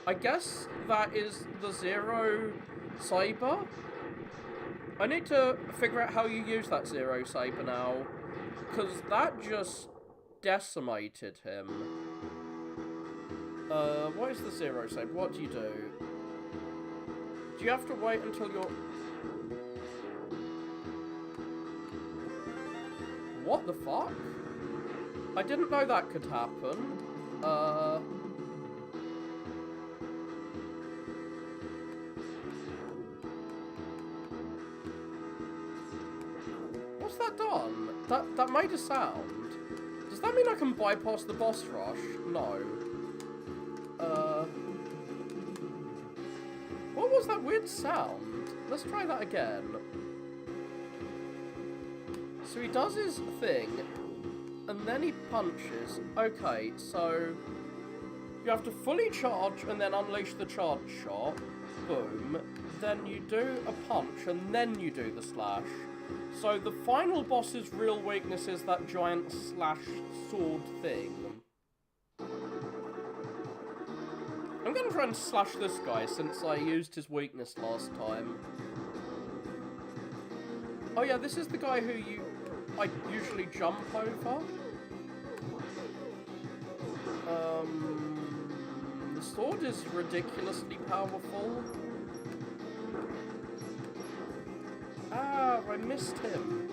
I guess that is the Zero Saber? I need to figure out how you use that Zero Saber now. Because that just decimated him. What is the Zero Saber? What do you do? Do you have to wait until you're... What the fuck? I didn't know that could happen. What's that done? That made a sound. Does that mean I can bypass the boss rush? No. What was that weird sound? Let's try that again. So he does his thing, and then he punches. Okay, so you have to fully charge and then unleash the charge shot. Boom. Then you do a punch and then you do the slash. So the final boss's real weakness is that giant slash sword thing. I'm gonna try and slash this guy since I used his weakness last time. Oh yeah, this is the guy who I usually jump over. The sword is ridiculously powerful. Ah, I missed him.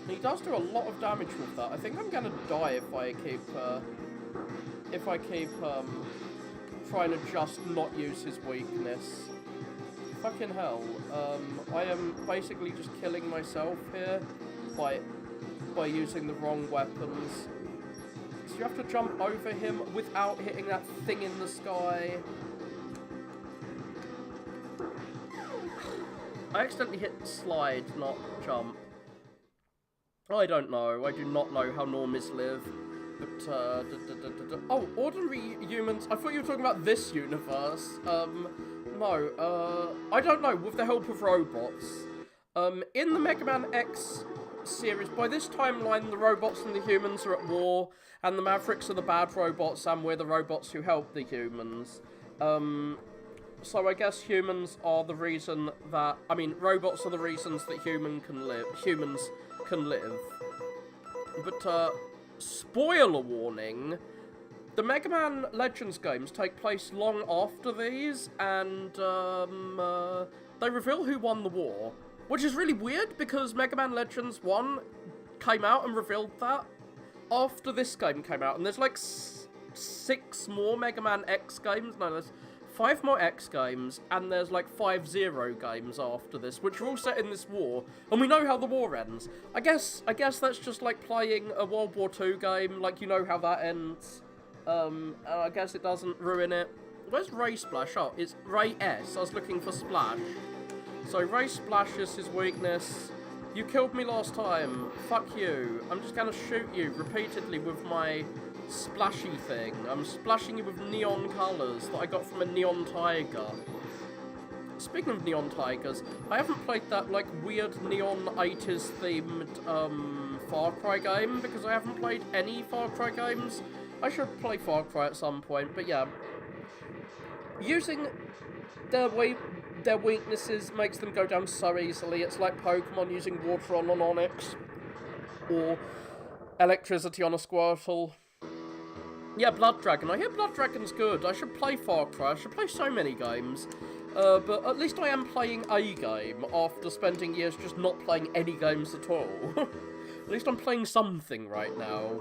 He does do a lot of damage with that. I think I'm gonna die if I keep trying to just not use his weakness. Fucking hell. I am basically just killing myself here by using the wrong weapons. So you have to jump over him without hitting that thing in the sky. I accidentally hit slide, not jump. I don't know. I do not know how normies live. But, oh, ordinary humans. I thought you were talking about this universe. No, I don't know. With the help of robots. In the Mega Man X series, by this timeline, the robots and the humans are at war, and the Mavericks are the bad robots, and we're the robots who help the humans. So I guess humans are the reason that... I mean, robots are the reasons that humans can live. But, spoiler warning, the Mega Man Legends games take place long after these, and, they reveal who won the war. Which is really weird, because Mega Man Legends 1 came out and revealed that after this game came out. And there's like 6 more Mega Man X games. No, there's 5 more X games, and there's like 5 Zero games after this, which are all set in this war, and we know how the war ends. I guess that's just like playing a World War II game, like you know how that ends. I guess it doesn't ruin it. Where's Ray Splash? Oh, it's Ray S. I was looking for Splash. So Ray Splash is his weakness. You killed me last time. Fuck you. I'm just gonna shoot you repeatedly with my splashy thing. I'm splashing you with neon colours that I got from a neon tiger. Speaking of neon tigers, I haven't played that like weird neon 80s themed Far Cry game because I haven't played any Far Cry games. I should play Far Cry at some point, but yeah. Using their weaknesses makes them go down so easily. It's like Pokemon using water on an Onix, or electricity on a Squirtle. Yeah, Blood Dragon. I hear Blood Dragon's good. I should play Far Cry. I should play so many games. But at least I am playing a game after spending years just not playing any games at all. At least I'm playing something right now.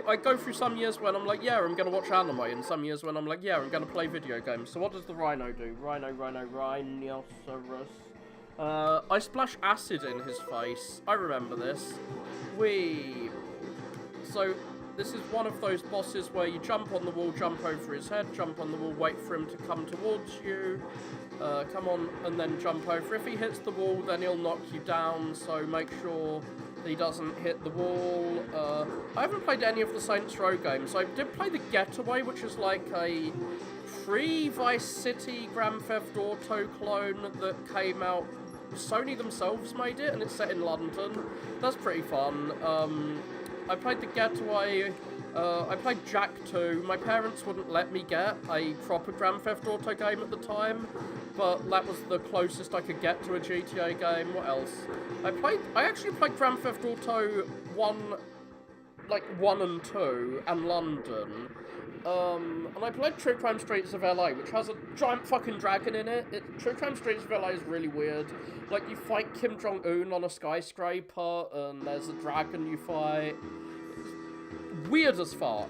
I go through some years when I'm like, yeah, I'm going to watch anime, and some years when I'm like, yeah, I'm going to play video games. So what does the rhino do? Rhinoceros. I splash acid in his face. I remember this. So, this is one of those bosses where you jump on the wall, jump over his head, jump on the wall, wait for him to come towards you, come on, and then jump over. If he hits the wall, then he'll knock you down, so make sure he doesn't hit the wall. I haven't played any of the Saints Row games. I did play The Getaway, which is like a free Vice City Grand Theft Auto clone that came out. Sony themselves made it, and it's set in London. That's pretty fun. I played The Getaway. I played Jack 2. My parents wouldn't let me get a proper Grand Theft Auto game at the time, but that was the closest I could get to a GTA game. What else? I actually played Grand Theft Auto 1, like 1 and 2, and London. And I played True Crime Streets of LA, which has a giant fucking dragon in it. True Crime Streets of LA is really weird. Like, you fight Kim Jong-un on a skyscraper, and there's a dragon you fight. It's weird as fuck.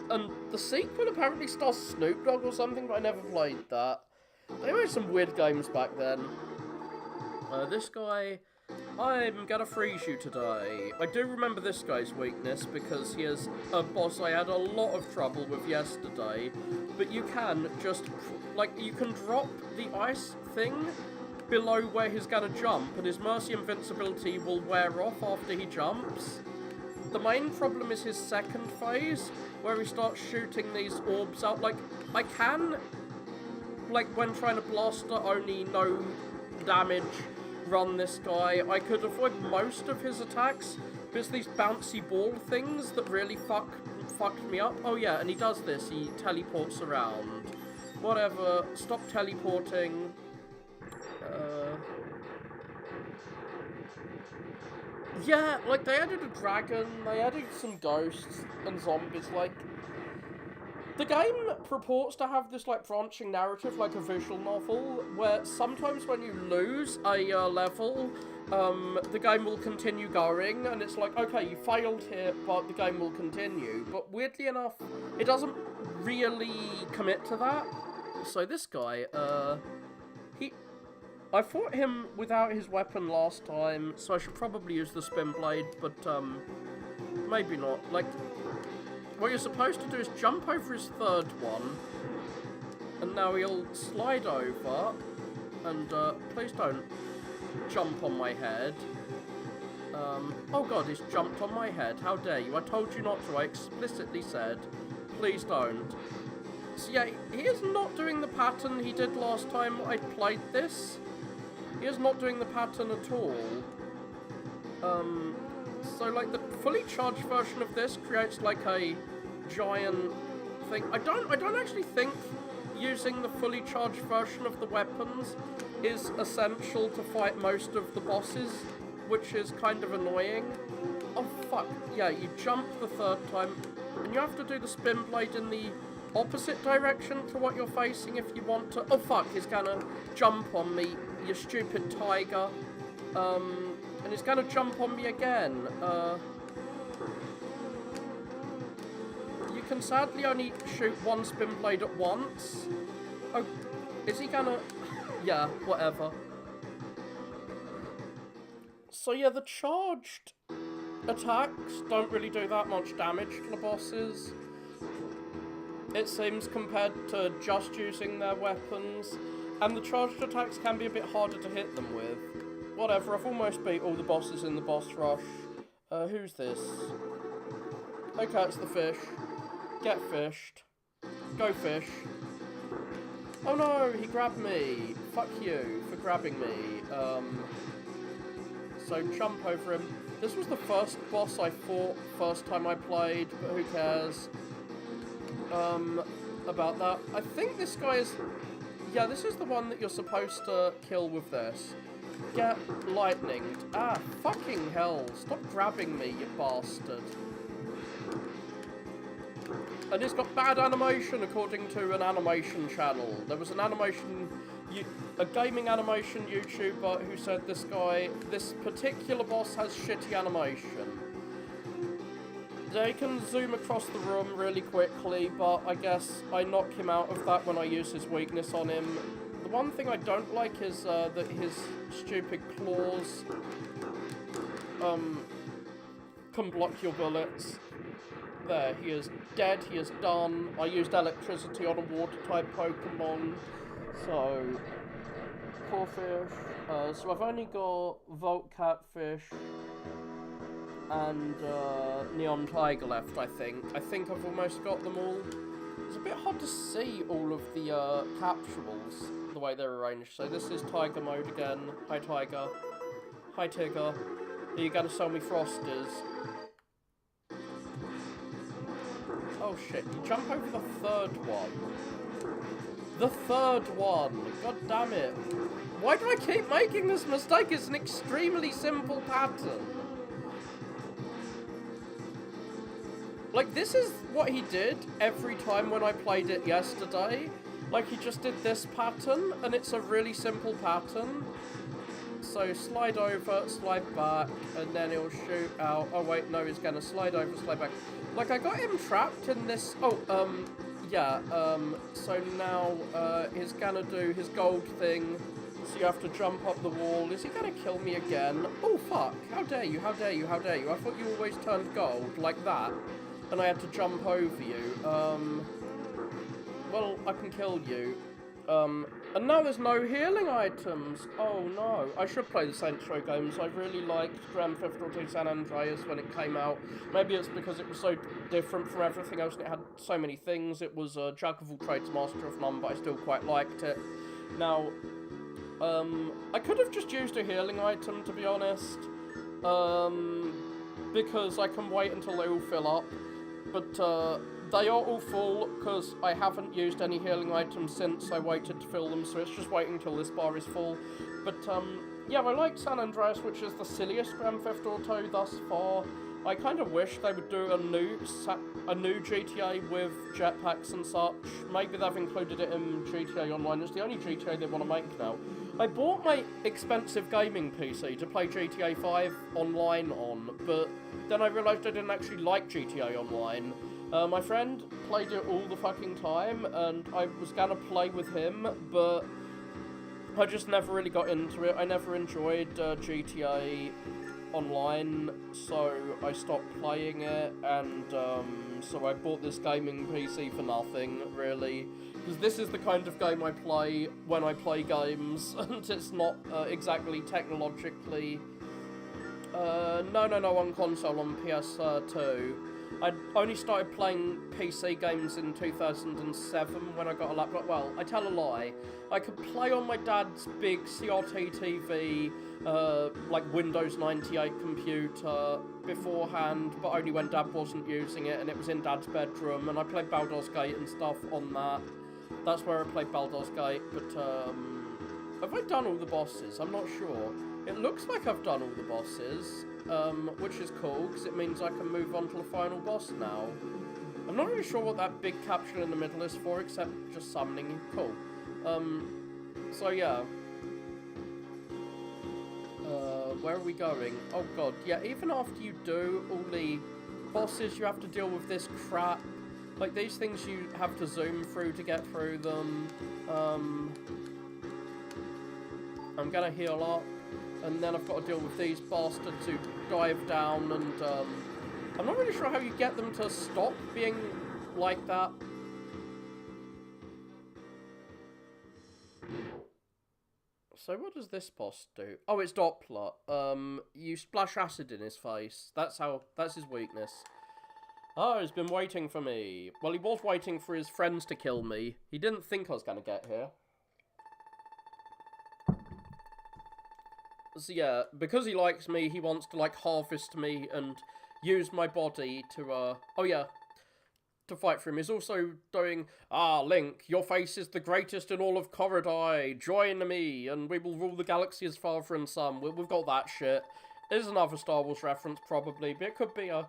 And the sequel apparently stars Snoop Dogg or something, but I never played that. They made some weird games back then. This guy, I'm gonna freeze you today. I do remember this guy's weakness because he is a boss I had a lot of trouble with yesterday. But you can just, like, you can drop the ice thing below where he's gonna jump, and his Mercy Invincibility will wear off after he jumps. The main problem is his second phase, where he starts shooting these orbs out. Like, I can, like, when trying to blaster only no damage run this guy, I could avoid most of his attacks, but it's these bouncy ball things that really fucked me up. Oh yeah, and he does this, he teleports around. Whatever, stop teleporting. Yeah, like, they added a dragon, they added some ghosts and zombies, like... The game purports to have this, like, branching narrative, like a visual novel, where sometimes when you lose a level, the game will continue going, and it's like, okay, you failed here, but the game will continue. But weirdly enough, it doesn't really commit to that. So this guy, I fought him without his weapon last time, so I should probably use the spin blade, but, maybe not. Like, what you're supposed to do is jump over his third one, and now he'll slide over, and, please don't jump on my head. Oh god, he's jumped on my head, how dare you, I told you not to, I explicitly said, please don't. So yeah, he is not doing the pattern he did last time I played this. He is not doing the pattern at all. So, like, the fully charged version of this creates, like, a giant thing. I don't actually think using the fully charged version of the weapons is essential to fight most of the bosses, which is kind of annoying. Oh, fuck. Yeah, you jump the third time, and you have to do the spin blade in the opposite direction to what you're facing if you want to. Oh, fuck, he's gonna jump on me, you stupid tiger. And he's gonna jump on me again. You can sadly only shoot one spin blade at once. Oh, is he gonna... Yeah, whatever. So yeah, the charged attacks don't really do that much damage to the bosses, it seems, compared to just using their weapons. And the charged attacks can be a bit harder to hit them with. Whatever, I've almost beat all the bosses in the boss rush. Who's this? Okay, it's the fish. Get fished. Go fish. Oh no, he grabbed me. Fuck you for grabbing me. So jump over him. This was the first boss I fought first time I played, but who cares about that. I think this guy is... Yeah, this is the one that you're supposed to kill with this. Get lightninged. Ah, fucking hell. Stop grabbing me, you bastard. And it's got bad animation according to an animation channel. There was an animation... a gaming animation YouTuber who said this particular boss has shitty animation. They can zoom across the room really quickly, but I guess I knock him out of that when I use his weakness on him. The one thing I don't like is that his stupid claws can block your bullets. There, he is dead, he is done. I used electricity on a water-type Pokemon, so... Poor fish. So I've only got Volt Catfish and Neon Tiger left, I think. I think I've almost got them all. It's a bit hard to see all of the capsules, the way they're arranged. So this is Tiger mode again. Hi, Tiger. Hi, Tigger. Are you going to sell me Frosters? Oh shit, you jump over the third one. The third one! God damn it. Why do I keep making this mistake? It's an extremely simple pattern. Like, this is what he did every time when I played it yesterday. Like, he just did this pattern, and it's a really simple pattern. So, slide over, slide back, and then he'll shoot out. Oh, wait, no, he's gonna slide over, slide back. Like, I got him trapped in this... Oh, yeah, so now, he's gonna do his gold thing. So you have to jump up the wall. Is he gonna kill me again? Oh, fuck. How dare you, how dare you, how dare you. I thought you always turned gold, like that. And I had to jump over you. Well, I can kill you. And now there's no healing items. Oh no. I should play the Saints Row games. I really liked Grand Theft Auto San Andreas when it came out. Maybe it's because it was so different from everything else and it had so many things. It was a jack of all trades, master of none, but I still quite liked it. Now, I could have just used a healing item, to be honest. Because I can wait until they all fill up. But, they are all full because I haven't used any healing items since I waited to fill them, so it's just waiting till this bar is full. But, yeah, I like San Andreas, which is the silliest Grand Theft Auto thus far. I kind of wish they would do a new GTA with jetpacks and such. Maybe they've included it in GTA Online. It's the only GTA they want to make now. I bought my expensive gaming PC to play GTA 5 online on, but then I realised I didn't actually like GTA Online. My friend played it all the fucking time, and I was gonna play with him, but I just never really got into it. I never enjoyed GTA Online, so I stopped playing it, and so I bought this gaming PC for nothing, really. Because this is the kind of game I play when I play games, and it's not exactly technologically... No, on console, on PS2. I only started playing PC games in 2007 when I got a laptop. Well, I tell a lie. I could play on my dad's big CRT TV, like Windows 98 computer beforehand, but only when Dad wasn't using it, and it was in Dad's bedroom, and I played Baldur's Gate and stuff on that. That's where I played Baldur's Gate, but, have I done all the bosses? I'm not sure. It looks like I've done all the bosses, which is cool, because it means I can move on to the final boss now. I'm not really sure what that big capsule in the middle is for, except just summoning you. Cool. So yeah. Where are we going? Oh god, yeah, even after you do all the bosses, you have to deal with this crap. Like, these things you have to zoom through to get through them. I'm gonna heal up, and then I've got to deal with these bastards who dive down, and I'm not really sure how you get them to stop being like that. So what does this boss do? Oh, it's Doppler. You splash acid in his face. That's his weakness. Oh, he's been waiting for me. Well, he was waiting for his friends to kill me. He didn't think I was going to get here. So yeah, because he likes me, he wants to, like, harvest me and use my body to, oh yeah, to fight for him. He's also doing, Link, your face is the greatest in all of Corridai. Join me, and we will rule the galaxy as father and son. We've got that shit. There's another Star Wars reference, probably, but it could be a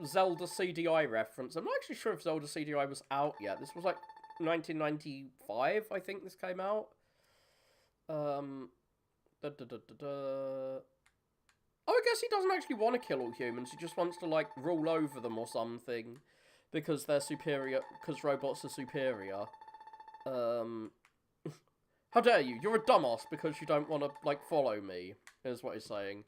Zelda CDI reference. I'm not actually sure if Zelda CDI was out yet. This was, like, 1995, I think this came out. Oh, I guess he doesn't actually want to kill all humans. He just wants to, like, rule over them or something. Because they're superior, because robots are superior. How dare you? You're a dumbass because you don't want to, like, follow me, is what he's saying.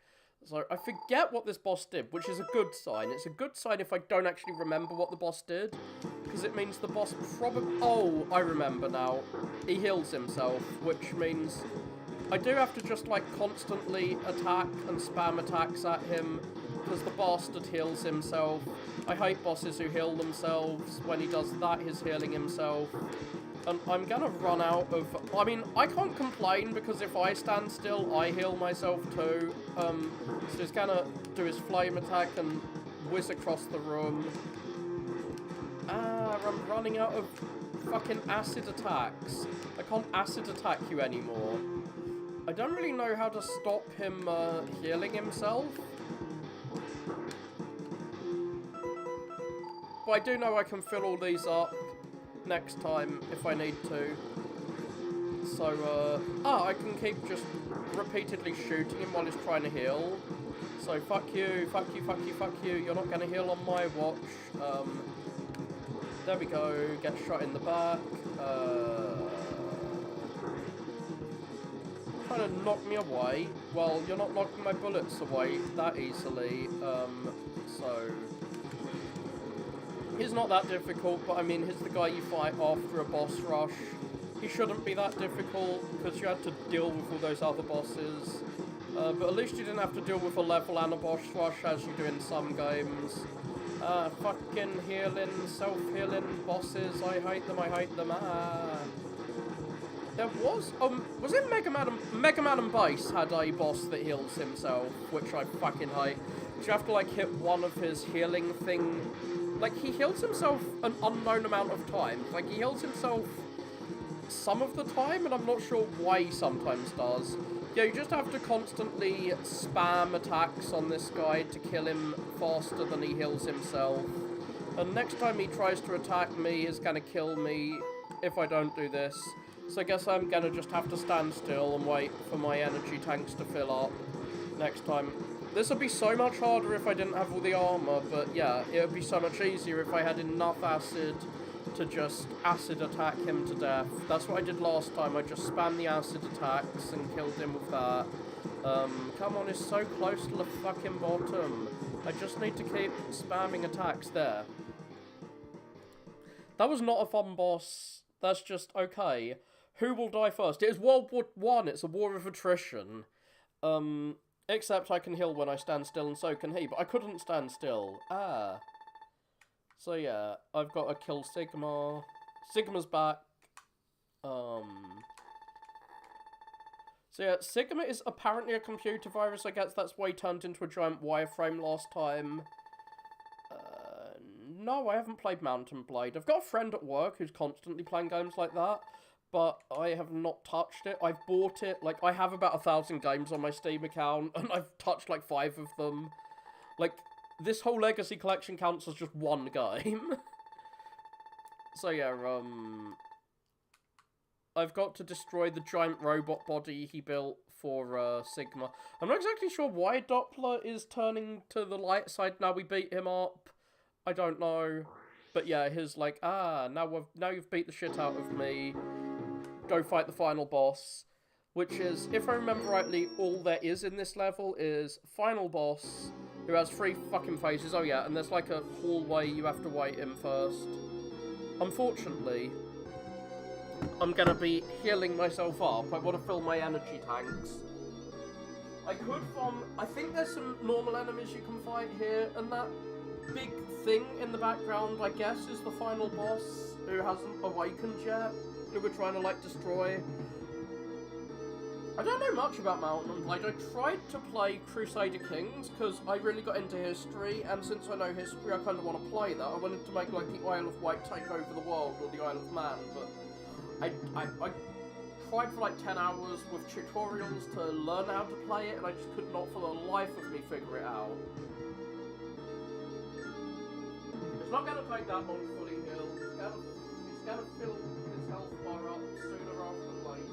So, I forget what this boss did, which is a good sign. It's a good sign if I don't actually remember what the boss did. Because it means the boss probably... Oh, I remember now. He heals himself, which means I do have to just, like, constantly attack and spam attacks at him. Because the bastard heals himself. I hate bosses who heal themselves. When he does that, he's healing himself. And I'm gonna run out of... I mean, I can't complain, because if I stand still, I heal myself too. So he's gonna do his flame attack and whiz across the room. I'm running out of fucking acid attacks. I can't acid attack you anymore. I don't really know how to stop him healing himself. But I do know I can fill all these up next time if I need to. So, I can keep just repeatedly shooting him while he's trying to heal. So, fuck you, fuck you, fuck you, fuck you. You're not going to heal on my watch. There we go. Get shot in the back. Trying to knock me away. Well, you're not knocking my bullets away that easily. So... He's not that difficult, but I mean, he's the guy you fight after a boss rush. He shouldn't be that difficult, because you had to deal with all those other bosses. But at least you didn't have to deal with a level and a boss rush, as you do in some games. Fucking healing, self-healing bosses, I hate them, There was it Mega Man and Bass had a boss that heals himself, which I fucking hate. So you have to, like, hit one of his healing thing. Like, he heals himself an unknown amount of times. Like, he heals himself some of the time, and I'm not sure why he sometimes does. Yeah, you just have to constantly spam attacks on this guy to kill him faster than he heals himself. And next time he tries to attack me, he's gonna kill me if I don't do this. So I guess I'm gonna just have to stand still and wait for my energy tanks to fill up next time. This would be so much harder if I didn't have all the armor, but yeah, it would be so much easier if I had enough acid to just acid attack him to death. That's what I did last time. I just spammed the acid attacks and killed him with that. Come on, it's so close to the fucking bottom. I just need to keep spamming attacks there. That was not a fun boss. That's just okay. Who will die first? It is World War I. It's a war of attrition. Except I can heal when I stand still, and so can he. But I couldn't stand still. So yeah, I've got to kill Sigma. Sigma's back. So yeah, Sigma is apparently a computer virus. I guess that's why he turned into a giant wireframe last time. No, I haven't played Mountain Blade. I've got a friend at work who's constantly playing games like that, but I have not touched it. I've bought it. Like, I have about 1,000 games on my Steam account, and I've touched, like, 5 of them. Like, this whole Legacy collection counts as just one game. So, yeah, I've got to destroy the giant robot body he built for, Sigma. I'm not exactly sure why Doppler is turning to the light side now we beat him up. I don't know. But yeah, he's like, now you've beat the shit out of me. Go fight the final boss. Which is, if I remember rightly, all there is in this level is final boss, who has 3 fucking phases. Oh yeah, and there's like a hallway you have to wait in first. Unfortunately, I'm gonna be healing myself up. I want to fill my energy tanks. I could I think there's some normal enemies you can fight here, and that big thing in the background, I guess, is the final boss, who hasn't awakened yet, who we're trying to, like, destroy. I don't know much about Mountain and Blade. I tried to play Crusader Kings, because I really got into history, and since I know history, I kind of want to play that. I wanted to make, like, the Isle of Wight take over the world, or the Isle of Man, but I tried for like 10 hours with tutorials to learn how to play it, and I just could not for the life of me figure it out. It's not going to take that long to fully heal. It's going to fill his health bar up sooner rather than later.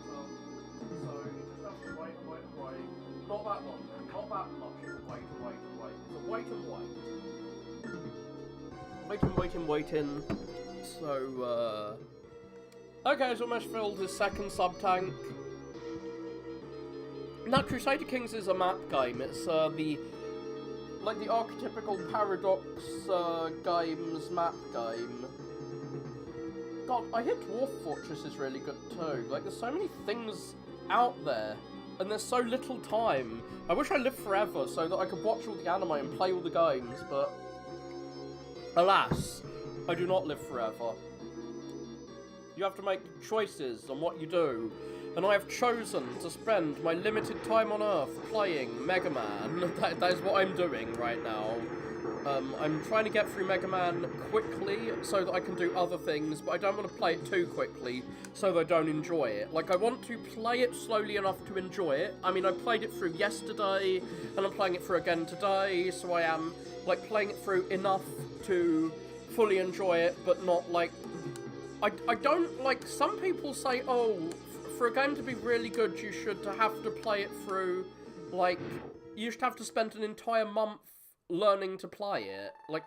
So you just have to wait and wait and wait. Not that long, not that much. Wait and wait and wait. So wait and wait. Waiting. So, okay, it's almost filled his second sub-tank. Now, Crusader Kings is a map game. It's the archetypical Paradox games map game. God, I hear Dwarf Fortress is really good too. Like, there's so many things out there, and there's so little time. I wish I lived forever so that I could watch all the anime and play all the games, but alas, I do not live forever. You have to make choices on what you do, and I have chosen to spend my limited time on Earth playing Mega Man. That is what I'm doing right now. I'm trying to get through Mega Man quickly so that I can do other things, but I don't want to play it too quickly so that I don't enjoy it. Like, I want to play it slowly enough to enjoy it. I mean, I played it through yesterday, and I'm playing it through again today, so I am, like, playing it through enough to fully enjoy it, but not, like, I don't, like, some people say, oh, for a game to be really good, you should have to play it through, like, you should have to spend an entire month learning to play it. Like,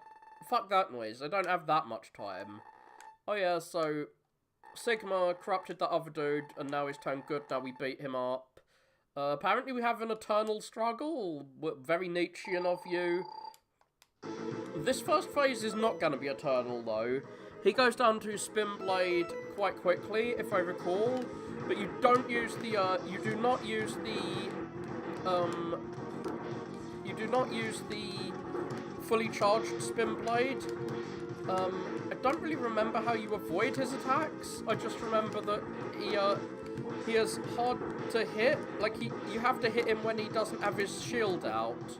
fuck that noise, I don't have that much time. Oh yeah, so, Sigma corrupted that other dude, and now he's turned good, now we beat him up. Apparently we have an eternal struggle, very Nietzschean of you. This first phase is not going to be eternal, though. He goes down to Spin Blade quite quickly, if I recall, but you don't use the, you do not use the fully charged Spin Blade. I don't really remember how you avoid his attacks. I just remember that he is hard to hit. Like, you have to hit him when he doesn't have his shield out.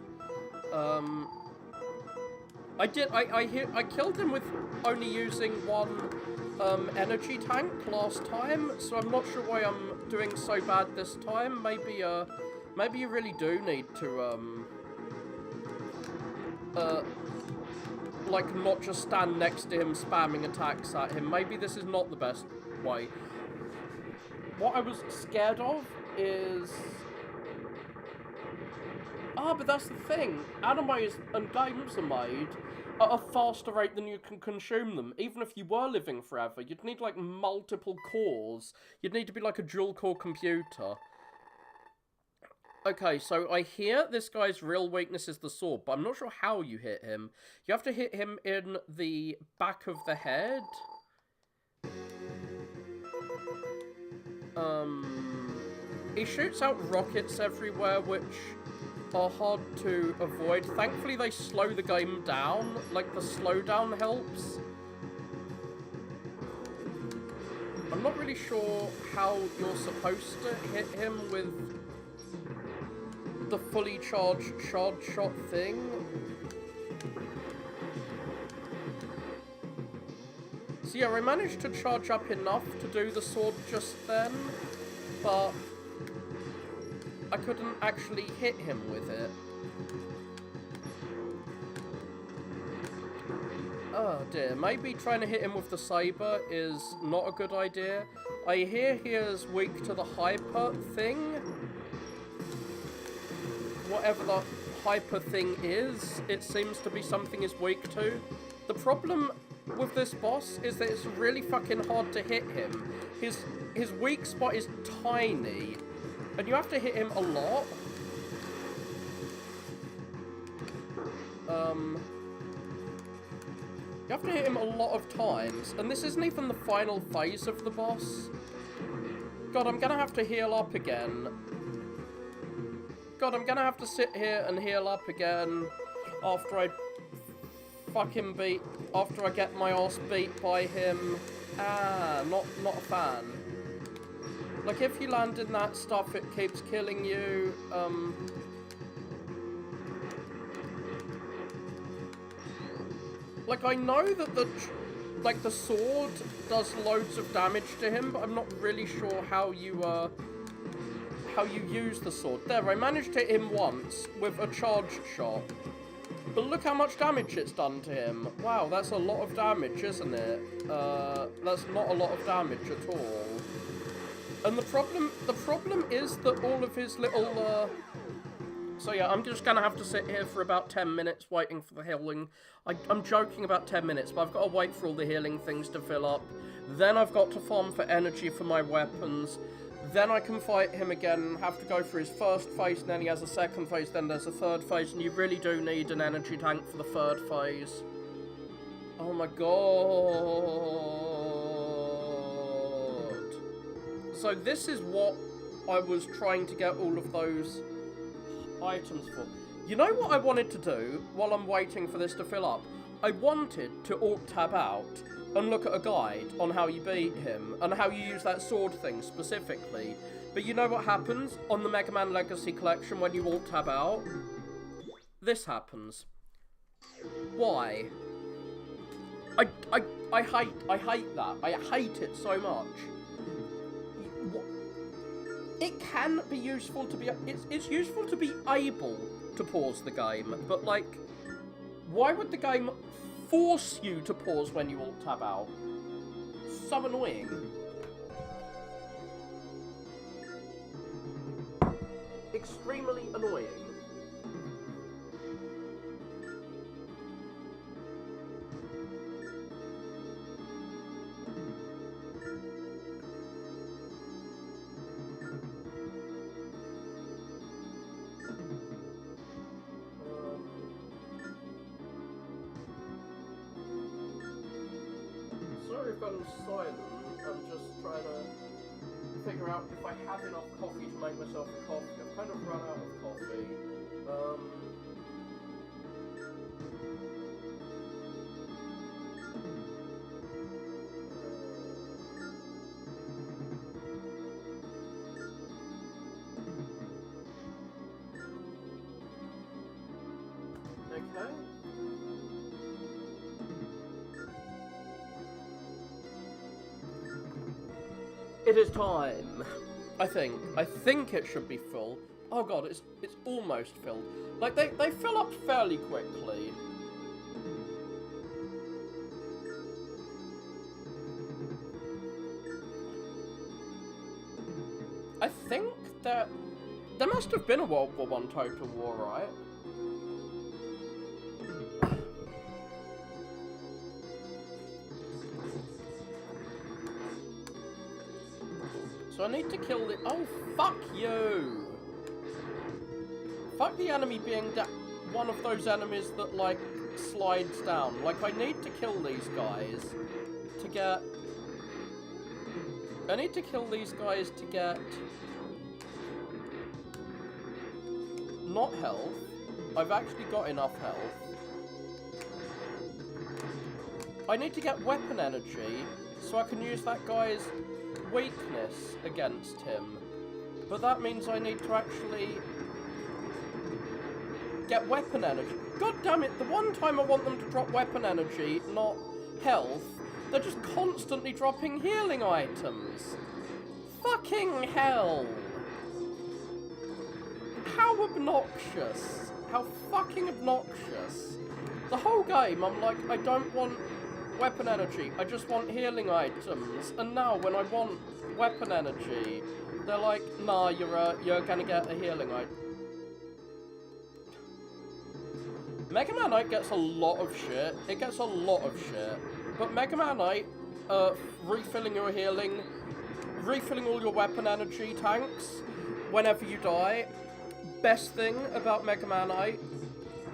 I killed him with only using one energy tank last time, so I'm not sure why I'm doing so bad this time. Maybe you really do need to like, not just stand next to him spamming attacks at him. Maybe this is not the best way. What I was scared of is... but that's the thing. Animes and games are made at a faster rate than you can consume them. Even if you were living forever, you'd need, like, multiple cores. You'd need to be like a dual-core computer. Okay, so I hear this guy's real weakness is the sword, but I'm not sure how you hit him. You have to hit him in the back of the head. He shoots out rockets everywhere, which are hard to avoid. Thankfully, they slow the game down. Like, the slowdown helps. I'm not really sure how you're supposed to hit him with the fully charged shard shot thing. So yeah, I managed to charge up enough to do the sword just then, but I couldn't actually hit him with it. Oh dear, maybe trying to hit him with the saber is not a good idea. I hear he is weak to the hyper thing. Whatever the hyper thing is, it seems to be something he's weak to. The problem with this boss is that it's really fucking hard to hit him. His weak spot is tiny, and you have to hit him a lot. You have to hit him a lot of times, and this isn't even the final phase of the boss. God, I'm gonna have to heal up again. God, I'm gonna have to sit here and heal up again after I after I get my ass beat by him. Not a fan. Like, if you land in that stuff, it keeps killing you. Like, I know that the sword does loads of damage to him, but I'm not really sure how you use the sword. There, I managed to hit him once with a charged shot. But look how much damage it's done to him. Wow, that's a lot of damage, isn't it? That's not a lot of damage at all. And the problem is that all of his little, So yeah, I'm just gonna have to sit here for about 10 minutes waiting for the healing. I'm joking about 10 minutes, but I've got to wait for all the healing things to fill up. Then I've got to farm for energy for my weapons. Then I can fight him again, have to go through his first phase, and then he has a second phase, then there's a third phase, and you really do need an energy tank for the third phase. Oh my god. So this is what I was trying to get all of those items for. You know what I wanted to do while I'm waiting for this to fill up? I wanted to alt-tab out and look at a guide on how you beat him, and how you use that sword thing specifically. But you know what happens on the Mega Man Legacy Collection when you alt-tab out? This happens. Why? I hate that. I hate it so much. It can be useful to be... It's useful to be able to pause the game, but, like, why would the game force you to pause when you alt-tab out? So annoying. Extremely annoying. Sorry if I'm silent, I'm just trying to figure out if I have enough coffee to make myself a coffee. I've kind of run out of coffee. Okay. It is time. I think it should be full. Oh god, it's almost filled. Like, they fill up fairly quickly. I think that there must have been a World War I Total War, right? So I need to kill the... Oh, fuck you! Fuck the enemy being one of those enemies that, like, slides down. Like, I need to kill these guys to get... I need to kill these guys to get... not health. I've actually got enough health. I need to get weapon energy so I can use that guy's weakness against him. But that means I need to actually get weapon energy. God damn it, the one time I want them to drop weapon energy, not health, they're just constantly dropping healing items. Fucking hell. How obnoxious. How fucking obnoxious. The whole game, I'm like, I don't want weapon energy, I just want healing items. And now, when I want weapon energy, they're like, nah, you're gonna get a healing item. Mega Man 8 gets a lot of shit. It gets a lot of shit. but Mega Man 8, refilling your healing, refilling all your weapon energy tanks whenever you die. Best thing about Mega Man 8.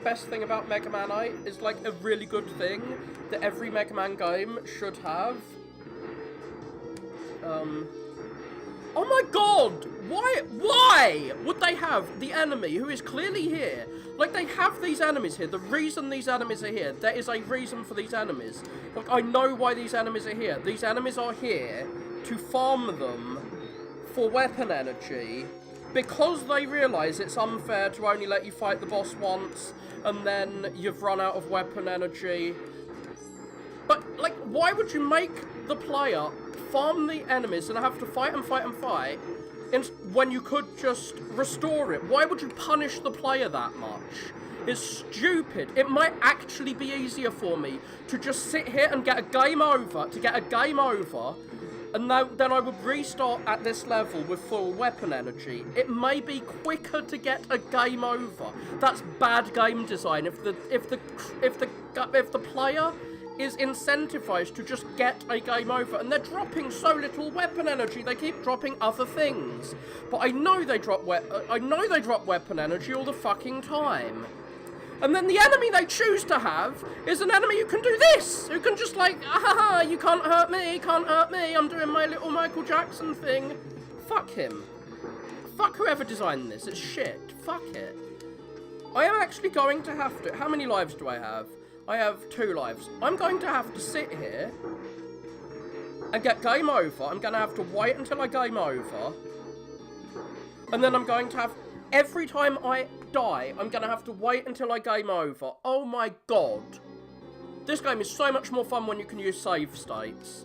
Best thing about Mega Man 8 is like a really good thing that every Mega Man game should have. Oh my god! Why would they have the enemy who is clearly here? Like, they have these enemies here. The reason these enemies are here, there is a reason for these enemies. Like, I know why these enemies are here. These enemies are here to farm them for weapon energy because they realise it's unfair to only let you fight the boss once and then you've run out of weapon energy. But, like, why would you make the player farm the enemies and have to fight and fight and fight when you could just restore it? Why would you punish the player that much? It's stupid. It might actually be easier for me to just sit here and get a game over, and then I would restart at this level with full weapon energy. It may be quicker to get a game over. That's bad game design. If the player is incentivized to just get a game over, and they're dropping so little weapon energy, they keep dropping other things. But I know they drop weapon energy all the fucking time. And then the enemy they choose to have is an enemy who can do this, who can just like, ah, you can't hurt me, I'm doing my little Michael Jackson thing. Fuck him. Fuck whoever designed this, it's shit. Fuck it. I am actually going to have to, how many lives do I have? I have 2 lives. I'm going to have to sit here and get game over. I'm going to have to wait until I game over. And then I'm going to have, every time I die, I'm going to have to wait until I game over. Oh my god. This game is so much more fun when you can use save states.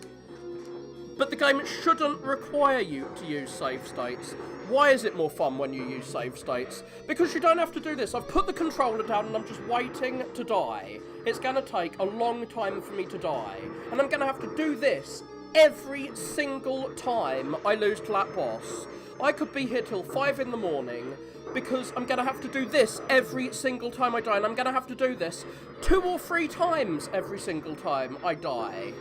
But the game shouldn't require you to use save states. Why is it more fun when you use save states? Because you don't have to do this. I've put the controller down and I'm just waiting to die. It's going to take a long time for me to die. And I'm going to have to do this every single time I lose to that boss. I could be here till 5 in the morning because I'm going to have to do this every single time I die. And I'm going to have to do this 2 or 3 times every single time I die.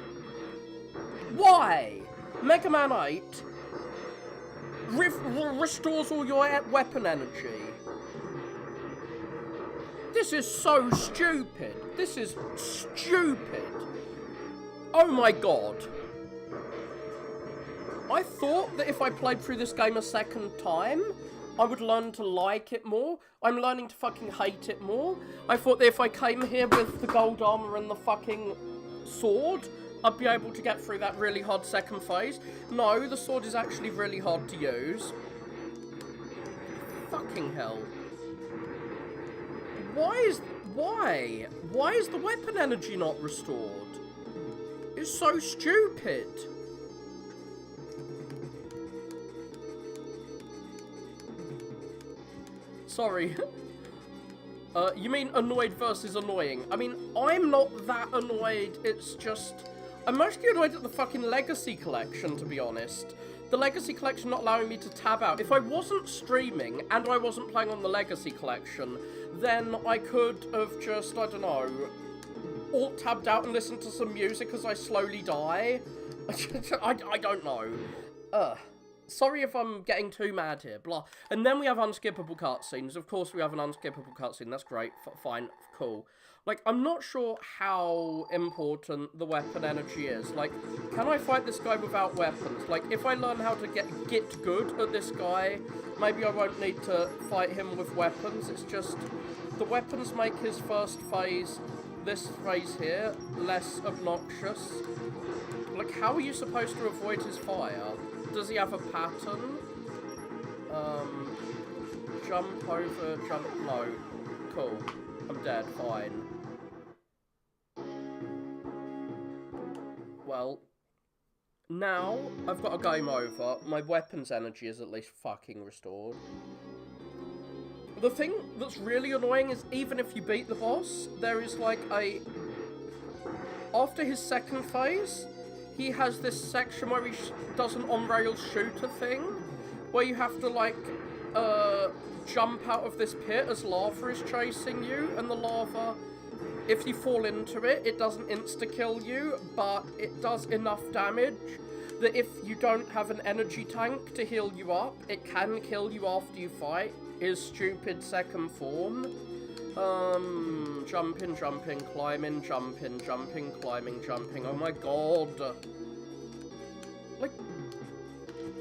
Why? Mega Man 8 restores all your weapon energy. This is so stupid. This is stupid. Oh my god. I thought that if I played through this game a second time, I would learn to like it more. I'm learning to fucking hate it more. I thought that if I came here with the gold armor and the fucking sword, I'd be able to get through that really hard second phase. No, the sword is actually really hard to use. Fucking hell. Why is the weapon energy not restored? It's so stupid. Sorry. You mean annoyed versus annoying? I mean, I'm not that annoyed, it's just... I'm mostly annoyed at the fucking Legacy Collection, to be honest. The Legacy Collection not allowing me to tab out. If I wasn't streaming and I wasn't playing on the Legacy Collection, then I could have just, I don't know, alt-tabbed out and listened to some music as I slowly die. I don't know. Sorry if I'm getting too mad here, blah. And then we have unskippable cutscenes. Of course we have an unskippable cutscene, that's great, fine, cool. Like, I'm not sure how important the weapon energy is. Like, can I fight this guy without weapons? Like, if I learn how to get good at this guy, maybe I won't need to fight him with weapons. It's just, the weapons make his first phase, this phase here, less obnoxious. Like, how are you supposed to avoid his fire? Does he have a pattern? Jump over, jump, no. Cool. I'm dead, fine. Well, now I've got a game over. My weapon's energy is at least fucking restored. The thing that's really annoying is even if you beat the boss, there is like a... After his second phase, he has this section where he does an on-rails shooter thing, where you have to like, jump out of this pit as lava is chasing you, and the lava if you fall into it, it doesn't insta-kill you, but it does enough damage that if you don't have an energy tank to heal you up, it can kill you after you fight. Is stupid second form. Jumping, jumping, climbing, jumping, jumping, climbing, jumping. Oh my god. Like,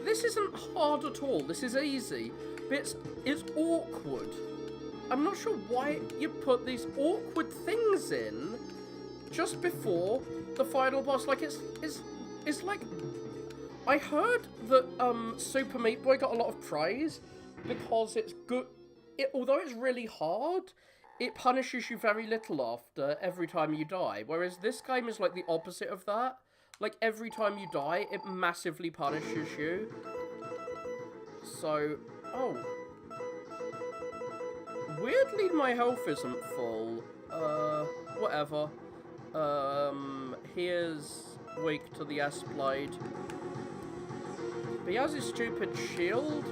this isn't hard at all. This is easy. But it's awkward. I'm not sure why you put these awkward things in just before the final boss. Like, it's like... I heard that Super Meat Boy got a lot of praise because it's good. Although it's really hard, it punishes you very little after every time you die. Whereas this game is like the opposite of that. Like, every time you die, it massively punishes you. So, oh. Weirdly, my health isn't full. Whatever. Here's weak to the S-Blade. But he has his stupid shield.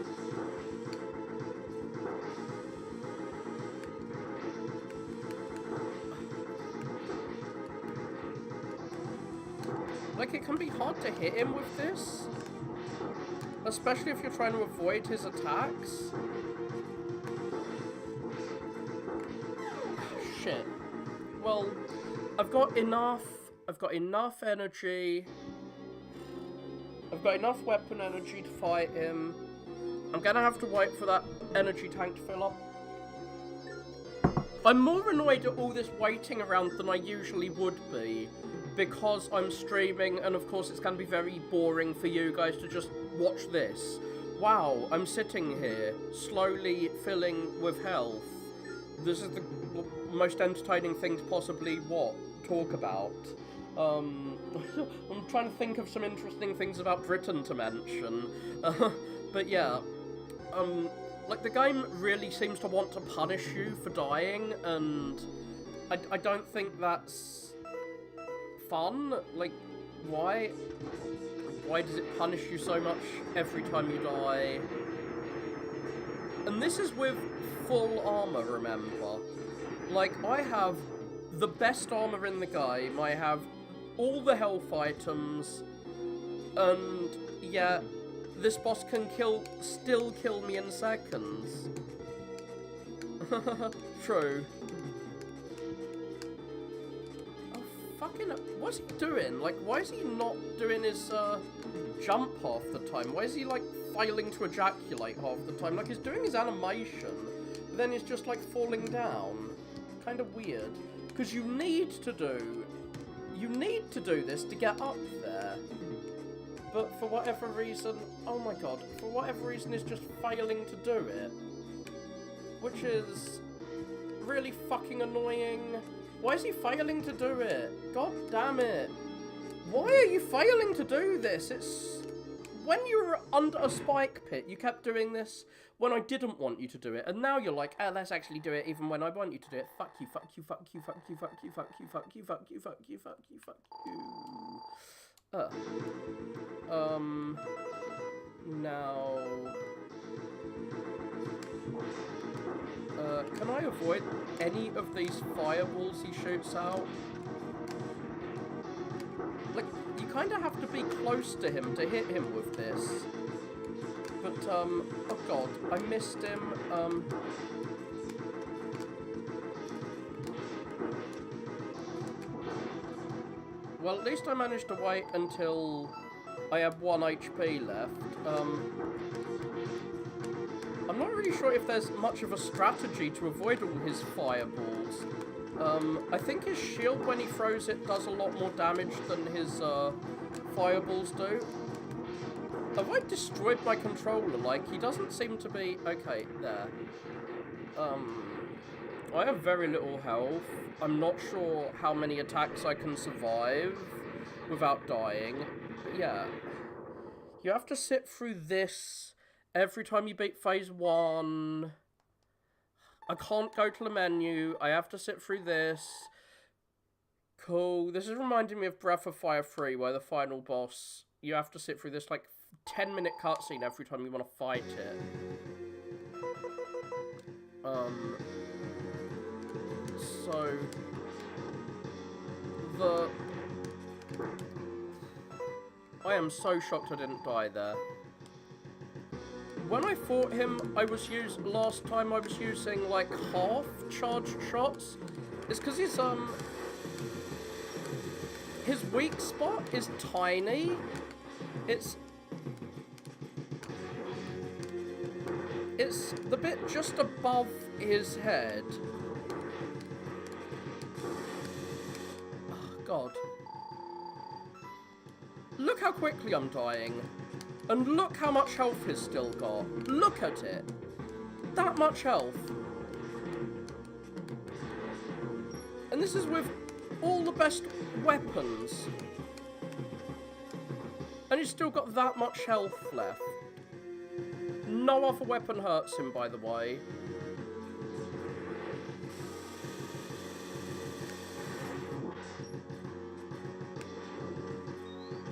Like, it can be hard to hit him with this. Especially if you're trying to avoid his attacks. Shit. Well, I've got enough energy. I've got enough weapon energy to fight him. I'm gonna have to wait for that energy tank to fill up. I'm more annoyed at all this waiting around than I usually would be, because I'm streaming, and of course it's gonna be very boring for you guys to just watch this. Wow, I'm sitting here, slowly filling with health. This is the most entertaining thing to possibly, talk about. I'm trying to think of some interesting things about Britain to mention. But yeah, like, the game really seems to want to punish you for dying, and I don't think that's fun. Like, why does it punish you so much every time you die? And this is with full armor, remember? Like, I have the best armor in the game, I have all the health items, and yeah, this boss can still kill me in seconds. True. Oh, fucking, what's he doing? Like, why is he not doing his, jump half the time? Why is he, like, failing to ejaculate half the time? Like, he's doing his animation, but then he's just, like, falling down. Kind of weird. Because you need to do this to get up there. But for whatever reason, oh my god, for whatever reason he's just failing to do it. Which is really fucking annoying. Why is he failing to do it? God damn it. Why are you failing to do this? It's... When you were under a spike pit, you kept doing this when I didn't want you to do it. And now you're like, oh, let's actually do it even when I want you to do it. Fuck you, fuck you, fuck you, fuck you, fuck you, fuck you, fuck you, fuck you, fuck you, fuck you, fuck you. Now... can I avoid any of these fireballs he shoots out? Like, you kind of have to be close to him to hit him with this. But, oh god, I missed him, Well, at least I managed to wait until I had 1 HP left. I'm not really sure if there's much of a strategy to avoid all his fireballs. I think his shield, when he throws it, does a lot more damage than his, fireballs do. Have I destroyed my controller? Like, he doesn't seem to be... Okay, there. I have very little health. I'm not sure how many attacks I can survive without dying. But yeah. You have to sit through this every time you beat phase 1. I can't go to the menu. I have to sit through this. Cool. This is reminding me of Breath of Fire 3, where the final boss, you have to sit through this, like, 10-minute cutscene every time you want to fight it. So... the... I am so shocked I didn't die there. When I fought him, last time I was using, like, half charged shots. It's because his weak spot is tiny. It's the bit just above his head. Oh, God. Look how quickly I'm dying. And look how much health he's still got. Look at it. That much health. And this is with all the best weapons. And he's still got that much health left. No other weapon hurts him, by the way.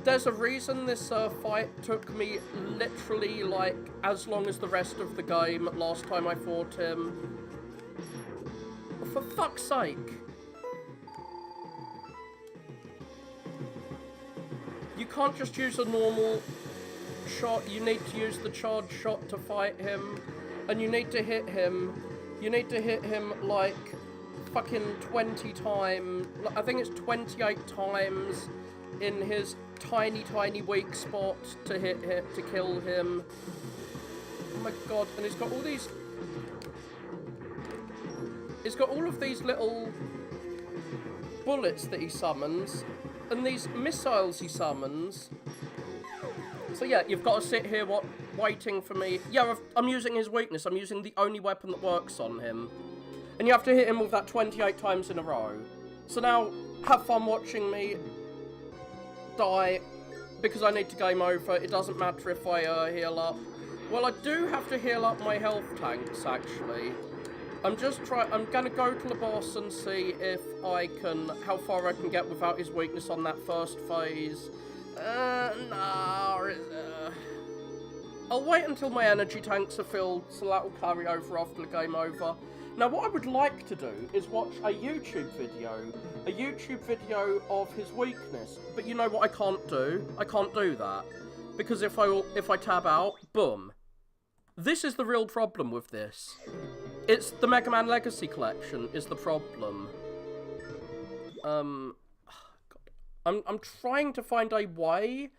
There's a reason this fight took me literally, like, as long as the rest of the game last time I fought him. For fuck's sake. You can't just use a normal shot, you need to use the charge shot to fight him. And you need to hit him. You need to hit him, like, fucking 20 times. I think it's 28 times in his tiny weak spot to to kill him. Oh my god, and he's got all these... He's got all of these little bullets that he summons, and these missiles he summons. So yeah, you've got to sit here waiting for me. Yeah, I'm using his weakness. I'm using the only weapon that works on him. And you have to hit him with that 28 times in a row. So now, have fun watching me die, because I need to game over. It doesn't matter if I heal up. Well, I do have to heal up my health tanks, actually. I'm gonna go to the boss and see if how far I can get without his weakness on that first phase. No. I'll wait until my energy tanks are filled, so that'll carry over after the game over. Now, what I would like to do is watch a YouTube video of his weakness. But you know what I can't do? I can't do that. Because if I tab out, boom. This is the real problem with this. It's the Mega Man Legacy Collection is the problem. God. I'm trying to find a way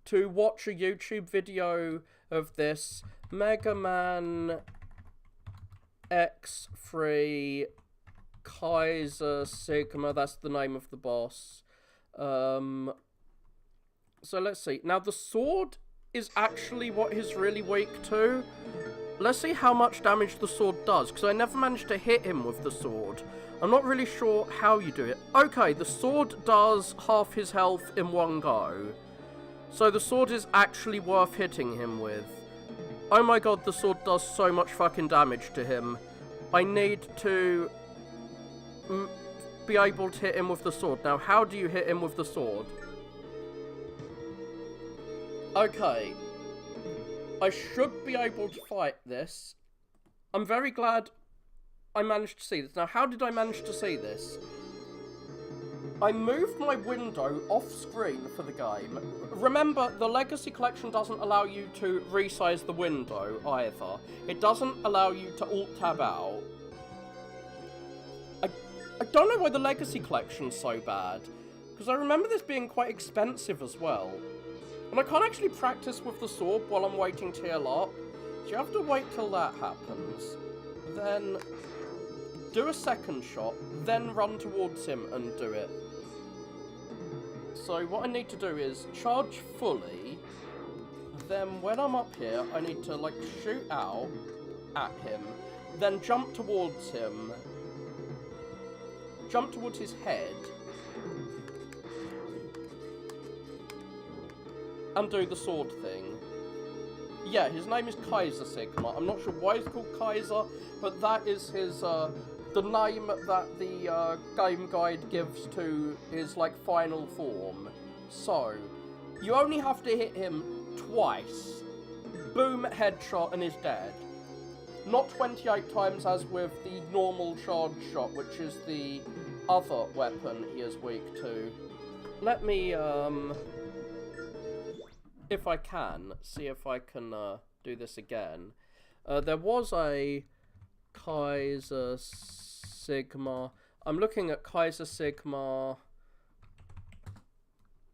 to watch a YouTube video of this Mega Man X3 Kaiser Sigma, that's the name of the boss. So let's see. Now the sword is actually what he's really weak to. Let's see how much damage the sword does, because I never managed to hit him with the sword. I'm not really sure how you do it. Okay, the sword does half his health in one go. So the sword is actually worth hitting him with. Oh my god, the sword does so much fucking damage to him. I need to be able to hit him with the sword. Now, how do you hit him with the sword? Okay. I should be able to fight this. I'm very glad I managed to see this. Now, how did I manage to see this? I moved my window off screen for the game. Remember, the Legacy Collection doesn't allow you to resize the window either. It doesn't allow you to alt-tab out. I don't know why the Legacy Collection's so bad, because I remember this being quite expensive as well. And I can't actually practice with the sword while I'm waiting to heal up. So you have to wait till that happens. Then do a second shot, then run towards him and do it. So what I need to do is charge fully, then when I'm up here, I need to, like, shoot out at him, then jump towards him, jump towards his head, and do the sword thing. Yeah, his name is Kaiser Sigma. I'm not sure why he's called Kaiser, but that is his, the name that the game guide gives to his, like, final form. So, you only have to hit him twice. Boom, headshot, and he's dead. Not 28 times as with the normal charge shot, which is the other weapon he is weak to. Let me, if I can, see if I can do this again. There was a Kaiser Sigma. I'm looking at Kaiser Sigma.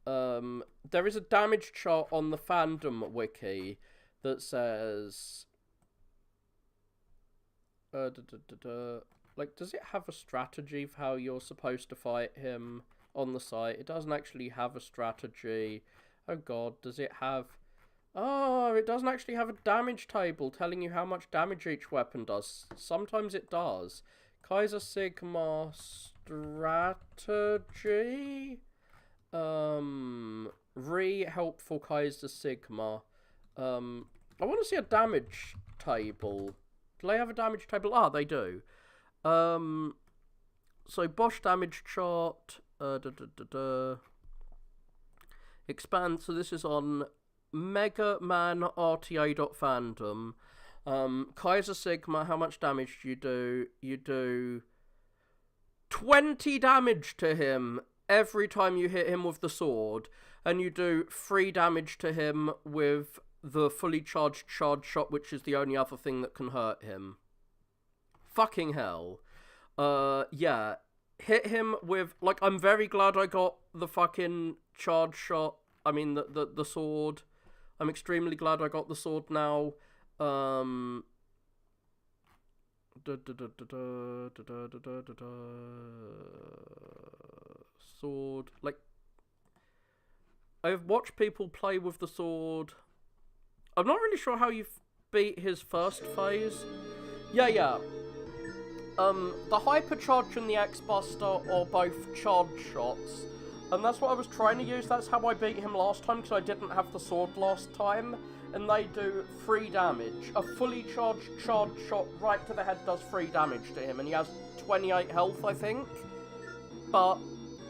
There is a damage chart on the fandom wiki that says... like, does it have a strategy for how you're supposed to fight him on the site? It doesn't actually have a strategy. Oh god, does it have... Oh, it doesn't actually have a damage table telling you how much damage each weapon does. Sometimes it does. Kaiser Sigma strategy? Helpful Kaiser Sigma. I want to see a damage table. Do they have a damage table? Ah, they do. So Bosch damage chart. Expand. So this is on Mega Man RTA.fandom. Kaiser Sigma, how much damage do you do? You do 20 damage to him every time you hit him with the sword, and you do 3 damage to him with the fully charged charge shot, which is the only other thing that can hurt him. Fucking hell. Yeah. Hit him with, like, I'm very glad I got the fucking charge shot. I mean, the sword. I'm extremely glad I got the sword now. Sword. Like, I've watched people play with the sword. I'm not really sure how you beat his first phase. Yeah. The Hypercharge and the X-Buster are both charge shots. And that's what I was trying to use. That's how I beat him last time, because I didn't have the sword last time. And they do 3 damage. A fully charged charge shot right to the head does 3 damage to him. And he has 28 health, I think. But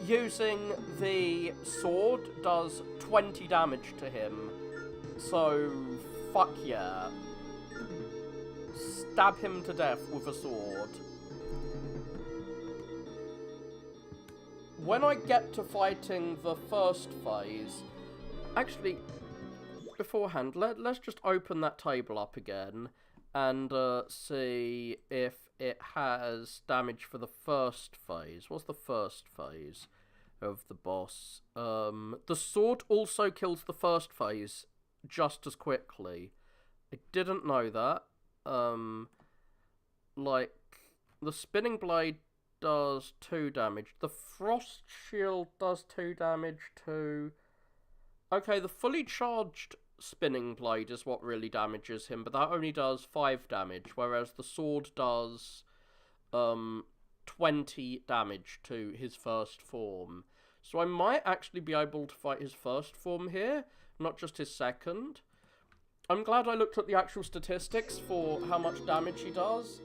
using the sword does 20 damage to him. So, fuck yeah. Stab him to death with a sword. When I get to fighting the first phase... Actually, beforehand, let's just open that table up again and see if it has damage for the first phase. What's the first phase of the boss? The sword also kills the first phase just as quickly. I didn't know that. Like, the spinning blade does 2 damage. The frost shield does 2 damage too. Okay, the fully charged spinning blade is what really damages him, but that only does 5 damage, whereas the sword does 20 damage to his first form. So I might actually be able to fight his first form here, not just his second. I'm glad I looked at the actual statistics for how much damage he does.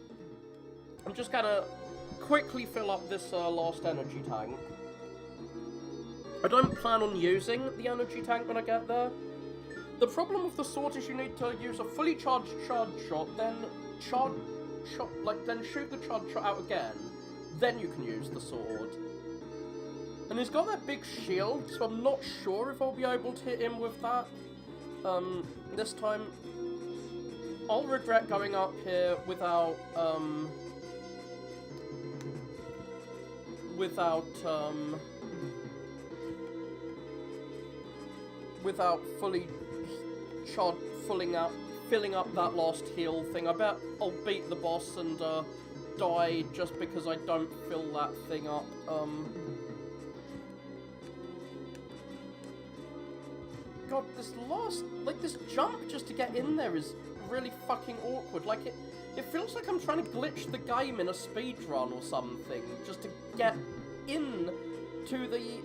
I'm just gonna quickly fill up this last energy tank. I don't plan on using the energy tank when I get there. The problem with the sword is you need to use a fully charged charge shot, then then shoot the charge shot out again. Then you can use the sword. And he's got that big shield, so I'm not sure if I'll be able to hit him with that. This time, I'll regret going up here without fully filling up that last heal thing. I bet I'll beat the boss and die just because I don't fill that thing up. God, this jump just to get in there is really fucking awkward. Like, it feels like I'm trying to glitch the game in a speedrun or something, just to get in to the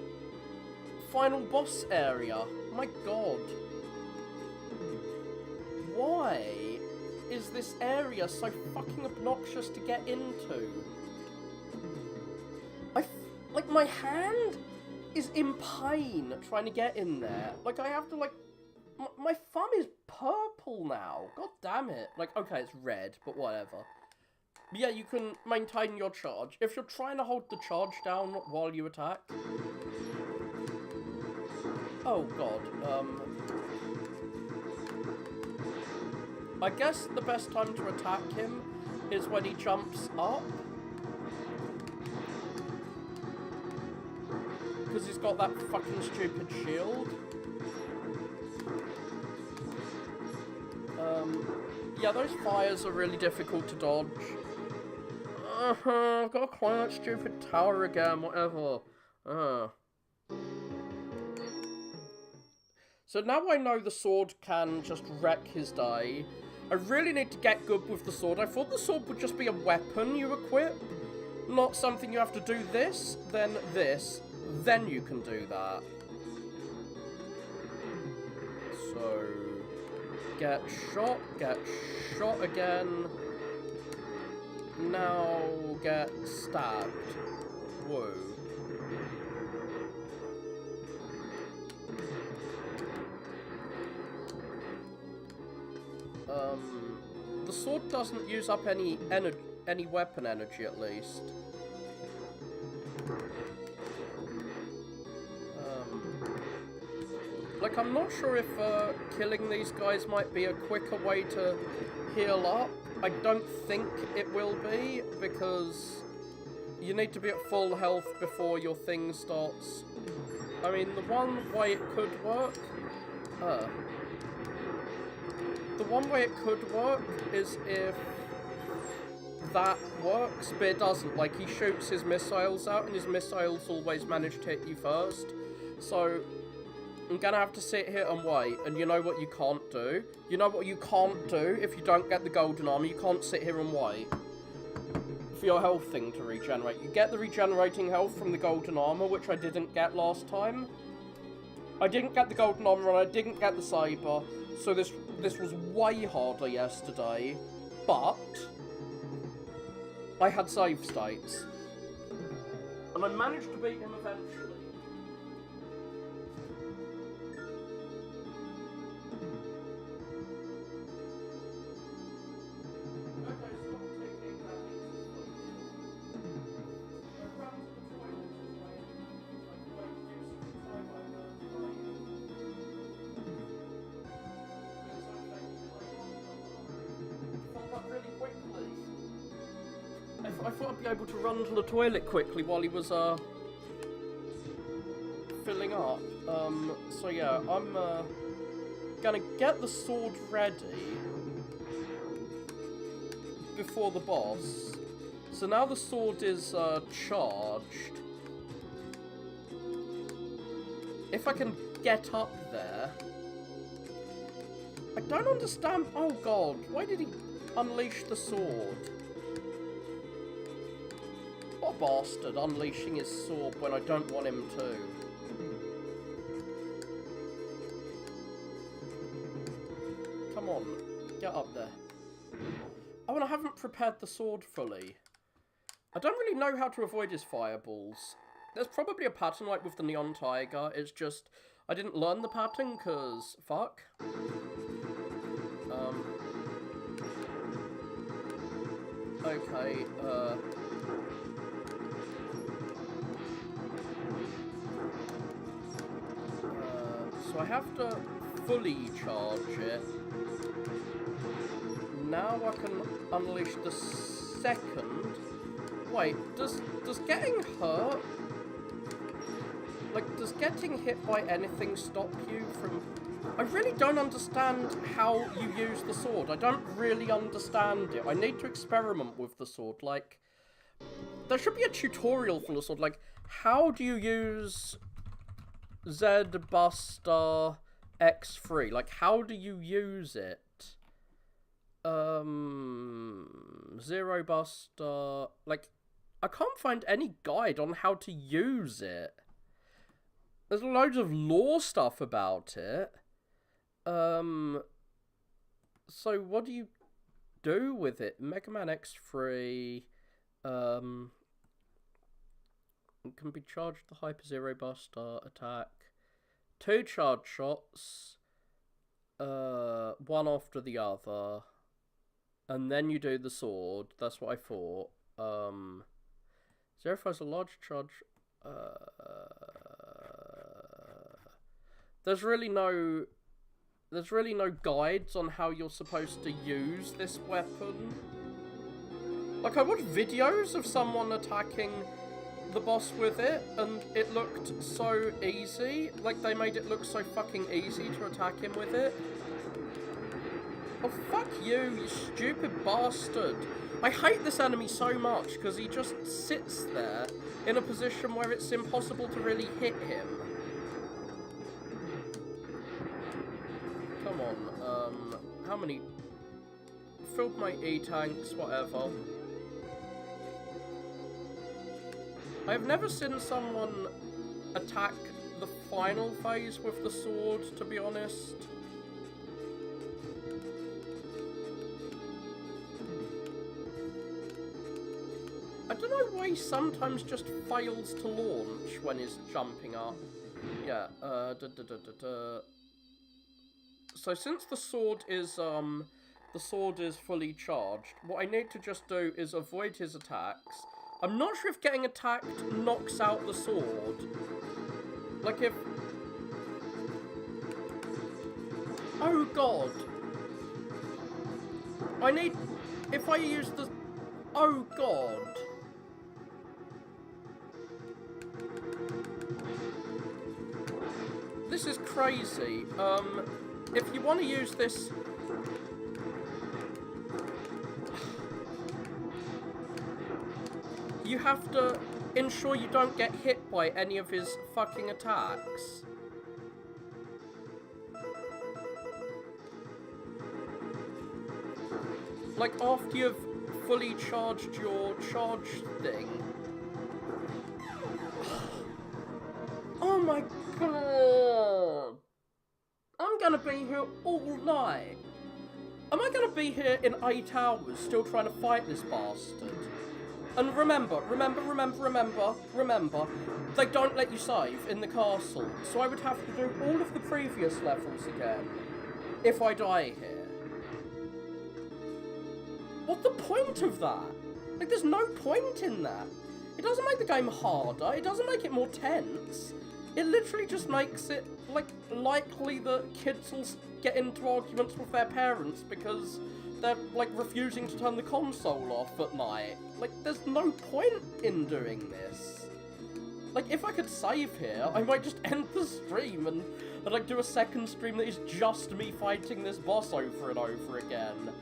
final boss area. My god. Why is this area so fucking obnoxious to get into? Like, my hand is in pain trying to get in there. Like, I have to, like... My thumb is purple now. God damn it. Like, okay, it's red, but whatever. Yeah, you can maintain your charge. If you're trying to hold the charge down while you attack... Oh god, I guess the best time to attack him is when he jumps up. Because he's got that fucking stupid shield. Yeah, those fires are really difficult to dodge. I've got to climb that stupid tower again, whatever. So now I know the sword can just wreck his day. I really need to get good with the sword. I thought the sword would just be a weapon you equip. Not something you have to do this, then you can do that. So... get shot again. Now get stabbed. Whoa. The sword doesn't use up any weapon energy, at least. Like, I'm not sure if killing these guys might be a quicker way to heal up. I don't think it will be, because you need to be at full health before your thing starts. I mean, the one way it could work... the one way it could work is if that works, but it doesn't. Like, he shoots his missiles out, and his missiles always manage to hit you first. So... I'm gonna have to sit here and wait, and you know what you can't do? You know what you can't do if you don't get the golden armor? You can't sit here and wait for your health thing to regenerate. You get the regenerating health from the golden armor, which I didn't get last time. I didn't get the golden armor, and I didn't get the saber, so this was way harder yesterday, but I had save states. And I managed to beat him eventually. I thought I'd be able to run to the toilet quickly while he was, filling up. So yeah, I'm, gonna get the sword ready before the boss. So now the sword is, charged. If I can get up there... I don't understand... Oh god, why did he unleash the sword? What a bastard, unleashing his sword when I don't want him to. Come on, get up there. Oh, and I haven't prepared the sword fully. I don't really know how to avoid his fireballs. There's probably a pattern like with the Neon Tiger, it's just... I didn't learn the pattern, cause... fuck. Okay, so I have to fully charge it. Now I can unleash the second. Wait, does getting hurt... Like, does getting hit by anything stop you from... I really don't understand how you use the sword. I don't really understand it. I need to experiment with the sword. Like, there should be a tutorial for the sword. Like, how do you use Z Buster X3? Like, how do you use it? Zero Buster... Like, I can't find any guide on how to use it. There's loads of lore stuff about it. So what do you do with it? Mega Man X3, it can be charged the Hyper Zero Buster attack. 2 charge shots, one after the other, And then you do the sword. That's what I thought. Zero fires a large charge. There's really no guides on how you're supposed to use this weapon. Like, I watched videos of someone attacking the boss with it, and it looked so easy. Like, they made it look so fucking easy to attack him with it. Oh, fuck you, you stupid bastard. I hate this enemy so much, because he just sits there in a position where it's impossible to really hit him. Come on, how many? Filled my E-tanks, whatever. I've never seen someone attack the final phase with the sword, to be honest. I don't know why he sometimes just fails to launch when he's jumping up. Yeah, So since the sword is fully charged, what I need to just do is avoid his attacks. I'm not sure if getting attacked knocks out the sword. Like if... Oh god. I need... If I use the... Oh god. This is crazy. If you want to use this... You have to ensure you don't get hit by any of his fucking attacks. Like, after you've fully charged your charge thing. Oh my god! I'm gonna be here all night. Am I gonna be here in 8 hours still trying to fight this bastard? And remember, they don't let you save in the castle, so I would have to do all of the previous levels again if I die here. What's the point of that? Like, there's no point in that. It doesn't make the game harder, it doesn't make it more tense. It literally just makes it, like, likely that kids will get into arguments with their parents because they're, like, refusing to turn the console off at night. Like, there's no point in doing this. Like, if I could save here, I might just end the stream and like, do a second stream that is just me fighting this boss over and over again.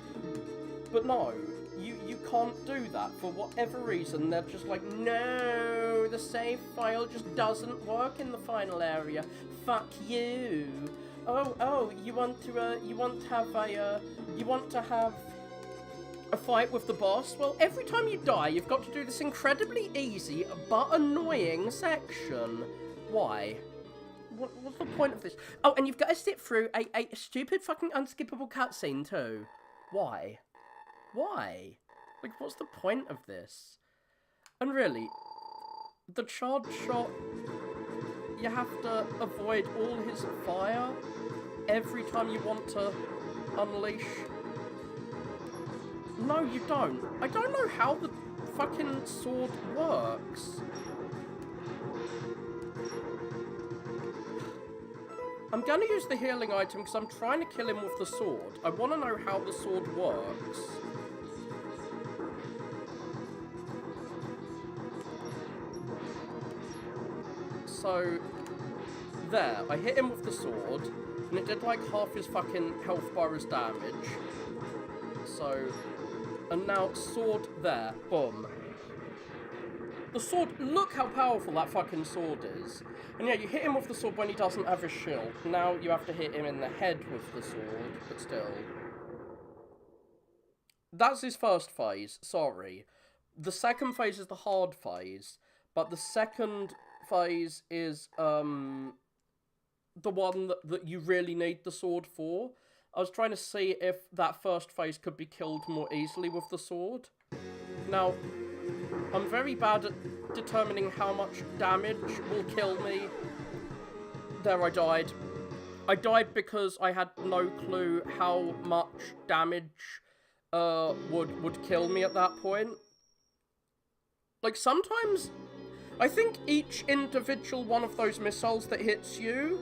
But no, you can't do that for whatever reason. They're just like, no, the save file just doesn't work in the final area. Fuck you. Oh, you want to have a fight with the boss? Well, every time you die, you've got to do this incredibly easy but annoying section. Why? What's the point of this? Oh, and you've got to sit through a stupid fucking unskippable cutscene too. Why? Why? Like, what's the point of this? And really, the charge shot, you have to avoid all his fire every time you want to unleash. No, you don't. I don't know how the fucking sword works. I'm gonna use the healing item because I'm trying to kill him with the sword. I want to know how the sword works. So, there, I hit him with the sword, and it did like half his fucking health bar as damage. So, and now sword there, boom. The sword, look how powerful that fucking sword is. And yeah, you hit him with the sword when he doesn't have his shield. Now you have to hit him in the head with the sword, but still. That's his first phase, sorry. The second phase is the hard phase, but the second phase is, the one that you really need the sword for. I was trying to see if that first phase could be killed more easily with the sword. Now, I'm very bad at determining how much damage will kill me. There, I died. I died because I had no clue how much damage would kill me at that point. Like, sometimes I think each individual one of those missiles that hits you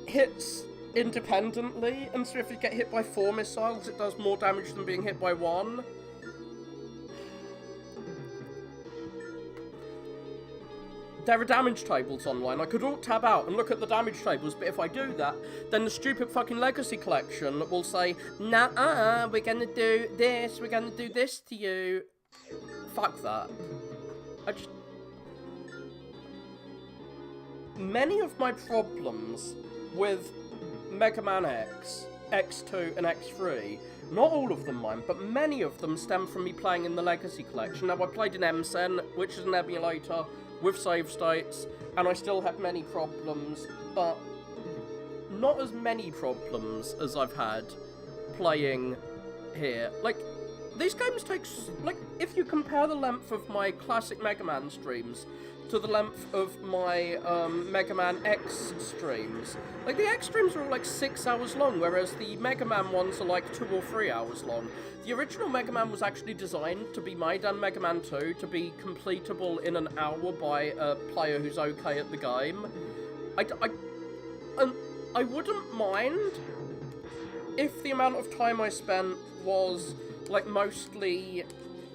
hits independently, and so if you get hit by 4 missiles, it does more damage than being hit by 1. There are damage tables online. I could alt-tab out and look at the damage tables, but if I do that, then the stupid fucking Legacy Collection will say, nah, we're gonna do this, we're gonna do this to you. Fuck that. Many of my problems with Mega Man X, X2, and X3, not all of them mind, but many of them stem from me playing in the Legacy Collection. Now, I played in MSen, which is an emulator with save states, and I still have many problems, but not as many problems as I've had playing here. Like, these games take, like, if you compare the length of my classic Mega Man streams to the length of my Mega Man X streams, like, the X streams are all like 6 hours long, whereas the Mega Man ones are like 2 or 3 hours long. The original Mega Man was actually designed to be made, and Mega Man 2 to be completable in an hour by a player who's okay at the game. I wouldn't mind if the amount of time I spent was, like, mostly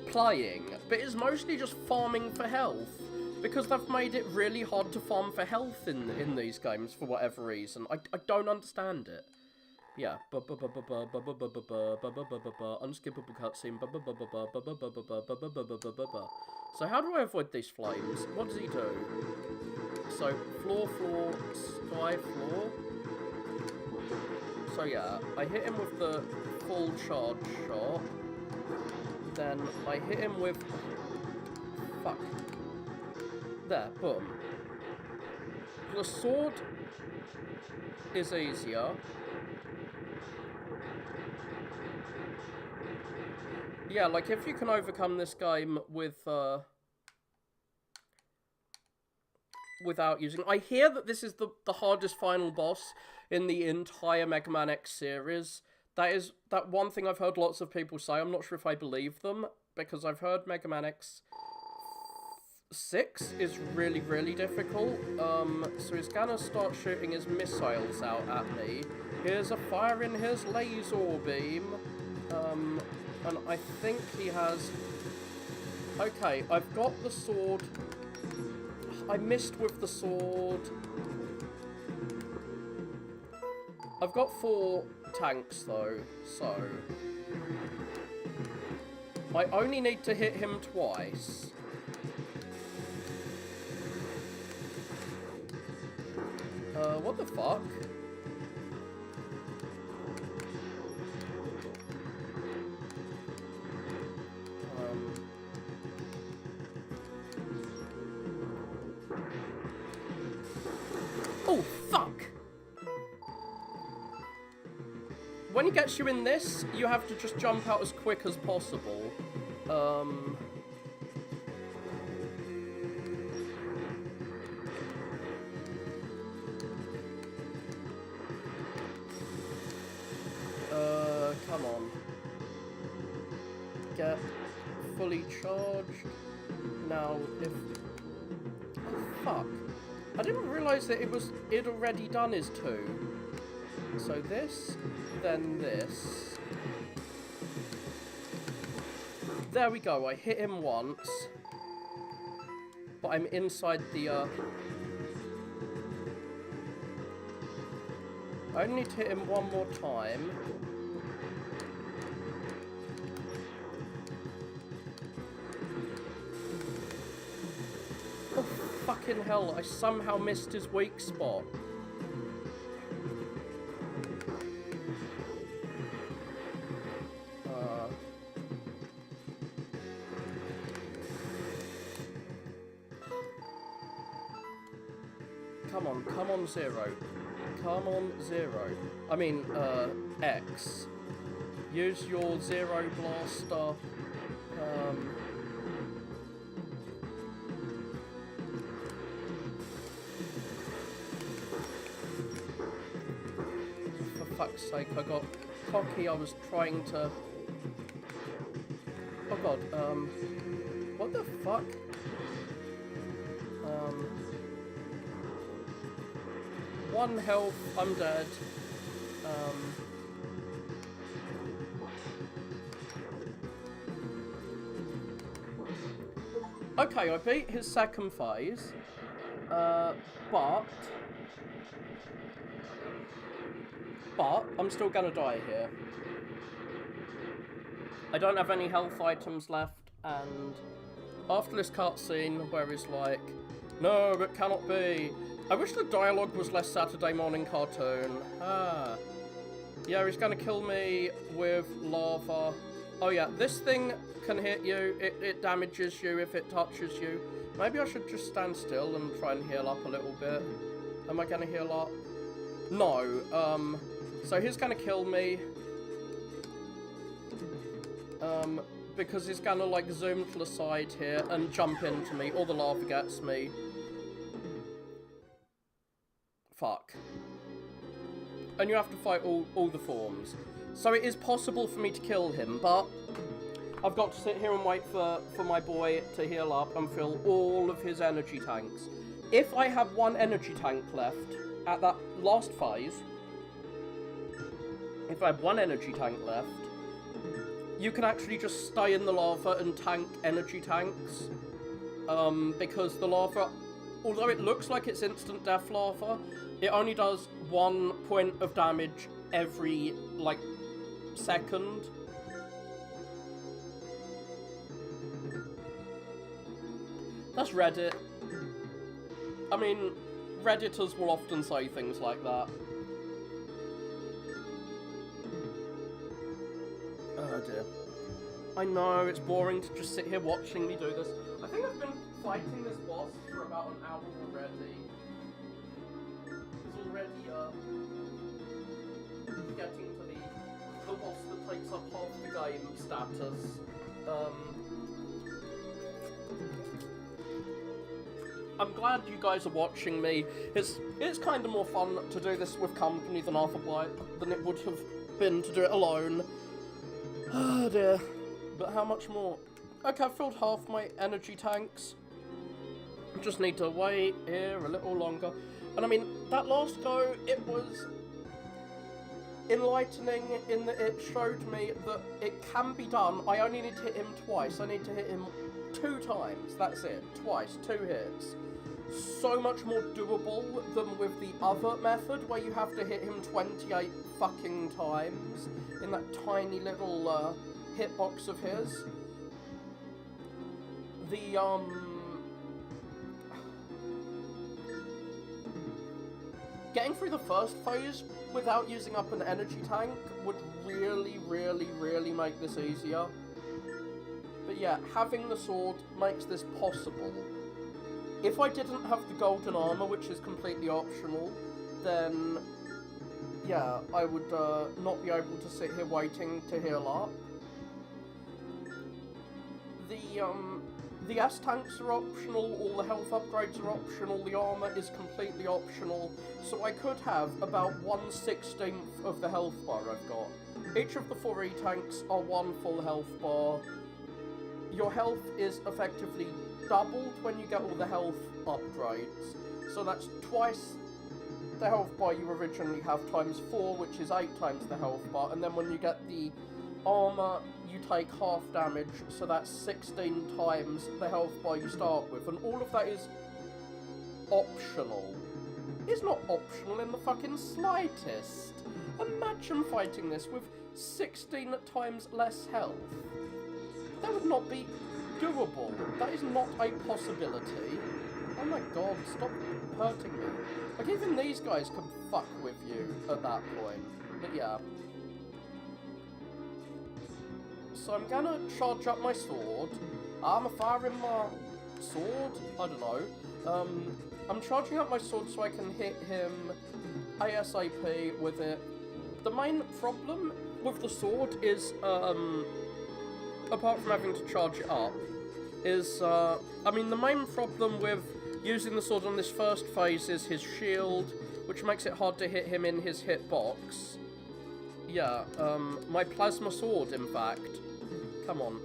playing, but it's mostly just farming for health, because they've made it really hard to farm for health in these games for whatever reason. I don't understand it. Yeah. Unskippable cutscene. So how do I avoid these flames? What does he do? So floor, sky, floor. So yeah, I hit him with the full charge shot. Then I hit him with... Fuck. There, boom. The sword is easier. Yeah, like, if you can overcome this game with, without using... I hear that this is the hardest final boss in the entire Mega Man X series. That is one thing I've heard lots of people say. I'm not sure if I believe them, because I've heard Mega Man X 6 is really, really difficult. So he's gonna start shooting his missiles out at me. Here's a fire in his laser beam. And I think he has... Okay, I've got the sword. I missed with the sword. I've got 4 tanks, though, so... I only need to hit him twice. What the fuck? Oh, fuck! When he gets you in this, you have to just jump out as quick as possible. Come on. Get fully charged. Now, if... Oh, fuck. I didn't realise that it already done his 2. So this, then this. There we go, I hit him once. But I'm inside the, I only need to hit him one more time. Oh, fucking hell, I somehow missed his weak spot. Come on, Zero. Come on, Zero. I mean, X. Use your Zero Blaster. For fuck's sake, I got cocky. I was trying to god, what the fuck? One health, I'm dead. Okay, I beat his second phase, but I'm still gonna die here. I don't have any health items left, and after this cutscene where he's like, no, it cannot be. I wish the dialogue was less Saturday morning cartoon. Ah. Yeah, he's gonna kill me with lava. Oh yeah, this thing can hit you. It damages you if it touches you. Maybe I should just stand still and try and heal up a little bit. Am I gonna heal up? No. So he's gonna kill me. Because he's gonna like zoom to the side here and jump into me, or the lava gets me. Fuck. And you have to fight all the forms. So it is possible for me to kill him, but I've got to sit here and wait for my boy to heal up and fill all of his energy tanks. If I have one energy tank left at that last phase, if I have one energy tank left, you can actually just stay in the lava and tank energy tanks. Because the lava, although it looks like it's instant death lava, it only does 1 point of damage every, like, second. That's Reddit. I mean, Redditors will often say things like that. Oh dear. I know, it's boring to just sit here watching me do this. I think I've been fighting this boss for about an hour already. It's already, getting to the boss that takes up half the game status. I'm glad you guys are watching me. It's kind of more fun to do this with company than than it would have been to do it alone. Oh dear. But how much more? Okay, I've filled half my energy tanks. Just need to wait here a little longer. And I mean, that last go, it was enlightening in that it showed me that it can be done. I only need to hit him twice. I need to hit him 2 times. That's it. Twice. 2 hits. So much more doable than with the other method where you have to hit him 28 fucking times in that tiny little hitbox of his. Getting through the first phase without using up an energy tank would really make this easier. But yeah, having the sword makes this possible. If I didn't have the golden armor, which is completely optional, then yeah, I would not be able to sit here waiting to heal up. The S-tanks are optional, all the health upgrades are optional, the armor is completely optional, so I could have about 1/16 of the health bar I've got. Each of the 4 E-tanks are 1 full health bar. Your health is effectively doubled when you get all the health upgrades, so that's twice the health bar you originally have times 4, which is 8 times the health bar, and then when you get the armor, you take half damage, so that's 16 times the health bar you start with, and all of that is optional. It's not optional in the fucking slightest. Imagine fighting this with 16 times less health. That would not be doable. That is not a possibility. Oh my god, stop hurting me. Like, even these guys can fuck with you at that point. But yeah. So I'm gonna charge up my sword. I'm firing my sword? I don't know. I'm charging up my sword so I can hit him ASAP with it. The main problem with the sword is, apart from having to charge it up, is, I mean, the main problem with using the sword on this first phase is his shield, which makes it hard to hit him in his hitbox. Yeah, my plasma sword, in fact. Come on.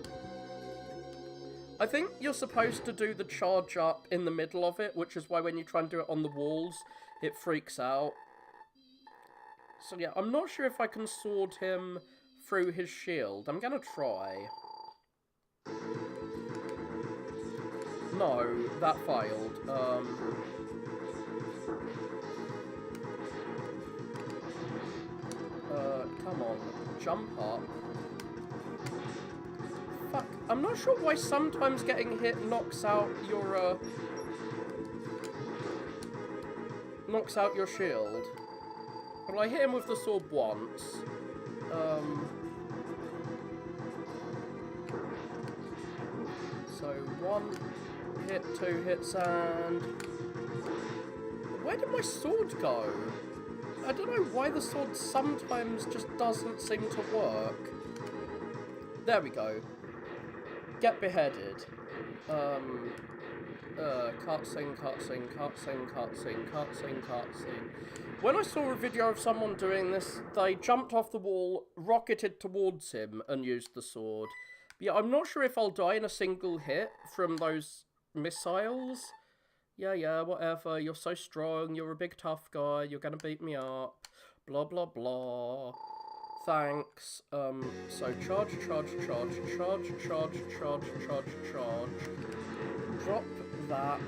I think you're supposed to do the charge up in the middle of it, which is why when you try and do it on the walls, it freaks out. So yeah, I'm not sure if I can sword him through his shield. I'm gonna try. No, that failed. Come on. Jump up. Fuck. I'm not sure why sometimes getting hit knocks out your, knocks out your shield. Well, I hit him with the sword once. So, 1 hit, 2 hits, and... Where did my sword go? I don't know why the sword sometimes just doesn't seem to work. There we go. Get beheaded. Cutscene, cutscene, cutscene, cutscene, cutscene, cutscene. When I saw a video of someone doing this, they jumped off the wall, rocketed towards him, and used the sword. But yeah, I'm not sure if I'll die in a single hit from those missiles. Yeah, whatever, you're so strong, you're a big tough guy, you're gonna beat me up, blah blah blah. Thanks. So charge, charge, charge, charge, charge, charge, charge, charge. Drop that,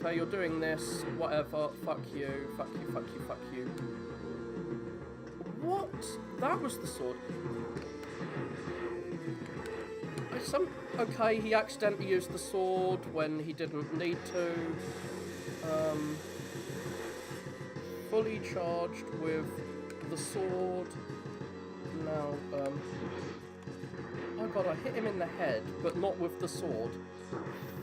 Okay, you're doing this, whatever, fuck you, fuck you, fuck you, fuck you. What? That was the sword. Okay, he accidentally used the sword when he didn't need to. Fully charged with the sword. Now, oh god, I hit him in the head, but not with the sword.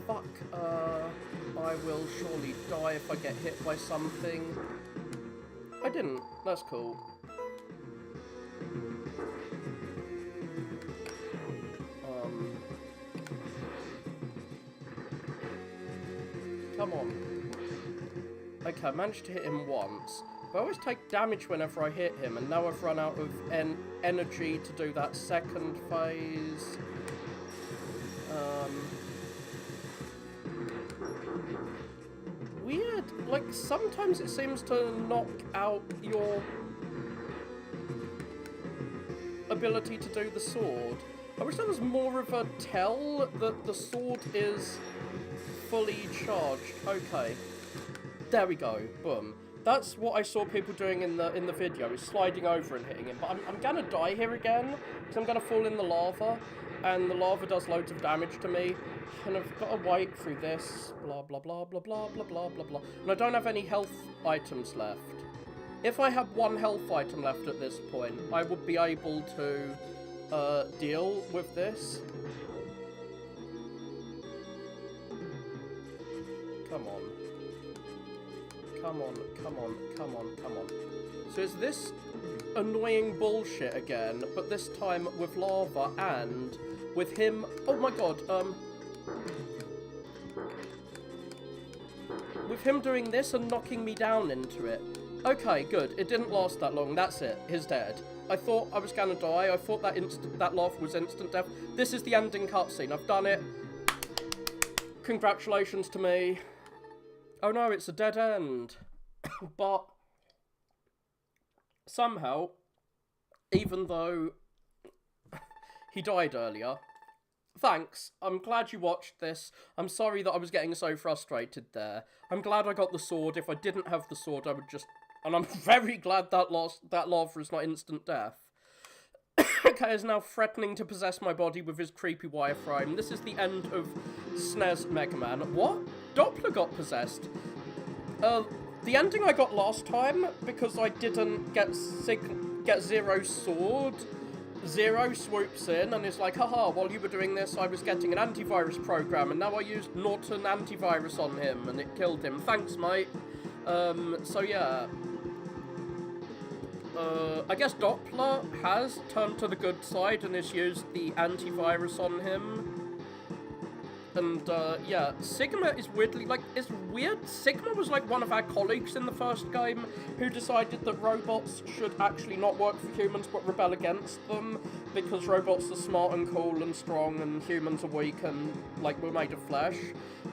Fuck, I will surely die if I get hit by something. I didn't, that's cool. Come on. Okay, I managed to hit him once. But I always take damage whenever I hit him, and now I've run out of energy to do that second phase. Weird. Like, sometimes it seems to knock out your ability to do the sword. I wish there was more of a tell that the sword is fully charged. Okay. There we go. Boom. That's what I saw people doing in the video, is sliding over and hitting him. But I'm gonna die here again, because I'm gonna fall in the lava, and the lava does loads of damage to me, and I've got to wait through this, blah blah blah blah blah blah blah blah blah, and I don't have any health items left. If I had 1 health item left at this point, I would be able to deal with this. Come on. Come on, come on, come on, come on. So it's this annoying bullshit again, but this time with lava and with him... Oh my god, with him doing this and knocking me down into it. Okay, good. It didn't last that long. That's it. He's dead. I thought I was gonna die. I thought that lava was instant death. This is the ending cutscene. I've done it. Congratulations to me. Oh no, it's a dead end. But somehow, even though he died earlier, thanks. I'm glad you watched this. I'm sorry that I was getting so frustrated there. I'm glad I got the sword. If I didn't have the sword, I would just... And I'm very glad that lava is not instant death. Okay is now threatening to possess my body with his creepy wireframe. This is the end of SNES Mega Man. What? Doppler got possessed. The ending I got last time, because I didn't get Zero's sword, Zero swoops in and is like, haha, while you were doing this, I was getting an antivirus program, and now I used Norton antivirus on him, and it killed him. Thanks, mate. So yeah. I guess Doppler has turned to the good side and has used the antivirus on him. And, yeah, Sigma is weirdly, like, it's weird. Sigma was, like, one of our colleagues in the first game who decided that robots should actually not work for humans but rebel against them because robots are smart and cool and strong and humans are weak and, like, we're made of flesh.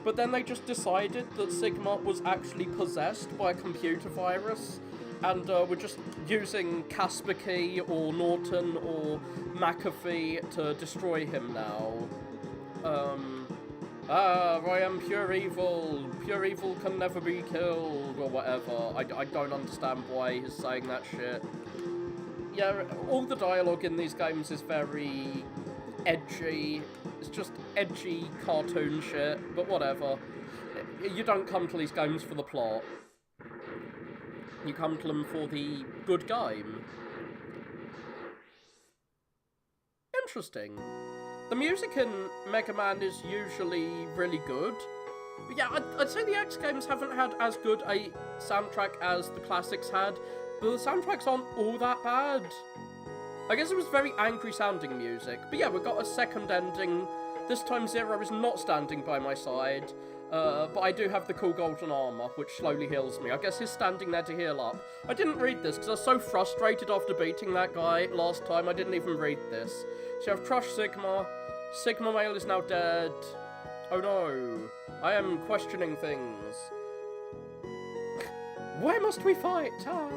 But then they just decided that Sigma was actually possessed by a computer virus and we're just using Kaspersky or Norton or McAfee to destroy him now. I am pure evil. Pure evil can never be killed, or whatever. I don't understand why he's saying that shit. Yeah, all the dialogue in these games is very edgy. It's just edgy cartoon shit, but whatever. You don't come to these games for the plot. You come to them for the good game. Interesting. The music in Mega Man is usually really good. But yeah, I'd say the X games haven't had as good a soundtrack as the classics had, but the soundtracks aren't all that bad. I guess it was very angry sounding music. But yeah, we've got a second ending. This time Zero is not standing by my side, but I do have the cool golden armor, which slowly heals me. I guess he's standing there to heal up. I didn't read this because I was so frustrated after beating that guy last time, I didn't even read this. So I've crushed Sigma. Sigma Male is now dead. Oh no. I am questioning things. Why must we fight? Ah.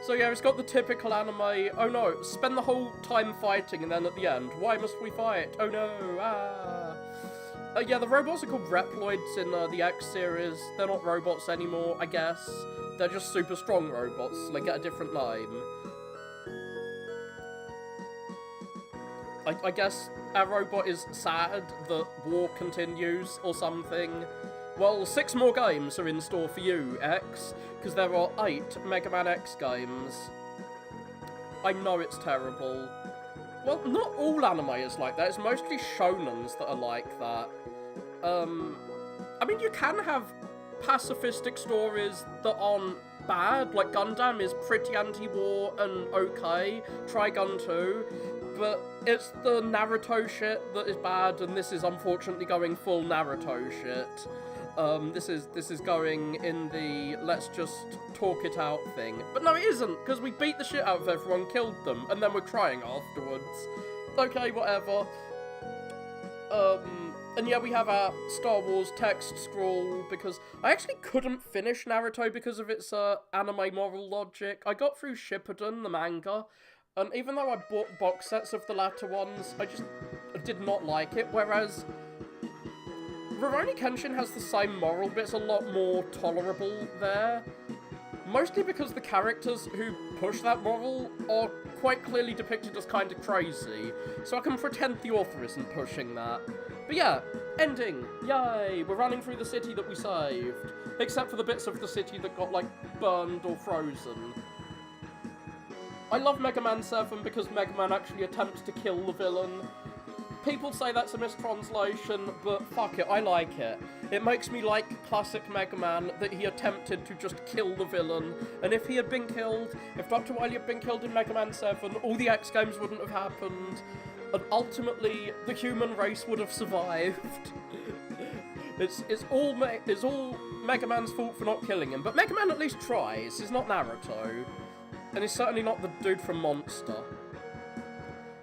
So yeah, it's got the typical anime, oh no, spend the whole time fighting and then at the end, why must we fight? Oh no, ah. Yeah, the robots are called Reploids in the X series. They're not robots anymore, I guess. They're just super strong robots, so they get a different name. I guess our robot is sad that war continues or something. Well, 6 more games are in store for you, X, because there are 8 Mega Man X games. I know it's terrible. Well, not all anime is like that, it's mostly shonens that are like that. I mean, you can have pacifistic stories that aren't bad, like Gundam is pretty anti-war and okay, Trigun 2, but it's the Naruto shit that is bad, and this is unfortunately going full Naruto shit. This is going in the let's just talk it out thing. But no, it isn't, because we beat the shit out of everyone, killed them, and then we're crying afterwards. Okay, whatever. And yeah, we have our Star Wars text scroll, because I actually couldn't finish Naruto because of its anime moral logic. I got through Shippuden, the manga, and even though I bought box sets of the latter ones, I just did not like it, whereas Rurouni Kenshin has the same moral, but it's a lot more tolerable there. Mostly because the characters who push that moral are quite clearly depicted as kind of crazy, so I can pretend the author isn't pushing that. But yeah, ending! Yay! We're running through the city that we saved. Except for the bits of the city that got, like, burned or frozen. I love Mega Man 7 because Mega Man actually attempts to kill the villain. People say that's a mistranslation, but fuck it, I like it. It makes me like classic Mega Man that he attempted to just kill the villain, and if he had been killed, if Dr. Wily had been killed in Mega Man 7, all the X games wouldn't have happened, and ultimately, the human race would have survived. It's all Mega Man's fault for not killing him, but Mega Man at least tries. He's not Naruto, and he's certainly not the dude from Monster.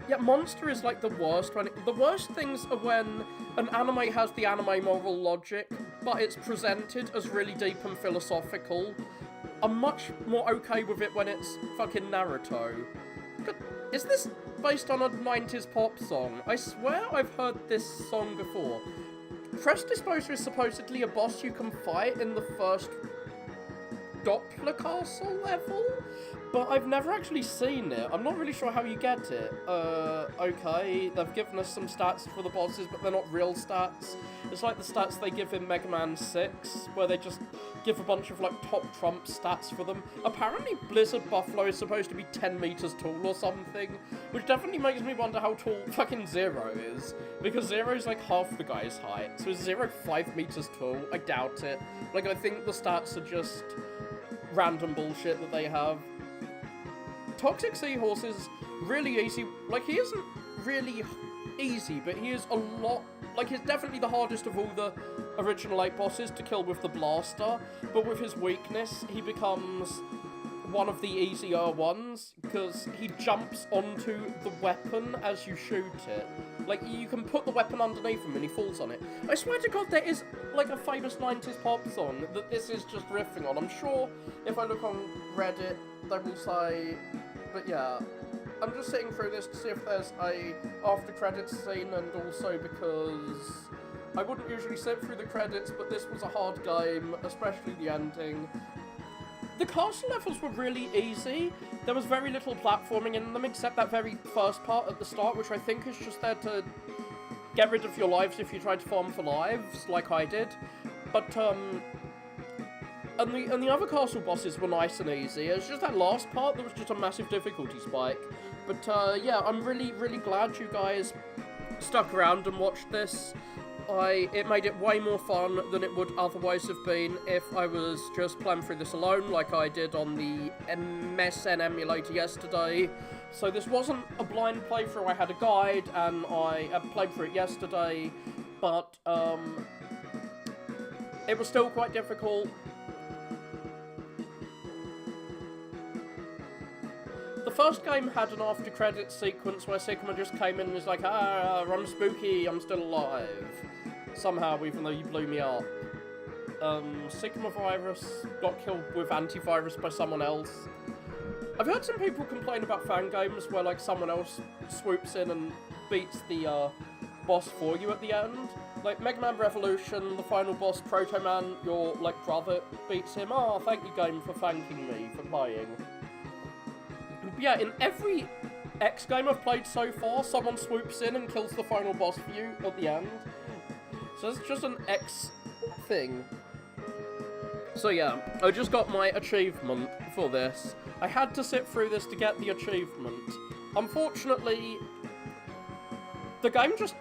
Yeah, Monster is like the worst one. The worst things are when an anime has the anime moral logic, but it's presented as really deep and philosophical. I'm much more okay with it when it's fucking Naruto. Is this based on a 90s pop song? I swear I've heard this song before. Press Disposer is supposedly a boss you can fight in the first Doppler Castle level, but I've never actually seen it. I'm not really sure how you get it. Okay, they've given us some stats for the bosses, but they're not real stats. It's like the stats they give in Mega Man 6, where they just give a bunch of, like, top trump stats for them. Apparently Blizzard Buffalo is supposed to be 10 meters tall or something, which definitely makes me wonder how tall fucking Zero is, because Zero's like half the guy's height. So is Zero 5 meters tall? I doubt it. Like, I think the stats are just random bullshit that they have. Toxic Seahorse is really easy. Like, he isn't really easy, but he is a lot like, he's definitely the hardest of all the original 8 bosses to kill with the blaster, but with his weakness, he becomes one of the easier ones, because he jumps onto the weapon as you shoot it. Like, you can put the weapon underneath him and he falls on it. I swear to God, there is, like, a famous 90s pop song that this is just riffing on. I'm sure if I look on Reddit, they will say, but yeah. I'm just sitting through this to see if there's a after credits scene, and also because I wouldn't usually sit through the credits, but this was a hard game, especially the ending. The castle levels were really easy. There was very little platforming in them, except that very first part at the start, which I think is just there to get rid of your lives if you try to farm for lives, like I did. But, and the other castle bosses were nice and easy. It's just that last part that was just a massive difficulty spike. But, yeah, I'm really, really glad you guys stuck around and watched this. It made it way more fun than it would otherwise have been if I was just playing through this alone, like I did on the MSN emulator yesterday. So this wasn't a blind playthrough. I had a guide, and I played through it yesterday, but, it was still quite difficult. The first game had an after-credits sequence where Sigma just came in and was like, ah, I'm spooky, I'm still alive. Somehow, even though you blew me up. Sigma Virus got killed with antivirus by someone else. I've heard some people complain about fan games where, like, someone else swoops in and beats the, boss for you at the end. Like, Mega Man Revolution, the final boss, Proto Man, your, like, brother beats him. Oh, thank you, game, for thanking me for playing. But yeah, in every X game I've played so far, someone swoops in and kills the final boss for you at the end. So it's just an X thing. So yeah, I just got my achievement for this. I had to sit through this to get the achievement. Unfortunately, the game just...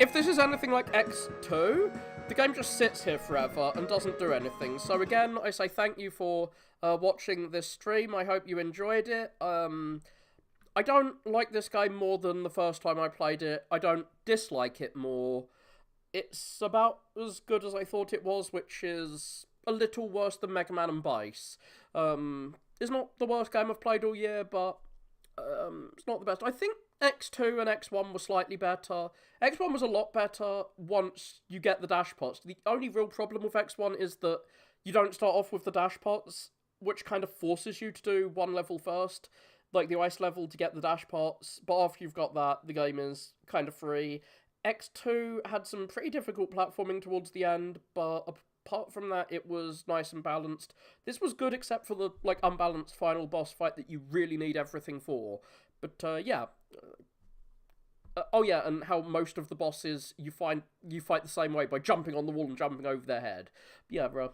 If this is anything like X2, the game just sits here forever and doesn't do anything. So again, I say thank you for watching this stream. I hope you enjoyed it. I don't like this game more than the first time I played it. I don't dislike it more. It's about as good as I thought it was, which is a little worse than Mega Man and Bass. It's not the worst game I've played all year, but it's not the best. I think X2 and X1 were slightly better. X1 was a lot better once you get the dash pots. The only real problem with X1 is that you don't start off with the dash pots, which kind of forces you to do one level first, like the ice level, to get the dash pots. But after you've got that, the game is kind of free. X2 had some pretty difficult platforming towards the end, but apart from that, it was nice and balanced. This was good except for the, like, unbalanced final boss fight that you really need everything for. But, yeah. Oh yeah, and how most of the bosses you fight the same way, by jumping on the wall and jumping over their head. Yeah, bro.